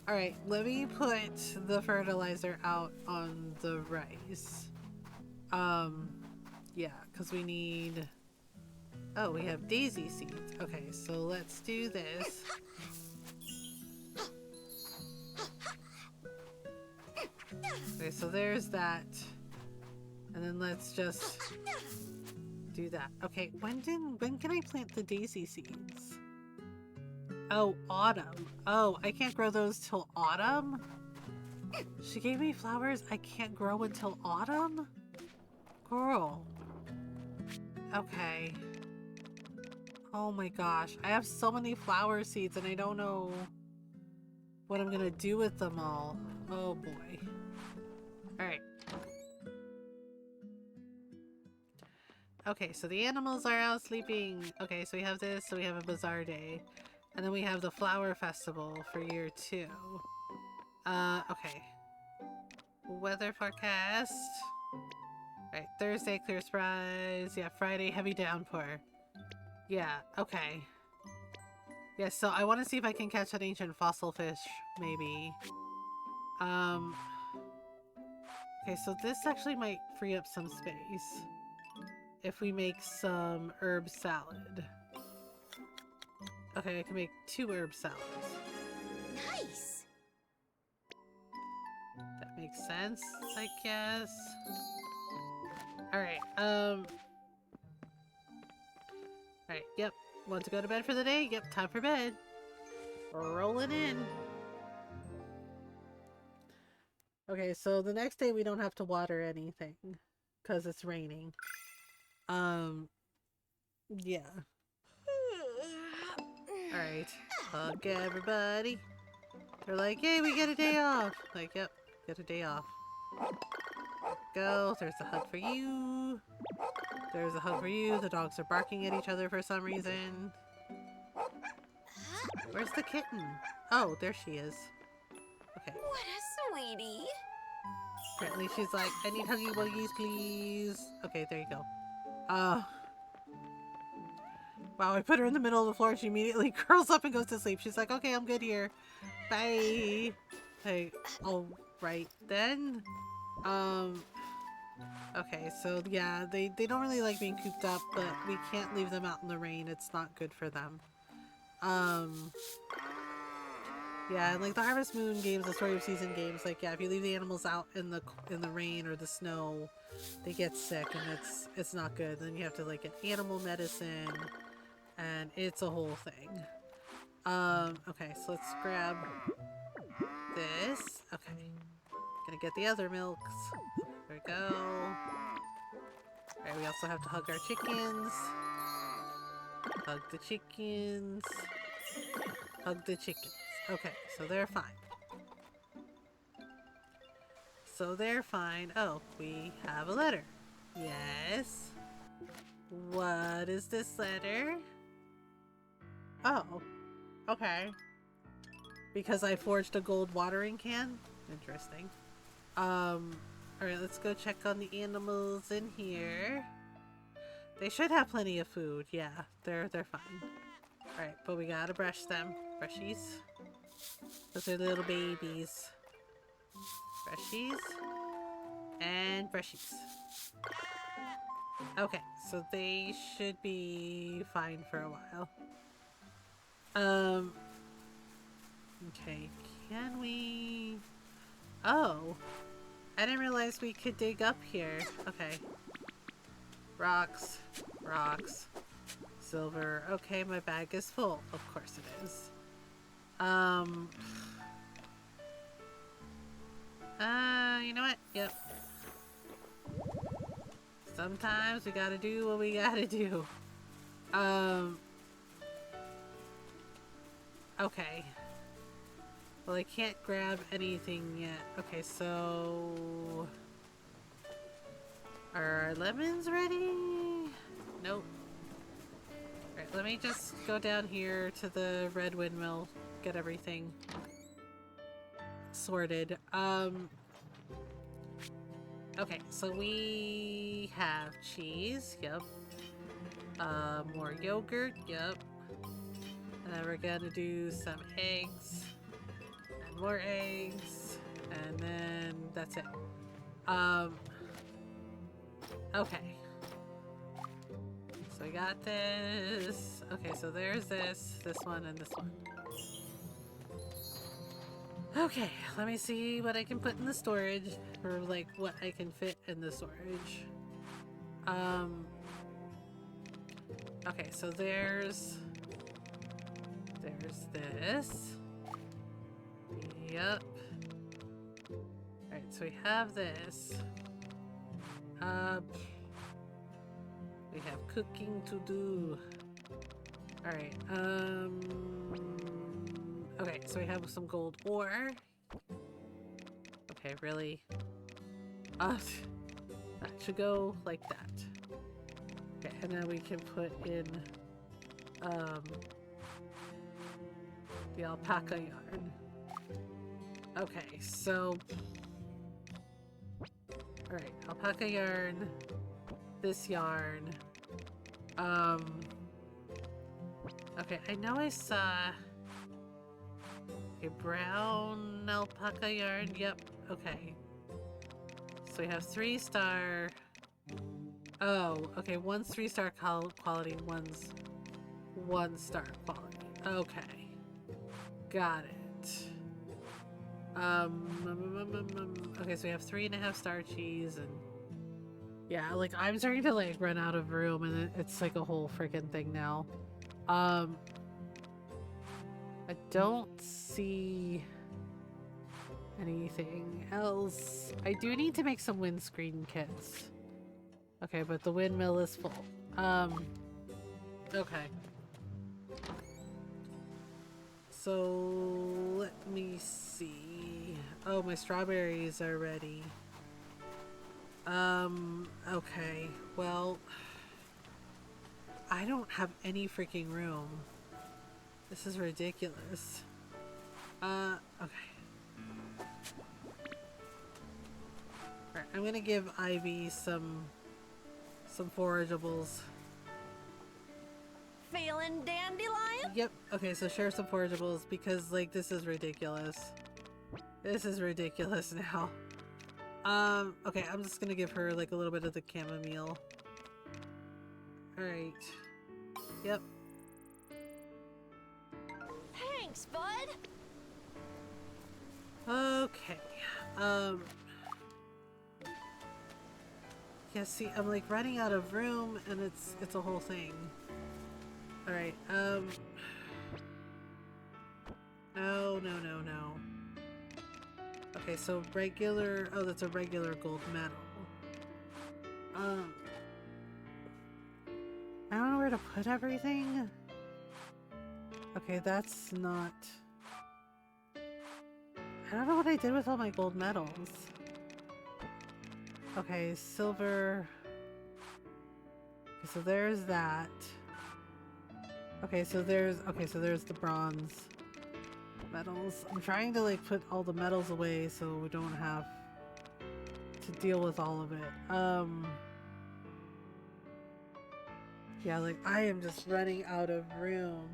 Alright, let me put the fertilizer out on the rice. Yeah, because we need... Oh, we have daisy seeds. Okay, so let's do this. Okay, so there's that. And then let's just do that. Okay, when can I plant the daisy seeds? Oh, autumn. Oh, I can't grow those till autumn? She gave me flowers I can't grow until autumn? Girl. Okay. Oh my gosh. I have so many flower seeds and I don't know what I'm gonna do with them all. Oh boy. Alright. Okay, so the animals are out sleeping. Okay, so we have this, so we have a bazaar day. And then we have the flower festival for year 2. Okay. Weather forecast. Right, Thursday, clear skies. Yeah, Friday, heavy downpour. Yeah, okay. Yeah, so I want to see if I can catch an ancient fossil fish, maybe. Okay, so this actually might free up some space. If we make some herb salad. Okay, I can make 2 herb salads. Nice. That makes sense, I guess. Alright, Alright, yep. Want to go to bed for the day? Yep, time for bed. Rolling in. Okay, so the next day we don't have to water anything. Because it's raining. Yeah. Alright. Hug everybody. They're like, hey, we get a day off. Like, yep, get a day off. Go. There's a hug for you. There's a hug for you. The dogs are barking at each other for some reason. Where's the kitten? Oh, there she is. Okay. What a sweetie. Apparently she's like, I need Huggy Wuggies, please. Okay, there you go. Wow, I put her in the middle of the floor and she immediately curls up and goes to sleep. She's like, okay, I'm good here. Bye. Hey, alright then. Okay, so yeah, they don't really like being cooped up, but we can't leave them out in the rain. It's not good for them. Yeah, and like the Harvest Moon games, the Story of Season games, like yeah, if you leave the animals out in the rain or the snow, they get sick and it's not good. Then you have to like get animal medicine, and it's a whole thing. Okay, so let's grab this. Okay, gonna get the other milks. There we go. Alright, we also have to hug our chickens. Hug the chickens. Hug the chickens. Okay, so they're fine. So they're fine. Oh, we have a letter. Yes. What is this letter? Oh, okay. Because I forged a gold watering can? Interesting. Alright, let's go check on the animals in here. They should have plenty of food. Yeah, they're fine. Alright, but we gotta brush them. Brushies. Those are little babies. Brushies. And brushies. Okay, so they should be fine for a while. Okay, can we... Oh! I didn't realize we could dig up here. Okay. Rocks. Rocks. Silver. Okay, my bag is full. Of course it is. You know what? Yep. Sometimes we gotta do what we gotta do. Okay. Well, I can't grab anything yet. Okay, so... Are our lemons ready? Nope. Alright, let me just go down here to the red windmill, get everything sorted. Okay, so we have cheese, yep. More yogurt, yep. And then we're gonna do some eggs. And more eggs. And then that's it. Okay. So we got this. Okay, so there's this one, and this one. Okay, let me see what I can put in the storage, or like what I can fit in the storage. Okay, so there's this. Yep. Alright, so we have this. We have cooking to do. Alright, okay, so we have some gold ore. Okay, really? That should go like that. Okay, and then we can put in, the alpaca yarn. Okay, so... Alright, alpaca yarn, this yarn. Okay, I know I saw a brown alpaca yarn. Yep, okay. So we have 3-star. Oh, okay, one's 3-star quality, one's 1-star quality. Okay. Got it. Okay, so we have 3.5-star cheese, and yeah, like I'm starting to like run out of room, and it's like a whole freaking thing now. I don't see anything else. I do need to make some windscreen kits. Okay, but the windmill is full. Okay. So let me see. Oh, my strawberries are ready. Okay. Well, I don't have any freaking room. This is ridiculous. Okay. Alright, I'm gonna give Ivy some forageables. Feeling dandelion? Yep. Okay, so share some forageables because like this is ridiculous. This is ridiculous now. Okay, I'm just gonna give her like a little bit of the chamomile. Alright. Yep. Thanks, bud. Okay. Yeah, see, I'm like running out of room and it's a whole thing. Alright, no. Okay, so regular, oh, that's a regular gold medal. I don't know where to put everything. Okay, that's not... I don't know what I did with all my gold medals. Okay, silver... Okay, so there's that. Okay, so there's the bronze medals. I'm trying to like put all the medals away so we don't have to deal with all of it. Yeah, like I am just running out of room.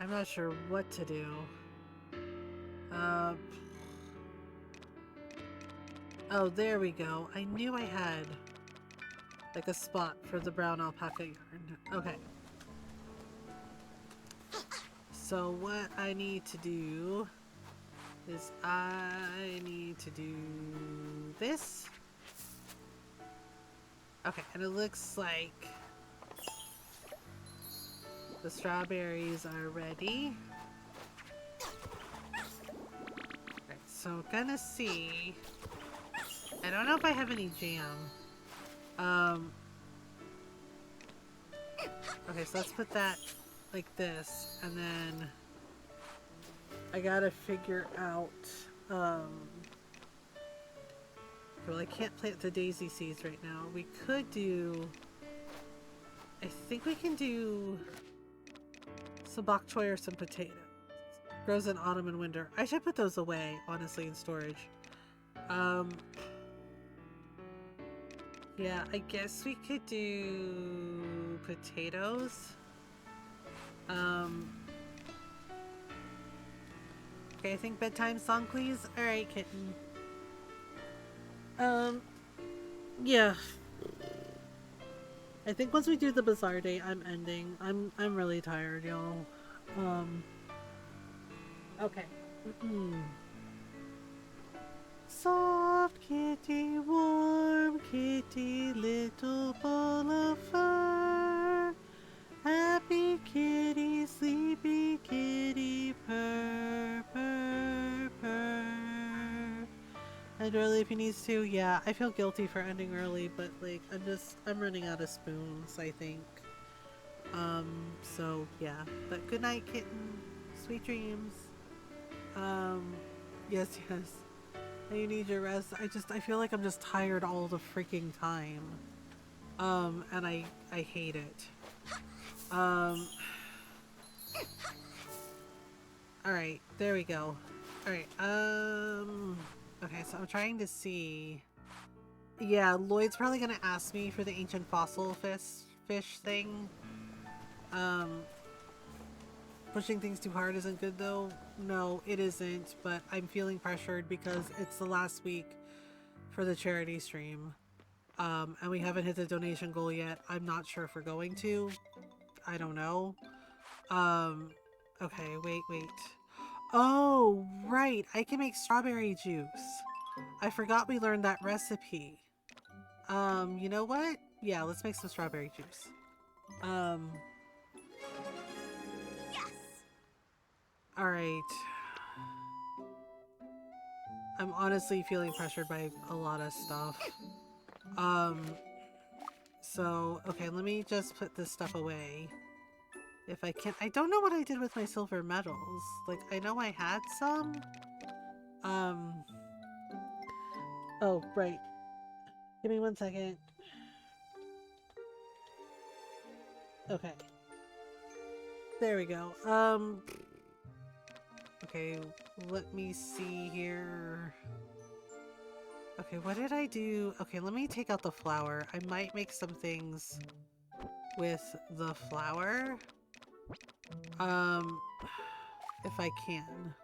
I'm not sure what to do. Oh, there we go. I knew I had like a spot for the brown alpaca yarn. Okay. So what I need to do is I need to do this. Okay, and it looks like the strawberries are ready. Right, so gonna see. I don't know if I have any jam. Okay, so let's put that like this, and then I gotta figure out, well, I can't plant the daisy seeds right now. We could do, I think we can do some bok choy or some potatoes. Grows in autumn and winter. I should put those away, honestly, in storage. Yeah, I guess we could do potatoes. Okay, I think bedtime song, please. Alright, kitten. Yeah. I think once we do the bazaar day, I'm ending. I'm really tired, y'all. Okay. Soft kitty, warm kitty, little ball of fur. Happy kitty, sleepy kitty, purr, purr, purr. End early if he needs to. Yeah, I feel guilty for ending early, but like, I'm running out of spoons, I think. So yeah. But good night, kitten. Sweet dreams. Yes. You need your rest. I feel like I'm just tired all the freaking time. And I hate it. Alright, there we go. Alright, okay, so I'm trying to see. Yeah, Lloyd's probably gonna ask me for the ancient fossil fish thing. Pushing things too hard isn't good though. No, it isn't, but I'm feeling pressured because it's the last week for the charity stream. And we haven't hit the donation goal yet. I'm not sure if we're going to. I don't know. Okay, wait. Oh, right. I can make strawberry juice. I forgot we learned that recipe. You know what? Yeah, let's make some strawberry juice. Yes! Alright. I'm honestly feeling pressured by a lot of stuff. So, okay, let me just put this stuff away. If I can. I don't know what I did with my silver medals. Like, I know I had some. Oh, right. Give me 1 second. Okay. There we go. Okay, let me see here. Okay, what did I do? Okay, let me take out the flour. I might make some things with the flour. If I can.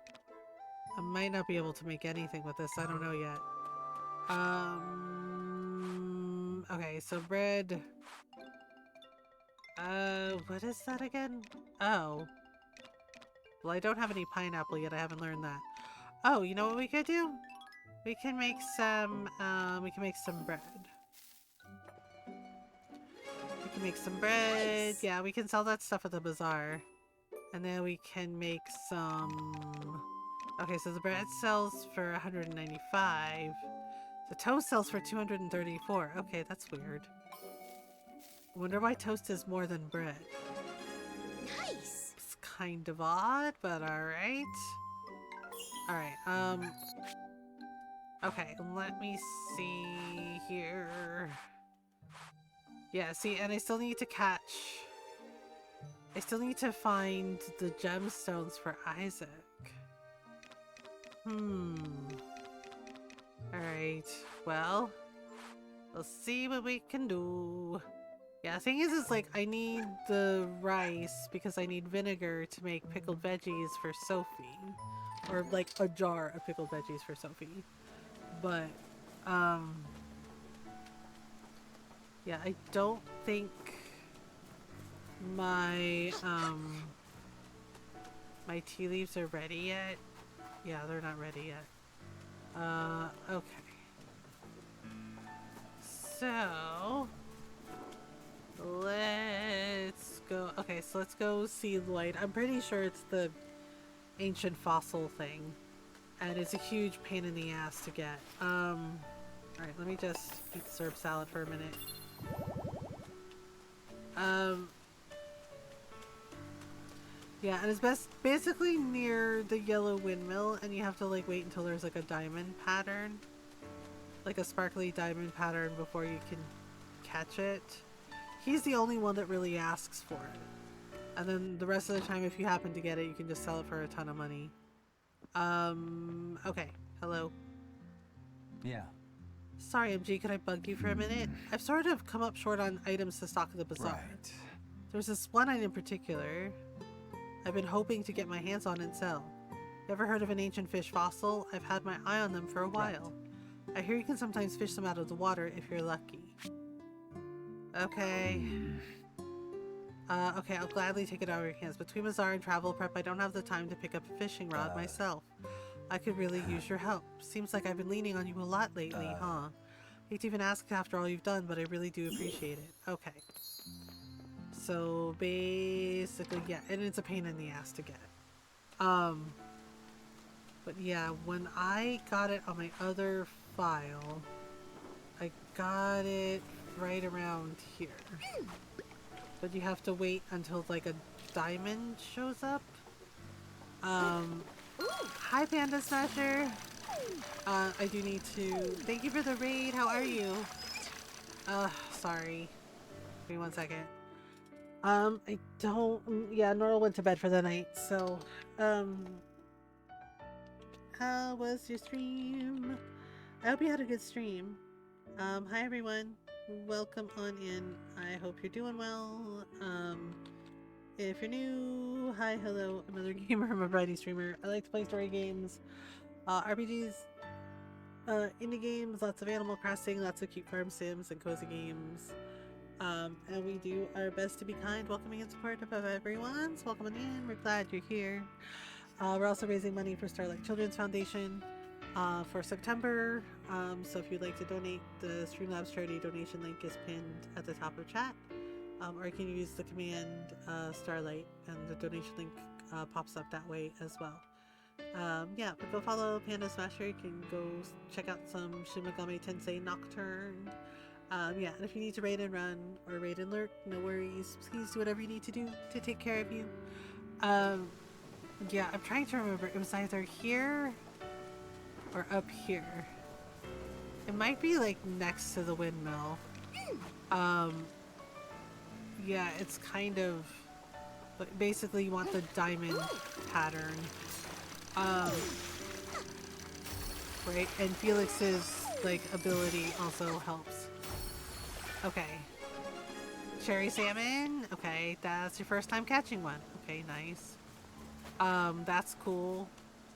I might not be able to make anything with this. I don't know yet. Okay, so bread. What is that again? Oh. Well, I don't have any pineapple yet. I haven't learned that. Oh, you know what we could do? We can make some bread. We can make some bread. Nice. Yeah, we can sell that stuff at the bazaar. And then we can make some... Okay, so the bread sells for 195. The toast sells for 234. Okay, that's weird. Wonder why toast is more than bread. Nice. It's kind of odd, but alright. Alright, okay, let me see here. Yeah, see, and I still need to find the gemstones for Isaac. Alright, well, we'll see what we can do. Yeah, the thing is like, I need the rice because I need vinegar to make pickled veggies for Sophie. Or, like, a jar of pickled veggies for Sophie. But, yeah, I don't think my, my tea leaves are ready yet. Yeah, they're not ready yet. Okay. So, let's go. Okay, so let's go see Lloyd. I'm pretty sure it's the ancient fossil thing. And it's a huge pain in the ass to get. Alright, let me just eat the herb salad for a minute. Yeah, and it's basically near the yellow windmill, and you have to like wait until there's like a diamond pattern. Like a sparkly diamond pattern before you can catch it. He's the only one that really asks for it. And then the rest of the time, if you happen to get it, you can just sell it for a ton of money. Okay. Hello. Yeah. Sorry, MG, could I bug you for a minute? I've sort of come up short on items to stock at the bazaar. Right. There's this one item in particular I've been hoping to get my hands on and sell. You ever heard of an ancient fish fossil? I've had my eye on them for a while. I hear you can sometimes fish them out of the water if you're lucky. Okay. Okay, I'll gladly take it out of your hands. Between bazaar and travel prep, I don't have the time to pick up a fishing rod myself. I could really use your help. Seems like I've been leaning on you a lot lately, huh? Hate to even ask after all you've done, but I really do appreciate it. Okay. So basically, yeah, and it's a pain in the ass to get. But yeah, when I got it on my other file, I got it right around here. But you have to wait until like a diamond shows up. Hi Panda Smasher. I do need to thank you for the raid. How are you? Sorry. Give me 1 second. I don't, yeah, Nora went to bed for the night, so, how was your stream? I hope you had a good stream. Hi everyone. Welcome on in. I hope you're doing well. If you're new, hi, hello, I'm Mothergamer. I'm a variety streamer. I like to play story games, RPGs, indie games, lots of Animal Crossing, lots of cute farm sims and cozy games. And we do our best to be kind, welcoming, and supportive of everyone's. Welcome on in. We're glad you're here. We're also raising money for Starlight Children's Foundation for September. So if you'd like to donate, the Streamlabs charity donation link is pinned at the top of chat. Or you can use the command Starlight, and the donation link pops up that way as well. Yeah, but go follow Panda Smasher. You can go check out some Shin Megami Tensei Nocturne. Yeah, and if you need to raid and run or raid and lurk, no worries. Please do whatever you need to do to take care of you. Yeah, I'm trying to remember. It was either here or up here. It might be like next to the windmill. Yeah, it's kind of, but basically you want the diamond pattern. Right, and Felix's like ability also helps. Okay. Cherry salmon. Okay, that's your first time catching one. Okay, nice. That's cool.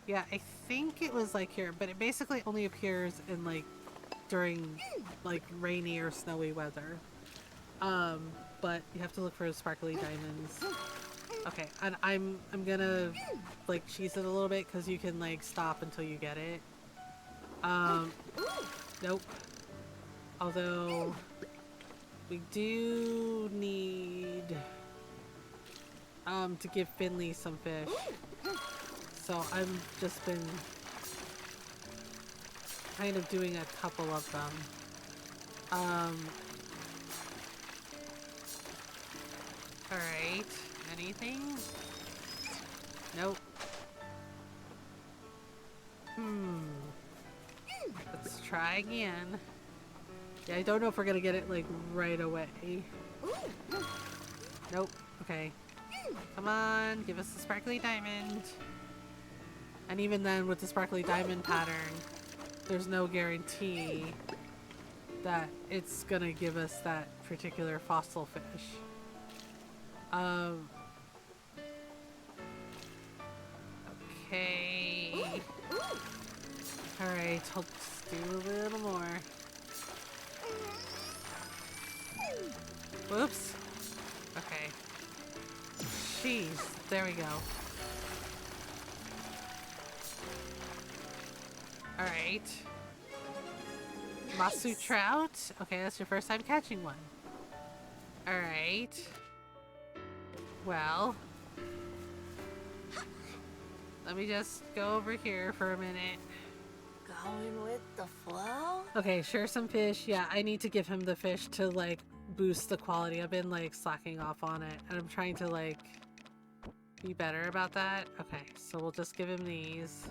Yeah, I think it was like here, but it basically only appears in like during like rainy or snowy weather. But you have to look for sparkly diamonds. Okay, and I'm gonna like cheese it a little bit because you can like stop until you get it. Nope. Although we do need to give Finley some fish. So I've just been kind of doing a couple of them. Alright. Anything? Nope. Let's try again. Yeah, I don't know if we're gonna get it like right away. Nope. Okay. Come on, give us the sparkly diamond. And even then, with the sparkly diamond pattern, there's no guarantee that it's gonna give us that particular fossil fish. Okay. Alright, I'll just do a little more. Whoops. Okay. Jeez, there we go. Alright. Masu trout? Okay, that's your first time catching one. Alright. Well. Let me just go over here for a minute. Going with the flow? Okay, share some fish. Yeah, I need to give him the fish to like boost the quality. I've been like slacking off on it and I'm trying to like be better about that. Okay, so we'll just give him these.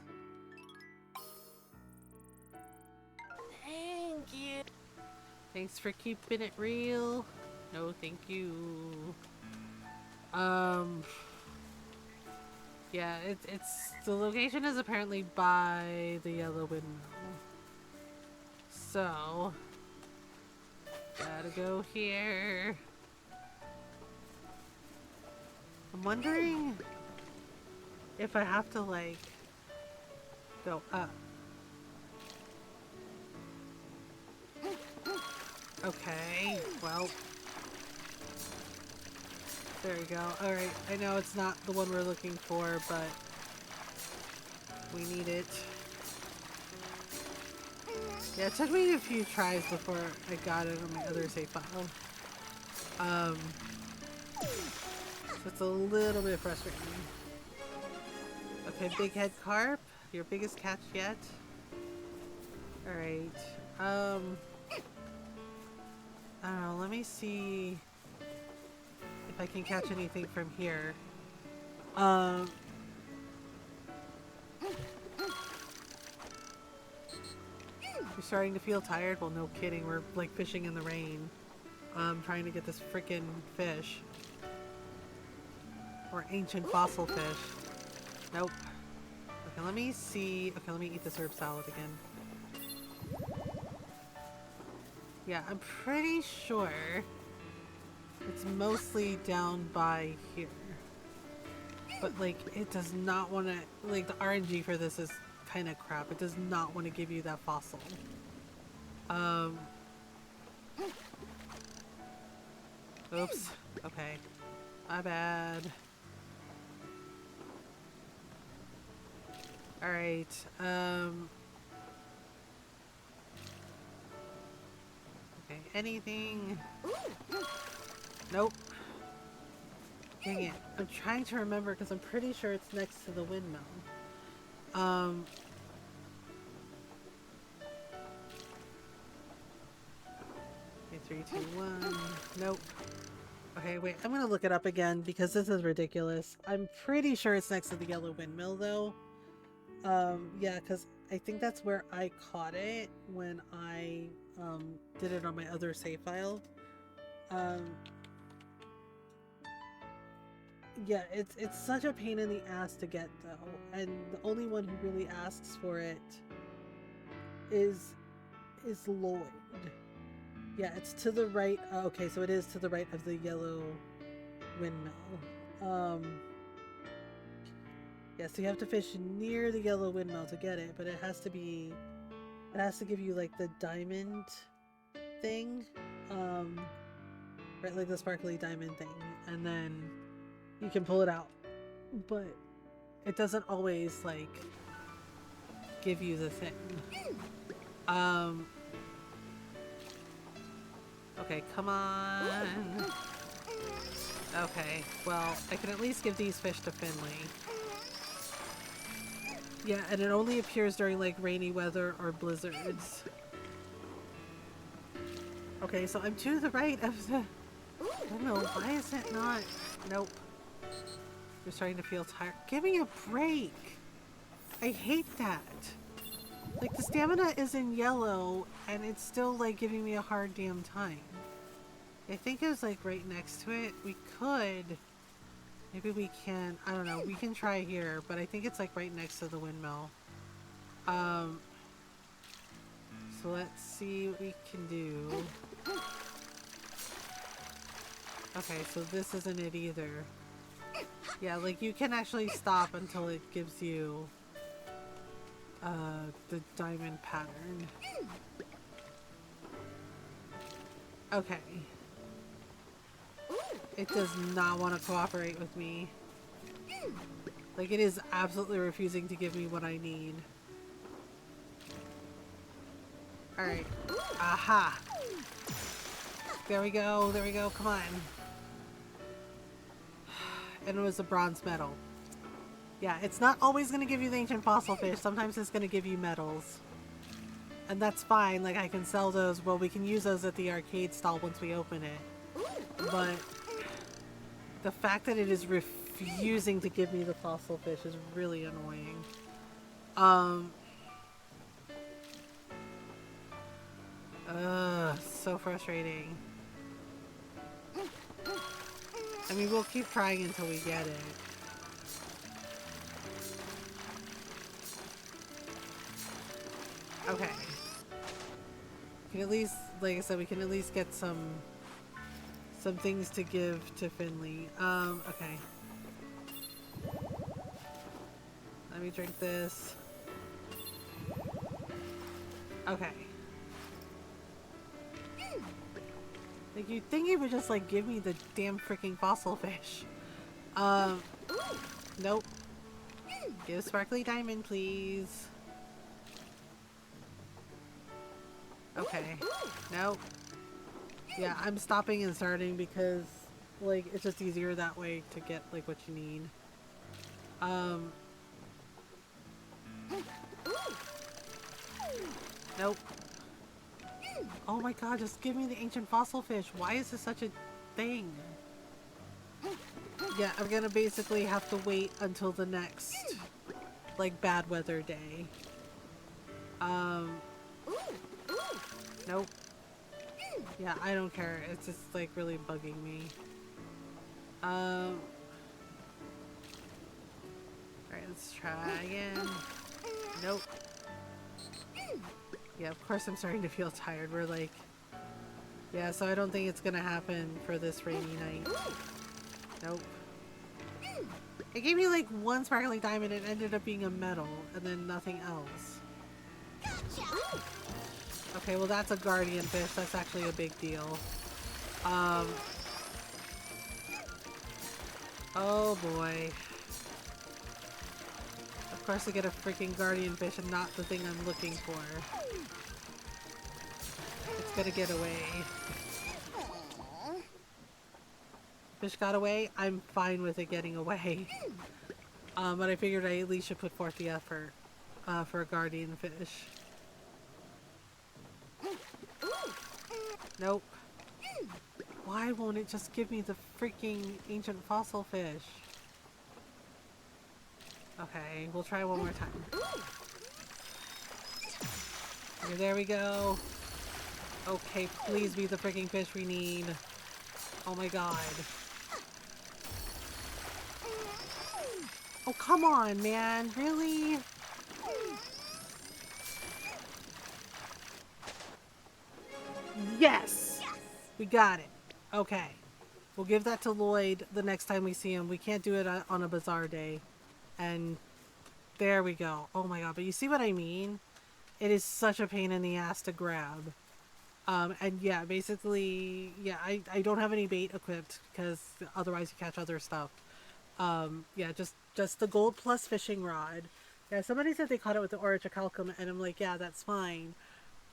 Thank you. Thanks for keeping it real. No, thank you. Yeah, it's the location is apparently by the yellow windmill. So gotta go here. I'm wondering if I have to like go up. Okay, well, there we go. Alright, I know it's not the one we're looking for, but we need it. Yeah, it took me a few tries before I got it on my other save file. So it's a little bit frustrating. Okay, big head carp, your biggest catch yet. Alright, I don't know, let me see if I can catch anything from here. You're starting to feel tired? Well, no kidding, we're like fishing in the rain. Trying to get this freaking fish. Or ancient fossil fish. Nope. Okay, let me see. Okay, let me eat this herb salad again. Yeah, I'm pretty sure it's mostly down by here. But like, it does not want to, like the RNG for this is kind of crap. It does not want to give you that fossil. Oops. Okay. My bad. Alright, okay, anything? Nope. Dang it. I'm trying to remember because I'm pretty sure it's next to the windmill. Okay, 3, 2, 1. Nope. Okay, wait, I'm gonna look it up again because this is ridiculous. I'm pretty sure it's next to the yellow windmill though. Yeah, because I think that's where I caught it when I did it on my other save file. Yeah, it's such a pain in the ass to get though, and the only one who really asks for it is is Lloyd? Yeah, it's to the right. Okay, so it is to the right of the yellow windmill. Yeah, so you have to fish near the yellow windmill to get it, but it has to give you like the diamond thing. Right, like the sparkly diamond thing, and then you can pull it out. But it doesn't always like give you the thing. Okay, come on. Okay, well, I can at least give these fish to Finley. Yeah, and it only appears during like rainy weather or blizzards. Okay, so I'm to the right of the... I don't know, why is it not... Nope. You're starting to feel tired. Give me a break! I hate that. Like, the stamina is in yellow, and it's still, like, giving me a hard damn time. I think it was, like, right next to it. We could... Maybe we can... I don't know. We can try here, but I think it's, like, right next to the windmill. So let's see what we can do. Okay, so this isn't it either. Yeah, like, you can actually stop until it gives you... the diamond pattern. Okay. It does not want to cooperate with me. Like, it is absolutely refusing to give me what I need. Alright. Aha! There we go, come on. And it was a bronze medal. Yeah, it's not always going to give you the ancient fossil fish. Sometimes it's going to give you medals. And that's fine. Like, I can sell those. Well, we can use those at the arcade stall once we open it. But the fact that it is refusing to give me the fossil fish is really annoying. So frustrating. I mean, we'll keep trying until we get it. Okay. We can at least, like I said, we can at least get some things to give to Finley. Okay. Let me drink this. Okay. Like, you'd think it would just, like, give me the damn freaking fossil fish. Nope. Give sparkly diamond, please. Okay. Nope. Yeah, I'm stopping and starting because, like, it's just easier that way to get, like, what you need. Nope. Oh my god, just give me the ancient fossil fish. Why is this such a thing? Yeah, I'm gonna basically have to wait until the next, like, bad weather day. Nope. Yeah, I don't care. It's just, like, really bugging me. Alright, let's try again. Nope. Yeah, of course I'm starting to feel tired. We're like... Yeah, so I don't think it's gonna happen for this rainy night. Nope. It gave me like one sparkly diamond and it ended up being a medal, and then nothing else. Gotcha. Okay, well that's a guardian fish. That's actually a big deal. Oh boy. Of course I get a freaking guardian fish and not the thing I'm looking for. It's gonna get away. Fish got away? I'm fine with it getting away. But I figured I at least should put forth the effort for a guardian fish. Nope. Why won't it just give me the freaking ancient fossil fish? Okay, we'll try one more time. Okay, there we go. Okay, please be the freaking fish we need. Oh my god. Oh, come on, man. Really? Yes! We got it. Okay. We'll give that to Lloyd the next time we see him. We can't do it on a bazaar day. And there we go. Oh my god, but you see what I mean? It is such a pain in the ass to grab. And yeah, basically, yeah, I don't have any bait equipped because otherwise you catch other stuff. Yeah, just the gold plus fishing rod. Yeah, somebody said they caught it with the orichalcum, and I'm like, yeah, that's fine.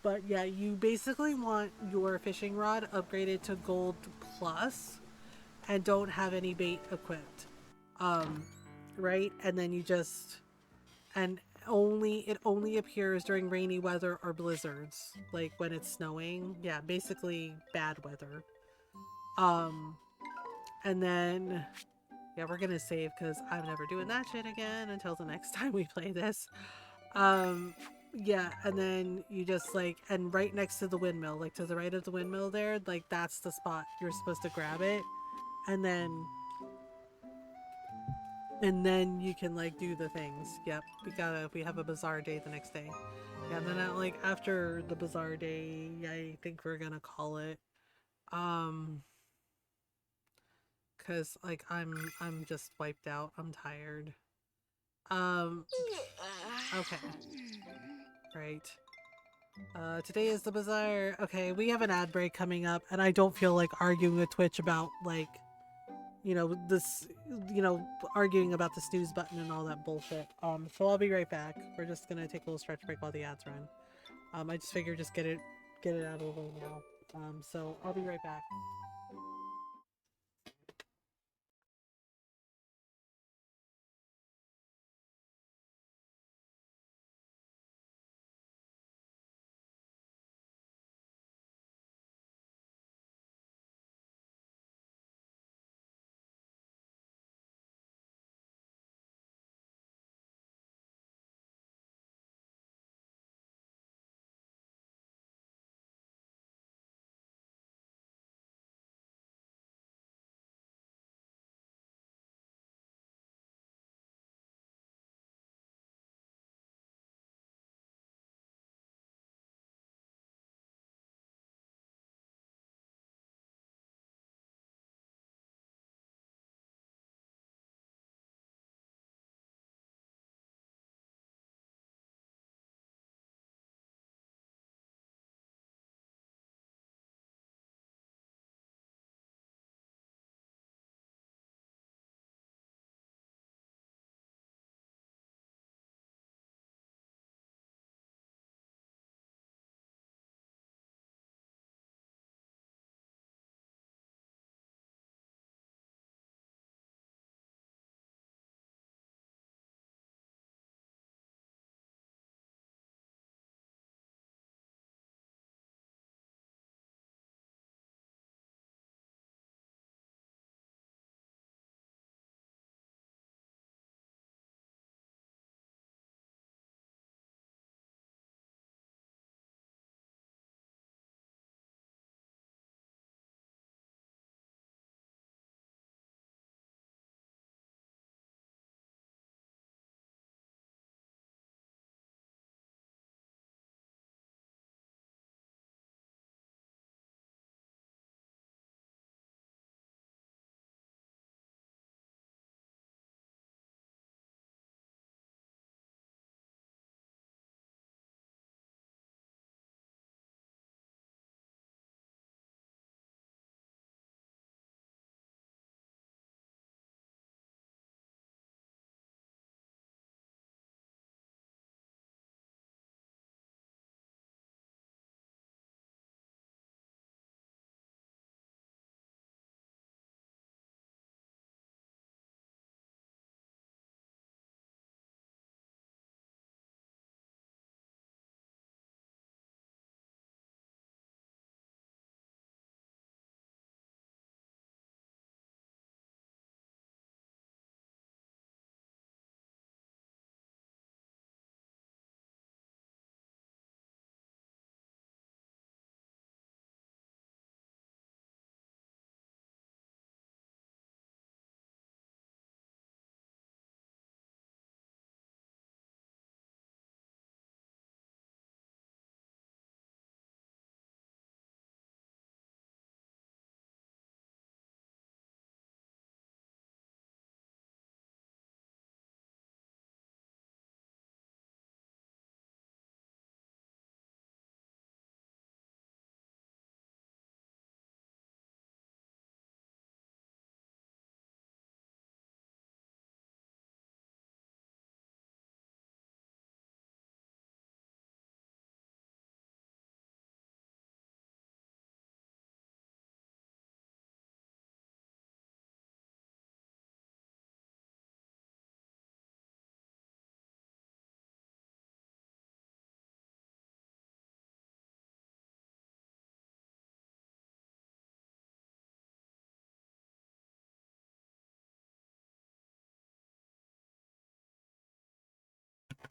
But yeah, you basically want your fishing rod upgraded to gold plus and don't have any bait equipped. Right? And then you just and it only appears during rainy weather or blizzards, like when it's snowing. Yeah, basically bad weather. Um and then yeah, we're gonna save because I'm never doing that shit again until the next time we play this. Yeah, and then you just like, and right next to the windmill, like to the right of the windmill there, like that's the spot you're supposed to grab it. And then you can like do the things. Yep, we have a bazaar day the next day. Yeah, and then like after the bazaar day, I think we're gonna call it. Um, cause like I'm just wiped out. I'm tired. Um, okay, right. Today is the bazaar. Okay, we have an ad break coming up, and I don't feel like arguing with Twitch about like, this, arguing about the snooze button and all that bullshit. So I'll be right back. We're just gonna take a little stretch break while the ads run. I just figured just get it out of the way now. So I'll be right back.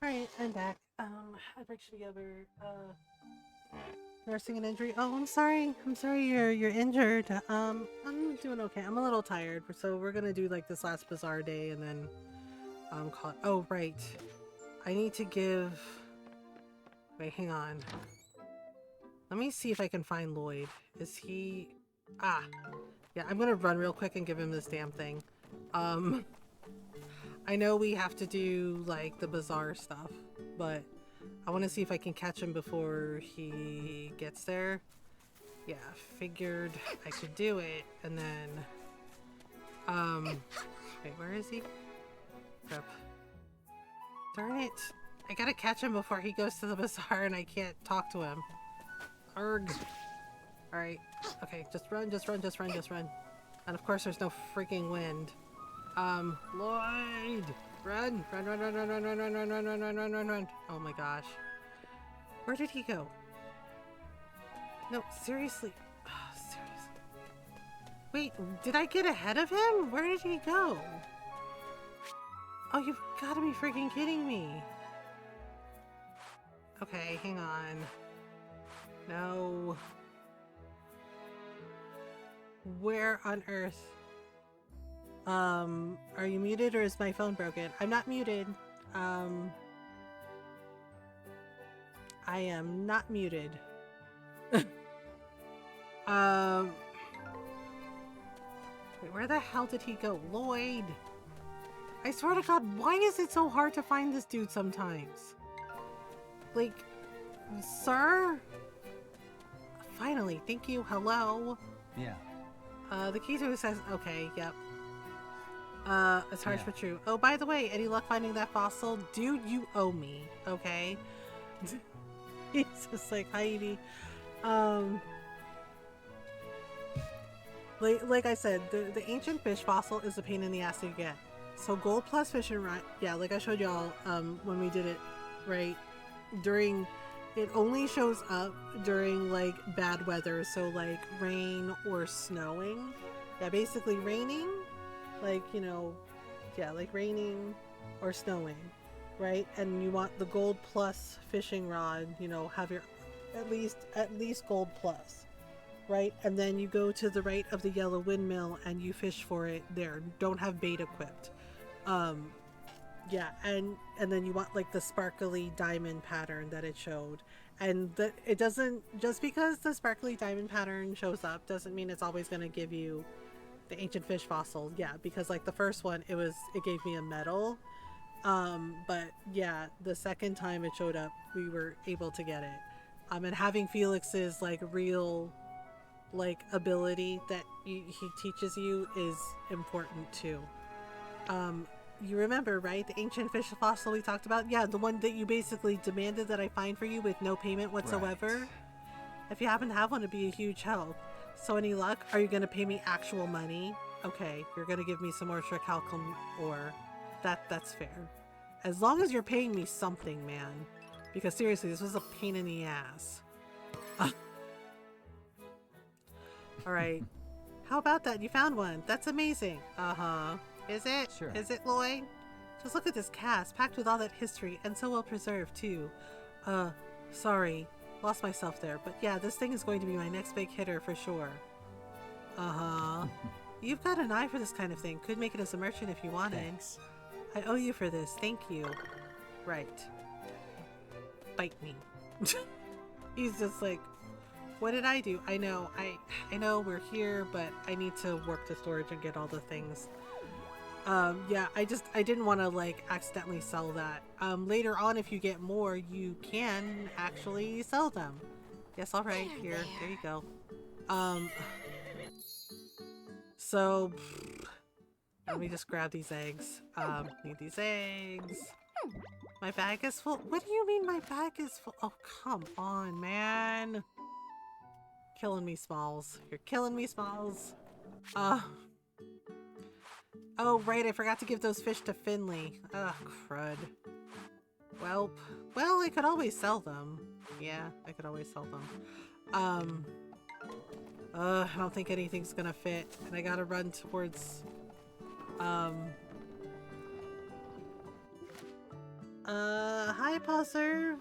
Alright, I'm back. I think should be over nursing an injury. Oh, I'm sorry. I'm sorry you're injured. I'm doing okay. I'm a little tired, so we're gonna do like this last bazaar day and then call it. Oh, right. I need to give. Wait, hang on. Let me see if I can find Lloyd. Is he? Ah, yeah. I'm gonna run real quick and give him this damn thing. I know we have to do like the bazaar stuff, but I want to see if I can catch him before he gets there. Yeah, figured I could do it, and then wait, where is he? Crap. Darn it. I gotta catch him before he goes to the bazaar and I can't talk to him. Arg. Alright. Okay, just run, just run, just run, just run. And of course there's no freaking wind. Lloyd! Run! Run, run, run, run, run, run, run, run, run, run, run, run, run, run. Oh my gosh. Where did he go? No, seriously. Oh, seriously. Wait, did I get ahead of him? Where did he go? Oh, you've got to be freaking kidding me. Okay, hang on. No. Where on earth? Are you muted or is my phone broken? I'm not muted. I am not muted. Wait, where the hell did he go? Lloyd! I swear to God, why is it so hard to find this dude sometimes? Like, sir? Finally, thank you, hello. Yeah. The key to it says, okay, yep. It's harsh Yeah. but true. Oh, by the way, any luck finding that fossil? Dude, you owe me, okay? He's just like, Heidi. Like I said, the ancient fish fossil is a pain in the ass to get. So gold plus fishing rod, yeah, like I showed y'all when we did it, right? It only shows up during like bad weather, so like rain or snowing. Yeah, basically raining, like, you know, yeah, like raining or snowing, right? And you want the gold plus fishing rod, you know, have your at least gold plus, right? And then you go to the right of the yellow windmill and you fish for it there. Don't have bait equipped. Yeah, and then you want like the sparkly diamond pattern that it showed, and it doesn't, just because the sparkly diamond pattern shows up doesn't mean it's always going to give you the ancient fish fossil. Yeah, because like the first one it gave me a medal, but yeah, the second time it showed up we were able to get it, and having Felix's like real like ability that he teaches you is important too. You remember, right? The ancient fish fossil we talked about? Yeah, the one that you basically demanded that I find for you with no payment whatsoever. Right. If you happen to have one, it'd be a huge help. So any luck? Are you going to pay me actual money? Okay, you're going to give me some more trichalcum ore. That's fair. As long as you're paying me something, man. Because seriously, this was a pain in the ass. Alright. How about that? You found one. That's amazing. Uh-huh. Is it? Sure. Is it, Lloyd? Just look at this cast, packed with all that history, and so well preserved, too. Sorry. Lost myself there, but yeah, this thing is going to be my next big hitter for sure. Uh-huh. You've got an eye for this kind of thing. Could make it as a merchant if you wanted. Thanks. I owe you for this. Thank you. Right. Bite me. He's just like, what did I do? I know we're here, but I need to work the storage and get all the things. Yeah, I didn't want to like accidentally sell that. Later on, if you get more, you can actually sell them. Yes, all right, there you go. So let me just grab these eggs. Need these eggs. My bag is full. What do you mean my bag is full? Oh, come on, man. Killing me, Smalls. You're killing me, Smalls. Oh, right, I forgot to give those fish to Finley. Ugh, crud. Well, I could always sell them. Yeah, I could always sell them. I don't think anything's gonna fit, and I gotta run towards, hi, Pauser.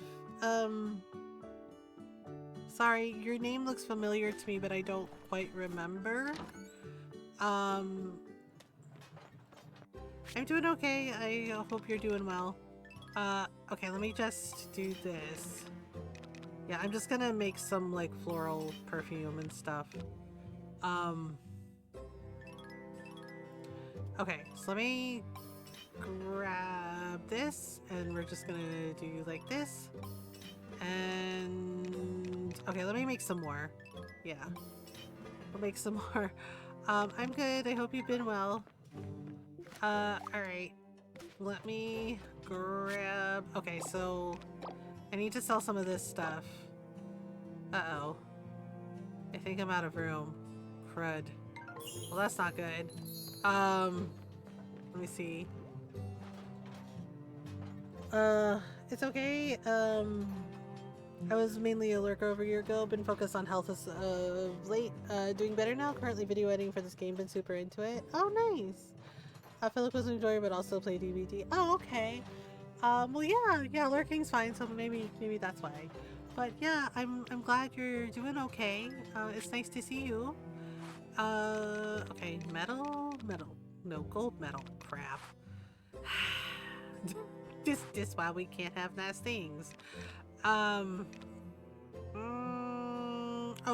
Sorry, your name looks familiar to me, but I don't quite remember. I'm doing okay. I hope you're doing well. Okay, let me just do this. Yeah, I'm just gonna make some, like, floral perfume and stuff. Okay, so let me grab this, and we're just gonna do like this. And okay, let me make some more. Yeah, we'll make some more. I'm good. I hope you've been well. All right. Let me grab. Okay, so I need to sell some of this stuff. Uh-oh. I think I'm out of room. Crud. Well, that's not good. Let me see. It's okay. I was mainly a lurker over a year ago, been focused on health as of late. Doing better now, currently video editing for this game, been super into it. Oh, nice! Philip was enjoying, but also play DVD. Oh, okay. Well, yeah, lurking's fine, so maybe that's why. But yeah, I'm glad you're doing okay. It's nice to see you. Okay, metal? No, gold medal. Crap. This why we can't have nice things. Oh,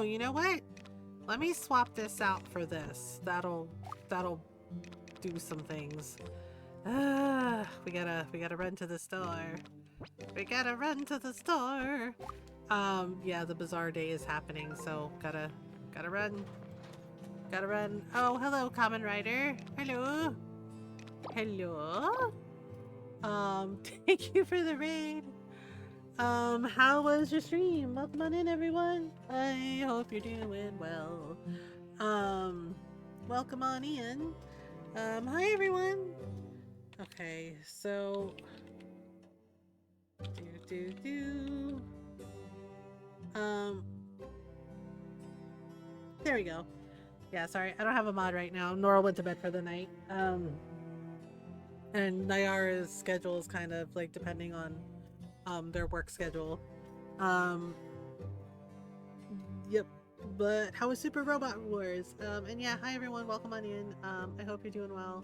you know what? Let me swap this out for this. That'll do some things. We gotta run to the store. We gotta run to the store. Yeah, the bazaar day is happening, so gotta run. Gotta run. Oh, hello, Common Rider. Hello. Hello. Thank you for the raid. How was your stream? Welcome on in, everyone. I hope you're doing well. Welcome on in. Hi, everyone. Okay, so there we go. Yeah, sorry, I don't have a mod right now. Nora went to bed for the night. And Nayara's schedule is kind of like depending on their work schedule. Yep. But how was Super Robot Wars? And yeah, hi everyone, welcome on in. I hope you're doing well.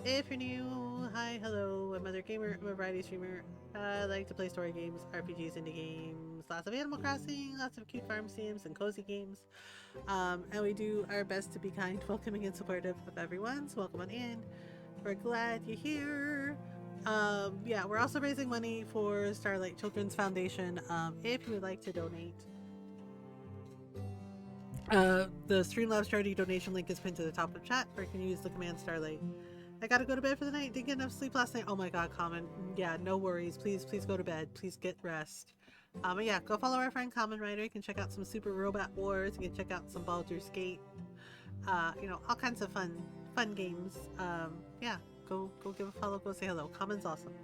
If you're new, hi, hello, I'm Mothergamer. I'm a variety streamer. I like to play story games, RPGs, indie games, lots of Animal Crossing, lots of cute farm sims and cozy games. And we do our best to be kind, welcoming, and supportive of everyone. So welcome on in. We're glad you're here. Yeah, we're also raising money for Starlight Children's Foundation. If you would like to donate, the Streamlabs charity donation link is pinned to the top of the chat, or you can use the command Starlight. I gotta go to bed for the night. Didn't get enough sleep last night. Oh my god, Common. Yeah, no worries. Please go to bed. Please get rest. But yeah, go follow our friend Common Rider. You can check out some Super Robot Wars. You can check out some Baldur's Gate. You know, all kinds of fun games. Yeah, go give a follow. Go say hello. Common's awesome.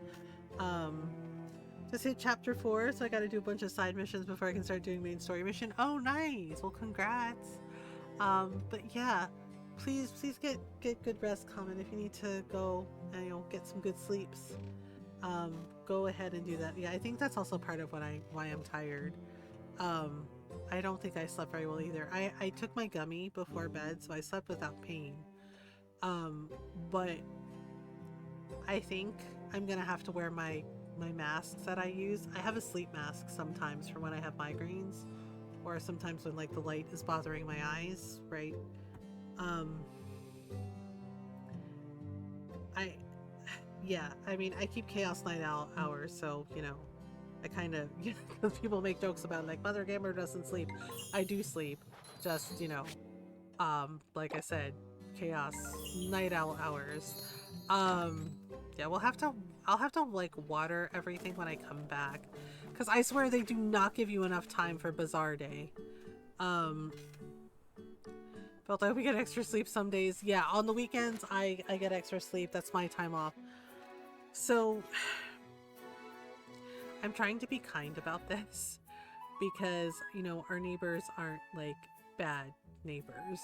Just hit chapter 4, so I gotta do a bunch of side missions before I can start doing main story mission. Oh, nice. Well, congrats. But yeah, please get good rest, Common. If you need to go and, you know, get some good sleeps, go ahead and do that. Yeah, I think that's also part of why I'm tired. I don't think I slept very well either. I took my gummy before bed, so I slept without pain. But I think I'm gonna have to wear my masks that I use. I have a sleep mask sometimes for when I have migraines, or sometimes when like the light is bothering my eyes, right? I mean, I keep Chaos Night hours, so, you know, I kind of, you know, because people make jokes about like Mothergamer doesn't sleep. I do sleep, just, you know, like I said, Chaos Night Owl hours. Yeah, I'll have to like water everything when I come back, because I swear they do not give you enough time for Bazaar Day. Felt like we get extra sleep some days. Yeah, on the weekends I get extra sleep. That's my time off. So I'm trying to be kind about this, because, you know, our neighbors aren't like bad neighbors,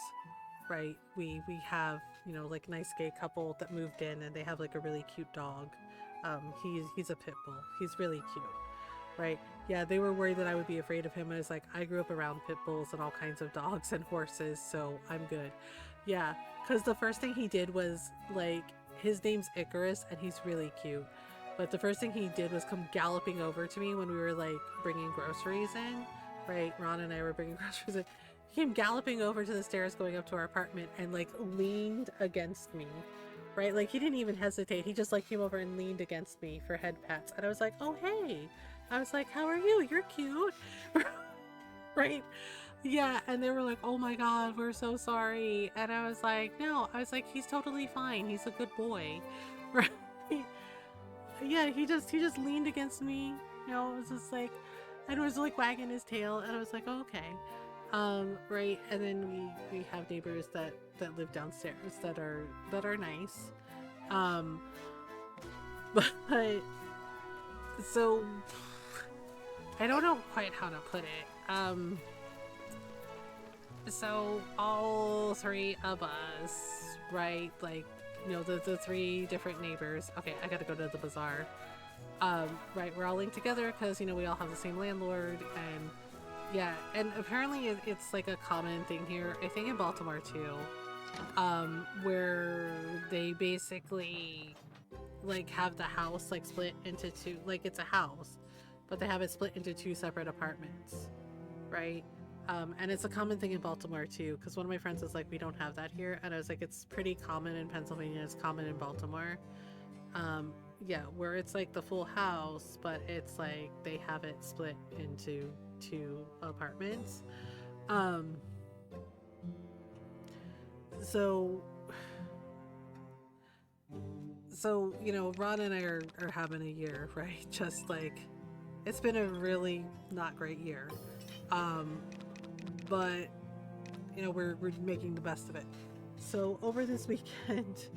right? We have, you know, like a nice gay couple that moved in, and they have like a really cute dog. He's a pit bull. He's really cute, right? Yeah, they were worried that I would be afraid of him. And it's like, I grew up around pit bulls and all kinds of dogs and horses, so I'm good. Yeah, because the first thing he did was, like, his name's Icarus and he's really cute. But the first thing he did was come galloping over to me when we were, like, bringing groceries in, right? Ron and I were bringing groceries in. He came galloping over to the stairs going up to our apartment and, like, leaned against me, right? Like, he didn't even hesitate. He just, like, came over and leaned against me for head pats. And I was like, oh, hey. I was like, how are you? You're cute. Right? Yeah. And they were like, oh my God, we're so sorry. And I was like, no. I was like, he's totally fine. He's a good boy. Right? Yeah, he just leaned against me. You know, it was just like, and was like wagging his tail. And I was like, oh, okay. Right. And then we have neighbors that live downstairs that are nice. But so I don't know quite how to put it. So all three of us, right? Like, you know, the three different neighbors. Okay, I gotta go to the bazaar. Right, we're all linked together because, you know, we all have the same landlord, and yeah, and apparently it's like a common thing here, I think in Baltimore too, where they basically like have the house like split into two, like it's a house, but they have it split into two separate apartments, right? And it's a common thing in Baltimore too, because one of my friends was like, we don't have that here, and I was like, it's pretty common in Pennsylvania, it's common in Baltimore. Yeah, where it's like the full house, but it's like they have it split into two apartments. So you know, Ron and I are having a year, right? Just like, it's been a really not great year. But you know, we're making the best of it. So over this weekend,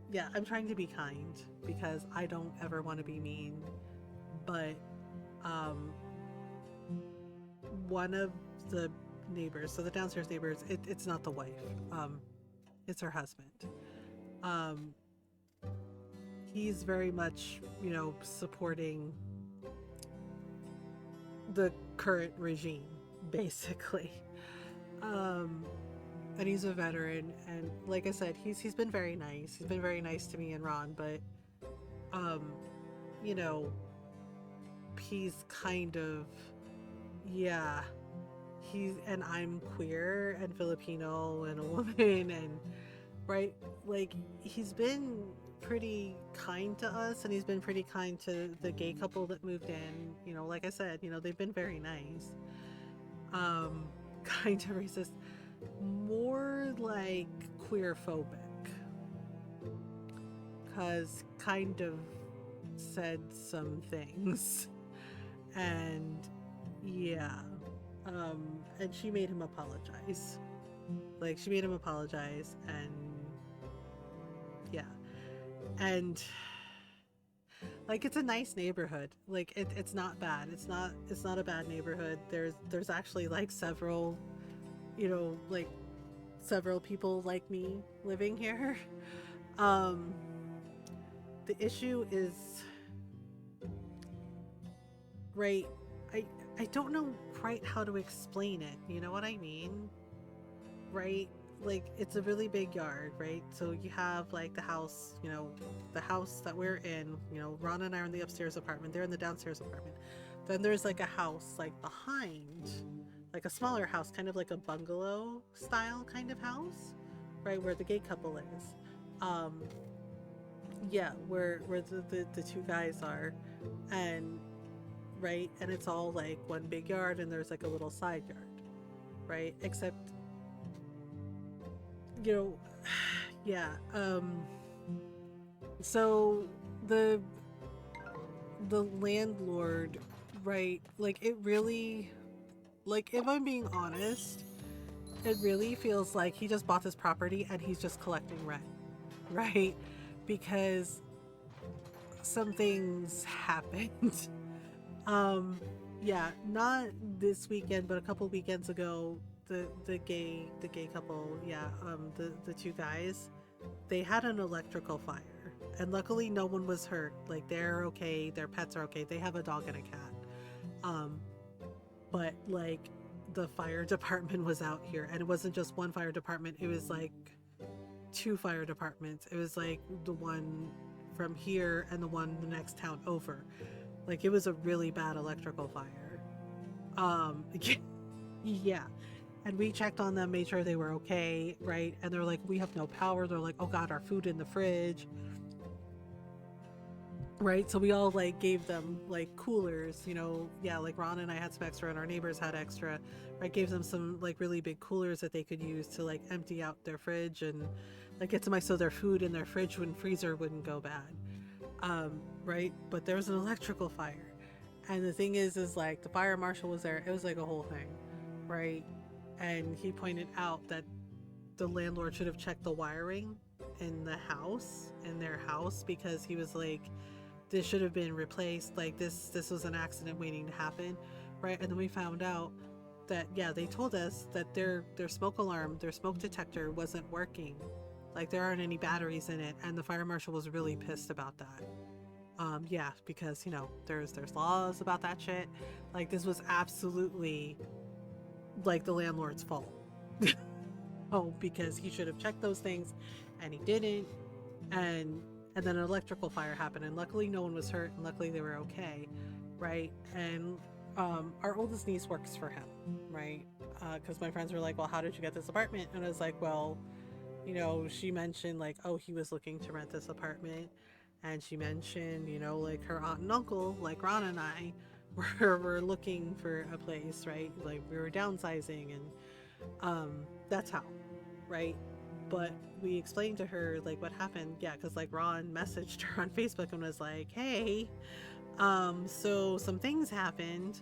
yeah, I'm trying to be kind because I don't ever want to be mean, but one of the neighbors, so the downstairs neighbors, it's not the wife, it's her husband. He's very much, you know, supporting the current regime, basically. And he's a veteran, and like I said, he's been very nice. He's been very nice to me and Ron, but you know, he's kind of, yeah, and I'm queer and Filipino and a woman, and right, like, he's been pretty kind to us, and he's been pretty kind to the gay couple that moved in. You know, like I said, you know, they've been very nice. Kind of racist, more like queer phobic, cause kind of said some things, and yeah, and she made him apologize. Like, she made him apologize, and yeah, and like, it's a nice neighborhood. Like, it's not bad. It's not a bad neighborhood. There's actually like several, you know, like several people like me living here. The issue is, right, I don't know quite how to explain it. You know what I mean? Right? Like, it's a really big yard, right? So you have like the house, you know, the house that we're in, you know, Ron and I are in the upstairs apartment, they're in the downstairs apartment. Then there's like a house like behind, like a smaller house, kind of like a bungalow style kind of house, right, where the gay couple is. Yeah, where the two guys are, and right, and it's all like one big yard, and there's like a little side yard, right? Except, you know, yeah, so the landlord, right, like, it really, like, if I'm being honest, it really feels like he just bought this property and he's just collecting rent, right? Because some things happened. Yeah, not this weekend, but a couple weekends ago, the gay couple, yeah, the two guys, they had an electrical fire, And luckily no one was hurt. Like they're okay, their pets are okay. They have a dog and a cat. But like the fire department was out here, and it wasn't just one fire department, it was like 2 fire departments. It was like the one from here and the one the next town over. Like it was a really bad electrical fire. Yeah. And we checked on them, made sure they were okay, right? And they're like, we have no power. They're like, oh god, our food in the fridge. Right, so we all like gave them like coolers, you know, yeah, like Ron and I had some extra and our neighbors had extra. I gave them some like really big coolers that they could use to like empty out their fridge and like get some, so their food in their fridge and freezer wouldn't go bad. Right, but there was an electrical fire, and the thing is like the fire marshal was there. It was like a whole thing, right? And he pointed out that the landlord should have checked the wiring in the house, in their house, because he was like, this should have been replaced. Like this was an accident waiting to happen, right? And then we found out that, yeah, they told us that their smoke alarm, their smoke detector wasn't working. Like there aren't any batteries in it, and the fire marshal was really pissed about that. Yeah, because you know there's laws about that shit. Like this was absolutely like the landlord's fault. Oh, because he should have checked those things, and he didn't, and then an electrical fire happened, and luckily no one was hurt, and luckily they were okay, right? And our oldest niece works for him, right? Because my friends were like, well, how did you get this apartment? And I was like, well, you know, she mentioned like, oh, he was looking to rent this apartment, and she mentioned, you know, like her aunt and uncle, like Ron and I, were looking for a place, right? Like we were downsizing, and that's how, right? But we explained to her like what happened. Yeah, because like Ron messaged her on Facebook and was like, hey, so some things happened,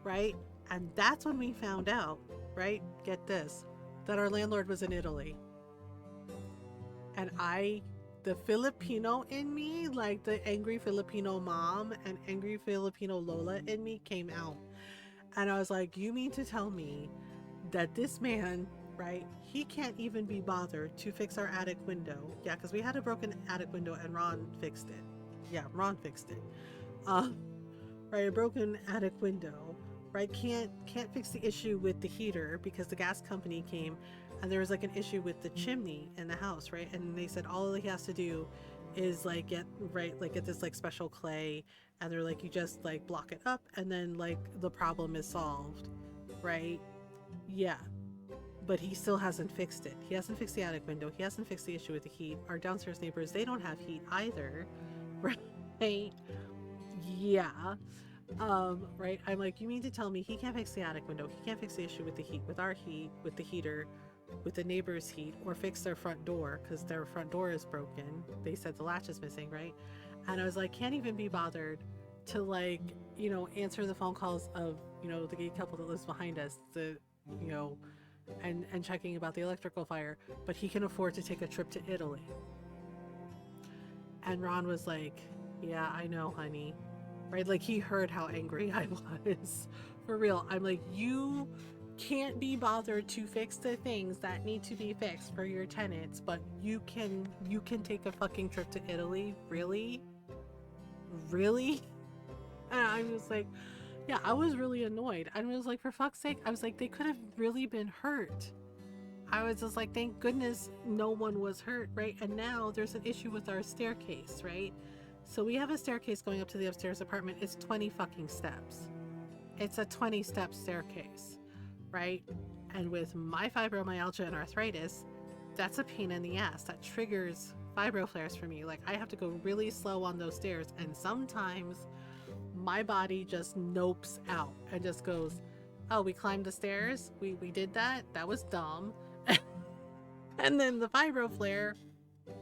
right? And that's when we found out, right, get this, that our landlord was in Italy. And the Filipino in me, like the angry Filipino mom and angry Filipino Lola in me came out. And I was like, you mean to tell me that this man, right, he can't even be bothered to fix our attic window? Yeah, because we had a broken attic window and Ron fixed it. Yeah, Ron fixed it. Right, a broken attic window, right? Can't fix the issue with the heater because the gas company came and there was like an issue with the chimney in the house, right? And they said all he has to do is like get this like special clay, and they're like, you just like block it up and then like the problem is solved, right? Yeah. But he still hasn't fixed it. He hasn't fixed the attic window. He hasn't fixed the issue with the heat. Our downstairs neighbors, they don't have heat either, right? Yeah. Right. I'm like, you mean to tell me he can't fix the attic window? He can't fix the issue with the heat, with our heat, with the heater, with the neighbor's heat, or fix their front door because their front door is broken. They said the latch is missing, right? And I was like, can't even be bothered to like, you know, answer the phone calls of, you know, the gay couple that lives behind us, the, you know, and checking about the electrical fire, but he can afford to take a trip to Italy. And Ron was like, yeah, I know, honey. Right? Like he heard how angry I was. For real. I'm like, you can't be bothered to fix the things that need to be fixed for your tenants, but you can take a fucking trip to Italy? Really? Really? And I'm just like, yeah, I was really annoyed. I was like, for fuck's sake, I was like, they could have really been hurt. I was just like, thank goodness no one was hurt, right? And now there's an issue with our staircase, right? So we have a staircase going up to the upstairs apartment. It's 20 fucking steps. It's a 20-step staircase, right? And with my fibromyalgia and arthritis, that's a pain in the ass. That triggers fibro flares for me. Like I have to go really slow on those stairs, and sometimes my body just nopes out and just goes, oh, we climbed the stairs, we did that was dumb. And then the fibro flare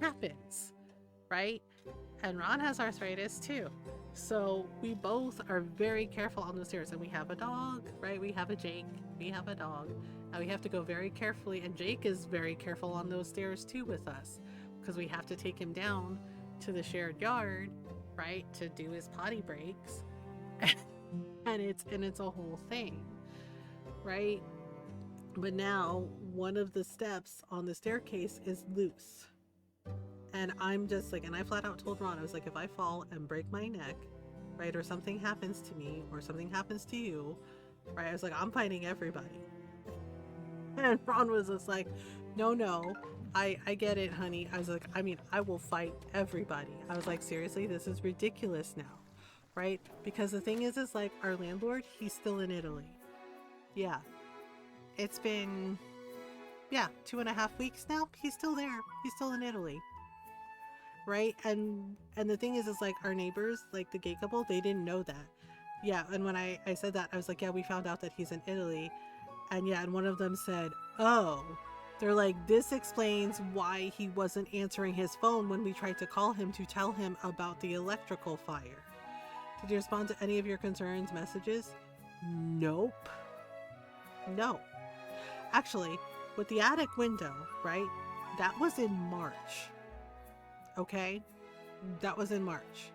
happens, right? And Ron has arthritis too, so we both are very careful on the stairs. And we have a dog, right? We have a Jake, we have a dog, and we have to go very carefully, and Jake is very careful on those stairs too with us, because we have to take him down to the shared yard, right, to do his potty breaks. and it's a whole thing, right? But now one of the steps on the staircase is loose, And I'm just like, and I flat out told Ron, I was like, if I fall and break my neck, right, or something happens to me, or something happens to you, right, I was like, I'm fighting everybody. And Ron was just like, no, I get it, honey. I was like, I mean, I will fight everybody. I was like, seriously, this is ridiculous now, right? Because the thing is like, our landlord, he's still in Italy. Yeah. It's been, 2.5 weeks now. He's still there. He's still in Italy. Right? And the thing is like, our neighbors, like the gay couple, they didn't know that. Yeah, and when I said that, I was like, yeah, we found out that he's in Italy. And yeah, and one of them said, oh, they're like, this explains why he wasn't answering his phone when we tried to call him to tell him about the electrical fire. Did you respond to any of your concerns messages? Nope. No. Actually, with the attic window, right? That was in March. Okay? That was in March.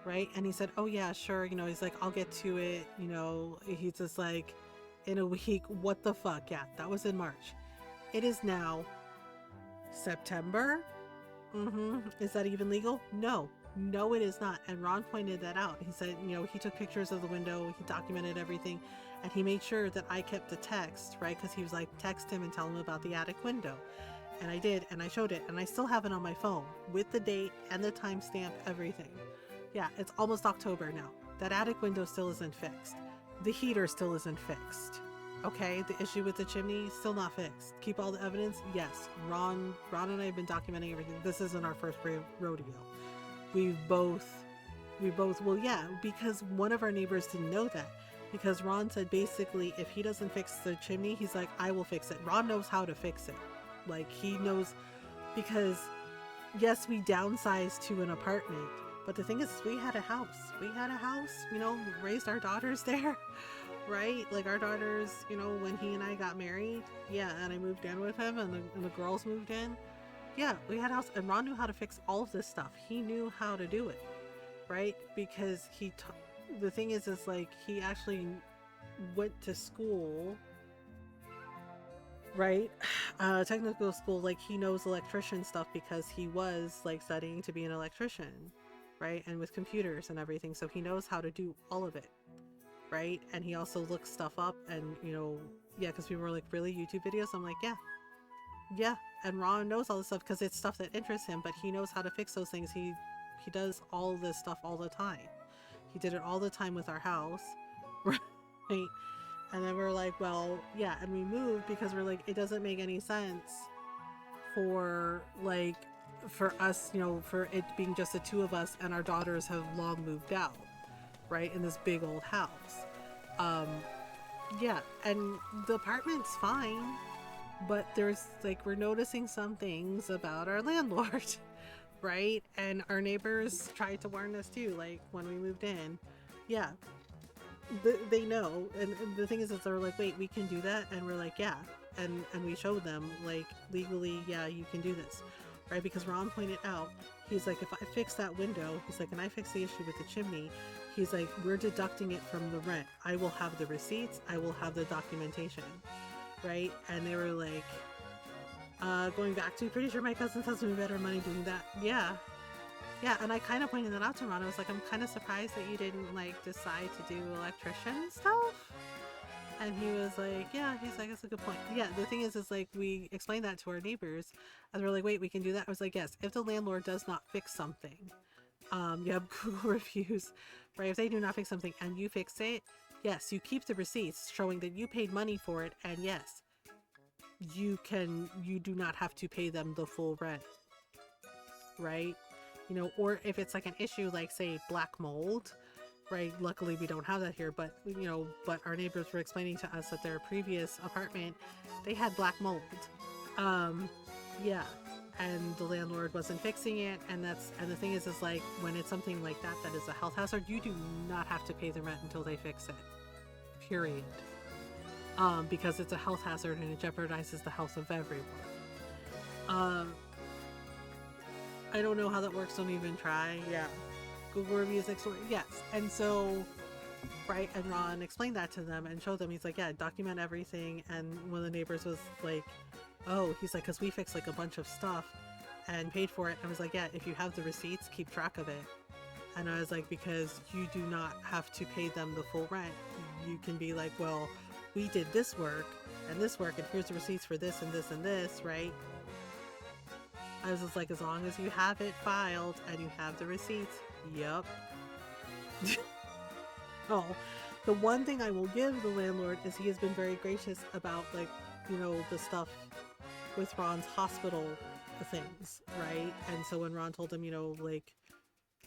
Right? And he said, oh yeah, sure. You know, he's like, I'll get to it. You know, he's just like, in a week, what the fuck? Yeah, that was in March. It is now September. Is that even legal? No, it is not. And Ron pointed that out. He said, you know, he took pictures of the window, he documented everything, and he made sure that I kept the text, right? Because he was like, text him and tell him about the attic window. And I did, and I showed it, and I still have it on my phone with the date and the timestamp, everything. Yeah, it's almost October now. That attic window still isn't fixed. The heater still isn't fixed. Okay, the issue with the chimney, still not fixed. Keep all the evidence? Yes. Ron and I have been documenting everything. This isn't our first rodeo. We both, well, yeah, because one of our neighbors didn't know that. Because Ron said basically, if he doesn't fix the chimney, he's like, I will fix it. Ron knows how to fix it. Like, he knows, because yes, we downsized to an apartment, but the thing is, we had a house, you know, raised our daughters there, right? Like, our daughters, you know, when he and I got married, yeah, and I moved in with him, and the girls moved in, yeah, we had a house, and Ron knew how to fix all of this stuff. He knew how to do it, right? Because the thing is like, he actually went to school, right? Technical school, like, he knows electrician stuff because he was like studying to be an electrician, right? And with computers and everything, so he knows how to do all of it, right? And he also looks stuff up, and you know, yeah, because we were like, really, YouTube videos? I'm like, yeah, and Ron knows all this stuff because it's stuff that interests him, but he knows how to fix those things. He does all this stuff all the time. He did it all the time with our house, right? And then we're like, well, yeah, and we moved because we're like, it doesn't make any sense for us, you know, for it being just the two of us, and our daughters have long moved out, right, in this big old house. Yeah, and the apartment's fine, but there's like, we're noticing some things about our landlord, right? And our neighbors tried to warn us too, like, when we moved in. Yeah, they know, and the thing is they're like, wait, we can do that? And we're like, yeah, and we showed them, like, legally, yeah, you can do this, right? Because Ron pointed out, he's like, if I fix that window, he's like, and I fix the issue with the chimney, he's like, we're deducting it from the rent. I will have the receipts, I will have the documentation, right? And they were like, going back to, pretty sure my cousin has me better money doing that. Yeah, and I kind of pointed that out to Ron. I was like, I'm kind of surprised that you didn't, like, decide to do electrician stuff. And he was like, yeah, he's like, that's a good point. Yeah, the thing is like, we explained that to our neighbors, and they're like, wait, we can do that? I was like, yes, if the landlord does not fix something, you have Google reviews, right? If they do not fix something and you fix it, yes, you keep the receipts showing that you paid money for it, and yes, you do not have to pay them the full rent, right? You know, or if it's like an issue, like, say, black mold, right? Luckily we don't have that here, but you know, but our neighbors were explaining to us that their previous apartment, they had black mold. Yeah, and the landlord wasn't fixing it, and the thing is like, when it's something like that that is a health hazard, you do not have to pay the rent until they fix it, period. Because it's a health hazard and it jeopardizes the health of everyone. I don't know how that works, don't even try. Yeah, Google reviews next door. Yes. And so, right, and Ron explained that to them and showed them. He's like, yeah, document everything. And one of the neighbors was like, oh, he's like, because we fixed like a bunch of stuff, and paid for it. I was like, yeah, if you have the receipts, keep track of it. And I was like, because you do not have to pay them the full rent. You can be like, well, we did this work, and here's the receipts for this and this and this, right? I was just like, as long as you have it filed and you have the receipts, yep. Oh, the one thing I will give the landlord is he has been very gracious about, like, you know, the stuff with Ron's hospital things, right? And so when Ron told him, you know, like,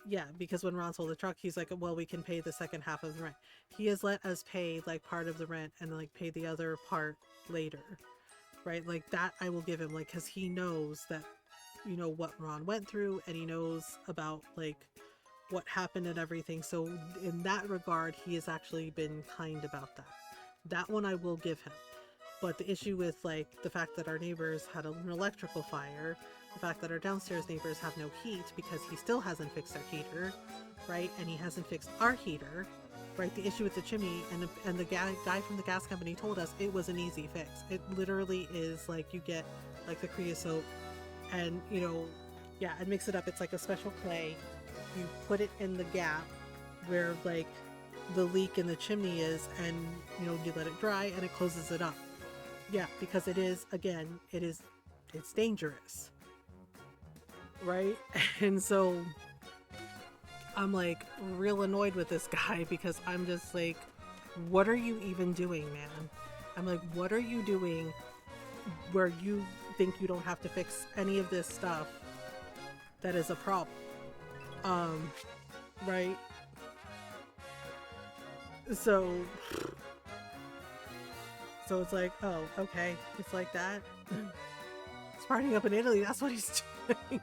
yeah, because when Ron sold the truck, he's like, well, we can pay the second half of the rent. He has let us pay like part of the rent and like pay the other part later, right? Like that I will give him, like, because he knows that, you know, what Ron went through, and he knows about like what happened and everything. So in that regard, he has actually been kind about that. That one I will give him. But the issue with like the fact that our neighbors had an electrical fire, the fact that our downstairs neighbors have no heat because he still hasn't fixed their heater, right? And he hasn't fixed our heater, right? The issue with the chimney, and the guy from the gas company told us it was an easy fix. It literally is like you get like the creosote and, you know, yeah, and mix it up. It's like a special clay. You put it in the gap where like the leak in the chimney is, and, you know, you let it dry and it closes it up. Yeah, because it is, again, it's dangerous, right? And so I'm like real annoyed with this guy because I'm just like, what are you even doing, man? I'm like, what are you doing where you think you don't have to fix any of this stuff that is a problem? Right? So it's like, oh, okay, it's like that. It's partying up in Italy. That's what he's doing.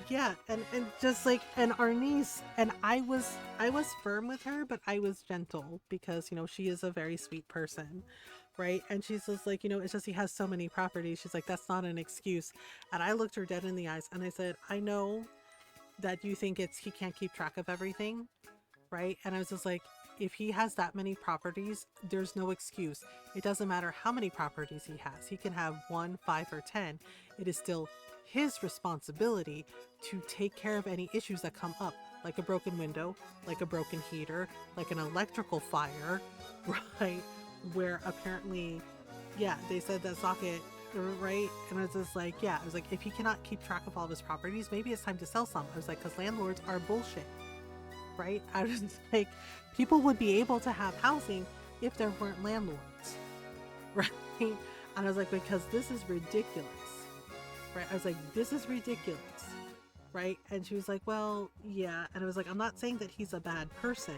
Yeah, and just like, and our niece, and I was firm with her, but I was gentle because, you know, she is a very sweet person, right? And she's just like, you know, it's just he has so many properties. She's like, that's not an excuse. And I looked her dead in the eyes and I said, I know that you think he can't keep track of everything, right? And I was just like, if he has that many properties, there's no excuse. It doesn't matter how many properties he has. He can have 1, 5, or 10. It is still his responsibility to take care of any issues that come up, like a broken window, like a broken heater, like an electrical fire, right? Where apparently, yeah, they said that socket, right? And I was just like, yeah, I was like, if he cannot keep track of all of his properties, maybe it's time to sell some. I was like, because landlords are bullshit. Right? I was like, people would be able to have housing if there weren't landlords, right? And I was like, because this is ridiculous, right? I was like, this is ridiculous, right? And she was like, well, yeah. And I was like, I'm not saying that he's a bad person.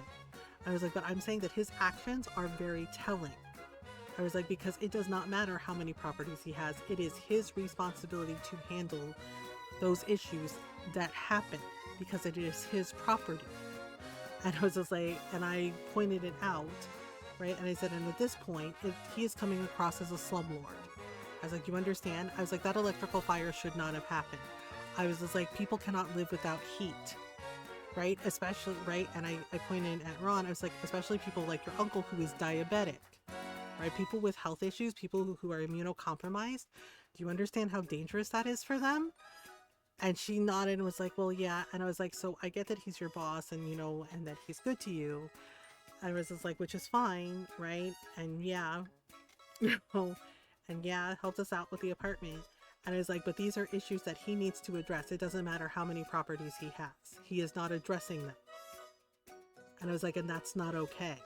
I was like, but I'm saying that his actions are very telling. I was like, because it does not matter how many properties he has. It is his responsibility to handle those issues that happen because it is his property. And I was just like, and I pointed it out, right? And I said, and at this point, he is coming across as a slumlord. I was like, you understand? I was like, that electrical fire should not have happened. I was just like, people cannot live without heat, right? Especially, right? And I pointed at Ron, I was like, especially people like your uncle who is diabetic, right? People with health issues, people who are immunocompromised. Do you understand how dangerous that is for them? And she nodded and was like, well, yeah. And I was like, so I get that he's your boss and, you know, and that he's good to you. I was just like, which is fine, right? And yeah, you know, and yeah, helped us out with the apartment. And I was like, but these are issues that he needs to address. It doesn't matter how many properties he has. He is not addressing them. And I was like, and that's not okay,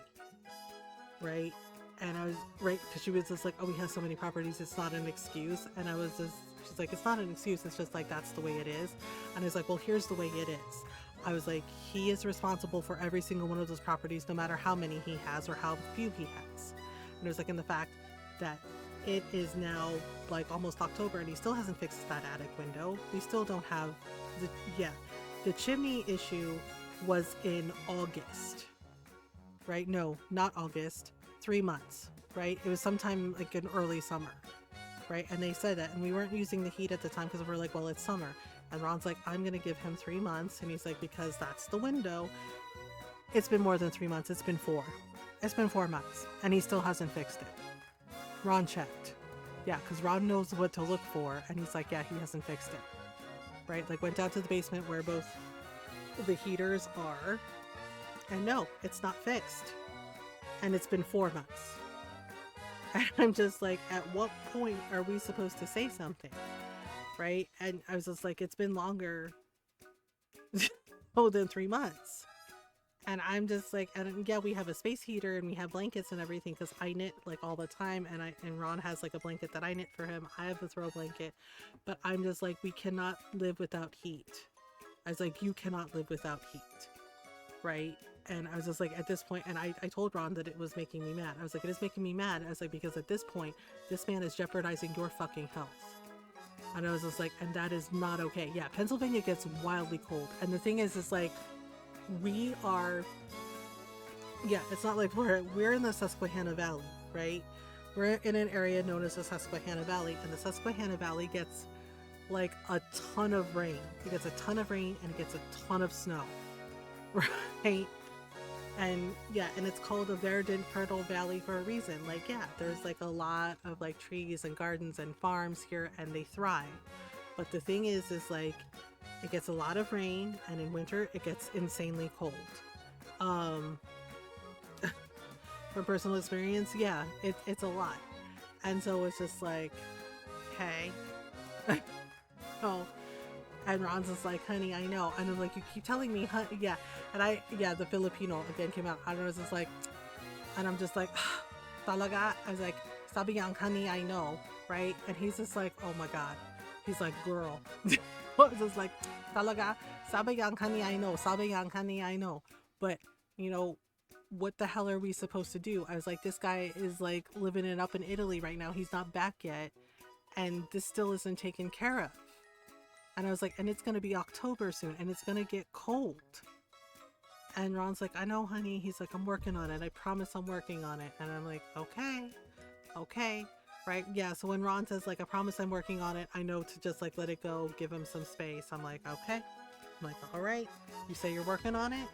right? And I was, right, because she was just like, oh, he has so many properties, it's not an excuse. And I was just, she's like, it's not an excuse, it's just like, that's the way it is. And I was like, well, here's the way it is. I was like, he is responsible for every single one of those properties, no matter how many he has or how few he has. And it was like, in the fact that it is now like almost October and he still hasn't fixed that attic window. We still don't have the chimney issue was in August, right? No, not August. 3 months, right? It was sometime like in early summer, right? And they said that, and we weren't using the heat at the time because we're like, well, it's summer. And Ron's like, I'm gonna give him 3 months, and he's like, because that's the window. It's been more than 3 months. It's been 4. It's been 4 months, and he still hasn't fixed it. Ron checked, yeah, because Ron knows what to look for, and he's like, yeah, he hasn't fixed it. right? Like went down to the basement where both the heaters are, and no, it's not fixed. And it's been 4 months. And I'm just like, at what point are we supposed to say something? Right? And I was just like, it's been longer than 3 months. And I'm just like, and yeah, we have a space heater and we have blankets and everything because I knit like all the time, and Ron has like a blanket that I knit for him. I have a throw blanket, but I'm just like, we cannot live without heat. I was like, you cannot live without heat, right? And I was just like, at this point, and I told Ron that it was making me mad. I was like, it is making me mad. I was like, because at this point, this man is jeopardizing your fucking health. And I was just like, and that is not okay. Yeah, Pennsylvania gets wildly cold. And the thing is like, we are, yeah, it's not like we're in the Susquehanna Valley, right? We're in an area known as the Susquehanna Valley, and the Susquehanna Valley gets like a ton of rain. It gets a ton of rain and it gets a ton of snow, right? And yeah, and it's called a verdant fertile valley for a reason. Like, yeah, there's like a lot of like trees and gardens and farms here, and they thrive. But the thing is like, it gets a lot of rain, and in winter it gets insanely cold. From personal experience, yeah, it's a lot. And so it's just like, hey. Oh, and Ron's just like, honey, I know. And I'm like, you keep telling me, honey. Yeah. And the Filipino again came out. And I was just like, and I'm just like, talaga. I was like, sabi yang, honey, I know. Right? And he's just like, oh my God. He's like, girl. I was just like, talaga, sabi yang, honey, I know. Sabi yang, honey, I know. But, you know, what the hell are we supposed to do? I was like, this guy is like living it up in Italy right now. He's not back yet. And this still isn't taken care of. And I was like, and it's going to be October soon, and it's going to get cold. And Ron's like, I know, honey. He's like, I'm working on it. I promise I'm working on it. And I'm like, okay. Right? Yeah. So when Ron says like, I promise I'm working on it, I know to just like, let it go, give him some space. I'm like, okay. I'm like, all right. You say you're working on it?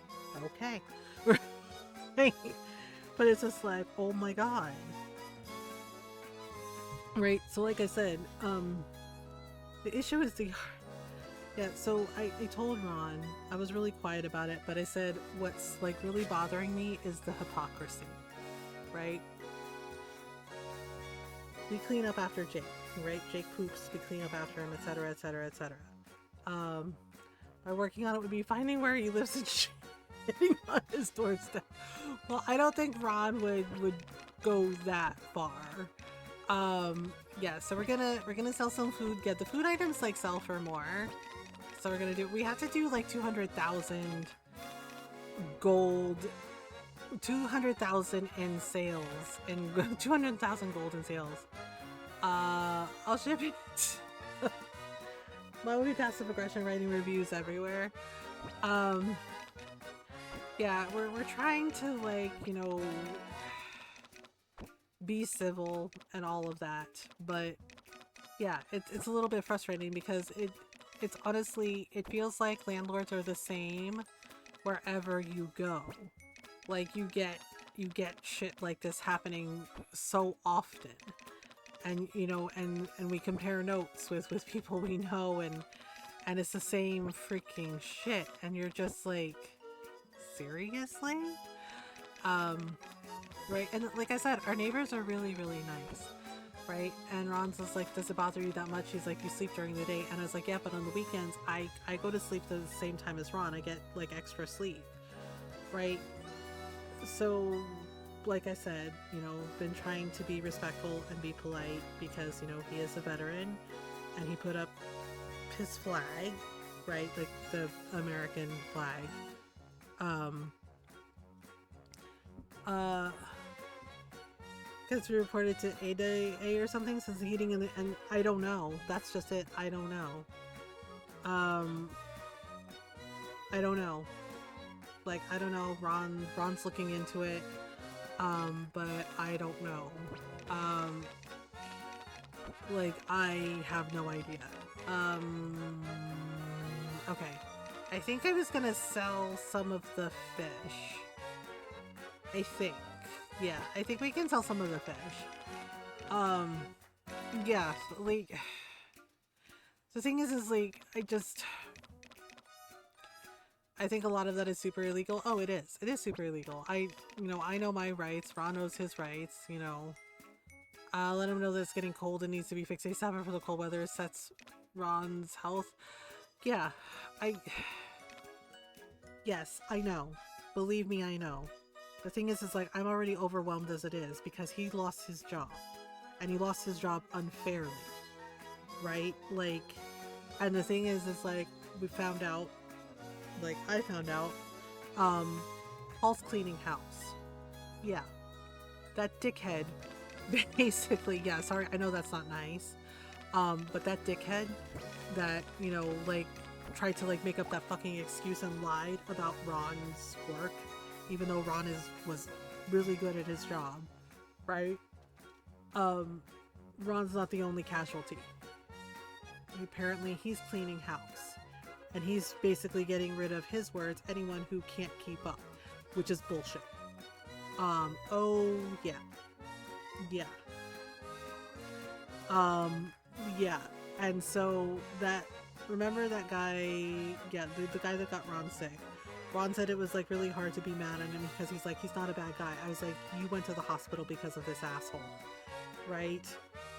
Okay. But it's just like, oh my God. Right. So like I said, the issue is yeah, so I told Ron, I was really quiet about it, but I said, what's like really bothering me is the hypocrisy, right? We clean up after Jake, right? Jake poops, we clean up after him, etc., etc., etc. By working on it would be finding where he lives and shitting on his doorstep. Well, I don't think Ron would go that far. Yeah, so we're gonna sell some food, get the food items like sell for more. So we have to do like 200,000 gold, 200,000 in sales, and 200,000 gold in sales. I'll ship it. Why would be passive aggression writing reviews everywhere? Yeah, we're trying to like, you know, be civil and all of that, but yeah, it's a little bit frustrating because it's honestly, it feels like landlords are the same wherever you go. Like you get shit like this happening so often, and you know, and we compare notes with people we know, and it's the same freaking shit, and you're just like, seriously? Right, and like I said, our neighbors are really, really nice, right? And Ron's just like, does it bother you that much? He's like, you sleep during the day. And I was like, yeah, but on the weekends, I go to sleep the same time as Ron. I get like extra sleep, right? So, like I said, you know, been trying to be respectful and be polite because, you know, he is a veteran and he put up his flag, right? Like the American flag. Because we reported to A or something since the heating and I don't know. That's just it. I don't know. I don't know. Like, I don't know. Ron's looking into it. But I don't know. Like, I have no idea. Okay. I think I was gonna sell some of the fish. I think. Yeah, I think we can sell some of the fish. Yeah, like, The thing is like, I think a lot of that is super illegal. Oh, it is. It is super illegal. I know my rights. Ron knows his rights, I'll let him know that it's getting cold and needs to be fixed ASAP for the cold weather sets Ron's health. Yeah, yes, I know. Believe me, I know. The thing is like, I'm already overwhelmed as it is because he lost his job. And he lost his job unfairly. Right? Like, and the thing is like, we found out, like, I found out, Paul's cleaning house. Yeah. That dickhead, basically, yeah, sorry, I know that's not nice. But that dickhead that, like, tried to, like, make up that fucking excuse and lied about Ron's work, even though Ron was really good at his job, right? Ron's not the only casualty. Apparently, he's cleaning house. And he's basically getting rid of his words, anyone who can't keep up, which is bullshit. Oh, yeah. Yeah. Yeah. And so remember that guy, yeah, the guy that got Ron sick. Ron said it was like really hard to be mad at him because he's like, he's not a bad guy. I was like, you went to the hospital because of this asshole, right?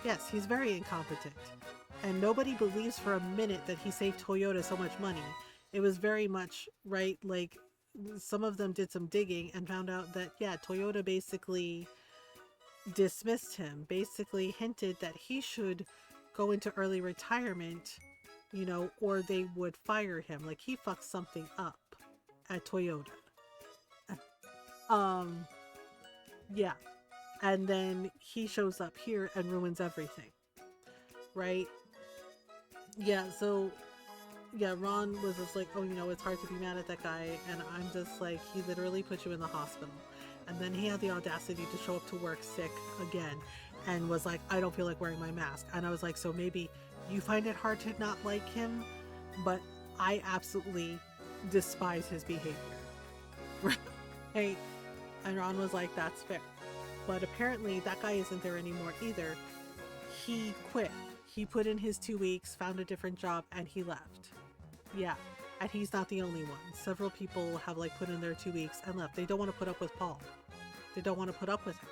Yes, he's very incompetent. And nobody believes for a minute that he saved Toyota so much money. It was very much, right, like, some of them did some digging and found out that, yeah, Toyota basically dismissed him, basically hinted that he should go into early retirement, or they would fire him. Like, he fucked something up at Toyota. Yeah. And then he shows up here and ruins everything. Right? Yeah, so, yeah, Ron was just like, oh, it's hard to be mad at that guy, and I'm just like, he literally put you in the hospital. And then he had the audacity to show up to work sick again, and was like, I don't feel like wearing my mask. And I was like, so maybe you find it hard to not like him, but I absolutely despise his behavior. Right? And Ron was like, that's fair. But apparently that guy isn't there anymore either. He quit. He put in his 2 weeks, found a different job, and he left. Yeah. And he's not the only one. Several people have like put in their 2 weeks and left. They don't want to put up with Paul. They don't want to put up with him.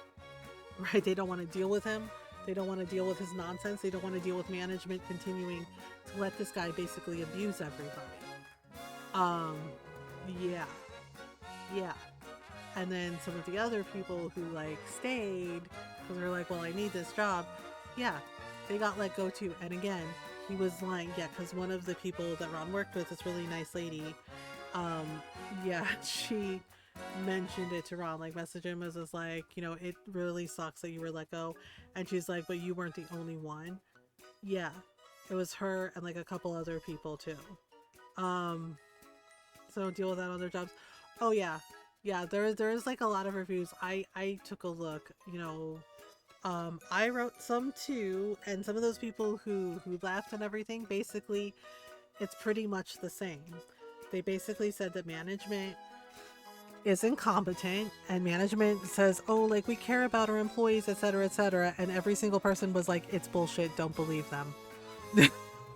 Right? They don't want to deal with him. They don't want to deal with his nonsense. They don't want to deal with management continuing to let this guy basically abuse everybody. Yeah. Yeah. And then some of the other people who like stayed because they're like, well, I need this job. Yeah. They got let go too. And again, he was lying. Yeah, because one of the people that Ron worked with, this really nice lady, yeah, she mentioned it to Ron, like messaged him as just like, it really sucks that you were let go. And she's like, but you weren't the only one. Yeah, it was her and like a couple other people too. So don't deal with that on their jobs. Oh yeah. Yeah, there's like a lot of reviews. I took a look, I wrote some too, and some of those people who laughed and everything, basically, it's pretty much the same. They basically said that management is incompetent, and management says, oh, like, we care about our employees, etc., and every single person was like, it's bullshit, don't believe them.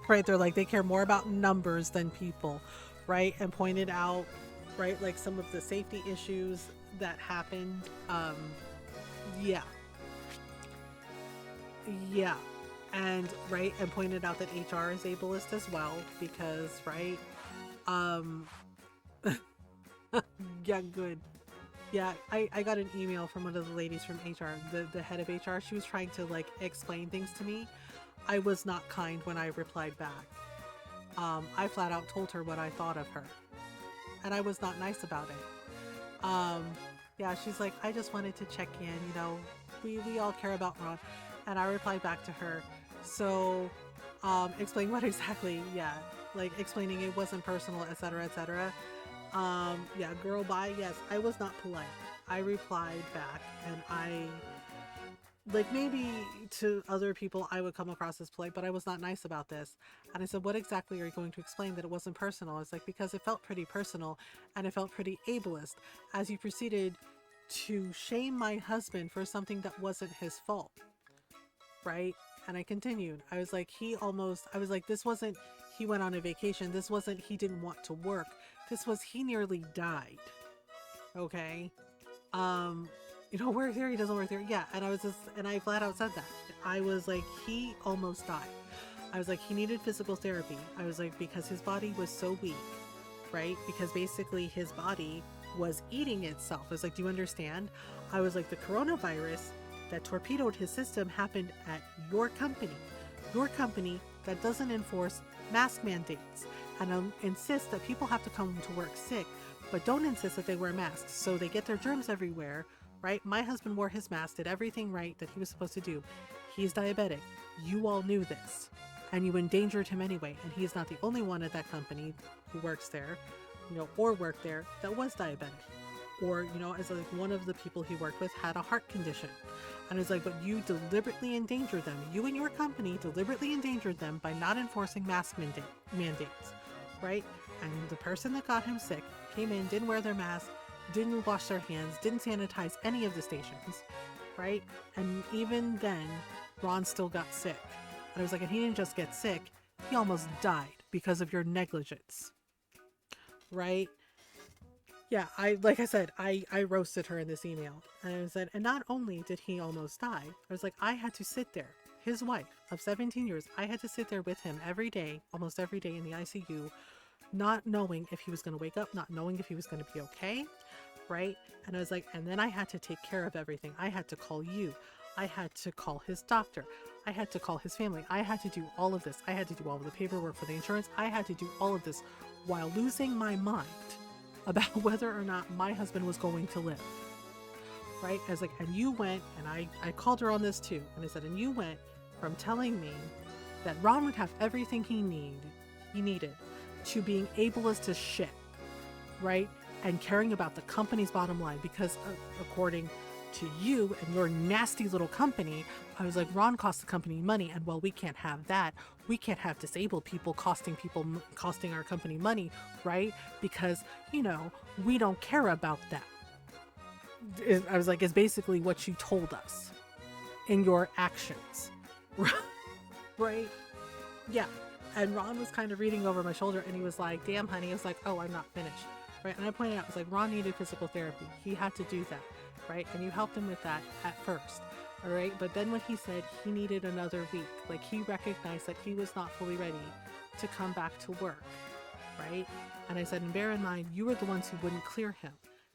Right? They're like, they care more about numbers than people, right? And pointed out, right, like some of the safety issues that happened. Yeah. Yeah. And right, and pointed out that HR is ableist as well, because right, yeah, good. Yeah, I got an email from one of the ladies from HR, the head of HR. She was trying to like explain things to me. I was not kind when I replied back. I flat out told her what I thought of her, and I was not nice about it. Yeah, she's like, I just wanted to check in, we all care about Ron. And I replied back to her, so explain what exactly. Yeah, like explaining it wasn't personal, etc. Yeah, girl, bye. Yes, I was not polite. I replied back, and I, like, maybe to other people I would come across as polite, but I was not nice about this. And I said, what exactly are you going to explain that it wasn't personal? It's like, because it felt pretty personal and it felt pretty ableist as you proceeded to shame my husband for something that wasn't his fault. Right? And I continued. I was like, I was like, this wasn't, he went on a vacation. This wasn't, he didn't want to work. This was, he nearly died. Okay. Work there, he doesn't work there. Yeah. And I flat out said that. I was like, he almost died. I was like, he needed physical therapy. I was like, because his body was so weak, right? Because basically his body was eating itself. I was like, do you understand? I was like, the coronavirus that torpedoed his system happened at your company that doesn't enforce mask mandates and insists that people have to come to work sick, but don't insist that they wear masks. So they get their germs everywhere, right? My husband wore his mask, did everything right that he was supposed to do. He's diabetic. You all knew this, and you endangered him anyway. And he's not the only one at that company who works there, or worked there that was diabetic. Or, as like one of the people he worked with had a heart condition. And it's like, but you deliberately endangered them. You and your company deliberately endangered them by not enforcing mask mandates, right? And the person that got him sick came in, didn't wear their mask, didn't wash their hands, didn't sanitize any of the stations, right? And even then, Ron still got sick. And I was like, and he didn't just get sick, he almost died because of your negligence, right? Yeah, I roasted her in this email. And I said, and not only did he almost die, I was like, I had to sit there, his wife of 17 years, I had to sit there with him every day, almost every day in the ICU, not knowing if he was going to wake up, not knowing if he was going to be okay, right? And I was like, and then I had to take care of everything. I had to call you. I had to call his doctor. I had to call his family. I had to do all of this. I had to do all of the paperwork for the insurance. I had to do all of this while losing my mind about whether or not my husband was going to live, right? I was like, and you went, and I called her on this too, and I said, and you went from telling me that Ron would have everything he needed to being ableist as shit, right? And caring about the company's bottom line, because according to you and your nasty little company, I was like, Ron costs the company money, and well, we can't have that. We can't have disabled people costing our company money, right? Because, we don't care about that. I was like, it's basically what you told us in your actions, right? Yeah. And Ron was kind of reading over my shoulder, and he was like, damn, honey. I was like, oh, I'm not finished, right? And I pointed out, I was like, Ron needed physical therapy. He had to do that, right? And you helped him with that at first. All right. But then when he said he needed another week, like he recognized that he was not fully ready to come back to work. Right. And I said, and bear in mind, you were the ones who wouldn't clear him,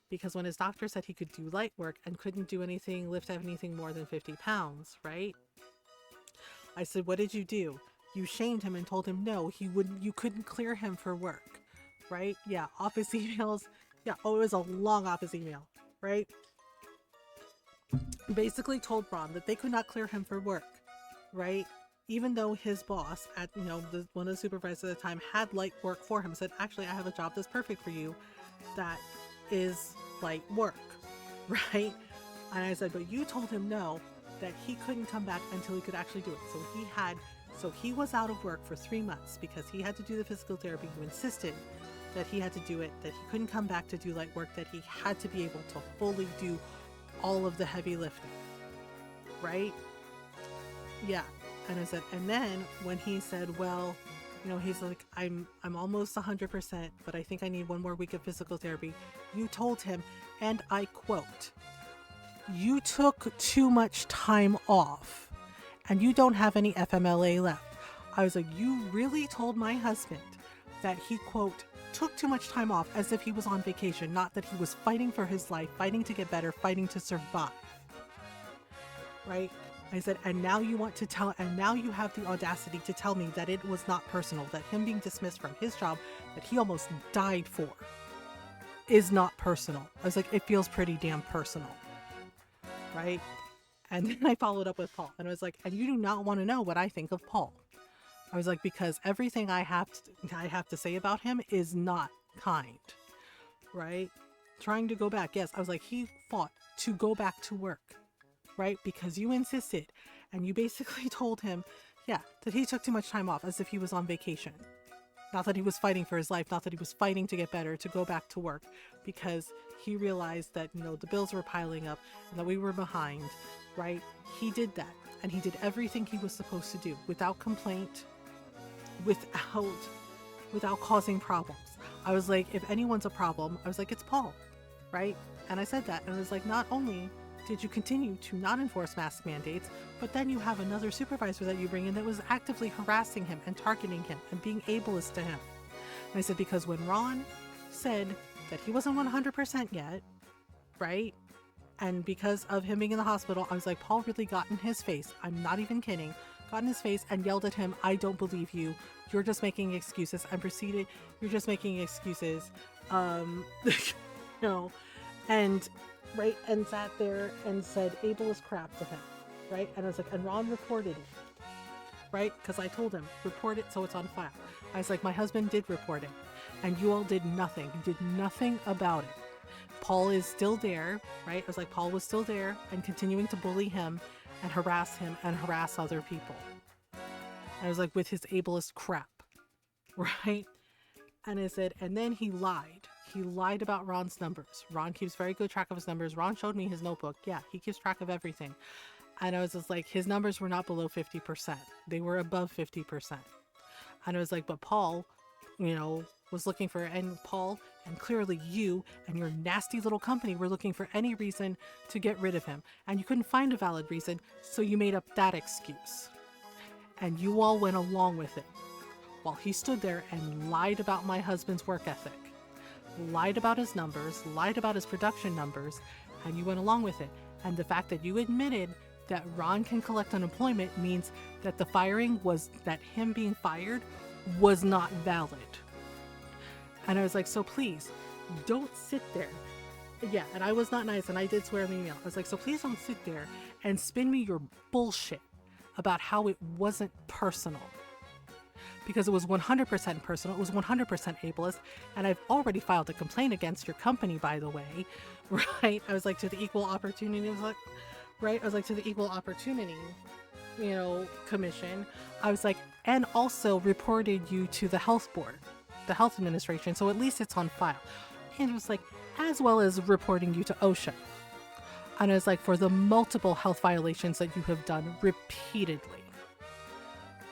because when his doctor said he could do light work and couldn't do anything, lift anything more than 50 pounds. Right. I said, what did you do? You shamed him and told him, no, you couldn't clear him for work. Right. Yeah. Office emails. Yeah. Oh, it was a long office email. Right. Basically told Ron that they could not clear him for work, right? Even though his boss at, one of the supervisors at the time had light work for him, said, actually, I have a job that's perfect for you that is light work, right? And I said, but you told him no, that he couldn't come back until he could actually do it. So he was out of work for 3 months because he had to do the physical therapy. You insisted that he had to do it, that he couldn't come back to do light work, that he had to be able to fully do all of the heavy lifting, right? Yeah. And I said, and then when he said, well, he's like, I'm almost 100%, but I think I need 1 more week of physical therapy. You told him, and I quote, you took too much time off and you don't have any FMLA left. I was like, you really told my husband that he, quote, took too much time off, as if he was on vacation, not that he was fighting for his life, fighting to get better, fighting to survive. Right? I said, and now you have the audacity to tell me that it was not personal, that him being dismissed from his job that he almost died for is not personal. I was like, it feels pretty damn personal. Right? And then I followed up with Paul, and I was like, and you do not want to know what I think of Paul. I was like, because everything I have to say about him is not kind, right? Trying to go back. Yes, I was like, he fought to go back to work, right? Because you insisted, and you basically told him, yeah, that he took too much time off, as if he was on vacation. Not that he was fighting for his life, not that he was fighting to get better, to go back to work, because he realized that, the bills were piling up and that we were behind, right? He did that. and he did everything he was supposed to do without complaint, without causing problems. I was like, if anyone's a problem, I was like, it's Paul, right? And I said that, and I was like, not only did you continue to not enforce mask mandates, but then you have another supervisor that you bring in that was actively harassing him and targeting him and being ableist to him. And I said, because when Ron said that he wasn't 100% yet, right? And because of him being in the hospital, I was like, Paul really got in his face. I'm not even kidding. Got in his face and yelled at him, I don't believe you. You're just making excuses. And proceeded, you're just making excuses. No. And, right, and sat there and said ableist crap to him, right? And I was like, and Ron reported it, right? Because I told him, report it so it's on file. I was like, my husband did report it, and you all did nothing. You did nothing about it. Paul is still there, right? I was like, Paul was still there and continuing to bully him and harass other people. And I was like, with his ableist crap, right? And I said, and then he lied. He lied about Ron's numbers. Ron keeps very good track of his numbers. Ron showed me his notebook. Yeah, he keeps track of everything. And I was just like, his numbers were not below 50%. They were above 50%. And I was like, but Paul, you know, was looking for, and Paul, and clearly you and your nasty little company were looking for any reason to get rid of him. And you couldn't find a valid reason, so you made up that excuse. And you all went along with it. While he stood there and lied about my husband's work ethic, lied about his numbers, lied about his production numbers, and you went along with it. And the fact that you admitted that Ron can collect unemployment means that the firing was, that him being fired was not valid. And I was like, so please, don't sit there. Yeah, and I was not nice, and I did swear in the email. I was like, so please don't sit there and spin me your bullshit about how it wasn't personal. Because it was 100% personal, it was 100% ableist, and I've already filed a complaint against your company, by the way, right? I was like, to the equal opportunity, I was like, right? I was like, to the equal opportunity, you know, commission. I was like, and also reported you to the health board, the health administration, so at least it's on file. And it was like, as well as reporting you to OSHA. And I was like, for the multiple health violations that you have done repeatedly.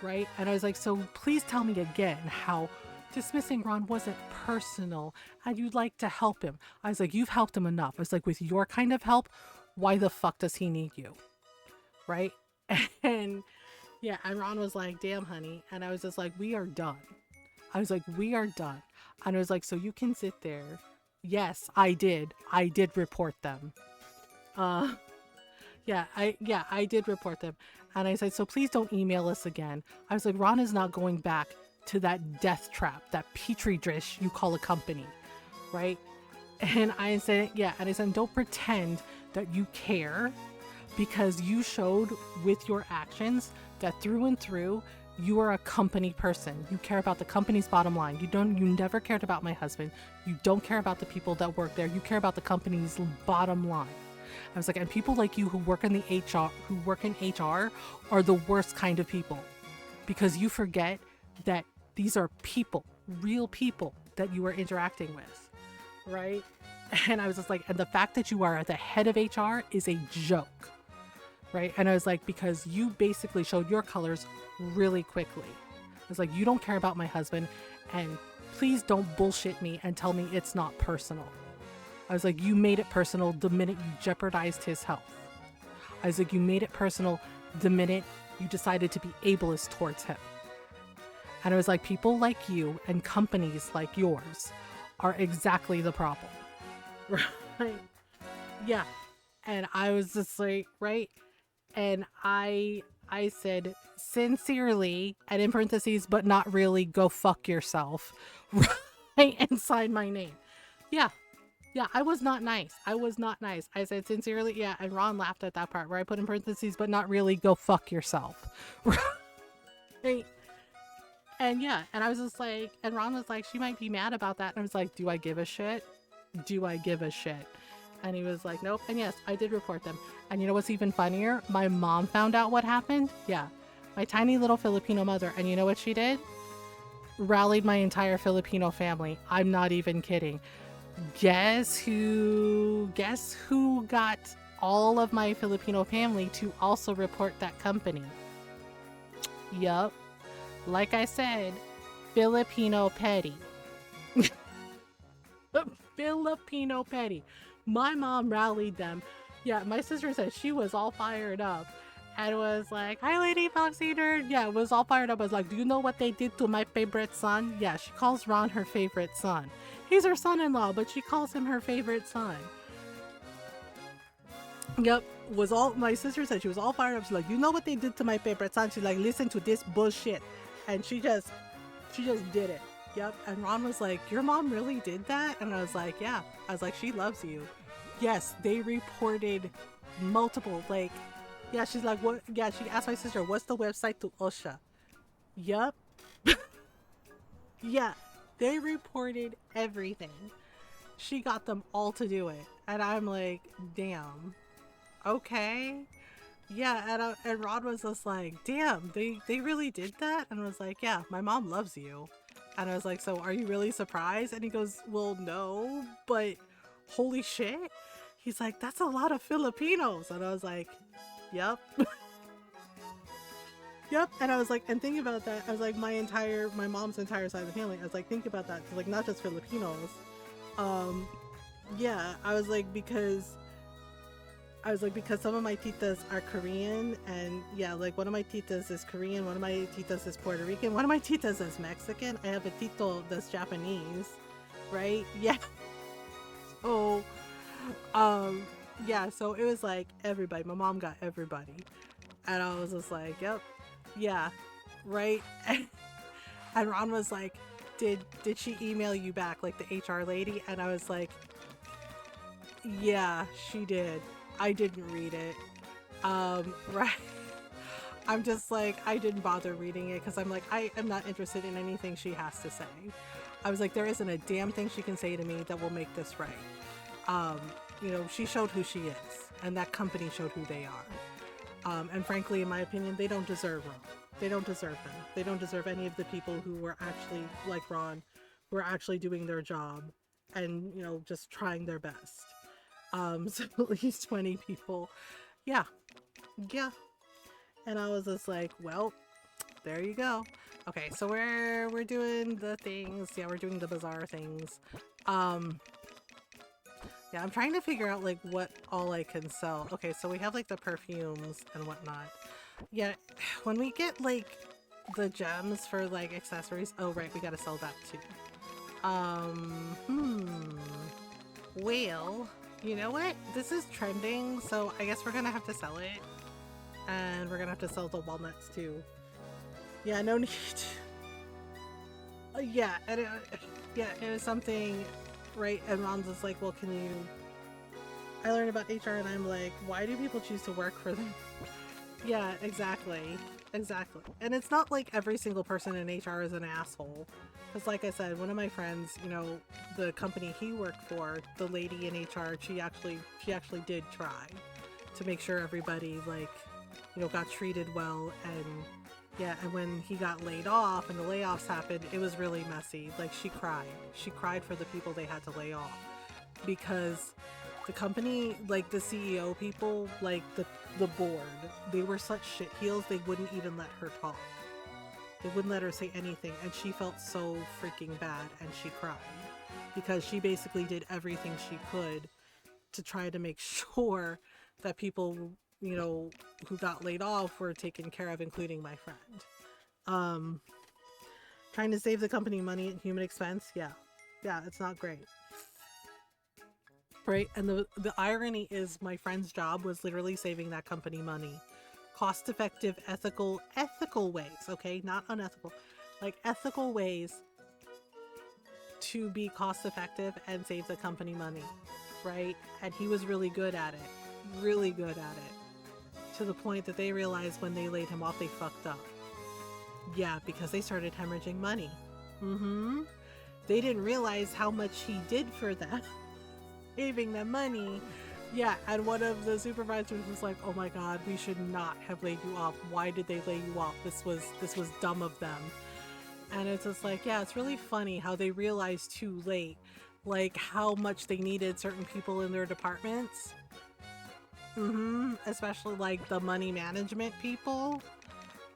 Right? And I was like, so please tell me again how dismissing Ron wasn't personal and you'd like to help him. I was like, you've helped him enough. I was like, with your kind of help, why the fuck does he need you? Right? And yeah, and Ron was like, damn, honey. And I was just like, we are done. I was like, we are done. And I was like, so you can sit there. Yes, I did report them. Yeah, I did report them. And I said, so please don't email us again. I was like, Ron is not going back to that death trap, that petri dish you call a company, right? And I said, yeah, and I said, don't pretend that you care, because you showed with your actions that through and through, you are a company person. You care about the company's bottom line. You never cared about my husband. You don't care about the people that work there. You care about the company's bottom line. I was like, and people like you who work in HR are the worst kind of people, because you forget that these are people, real people that you are interacting with, right? And I was just like, and the fact that you are at the head of HR is a joke, right? And I was like, because you basically showed your colors really quickly. I was like, you don't care about my husband, and please don't bullshit me and tell me it's not personal. I was like, you made it personal the minute you jeopardized his health. I was like, you made it personal the minute you decided to be ableist towards him. And I was like, people like you and companies like yours are exactly the problem. Right? Yeah. And I was just like, right? And I said, sincerely, and in parentheses, but not really, go fuck yourself. Right? And sign my name. Yeah. Yeah, I was not nice. I said, sincerely, yeah, and Ron laughed at that part where I put in parentheses, but not really, go fuck yourself. Right? And yeah, and I was just like, and Ron was like, she might be mad about that. And I was like, do I give a shit? And he was like, nope. And yes, I did report them. And you know what's even funnier? My mom found out what happened. Yeah, my tiny little Filipino mother. And you know what she did? Rallied my entire Filipino family. I'm not even kidding. Guess who got all of my Filipino family to also report that company. Yup. Like I said, Filipino petty. Filipino petty. My mom rallied them. Yeah, my sister said she was all fired up and was like, "Hi, Lady Foxy Nerd." Yeah, was all fired up. I was like, "Do you know what they did to my favorite son?" Yeah, she calls Ron her favorite son. He's her son-in-law, but she calls him her favorite son. Yep, was all my sister said. She was all fired up. She's like, "You know what they did to my favorite son?" She's like, "Listen to this bullshit," and she just did it. Yep. And Ron was like, "Your mom really did that?" And I was like, "Yeah." I was like, "She loves you." Yes, they reported multiple, like, yeah, she's like, "What?" Yeah, she asked my sister, "What's the website to OSHA?" Yup. Yeah, they reported everything. She got them all to do it. And I'm like, damn. Okay. Yeah, and Ron was just like, "Damn, they really did that?" And I was like, "Yeah, my mom loves you." And I was like, "So are you really surprised?" And he goes, "Well, no, but holy shit." He's like, "That's a lot of Filipinos." And I was like, "Yep." Yep. And I was like, and thinking about that, I was like, my mom's entire side of the family, I was like, think about that. Like, not just Filipinos. Yeah, I was like, because some of my titas are Korean, and yeah, like one of my titas is Korean, one of my titas is Puerto Rican, one of my titas is Mexican. I have a tito that's Japanese, right? Yeah. So, yeah, so it was like everybody. My mom got everybody. And I was just like, yep, yeah, right? And Ron was like, did she email you back, like the HR lady? And I was like, yeah, she did. I didn't read it. Right. I'm just like, I didn't bother reading it because I'm like, I am not interested in anything she has to say. I was like, there isn't a damn thing she can say to me that will make this right. You know, she showed who she is, and that company showed who they are. And frankly, in my opinion, they don't deserve her. They don't deserve her. They don't deserve any of the people who were actually, like Ron, who are actually doing their job and, you know, just trying their best. So at least 20 people. Yeah. Yeah. And I was just like, well, there you go. Okay, so we're doing the things. Yeah, we're doing the bazaar things. Yeah, I'm trying to figure out like what all I can sell. Okay, so we have like the perfumes and whatnot. Yeah, when we get like the gems for like accessories. Oh right, we gotta sell that too. Well, you know what? This is trending, so I guess we're gonna have to sell it. And we're gonna have to sell the walnuts too. Yeah, no need. Yeah, and it was something, right? And Ron's just like, well, can you... I learned about HR and I'm like, why do people choose to work for them? Yeah, exactly. Exactly. And it's not like every single person in HR is an asshole. Because like I said, one of my friends, you know, the company he worked for, the lady in HR, she actually did try to make sure everybody, like, you know, got treated well. And yeah, and when he got laid off and the layoffs happened, it was really messy. Like, she cried. She cried for the people they had to lay off. Because the company, like the CEO people, like the board, they were such shitheels, they wouldn't even let her talk. They wouldn't let her say anything, and she felt so freaking bad, and she cried. Because she basically did everything she could to try to make sure that people, you know, who got laid off were taken care of, including my friend. Trying to save the company money at human expense, yeah, it's not great. Right, and the irony is my friend's job was literally saving that company money. Cost-effective, ethical ways, okay? Not unethical. Like, ethical ways to be cost-effective and save the company money, right? And he was really good at it. Really good at it. To the point that they realized when they laid him off, they fucked up. Yeah, because they started hemorrhaging money. They didn't realize how much he did for them. Saving them money. Yeah, and one of the supervisors was like, oh my god, we should not have laid you off. Why did they lay you off? This was dumb of them. And it's just like, yeah, it's really funny how they realized too late, like, how much they needed certain people in their departments. Especially like the money management people,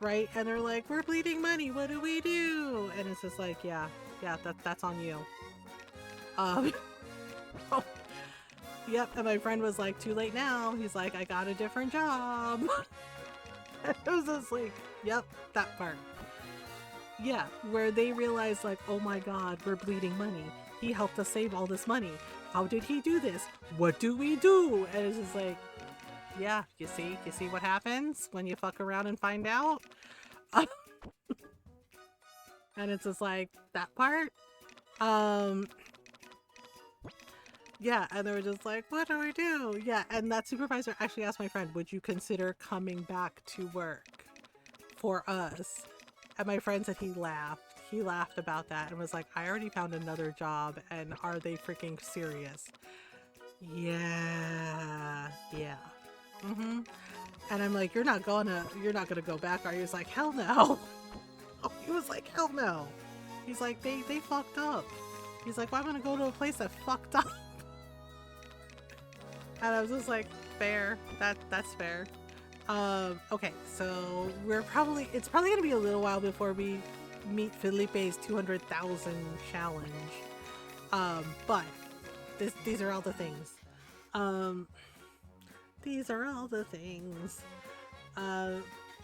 right? And they're like, we're bleeding money, what do we do? And it's just like, yeah, that's on you. Um, yep, and my friend was like, too late now. He's like, I got a different job. And it was just like, yep, that part. Yeah, where they realized like, oh my god, we're bleeding money. He helped us save all this money. How did he do this? What do we do? And it's just like, yeah, you see what happens when you fuck around and find out? And it's just like, that part? Yeah, and they were just like, what do we do? Yeah, and that supervisor actually asked my friend, would you consider coming back to work for us? And my friend said he laughed. He laughed about that and was like, I already found another job, and are they freaking serious? Yeah. And I'm like, you're not gonna go back, are you? He's like, hell no. He was like, hell no. He's like, they fucked up. He's like, well, I'm gonna go to a place that fucked up. And I was just like, fair. That's fair. Okay, so it's probably gonna be a little while before we meet Felipe's 200,000 challenge. But these are all the things. These are all the things.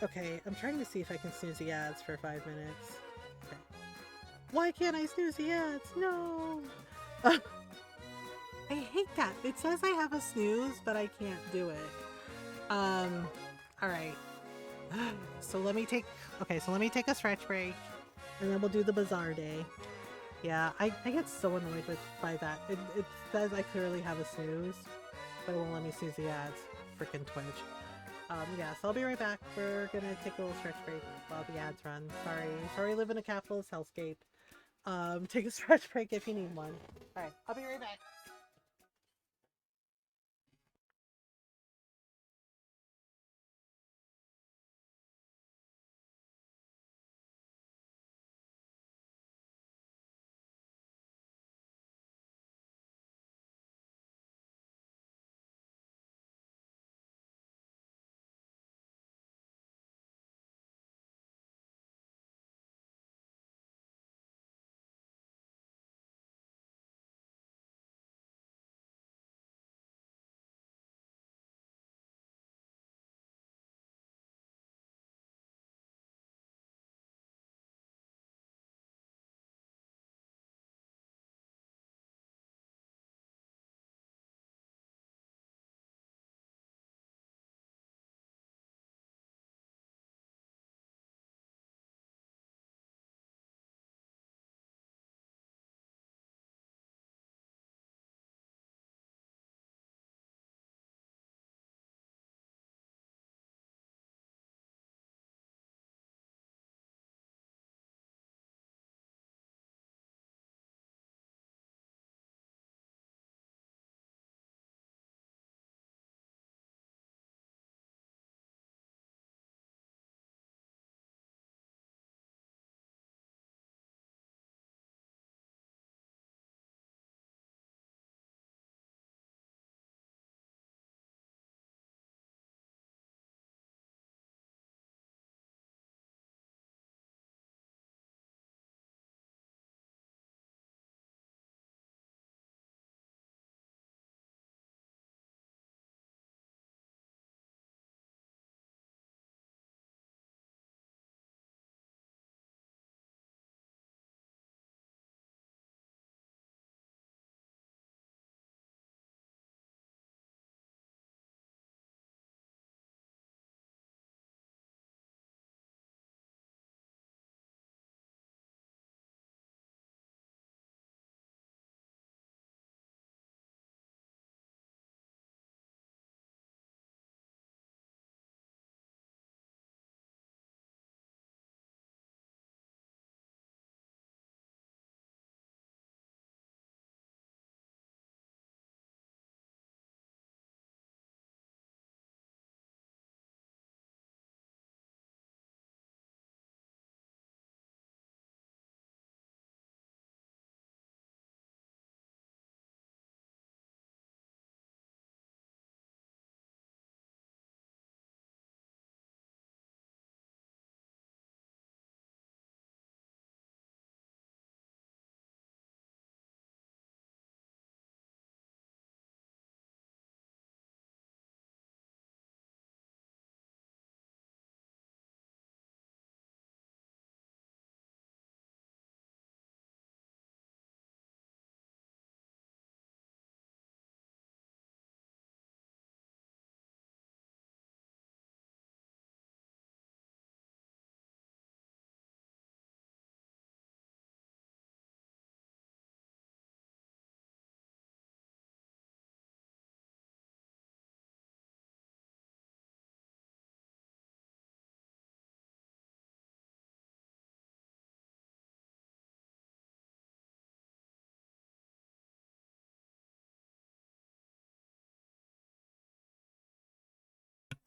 Okay, I'm trying to see if I can snooze the ads for 5 minutes. Okay. Why can't I snooze the ads? No! I hate that. It says I have a snooze, but I can't do it. Alright. So let me take a stretch break, and then we'll do the bazaar day. Yeah, I get so annoyed by that. It says I clearly have a snooze, but it won't let me snooze the ads. Frickin' Twitch. Yeah, so I'll be right back. We're gonna take a little stretch break while the ads run. Sorry, live in a capitalist hellscape. Take a stretch break if you need one. Alright, I'll be right back.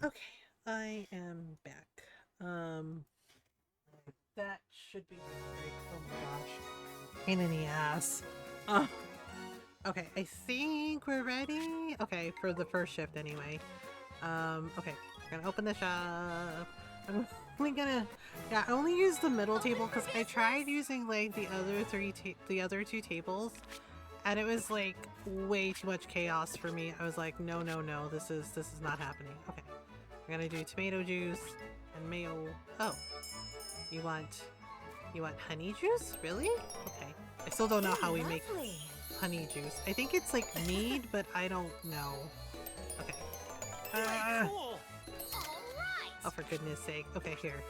Okay, I am back. That should be break. Oh my gosh. Pain in the ass. Oh. Okay, I think we're ready. Okay, for the first shift anyway. Okay, we're gonna open the shop. I'm only gonna, yeah, I only use the middle table because I tried using like the other two tables, and it was like way too much chaos for me. I was like, no, no, no, this is not happening. Okay, we're gonna do tomato juice and mayo. Oh, you want honey juice? Really? Okay, I still don't know how we make honey juice. I think it's like mead, but I don't know. Okay. Cool. Oh, for goodness sake. Okay, here.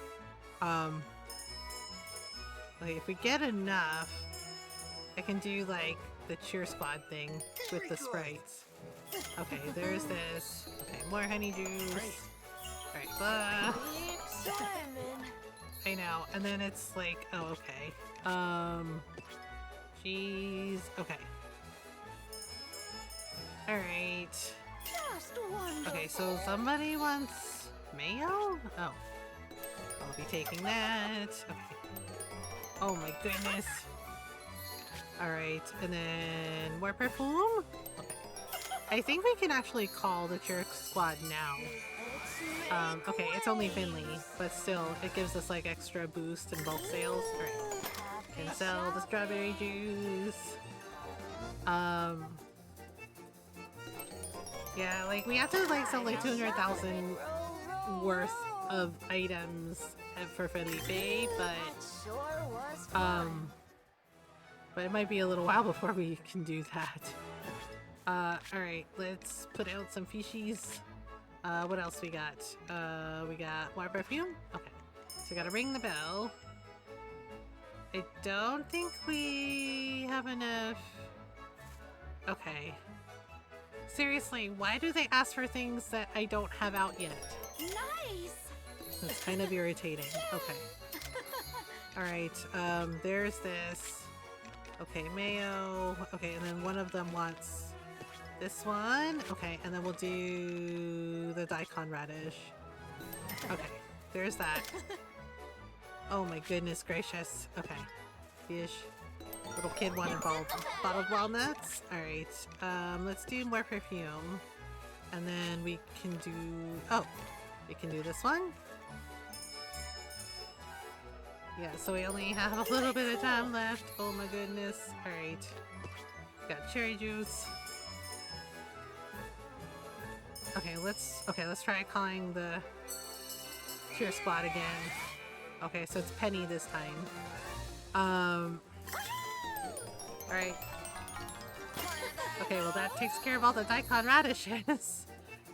Like if we get enough, I can do like the cheer squad thing with the sprites. Okay, there's this. Okay, more honey juice. Alright, blah. I know, and then it's like, oh, okay. Cheese. Okay. Alright. Okay, so somebody wants mayo? Oh. I'll be taking that. Okay. Oh my goodness. Alright, and then more perfume? Okay. I think we can actually call the cheer squad now. Okay, it's only Finley, but still, it gives us like extra boost in bulk sales. Alright. Can sell the strawberry juice. Yeah, like we have to like sell like 200,000 worth of items for Felipe, but it might be a little while before we can do that. Alright, let's put out some fishies. What else we got? We got more perfume? Okay. So we gotta ring the bell. I don't think we have enough. Okay. Seriously, why do they ask for things that I don't have out yet? Nice! That's kind of irritating. Okay. Alright, there's this. Okay, mayo. Okay, and then one of them wants this one. Okay, and then we'll do the daikon radish. Okay, there's that. Oh my goodness gracious. Okay. Fish. Little kid wanted bottled walnuts. Alright, let's do more perfume. And then we can do... Oh, we can do this one. Yeah, so we only have a little bit of time left. Oh my goodness. Alright. Got cherry juice. Okay, let's try calling the cheer squad again. Okay, so it's Penny this time. Alright. Okay, well that takes care of all the daikon radishes.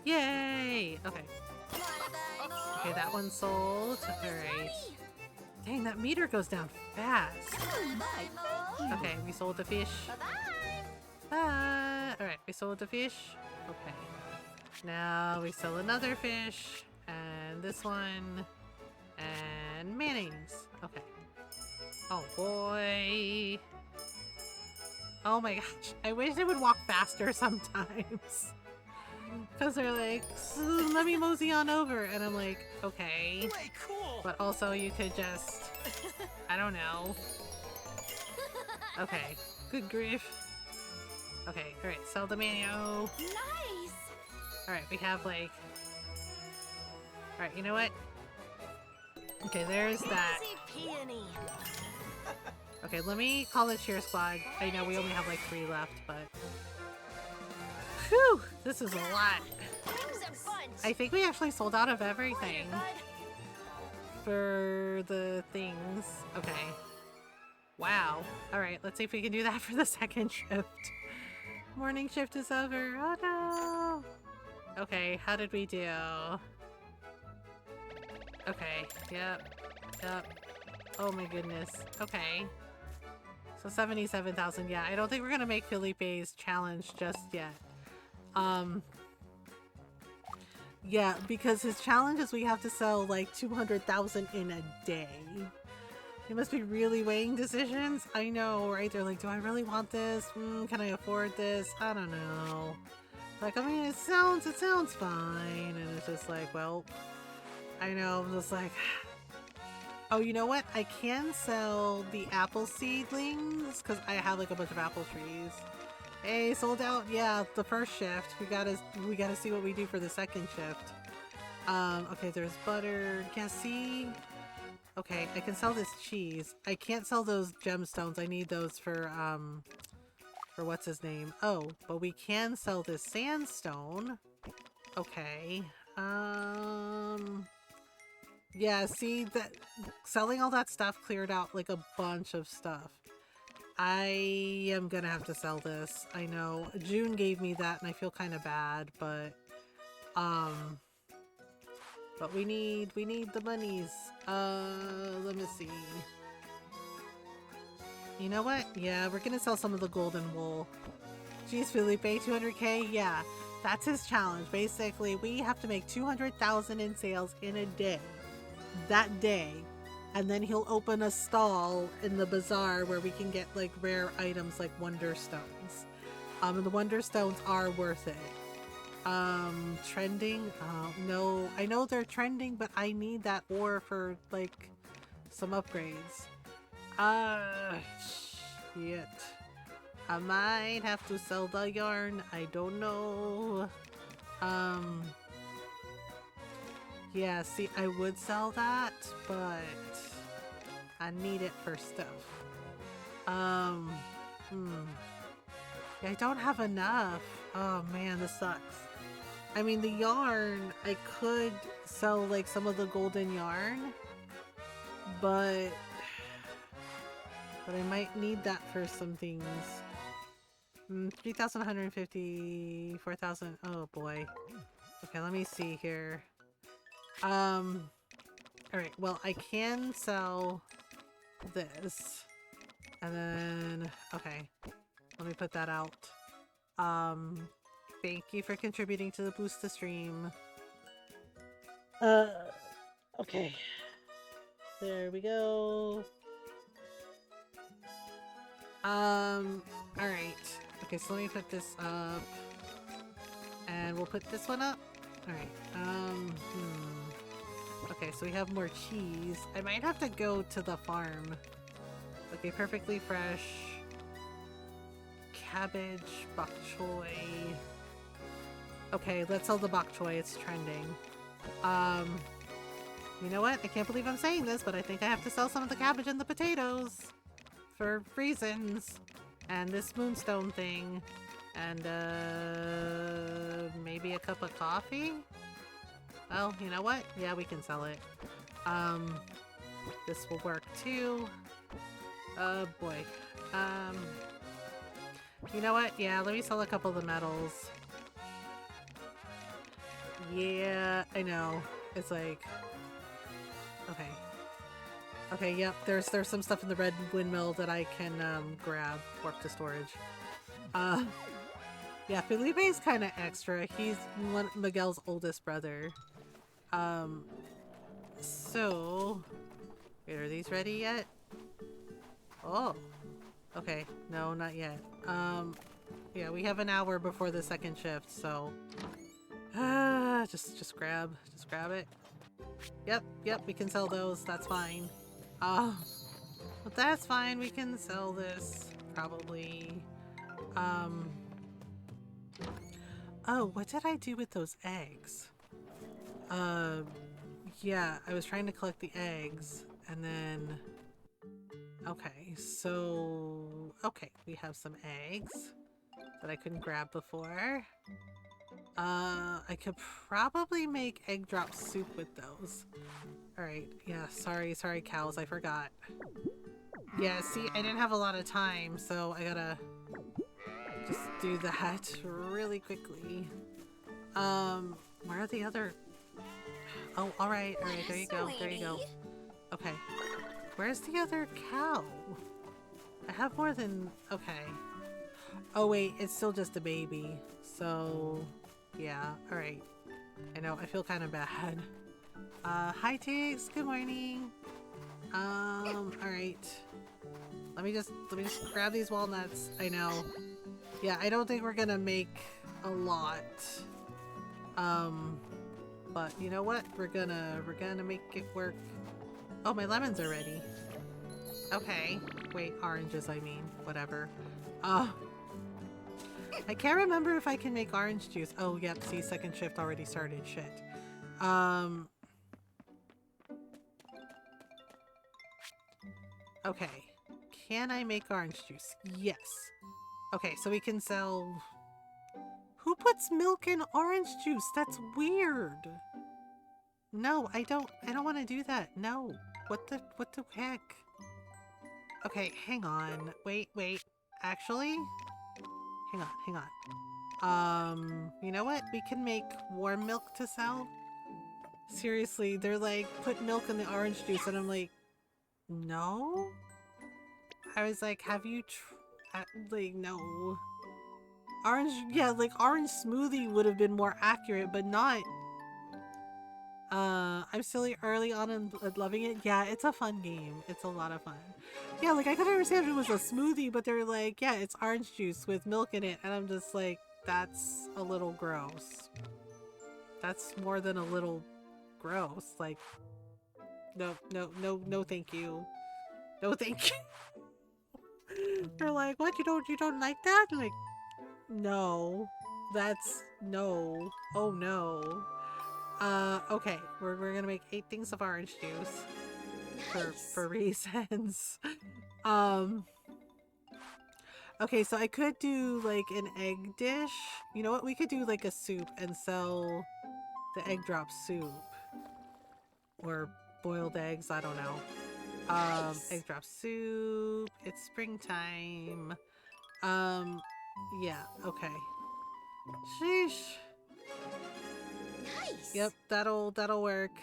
Yay! Okay. Okay, that one sold. Alright. Dang, that meter goes down fast. Okay, we sold the fish. Bye! Alright, we sold the fish. Okay. Now we sell another fish. And this one. And mayonnaise. Okay. Oh boy. Oh my gosh. I wish they would walk faster sometimes. Because they're like, let me mosey on over. And I'm like, okay. Cool. But also you could just, I don't know. Okay. Good grief. Okay, alright. Sell the mayo. Nice! Alright, we have like... Alright, you know what? Okay, there's that. Okay, let me call the cheer squad. I know we only have like 3 left, but... Whew! This is a lot. I think we actually sold out of everything. For the things. Okay. Wow. Alright, let's see if we can do that for the second shift. Morning shift is over. Oh no! Okay, how did we do? Okay, yep. Oh my goodness. Okay. So 77,000, yeah. I don't think we're gonna make Felipe's challenge just yet. Yeah, because his challenge is we have to sell like 200,000 in a day. He must be really weighing decisions. I know, right? They're like, do I really want this? Can I afford this? I don't know. Like, I mean, it sounds fine, and it's just like, well, I know, I'm just like, oh, you know what? I can sell the apple seedlings, because I have, like, a bunch of apple trees. Hey, sold out, yeah, the first shift. We gotta see what we do for the second shift. Okay, there's butter, yeah, see? Okay, I can sell this cheese. I can't sell those gemstones, I need those for what's his name? Oh, but we can sell this sandstone. Okay. Yeah, see that selling all that stuff cleared out like a bunch of stuff. I am gonna have to sell this. I know. June gave me that and I feel kind of bad, but we need the monies. Let me see. You know what? Yeah, we're gonna sell some of the golden wool. Jeez, Felipe, 200k? Yeah, that's his challenge. Basically, we have to make 200,000 in sales in a day. That day. And then he'll open a stall in the bazaar where we can get like rare items like wonder stones. And the wonder stones are worth it. Trending? No, I know they're trending, but I need that ore for like some upgrades. Shit. I might have to sell the yarn. I don't know. Yeah, see, I would sell that, but I need it for stuff. Yeah, I don't have enough. Oh man, this sucks. I mean, the yarn, I could sell like some of the golden yarn, but I might need that for some things. 3,150, 4,000. Oh boy. Okay, let me see here. Alright, well, I can sell this. And then, okay. Let me put that out. Thank you for contributing to the boost to stream. Okay. There we go. Alright. Okay, so let me put this up. And we'll put this one up. Alright, okay, so we have more cheese. I might have to go to the farm. Okay, perfectly fresh. Cabbage, bok choy. Okay, let's sell the bok choy, it's trending. You know what? I can't believe I'm saying this, but I think I have to sell some of the cabbage and the potatoes. For reasons. And this moonstone thing. And, maybe a cup of coffee? Well, you know what? Yeah, we can sell it. This will work too. Oh boy. You know what? Yeah, let me sell a couple of the metals. Yeah, I know. It's like... Okay. Okay, yep, there's some stuff in the red windmill that I can, grab. Warp to storage. Yeah, Felipe's kind of extra. He's Miguel's oldest brother. So... Wait, are these ready yet? Oh. Okay, no, not yet. Yeah, we have an hour before the second shift, so... just grab it. Yep, we can sell those, that's fine. But that's fine, we can sell this, probably. Oh, what did I do with those eggs? Yeah, I was trying to collect the eggs, and then... Okay, so... Okay, we have some eggs that I couldn't grab before. I could probably make egg drop soup with those. Alright, yeah, sorry cows, I forgot. Yeah, see, I didn't have a lot of time, so I gotta just do that really quickly. Where are the other... Oh, alright, there you go. Okay. Where's the other cow? I have more than... Okay. Oh wait, it's still just a baby. So... Yeah, alright. I know, I feel kind of bad. Hi Tiggs, good morning. Alright. Let me just grab these walnuts. I know. Yeah, I don't think we're gonna make a lot. But you know what? We're gonna make it work. Oh, my lemons are ready. Okay. Wait, oranges, I mean. Whatever. I can't remember if I can make orange juice. Oh, yep. See, second shift already started. Shit. Okay. Can I make orange juice? Yes. Okay, so we can sell... Who puts milk in orange juice? That's weird. No, I don't want to do that. No. What the heck? Okay, hang on. Wait. Actually, hang on. You know what? We can make warm milk to sell. Seriously, they're like, put milk in the orange juice, and I'm like, no? I was like, have you like, no. Orange, yeah, like orange smoothie would have been more accurate, but not. I'm still early on and loving it. Yeah, it's a fun game. It's a lot of fun. Yeah, like I could understand if it was a smoothie, but they're like, yeah, it's orange juice with milk in it, and I'm just like, that's a little gross. That's more than a little gross. Like, no, thank you. No, thank you. They're like, what? You don't like that? I'm like, no, that's no. Oh no. Okay, we're gonna make 8 things of orange juice for reasons. Okay, so I could do like an egg dish. You know what? We could do like a soup and sell the egg drop soup or boiled eggs. I don't know. Egg drop soup. It's springtime. Yeah. Okay. Sheesh. Nice. Yep, that'll work.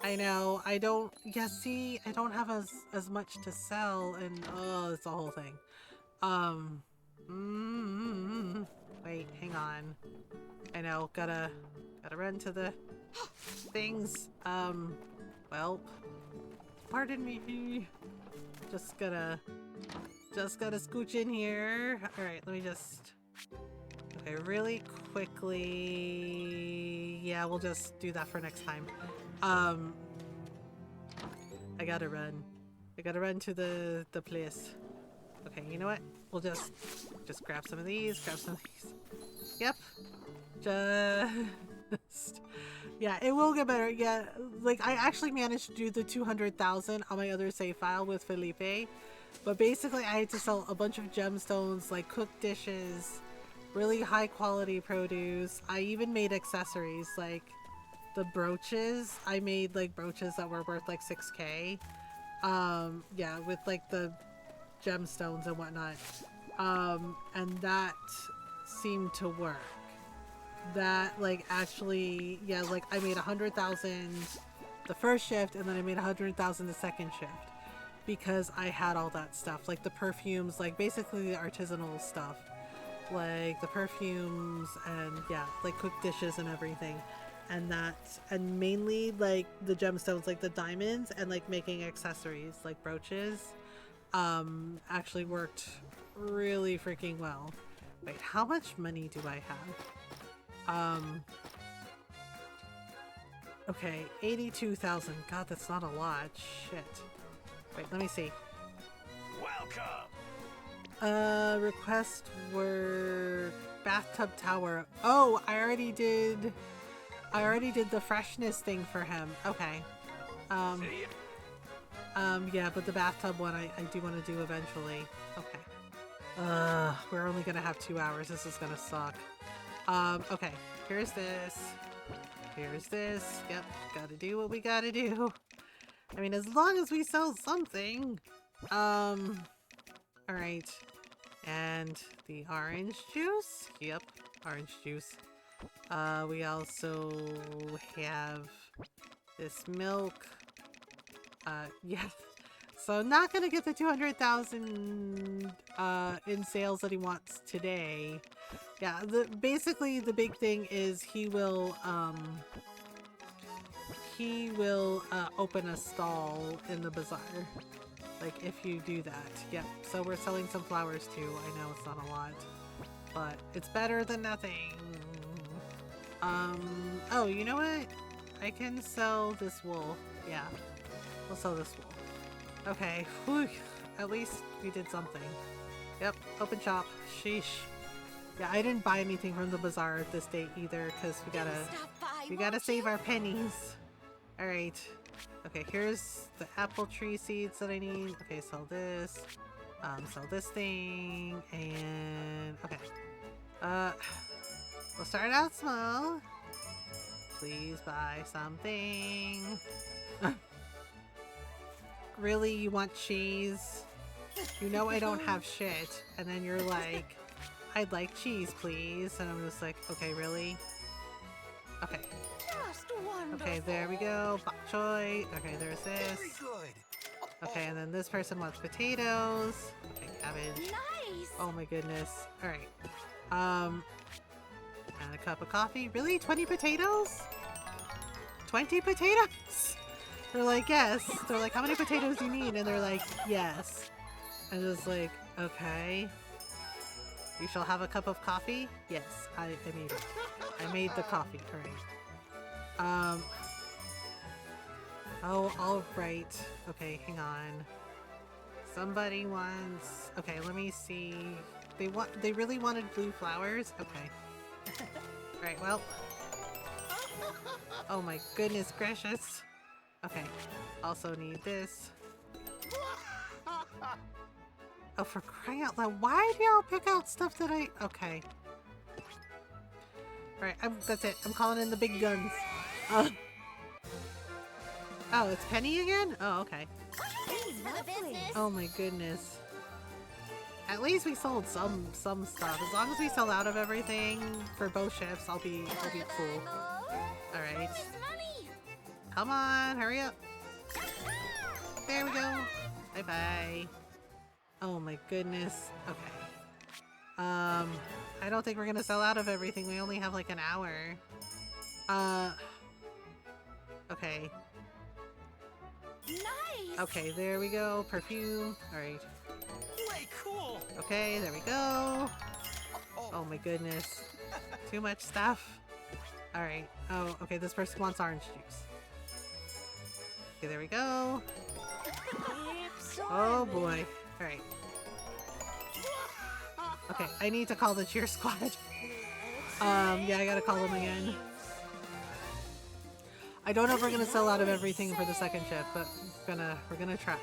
I know. I don't. Yeah, see, I don't have as much to sell, and oh, it's a whole thing. Wait, hang on. I know. Gotta run to the things. Well, pardon me. Just gotta scooch in here. All right, let me just. Okay, really quickly. Yeah, we'll just do that for next time. I gotta run. I gotta run to the place. Okay, you know what? We'll just grab some of these, grab some of these. Yep. Just... Yeah, it will get better. Yeah, like I actually managed to do the 200,000 on my other save file with Felipe. But basically I had to sell a bunch of gemstones, like cooked dishes, really high quality produce. I even made accessories like the brooches. I made like brooches that were worth like 6k. Yeah, with like the gemstones and whatnot. And that seemed to work. That like actually, yeah, like I made 100,000 the first shift and then I made 100,000 the second shift because I had all that stuff, like the perfumes, like basically the artisanal stuff, like the perfumes and yeah, like cooked dishes and everything. And that, and mainly like the gemstones, like the diamonds and like making accessories like brooches, actually worked really freaking well. Wait, how much money do I have? Okay, 82,000. God, that's not a lot. Shit. Wait, let me see. Welcome. Request work, bathtub tower. Oh, I already did the freshness thing for him. Okay. Yeah, but the bathtub one I do want to do eventually. Okay. We're only gonna have 2 hours. This is gonna suck. Okay. Here's this. Here's this. Yep. Gotta do what we gotta do. I mean, as long as we sell something. Alright. And the orange juice? Yep. Orange juice. We also have this milk. Yeah. So not gonna get the 200,000 in sales that he wants today. Yeah, basically the big thing is he will open a stall in the bazaar. Like if you do that. Yep. So we're selling some flowers too. I know it's not a lot. but it's better than nothing. Oh, you know what? I can sell this wool. Yeah, we'll sell this wool. Okay, whew. At least we did something. Yep, open shop. Sheesh. Yeah, I didn't buy anything from the bazaar this day either, because we gotta save our pennies. Alright. Okay, here's the apple tree seeds that I need. Okay, sell this. Sell this thing, and okay. We'll start out small. Please buy something. Really, you want cheese? You know I don't have shit, and then you're like, I'd like cheese, please. And I'm just like, okay, really? Okay. Just wonderful. Okay, there we go. Bok choy. Okay, there's this. Very good. Okay, and then this person wants potatoes. Okay, cabbage. Nice. Oh my goodness. Alright. And a cup of coffee. Really? 20 potatoes? 20 potatoes? They're like, yes. They're like, how many potatoes do you need? And they're like, yes. And just like, okay. You shall have a cup of coffee? Yes, I made it. I made the coffee. Alright. Oh, alright. Okay, hang on. Somebody wants... Okay, let me see. They really wanted blue flowers? Okay. Alright, well. Oh my goodness gracious. Okay. Also need this. Oh, for crying out loud. Why do y'all pick out stuff that I... Okay. Alright, that's it. I'm calling in the big guns. Oh, it's Penny again? Oh, okay. Oh my goodness. At least we sold some stuff. As long as we sell out of everything for both shifts, I'll be cool. Alright. Come on, hurry up. There we go. Bye-bye. Oh my goodness. Okay. I don't think we're gonna sell out of everything. We only have like an hour. Okay. Nice. Okay, there we go. Perfume. Alright. Way cool. Okay, there we go. Oh my goodness. Too much stuff. Alright. Oh, okay, this person wants orange juice. Okay, there we go. Oh boy. Alright. Okay, I need to call the cheer squad. Yeah, I gotta call them again. I don't know if we're gonna sell out of everything for the second shift, but we're gonna try.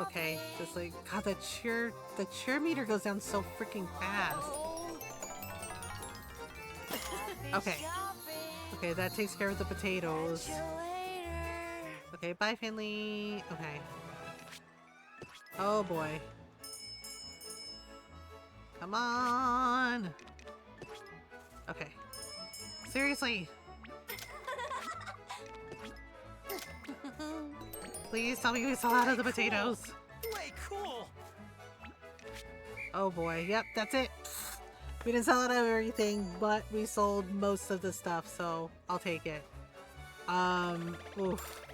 Okay, just like, God, the cheer meter goes down so freaking fast. Okay. Okay, that takes care of the potatoes. Okay, bye Finley. Okay. Oh boy. Come on. Okay. Seriously. Please tell me we sell out of the potatoes. Way cool. Oh boy. Yep, that's it. We didn't sell out of everything, but we sold most of the stuff, so I'll take it. Oof.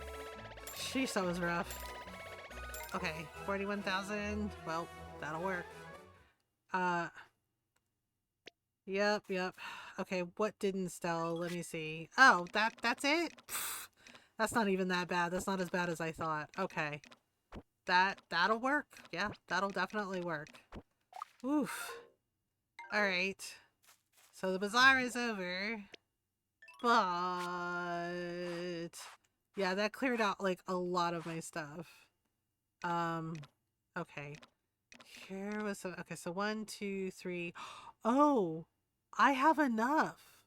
Sheesh, that was rough. Okay, 41,000. Well, that'll work. Yep. Okay, what didn't sell? Let me see. Oh, that's it? Pfft, that's not even that bad. That's not as bad as I thought. Okay. That'll work. Yeah, that'll definitely work. Oof. Alright. So the bazaar is over. But... yeah, that cleared out, like, a lot of my stuff. Okay. Here was some... Okay, so 1, 2, 3... Oh! I have enough!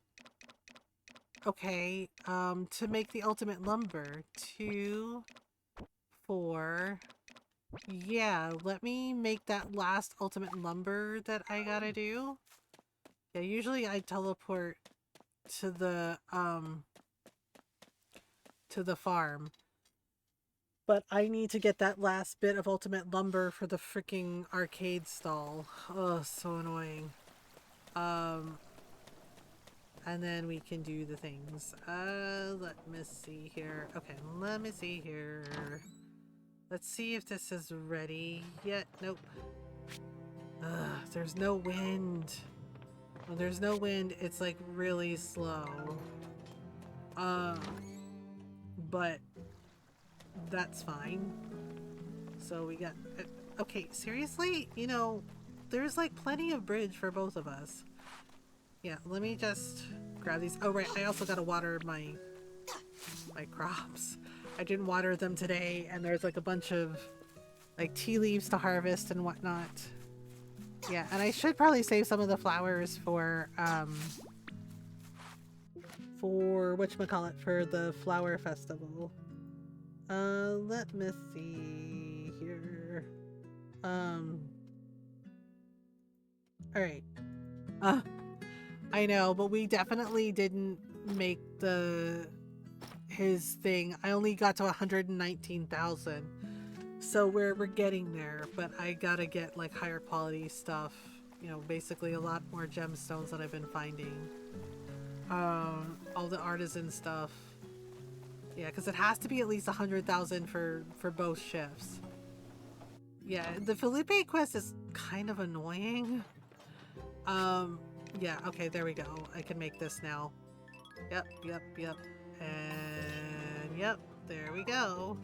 Okay, to make the ultimate lumber. 2, 4... Yeah, let me make that last ultimate lumber that I gotta do. Yeah, usually I teleport to the farm. But I need to get that last bit of ultimate lumber for the freaking arcade stall. Oh, so annoying. And then we can do the things. Let me see here. Okay, let me see here. Let's see if this is ready yet. Nope. There's no wind. When there's no wind, it's like really slow. But that's fine. So we got... okay, seriously? You know, there's like plenty of bridge for both of us. Yeah, let me just grab these. Oh, right, I also gotta water my crops. I didn't water them today, and there's like a bunch of like tea leaves to harvest and whatnot. Yeah, and I should probably save some of the flowers for whatchamacallit, for the flower festival. Let me see here. Alright. I know, but we definitely didn't make his thing. I only got to 119,000. So we're getting there, but I gotta get like higher quality stuff. You know, basically a lot more gemstones that I've been finding. All the artisan stuff. Yeah, because it has to be at least 100,000 for both shifts. Yeah, the Felipe quest is kind of annoying. Yeah, okay, there we go. I can make this now. Yep. And yep, there we go.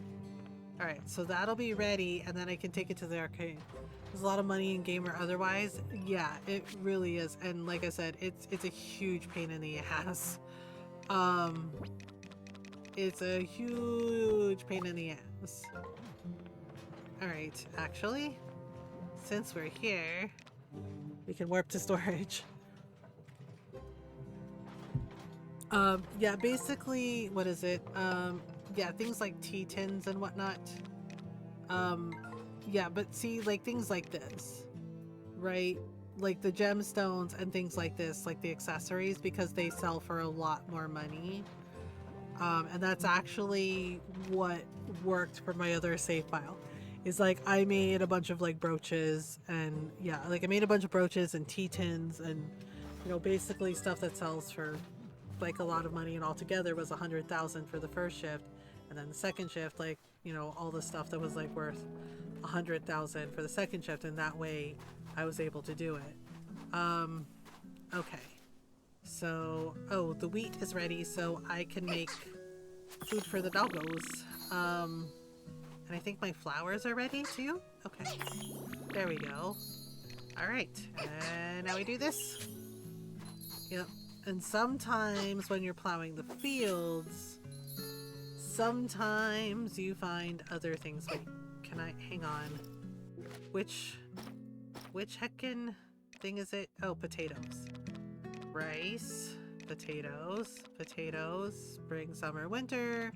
Alright, so that'll be ready, and then I can take it to the arcade. There's a lot of money in game or otherwise. Yeah, it really is. And like I said, it's a huge pain in the ass. It's a huge pain in the ass. Alright, actually, since we're here, we can warp to storage. Yeah, basically, what is it? Yeah, things like tea tins and whatnot. Yeah, but see, like things like this, right? Like the gemstones and things like this, like the accessories, because they sell for a lot more money. And that's actually what worked for my other save file. Is like I made a bunch of like brooches, and yeah, like I made a bunch of brooches and tea tins and, you know, basically stuff that sells for like a lot of money, and altogether was 100,000 for the first shift, and then the second shift, like, you know, all the stuff that was like worth 100,000 for the second shift, and that way I was able to do it. Okay, so the wheat is ready, so I can make food for the doggos. And I think my flowers are ready too. Okay, there we go. All right, and now we do this. Yep. And sometimes when you're plowing the fields, sometimes you find other things. Wait, can I hang on? Which heckin' thing is it? Oh, potatoes. Rice, potatoes, spring, summer, winter.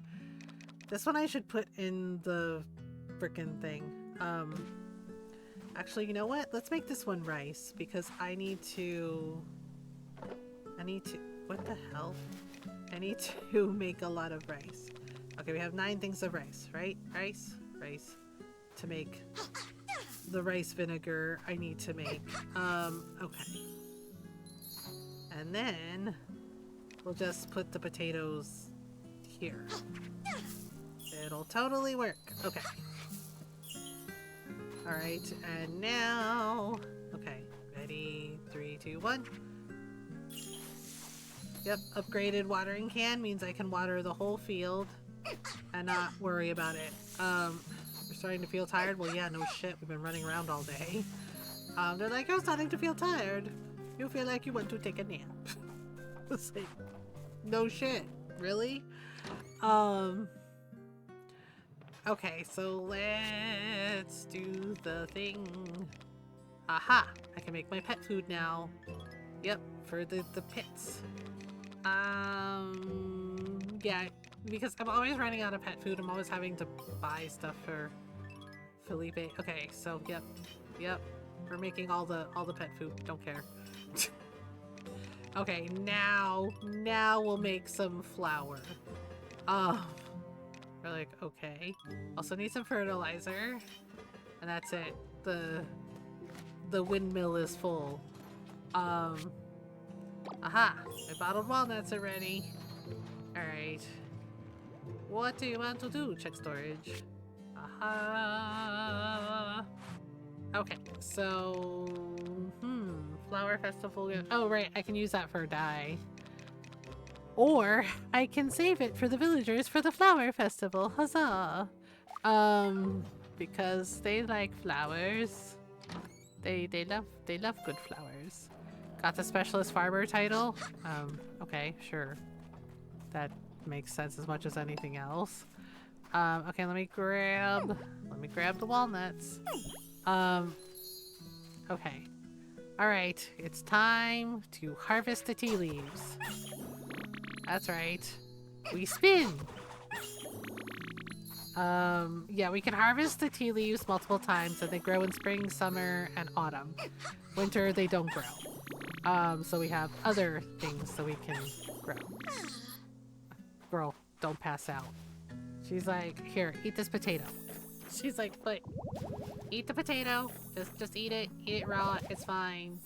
This one I should put in the frickin' thing. Actually, you know what? Let's make this one rice, because I need to, what the hell? I need to make a lot of rice. Okay, we have 9 things of rice, right? Rice. To make the rice vinegar I need to make. Okay. And then we'll just put the potatoes here. It'll totally work. Okay. Alright, and now... Okay, ready? 3, 2, 1. Yep, upgraded watering can means I can water the whole field and not worry about it. You're starting to feel tired? Well, yeah, no shit. We've been running around all day. They're like, you're starting to feel tired. You feel like you want to take a nap. It's like, no shit. Really? Okay, so let's do the thing. Aha! I can make my pet food now. Yep, for the pets. Yeah, because I'm always running out of pet food. I'm always having to buy stuff for Felipe. Okay, so yep. We're making all the pet food. Don't care. Okay, now we'll make some flour. We're like, okay. Also need some fertilizer. And that's it. The windmill is full. Aha! My bottled walnuts are ready. Alright. What do you want to do? Check storage. Aha! Okay, so flower festival. Oh right, I can use that for a dye. Or I can save it for the villagers for the flower festival. Huzzah! Because they like flowers. They love good flowers. Got the specialist farmer title. Okay, sure. That makes sense as much as anything else. Okay, let me grab the walnuts. Okay. Alright, it's time to harvest the tea leaves. That's right. We spin! Yeah, we can harvest the tea leaves multiple times and they grow in spring, summer, and autumn. Winter, they don't grow. So we have other things that we can grow. Girl, don't pass out. She's like, here, eat this potato. She's like, but eat the potato. Just eat it raw. It's fine.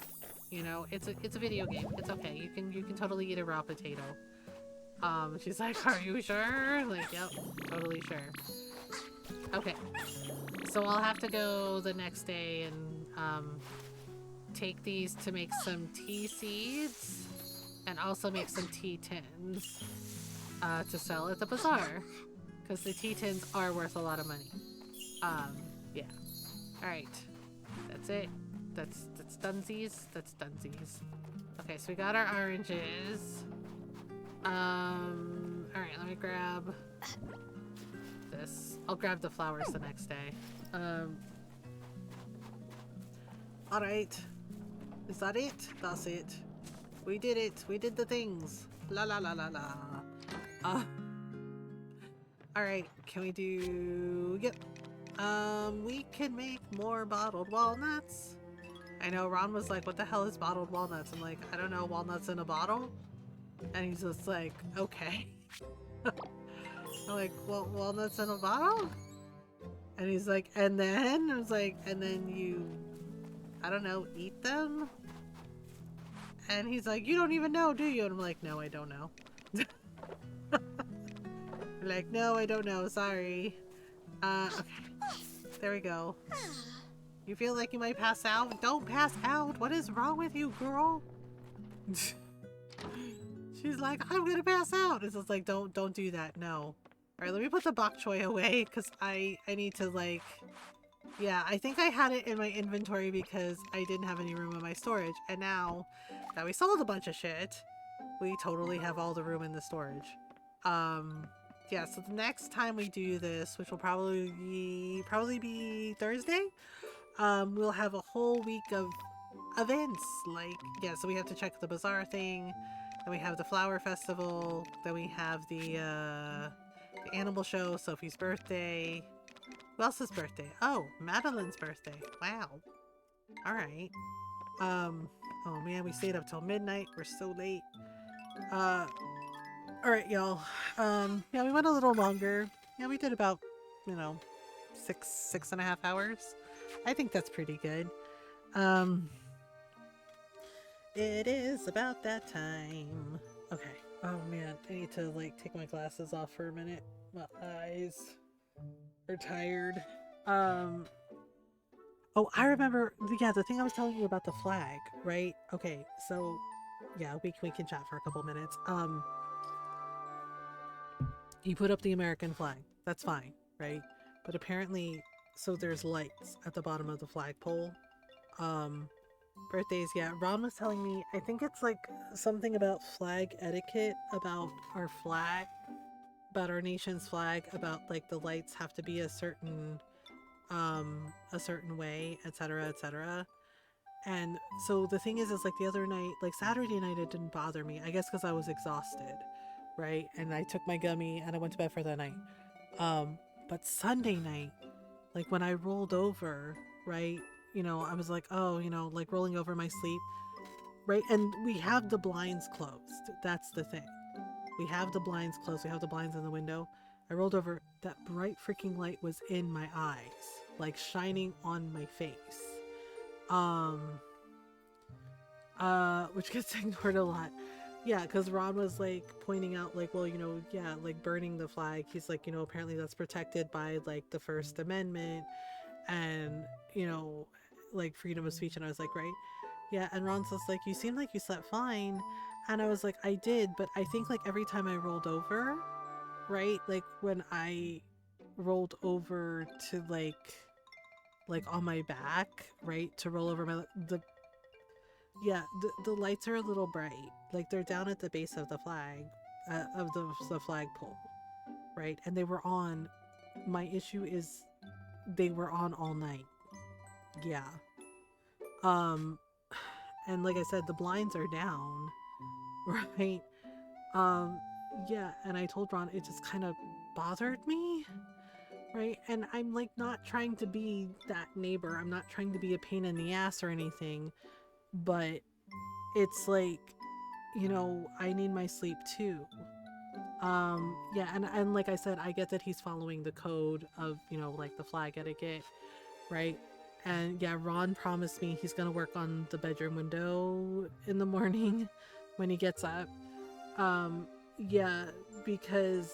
You know, it's a video game. It's okay. You can totally eat a raw potato. She's like, are you sure? Like, yep, totally sure. Okay, so I'll have to go the next day and take these to make some tea seeds and also make some tea tins to sell at the bazaar because the tea tins are worth a lot of money. Yeah. All right, that's it. That's dunsies. That's dunsies. Okay, so we got our oranges. All right, let me grab this. I'll grab the flowers the next day. All right. Is that it? That's it. We did it. We did the things. La la la la la. All right. Can we do? Yep. We can make more bottled walnuts. I know Ron was like, "What the hell is bottled walnuts?" I'm like, "I don't know. Walnuts in a bottle." And he's just like, "Okay." I'm like, well, walnuts in a bottle? And he's like, and then? I was like, and then you, I don't know, eat them? And he's like, you don't even know, do you? And I'm like, no, I don't know. I'm like, no, I don't know, sorry. Okay. There we go. You feel like you might pass out? Don't pass out! What is wrong with you, girl? She's like, I'm gonna pass out! It's just like, don't do that, no. Alright, let me put the bok choy away, because I need to, like... Yeah, I think I had it in my inventory because I didn't have any room in my storage. And now that we sold a bunch of shit, we totally have all the room in the storage. Yeah, so the next time we do this, which will probably be Thursday, we'll have a whole week of events. Like, yeah, so we have to check the bazaar thing, then we have the flower festival, then we have the animal show, Sophie's birthday. Who else's birthday? Oh, Madeline's birthday. Wow. Alright. Oh man, we stayed up till midnight. We're so late. Alright, y'all. Yeah, we went a little longer. Yeah, we did about, you know, six and a half hours. I think that's pretty good. It is about that time. Okay. Oh man, I need to like take my glasses off for a minute. My eyes are tired. Oh, I remember. Yeah, the thing I was telling you about the flag, right? Okay, so yeah, we can chat for a couple minutes. You put up the American flag. That's fine, right? But apparently, so there's lights at the bottom of the flagpole. Birthdays, yeah. Ron was telling me, I think it's like something about flag etiquette, about our flag, about our nation's flag, about like the lights have to be a certain way, etc., etc. And so the thing is like the other night, like Saturday night, it didn't bother me. I guess because I was exhausted, right? And I took my gummy and I went to bed for the night. But Sunday night, like when I rolled over, right? You know, I was like, oh, you know, like rolling over my sleep, right? And we have the blinds closed. That's the thing. We have the blinds closed. We have the blinds in the window. I rolled over. That bright freaking light was in my eyes, like shining on my face. Which gets ignored a lot. Yeah, because Ron was like pointing out, like, well, you know, yeah, like burning the flag. He's like, you know, apparently that's protected by like the First Amendment, and you know, like freedom of speech, and I was like, right, yeah. And Ron's just like, you seem like you slept fine, and I was like, I did, but I think like every time I rolled over, right, like when I rolled over to like on my back, right, to roll over the lights are a little bright, like they're down at the base of the flag, of the flagpole, right, and they were on. My issue is they were on all night. Yeah. And like I said, the blinds are down, right? Um, yeah, and I told Ron it just kind of bothered me, right? And I'm like not trying to be that neighbor. I'm not trying to be a pain in the ass or anything, but it's like, I need my sleep too. Yeah, and like I said, I get that he's following the code of, like the flag etiquette, right? And yeah, Ron promised me he's gonna work on the bedroom window in the morning when he gets up. Yeah, because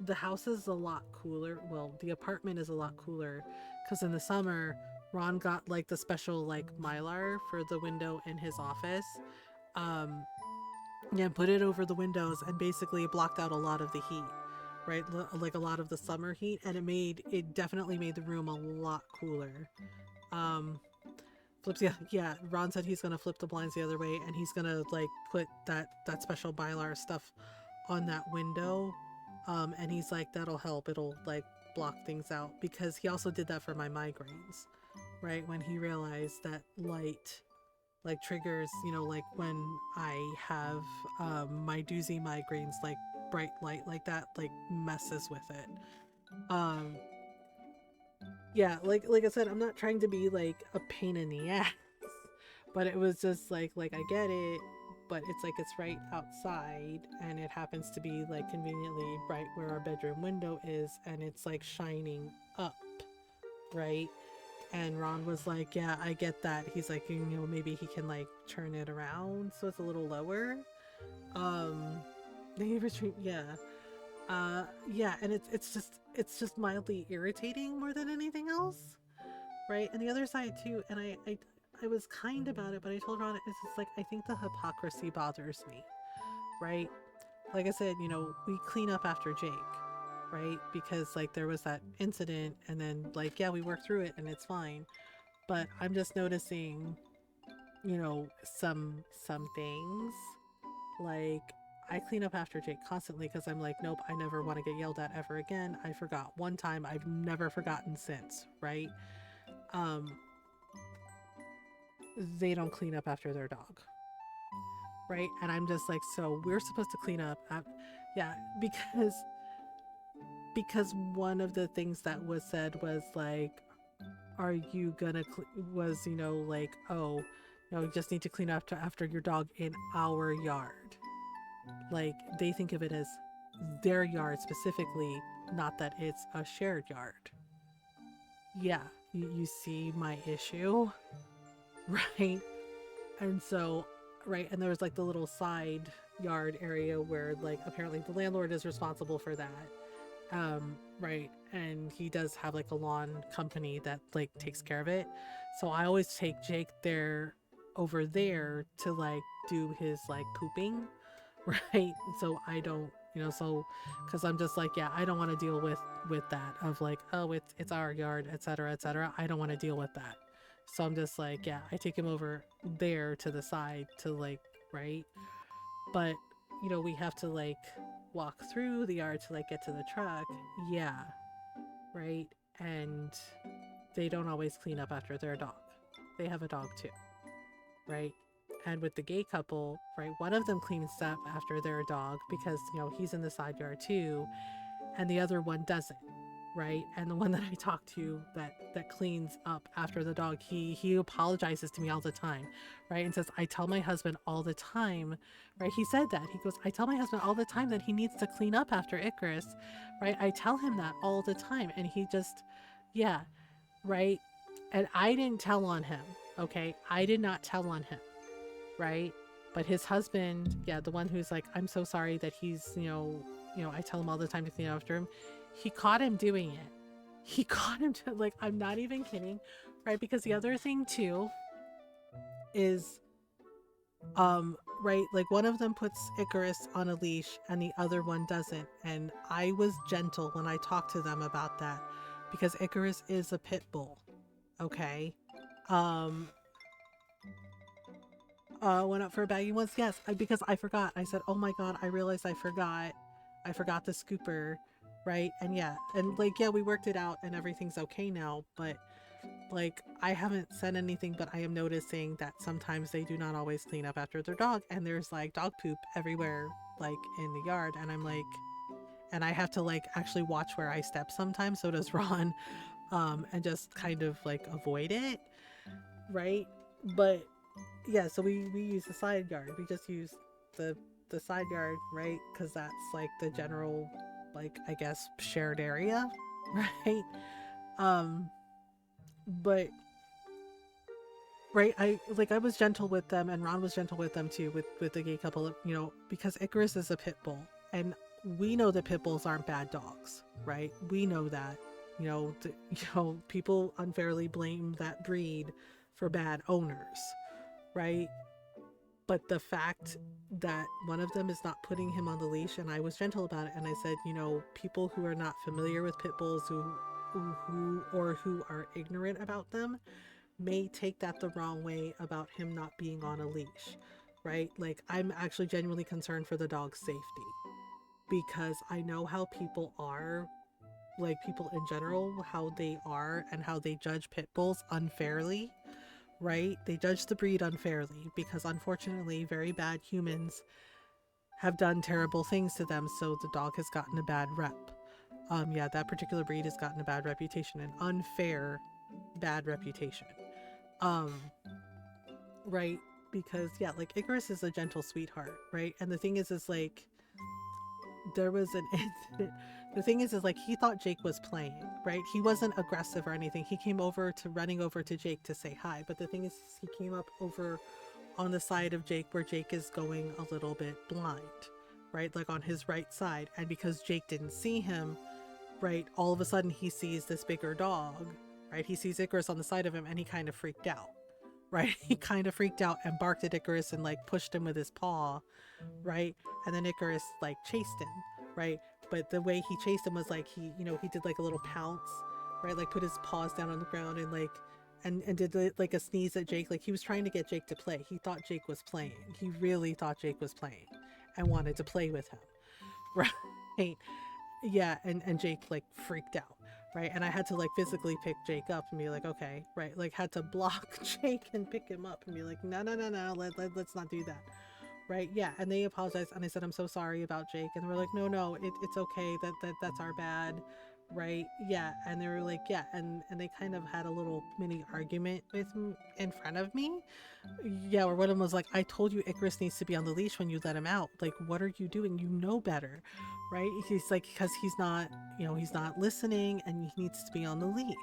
the house is a lot cooler. Well, the apartment is a lot cooler because in the summer, Ron got like the special like mylar for the window in his office. Yeah, put it over the windows and basically it blocked out a lot of the heat, right? Like a lot of the summer heat, and it definitely made the room a lot cooler. Flips, yeah. Ron said he's gonna flip the blinds the other way, and he's gonna like put that special mylar stuff on that window. And he's like, that'll help. It'll like block things out, because he also did that for my migraines, right? When he realized that light like triggers, like when I have my doozy migraines, like bright light like that like messes with it. Yeah, like I said, I'm not trying to be like a pain in the ass, but it was just like I get it, but it's like it's right outside and it happens to be like conveniently right where our bedroom window is, and it's like shining up, right? And Ron was like, yeah, I get that. He's like, maybe he can like turn it around so it's a little lower. Yeah. Yeah, and it's just mildly irritating more than anything else, right? And the other side too, and I was kind about it, but I told Ron it's just like I think the hypocrisy bothers me, right? Like I said, we clean up after Jake, right? Because like there was that incident, and then like yeah, we worked through it and it's fine. But I'm just noticing, some things. Like I clean up after Jake constantly because I'm like, nope, I never want to get yelled at ever again. I forgot one time, I've never forgotten since, right? They don't clean up after their dog, right? And I'm just like, so we're supposed to clean up yeah, because one of the things that was said was like, are you gonna was like, oh, you just need to clean up after your dog in our yard. Like they think of it as their yard specifically, not that it's a shared yard. Yeah, you see my issue, right? And so, right, and there was like the little side yard area where like apparently the landlord is responsible for that. Right, and he does have like a lawn company that like takes care of it. So I always take Jake over there to like do his like pooping, right? So I don't, so because I'm just like, yeah, I don't want to deal with that of like, oh, it's our yard, etc., etc. I don't want to deal with that. So I'm just like, yeah, I take him over there to the side to like, right? But we have to like walk through the yard to like get to the truck. Yeah, right? And they don't always clean up after their dog. They have a dog too, right? And with the gay couple, right, one of them cleans up after their dog because he's in the side yard too, and the other one doesn't, right? And the one that I talked to that cleans up after the dog, he apologizes to me all the time, right? And says, I tell my husband all the time, right? He said that. He goes, I tell my husband all the time that he needs to clean up after Icarus, right? I tell him that all the time, and he just, yeah, right? And I didn't tell on him, okay? I did not tell on him, right? But his husband, yeah, the one who's like, I'm so sorry that he's, I tell him all the time to clean after him. He caught him doing it. He caught him like, I'm not even kidding. right? Because the other thing too is, right, like one of them puts Icarus on a leash and the other one doesn't. And I was gentle when I talked to them about that because Icarus is a pit bull. Okay. Went up for a baggie once. Yes, because I forgot. I said, oh my God, I realized I forgot the scooper. Right. And yeah. And like, yeah, we worked it out and everything's okay now. But like, I haven't said anything, but I am noticing that sometimes they do not always clean up after their dog. And there's like dog poop everywhere, like in the yard. And I'm like, and I have to like actually watch where I step sometimes. So does Ron. And just kind of like avoid it. Right. But yeah, so we use the side yard. We just use the side yard, right? Because that's like the general, like, I guess, shared area, right? But right, I was gentle with them, and Ron was gentle with them too, with the gay couple, you know, because Icarus is a pit bull, and we know that pit bulls aren't bad dogs, right? We know that, you know, people unfairly blame that breed for bad owners, right? But the fact that one of them is not putting him on the leash, and I was gentle about it, and I said, you know, people who are not familiar with pit bulls, who are ignorant about them, may take that the wrong way about him not being on a leash, right? Like, I'm actually genuinely concerned for the dog's safety because I know how people are, like people in general, how they are and how they judge pit bulls unfairly. Right? They judge the breed unfairly because unfortunately very bad humans have done terrible things to them, so the dog has gotten a bad rep. Yeah, that particular breed has gotten a bad reputation, an unfair bad reputation. Right? Because yeah, like Icarus is a gentle sweetheart, right? And the thing is like there was an incident. The thing is like he thought Jake was playing, right? He wasn't aggressive or anything. He came running over to Jake to say hi. But the thing is he came up over on the side of Jake where Jake is going a little bit blind, right? Like on his right side. And because Jake didn't see him, right, all of a sudden he sees this bigger dog, right? He sees Icarus on the side of him and he kind of freaked out, right? He kind of freaked out and barked at Icarus and like pushed him with his paw, right? And then Icarus like chased him, right? But the way he chased him was like he did like a little pounce, right? Like put his paws down on the ground and like and did like a sneeze at Jake. Like he was trying to get Jake to play. He thought Jake was playing. He really thought Jake was playing and wanted to play with him, right? Yeah, and Jake like freaked out, right? And I had to like physically pick Jake up and be like, okay, right? Like had to block Jake and pick him up and be like, no, let's not do that. Right? Yeah. And they apologized and I said, I'm so sorry about Jake. And they were like, no, it's okay. That's our bad. Right? Yeah. And they were like, yeah. And they kind of had a little mini argument with me in front of me. Yeah. Where one of them was like, I told you Icarus needs to be on the leash when you let him out. Like, what are you doing? You know better. Right? He's like, because he's not listening and he needs to be on the leash.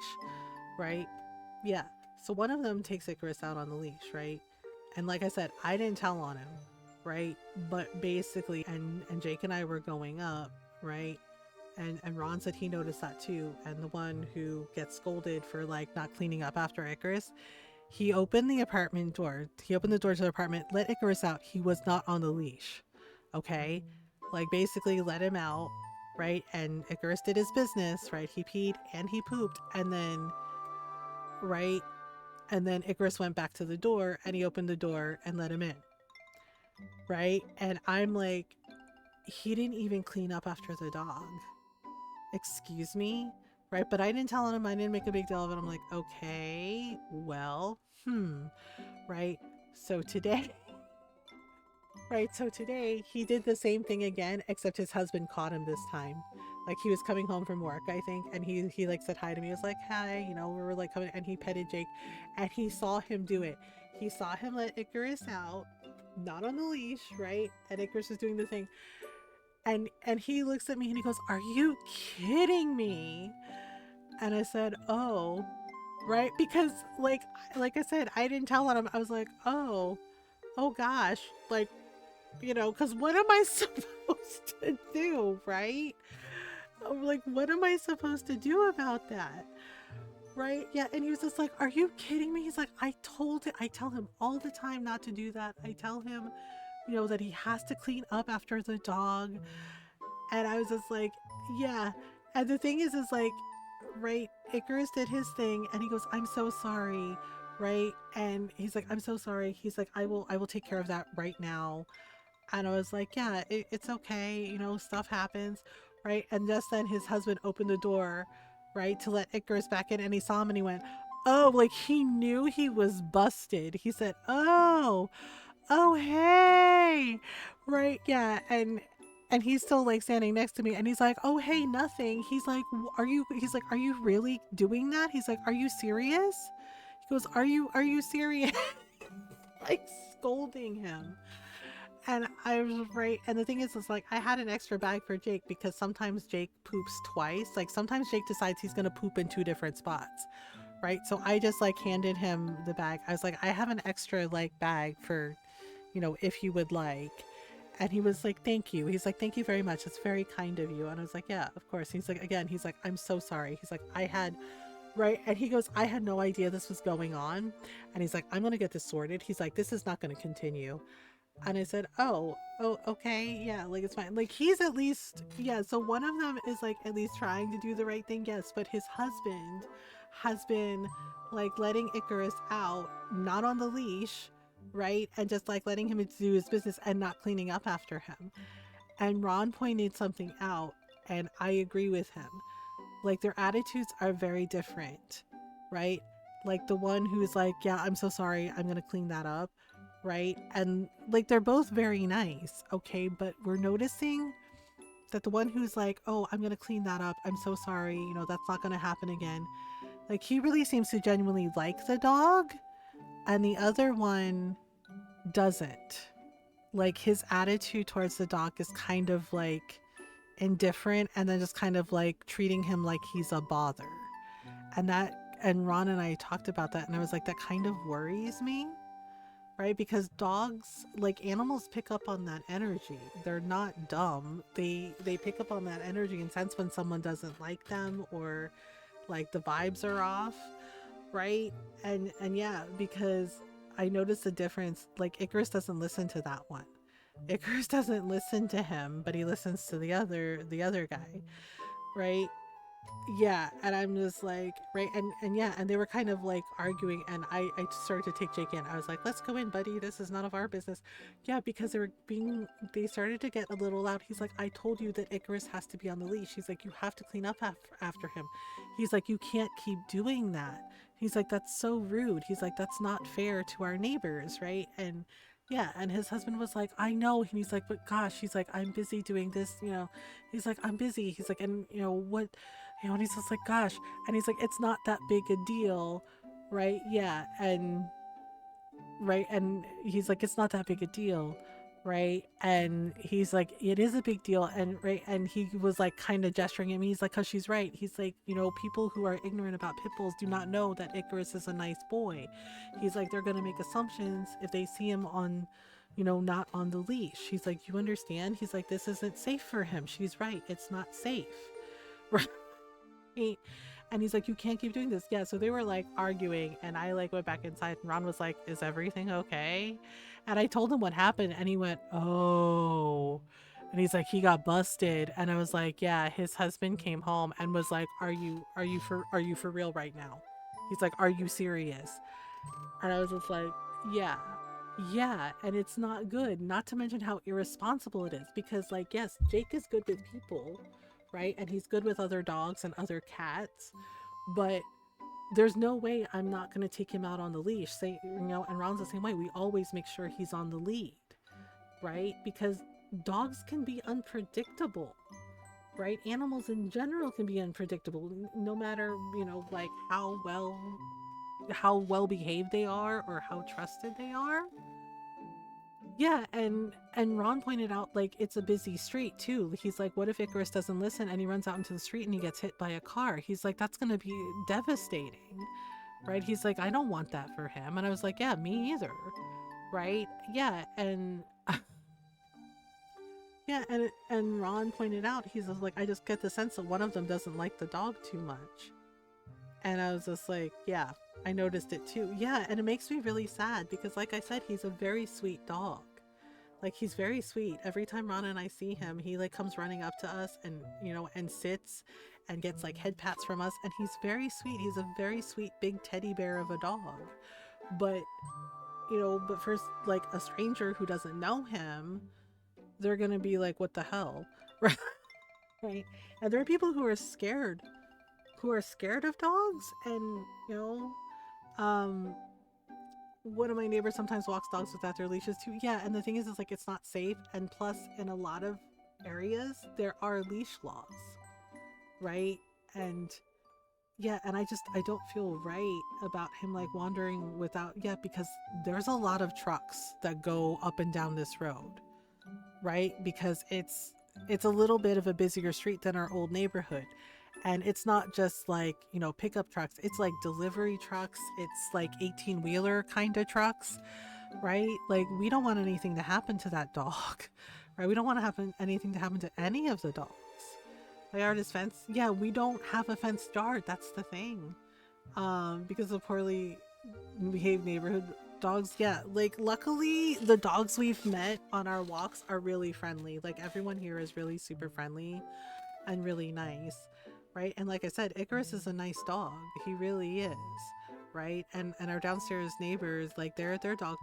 Right? Yeah. So one of them takes Icarus out on the leash. Right? And like I said, I didn't tell on him. Right? But basically, and Jake and I were going up, right? And Ron said he noticed that too. And the one who gets scolded for like not cleaning up after Icarus, he opened the apartment door. He opened the door to the apartment, let Icarus out. He was not on the leash. Okay? Like basically let him out, right? And Icarus did his business, right? He peed and he pooped. And then, right? And then Icarus went back to the door and he opened the door and let him in. Right? And I'm like, he didn't even clean up after the dog. Excuse me? Right? But I didn't tell him. I didn't make a big deal of it. I'm like, okay, well, right? So today, he did the same thing again, except his husband caught him this time. Like he was coming home from work, I think, and he like said hi to me. He was like, hi, we were like coming, and he petted Jake, and he saw him do it. He saw him let Icarus out, not on the leash, right? And Icarus is doing the thing. And he looks at me and he goes, are you kidding me? And I said, oh, right? Because like I said, I didn't tell on him. I was like, oh gosh, like, because what am I supposed to do, right? I'm like, what am I supposed to do about that? Right? Yeah. And he was just like, are you kidding me? He's like, I tell him all the time not to do that. I tell him, that he has to clean up after the dog. And I was just like, yeah. And the thing is like, right, Icarus did his thing and he goes, I'm so sorry. Right. And he's like, I'm so sorry. He's like, I will take care of that right now. And I was like, yeah, it's okay. Stuff happens. Right. And just then his husband opened the door, right, to let Icarus back in. And he saw him and he went, oh, like he knew he was busted. He said, oh, hey. Right. Yeah. And he's still like standing next to me and he's like, oh, hey, nothing. He's like, are you really doing that? He's like, are you serious? He goes, are you serious? Like scolding him. And I was right. And the thing is like, I had an extra bag for Jake because sometimes Jake poops twice. Like sometimes Jake decides he's going to poop in 2 different spots. Right. So I just like handed him the bag. I was like, I have an extra like bag for, if you would like. And he was like, thank you. He's like, thank you very much. It's very kind of you. And I was like, yeah, of course. He's like, again, he's like, I'm so sorry. He's like, right. And he goes, I had no idea this was going on. And he's like, I'm going to get this sorted. He's like, this is not going to continue. And I said, oh, okay. Yeah, like it's fine. Like he's at least, yeah. So one of them is like at least trying to do the right thing. Yes. But his husband has been like letting Icarus out, not on the leash, right? And just like letting him do his business and not cleaning up after him. And Ron pointed something out and I agree with him. Like their attitudes are very different, right? Like the one who's like, yeah, I'm so sorry, I'm gonna clean that up, right? And like they're both very nice, okay? But we're noticing that the one who's like, oh, I'm gonna clean that up, I'm so sorry, that's not gonna happen again. Like he really seems to genuinely like the dog, and the other one doesn't. Like his attitude towards the dog is kind of like indifferent and then just kind of like treating him like he's a bother. And Ron and I talked about that and I was like, that kind of worries me, right? Because dogs, like animals, pick up on that energy. They're not dumb. They pick up on that energy and sense when someone doesn't like them or like the vibes are off, right? And yeah, because I noticed the difference. Like Icarus doesn't listen to that one. Icarus doesn't listen to him, but he listens to the other guy, right? Yeah, and I'm just like, right, and yeah, and they were kind of like arguing, and I started to take Jake in. I was like, let's go in, buddy, this is none of our business. Yeah, because they started to get a little loud. He's like, I told you that Icarus has to be on the leash. He's like, you have to clean up after him. He's like, you can't keep doing that. He's like, that's so rude. He's like, that's not fair to our neighbors, right? And yeah, and his husband was like, I know. And he's like, but gosh, he's like, I'm busy doing this, he's like, I'm busy. He's like, and what, and he's just like, gosh, and he's like, it's not that big a deal, right? Yeah, and right, and he's like, it's not that big a deal, right? And he's like, it is a big deal, and right, and he was like kind of gesturing at me. He's like, cause she's right. He's like, people who are ignorant about pit bulls do not know that Icarus is a nice boy. He's like, they're gonna make assumptions if they see him on, not on the leash. He's like, you understand? He's like, this isn't safe for him. She's right. It's not safe, right? And he's like, you can't keep doing this. Yeah, so they were like arguing and I like went back inside and Ron was like, is everything okay? And I told him what happened and he went, oh. And he's like, he got busted. And I was like, yeah, his husband came home and was like, are you for real right now? He's like, are you serious? And I was just like, yeah, and it's not good. Not to mention how irresponsible it is because like, yes, Jake is good with people, right? And he's good with other dogs and other cats, but there's no way I'm not going to take him out on the leash. And Ron's the same way. We always make sure he's on the lead, right? Because dogs can be unpredictable, right? Animals in general can be unpredictable, no matter, like how well behaved they are or how trusted they are. Yeah, and Ron pointed out like it's a busy street too. He's like, what if Icarus doesn't listen and he runs out into the street and he gets hit by a car? He's like, that's gonna be devastating, right? He's like, I don't want that for him. And I was like, yeah, me either, right? Yeah, and yeah, and Ron pointed out, he's like, I just get the sense that one of them doesn't like the dog too much. And I was just like, yeah, I noticed it too. Yeah, and it makes me really sad because, like I said, he's a very sweet dog. Like, he's very sweet. Every time Ron and I see him, he like comes running up to us and, and sits and gets like head pats from us. And he's very sweet. He's a very sweet big teddy bear of a dog. But, but for like a stranger who doesn't know him, they're going to be like, what the hell? Right? And there are people who are scared of dogs. And, one of my neighbors sometimes walks dogs without their leashes too. Yeah, and the thing is like it's not safe, and plus in a lot of areas there are leash laws, right? And yeah, and I don't feel right about him like wandering without, because there's a lot of trucks that go up and down this road, right? Because it's a little bit of a busier street than our old neighborhood. And it's not just like, pickup trucks. It's like delivery trucks. It's like 18-wheeler kind of trucks, right? Like, we don't want anything to happen to that dog, right? We don't want anything to happen to any of the dogs. Like, artist fence. Yeah, we don't have a fenced yard. That's the thing. Because of poorly behaved neighborhood dogs. Yeah, like, luckily the dogs we've met on our walks are really friendly. Like, everyone here is really super friendly and really nice. Right? And like I said, Icarus is a nice dog. He really is. Right? And our downstairs neighbors, like their dog,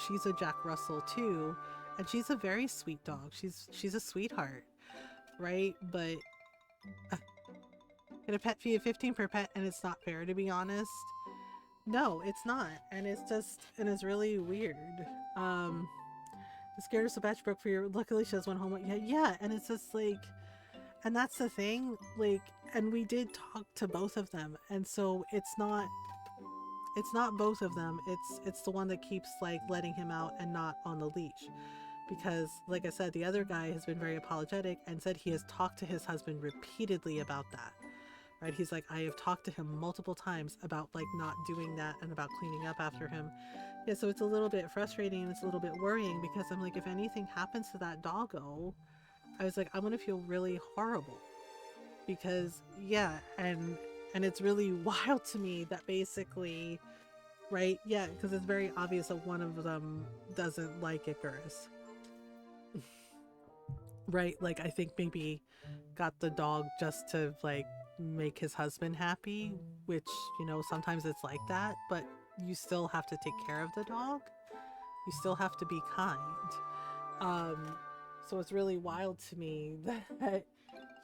she's a Jack Russell too. And she's a very sweet dog. She's a sweetheart. Right? But get a pet fee of 15 per pet, and it's not fair, to be honest. No, it's not. And it's really weird. The scared us a batch broke for your, luckily she has one home. Yeah, and it's just like, and that's the thing, like, and we did talk to both of them, and so it's not both of them, it's the one that keeps like letting him out and not on the leash, because like I said, the other guy has been very apologetic and said he has talked to his husband repeatedly about that, right? He's like, I have talked to him multiple times about like not doing that and about cleaning up after him. Yeah, so it's a little bit frustrating and it's a little bit worrying, because I'm like, if anything happens to that doggo, I was like, I'm gonna feel really horrible, because yeah, and it's really wild to me that basically, right? Yeah, because it's very obvious that one of them doesn't like Icarus, right? Like, I think maybe got the dog just to like make his husband happy, which, sometimes it's like that, but you still have to take care of the dog. You still have to be kind. So it's really wild to me that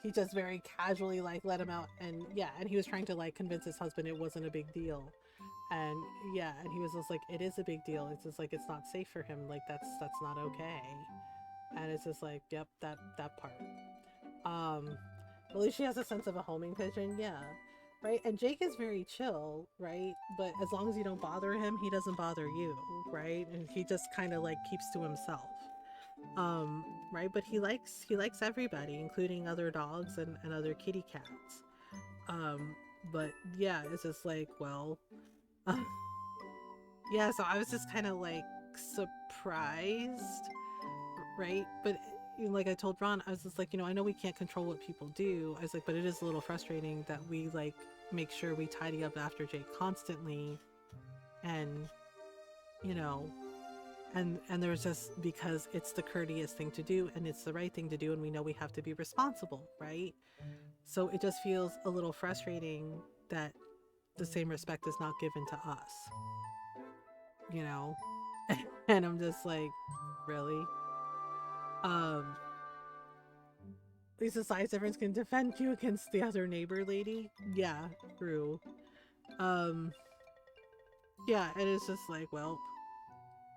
he just very casually like let him out, and yeah, and he was trying to like convince his husband it wasn't a big deal, and yeah, and he was just like, it is a big deal. It's just like, it's not safe for him. Like, that's not okay. And it's just like, yep, that part. At least she has a sense of a homing pigeon, yeah, right? And Jake is very chill, right? But as long as you don't bother him, he doesn't bother you, right? And he just kind of like keeps to himself. Right, but he likes everybody, including other dogs and other kitty cats. But yeah, it's just like, well, yeah, so I was just kind of like surprised, right? But like I told Ron, I was just like, I know we can't control what people do. I was like, but it is a little frustrating that we like make sure we tidy up after Jake constantly, and and there's just, because it's the courteous thing to do and it's the right thing to do, and we know we have to be responsible, right? So it just feels a little frustrating that the same respect is not given to us, and I'm just like, really? At least the size difference can defend you against the other neighbor lady. Yeah, true. Yeah, and it's just like, well,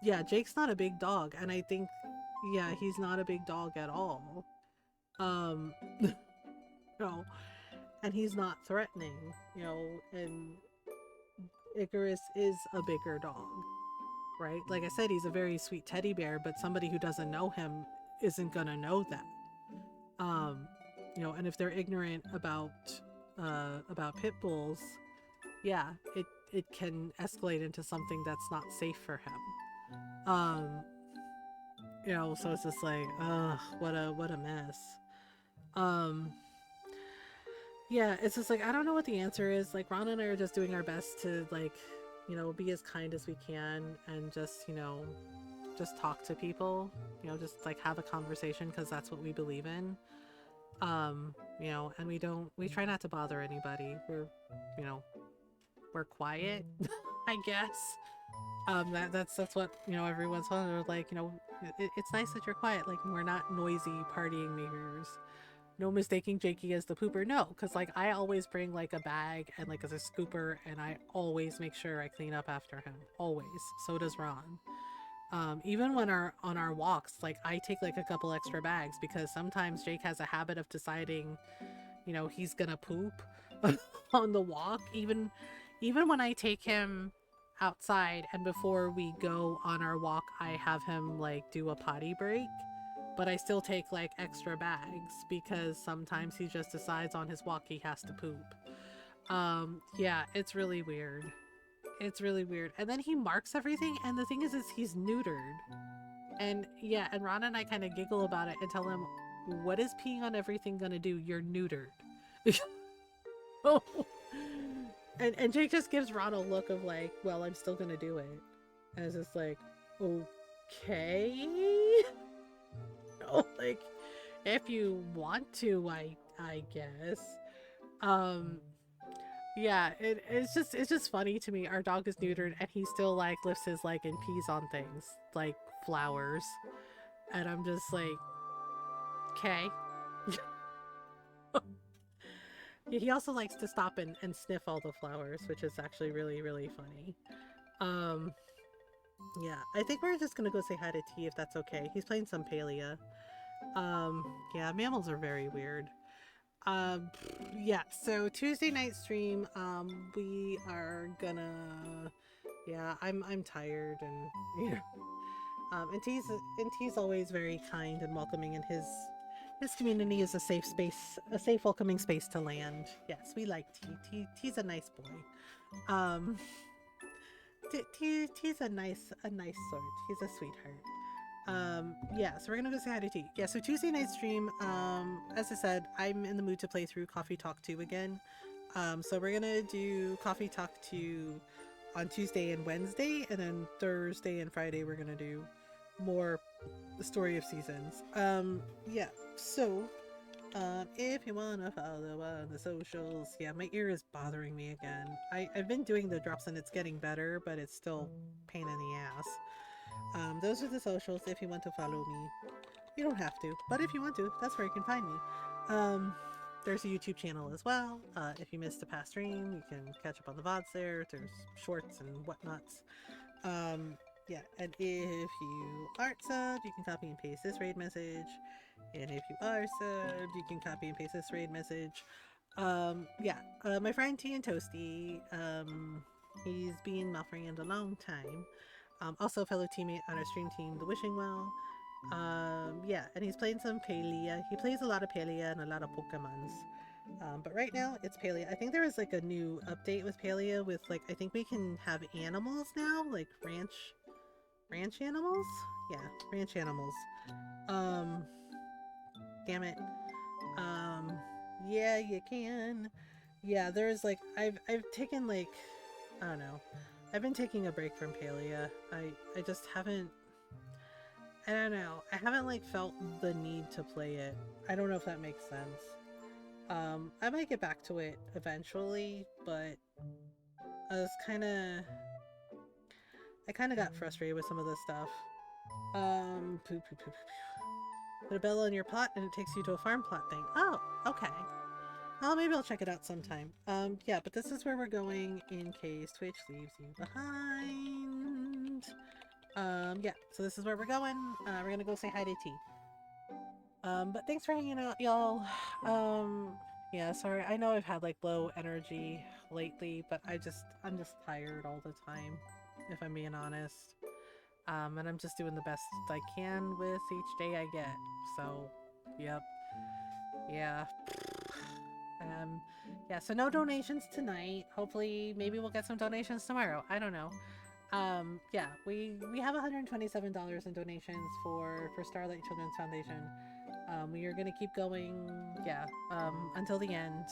yeah, Jake's not a big dog, and I think, yeah, he's not a big dog at all. No, and he's not threatening, and Icarus is a bigger dog, right? Like I said, he's a very sweet teddy bear, but somebody who doesn't know him isn't gonna know that. And if they're ignorant about pit bulls, yeah, it can escalate into something that's not safe for him. So it's just like, ugh, what a mess. Yeah, it's just like I don't know what the answer is. Like Ron and I are just doing our best to like, be as kind as we can and just, just talk to people, just like have a conversation because that's what we believe in. And we try not to bother anybody. You know, we're quiet, I guess. That's what, everyone's like, it's nice that you're quiet. Like we're not noisy partying makers. No mistaking Jakey as the pooper. No, because like I always bring like a bag and like as a scooper, and I always make sure I clean up after him. Always. So does Ron. Even when on our walks, like I take like a couple extra bags because sometimes Jake has a habit of deciding, he's gonna poop on the walk. Even when I take him outside and before we go on our walk, I have him like do a potty break. But I still take like extra bags because sometimes he just decides on his walk he has to poop. Yeah, it's really weird. It's really weird. And then he marks everything, and the thing is he's neutered. And yeah, and Ron and I kind of giggle about it and tell him, what is peeing on everything gonna do? You're neutered. Oh. And Jake just gives Ron a look of like, well, I'm still gonna do it. And it's just like, okay. Like, if you want to, I guess. Yeah, it's just funny to me. Our dog is neutered and he still like lifts his leg and pees on things like flowers, and I'm just like, okay. He also likes to stop and sniff all the flowers, which is actually really, really funny. Yeah, I think we're just gonna go say hi to T if that's okay. He's playing some Palia. Yeah, mammals are very weird. Yeah, so Tuesday night stream, we are gonna, yeah, I'm tired, and and T's always very kind and welcoming, and his community is a safe space, a safe welcoming space to land. Yes, we like T's a nice boy. T's a nice sort. He's a sweetheart. Yeah, so we're gonna go say hi to T. Yeah, so Tuesday night stream, as I said, I'm in the mood to play through Coffee Talk 2 again. So we're gonna do Coffee Talk 2 on Tuesday and Wednesday, and then Thursday and Friday we're gonna do more the Story of Seasons. Yeah, so if you wanna follow on the socials, yeah, my ear is bothering me again. I've been doing the drops and it's getting better, but it's still pain in the ass. Those are the socials if you want to follow me. You don't have to, but if you want to, that's where you can find me. There's a YouTube channel as well. If you missed a past stream, you can catch up on the VODs there. There's shorts and whatnots. Yeah, and if you aren't subbed, you can copy and paste this raid message. And if you are subbed, you can copy and paste this raid message. Yeah, my friend T and Toasty, he's been my friend a long time. Also a fellow teammate on our stream team, the Wishing Well. Yeah, and he's playing some Palia. He plays a lot of Palia and a lot of Pokemons. But right now it's Palia. I think there is like a new update with Palia with like, I think we can have animals now, like ranch animals? Yeah, ranch animals. Damn it. Yeah, you can. Yeah, there's like, I've taken like, I don't know. I've been taking a break from Palia. I just haven't, I don't know. I haven't like felt the need to play it. I don't know if that makes sense. I might get back to it eventually, but I kind of got frustrated with some of this stuff. Put a bell in your plot and it takes you to a farm plot thing. Oh, okay. Well, maybe I'll check it out sometime. Yeah, but this is where we're going in case Twitch leaves you behind. Yeah, so this is where we're going. We're gonna go say hi to T. But thanks for hanging out, y'all. Yeah, sorry. I know I've had like low energy lately, but I'm just tired all the time, if I'm being honest. And I'm just doing the best I can with each day I get. So, yep. Yeah. Yeah, so no donations tonight. Hopefully, maybe we'll get some donations tomorrow. I don't know. Yeah, we have $127 in donations for Starlight Children's Foundation. We are gonna keep going, yeah, until the end.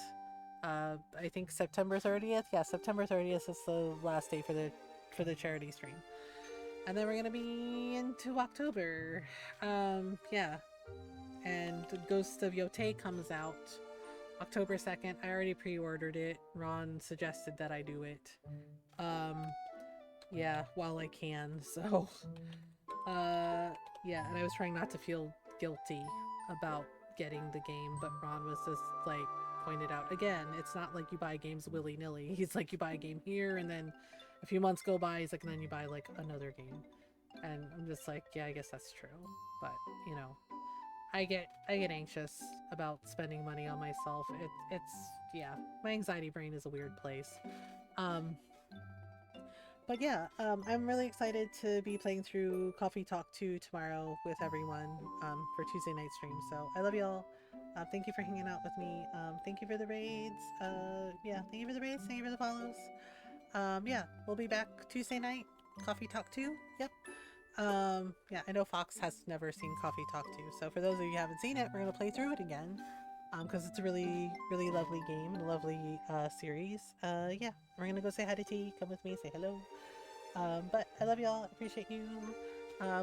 I think September 30th. Yeah, September 30th is the last day for the charity stream. And then we're gonna be into October. Yeah. And Ghost of Yotei comes out October 2nd. I already pre-ordered it. Ron suggested that I do it. Yeah, while I can. So, yeah, and I was trying not to feel guilty about getting the game, but Ron was just like pointed out again, it's not like you buy games willy-nilly. He's like, you buy a game here and then a few months go by, he's like, and then you buy like another game. And I'm just like, yeah, I guess that's true. But, you know, I get anxious about spending money on myself. It's yeah, my anxiety brain is a weird place. But yeah, I'm really excited to be playing through Coffee Talk 2 tomorrow with everyone for Tuesday night stream. So I love y'all. Thank you for hanging out with me. Thank you for the raids. Yeah, thank you for the raids. Thank you for the follows. Yeah, we'll be back Tuesday night. Coffee Talk 2. Yep. Yeah, I know Fox has never seen Coffee Talk 2. So for those of you who haven't seen it, we're going to play through it again. Because it's a really, really lovely game and a lovely series. Yeah, we're gonna go say hi to T. Come with me, say hello. But I love y'all, appreciate you.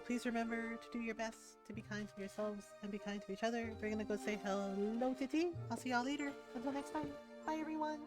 Please remember to do your best to be kind to yourselves and be kind to each other. We're gonna go say hello to T. I'll see y'all later. Until next time. Bye everyone.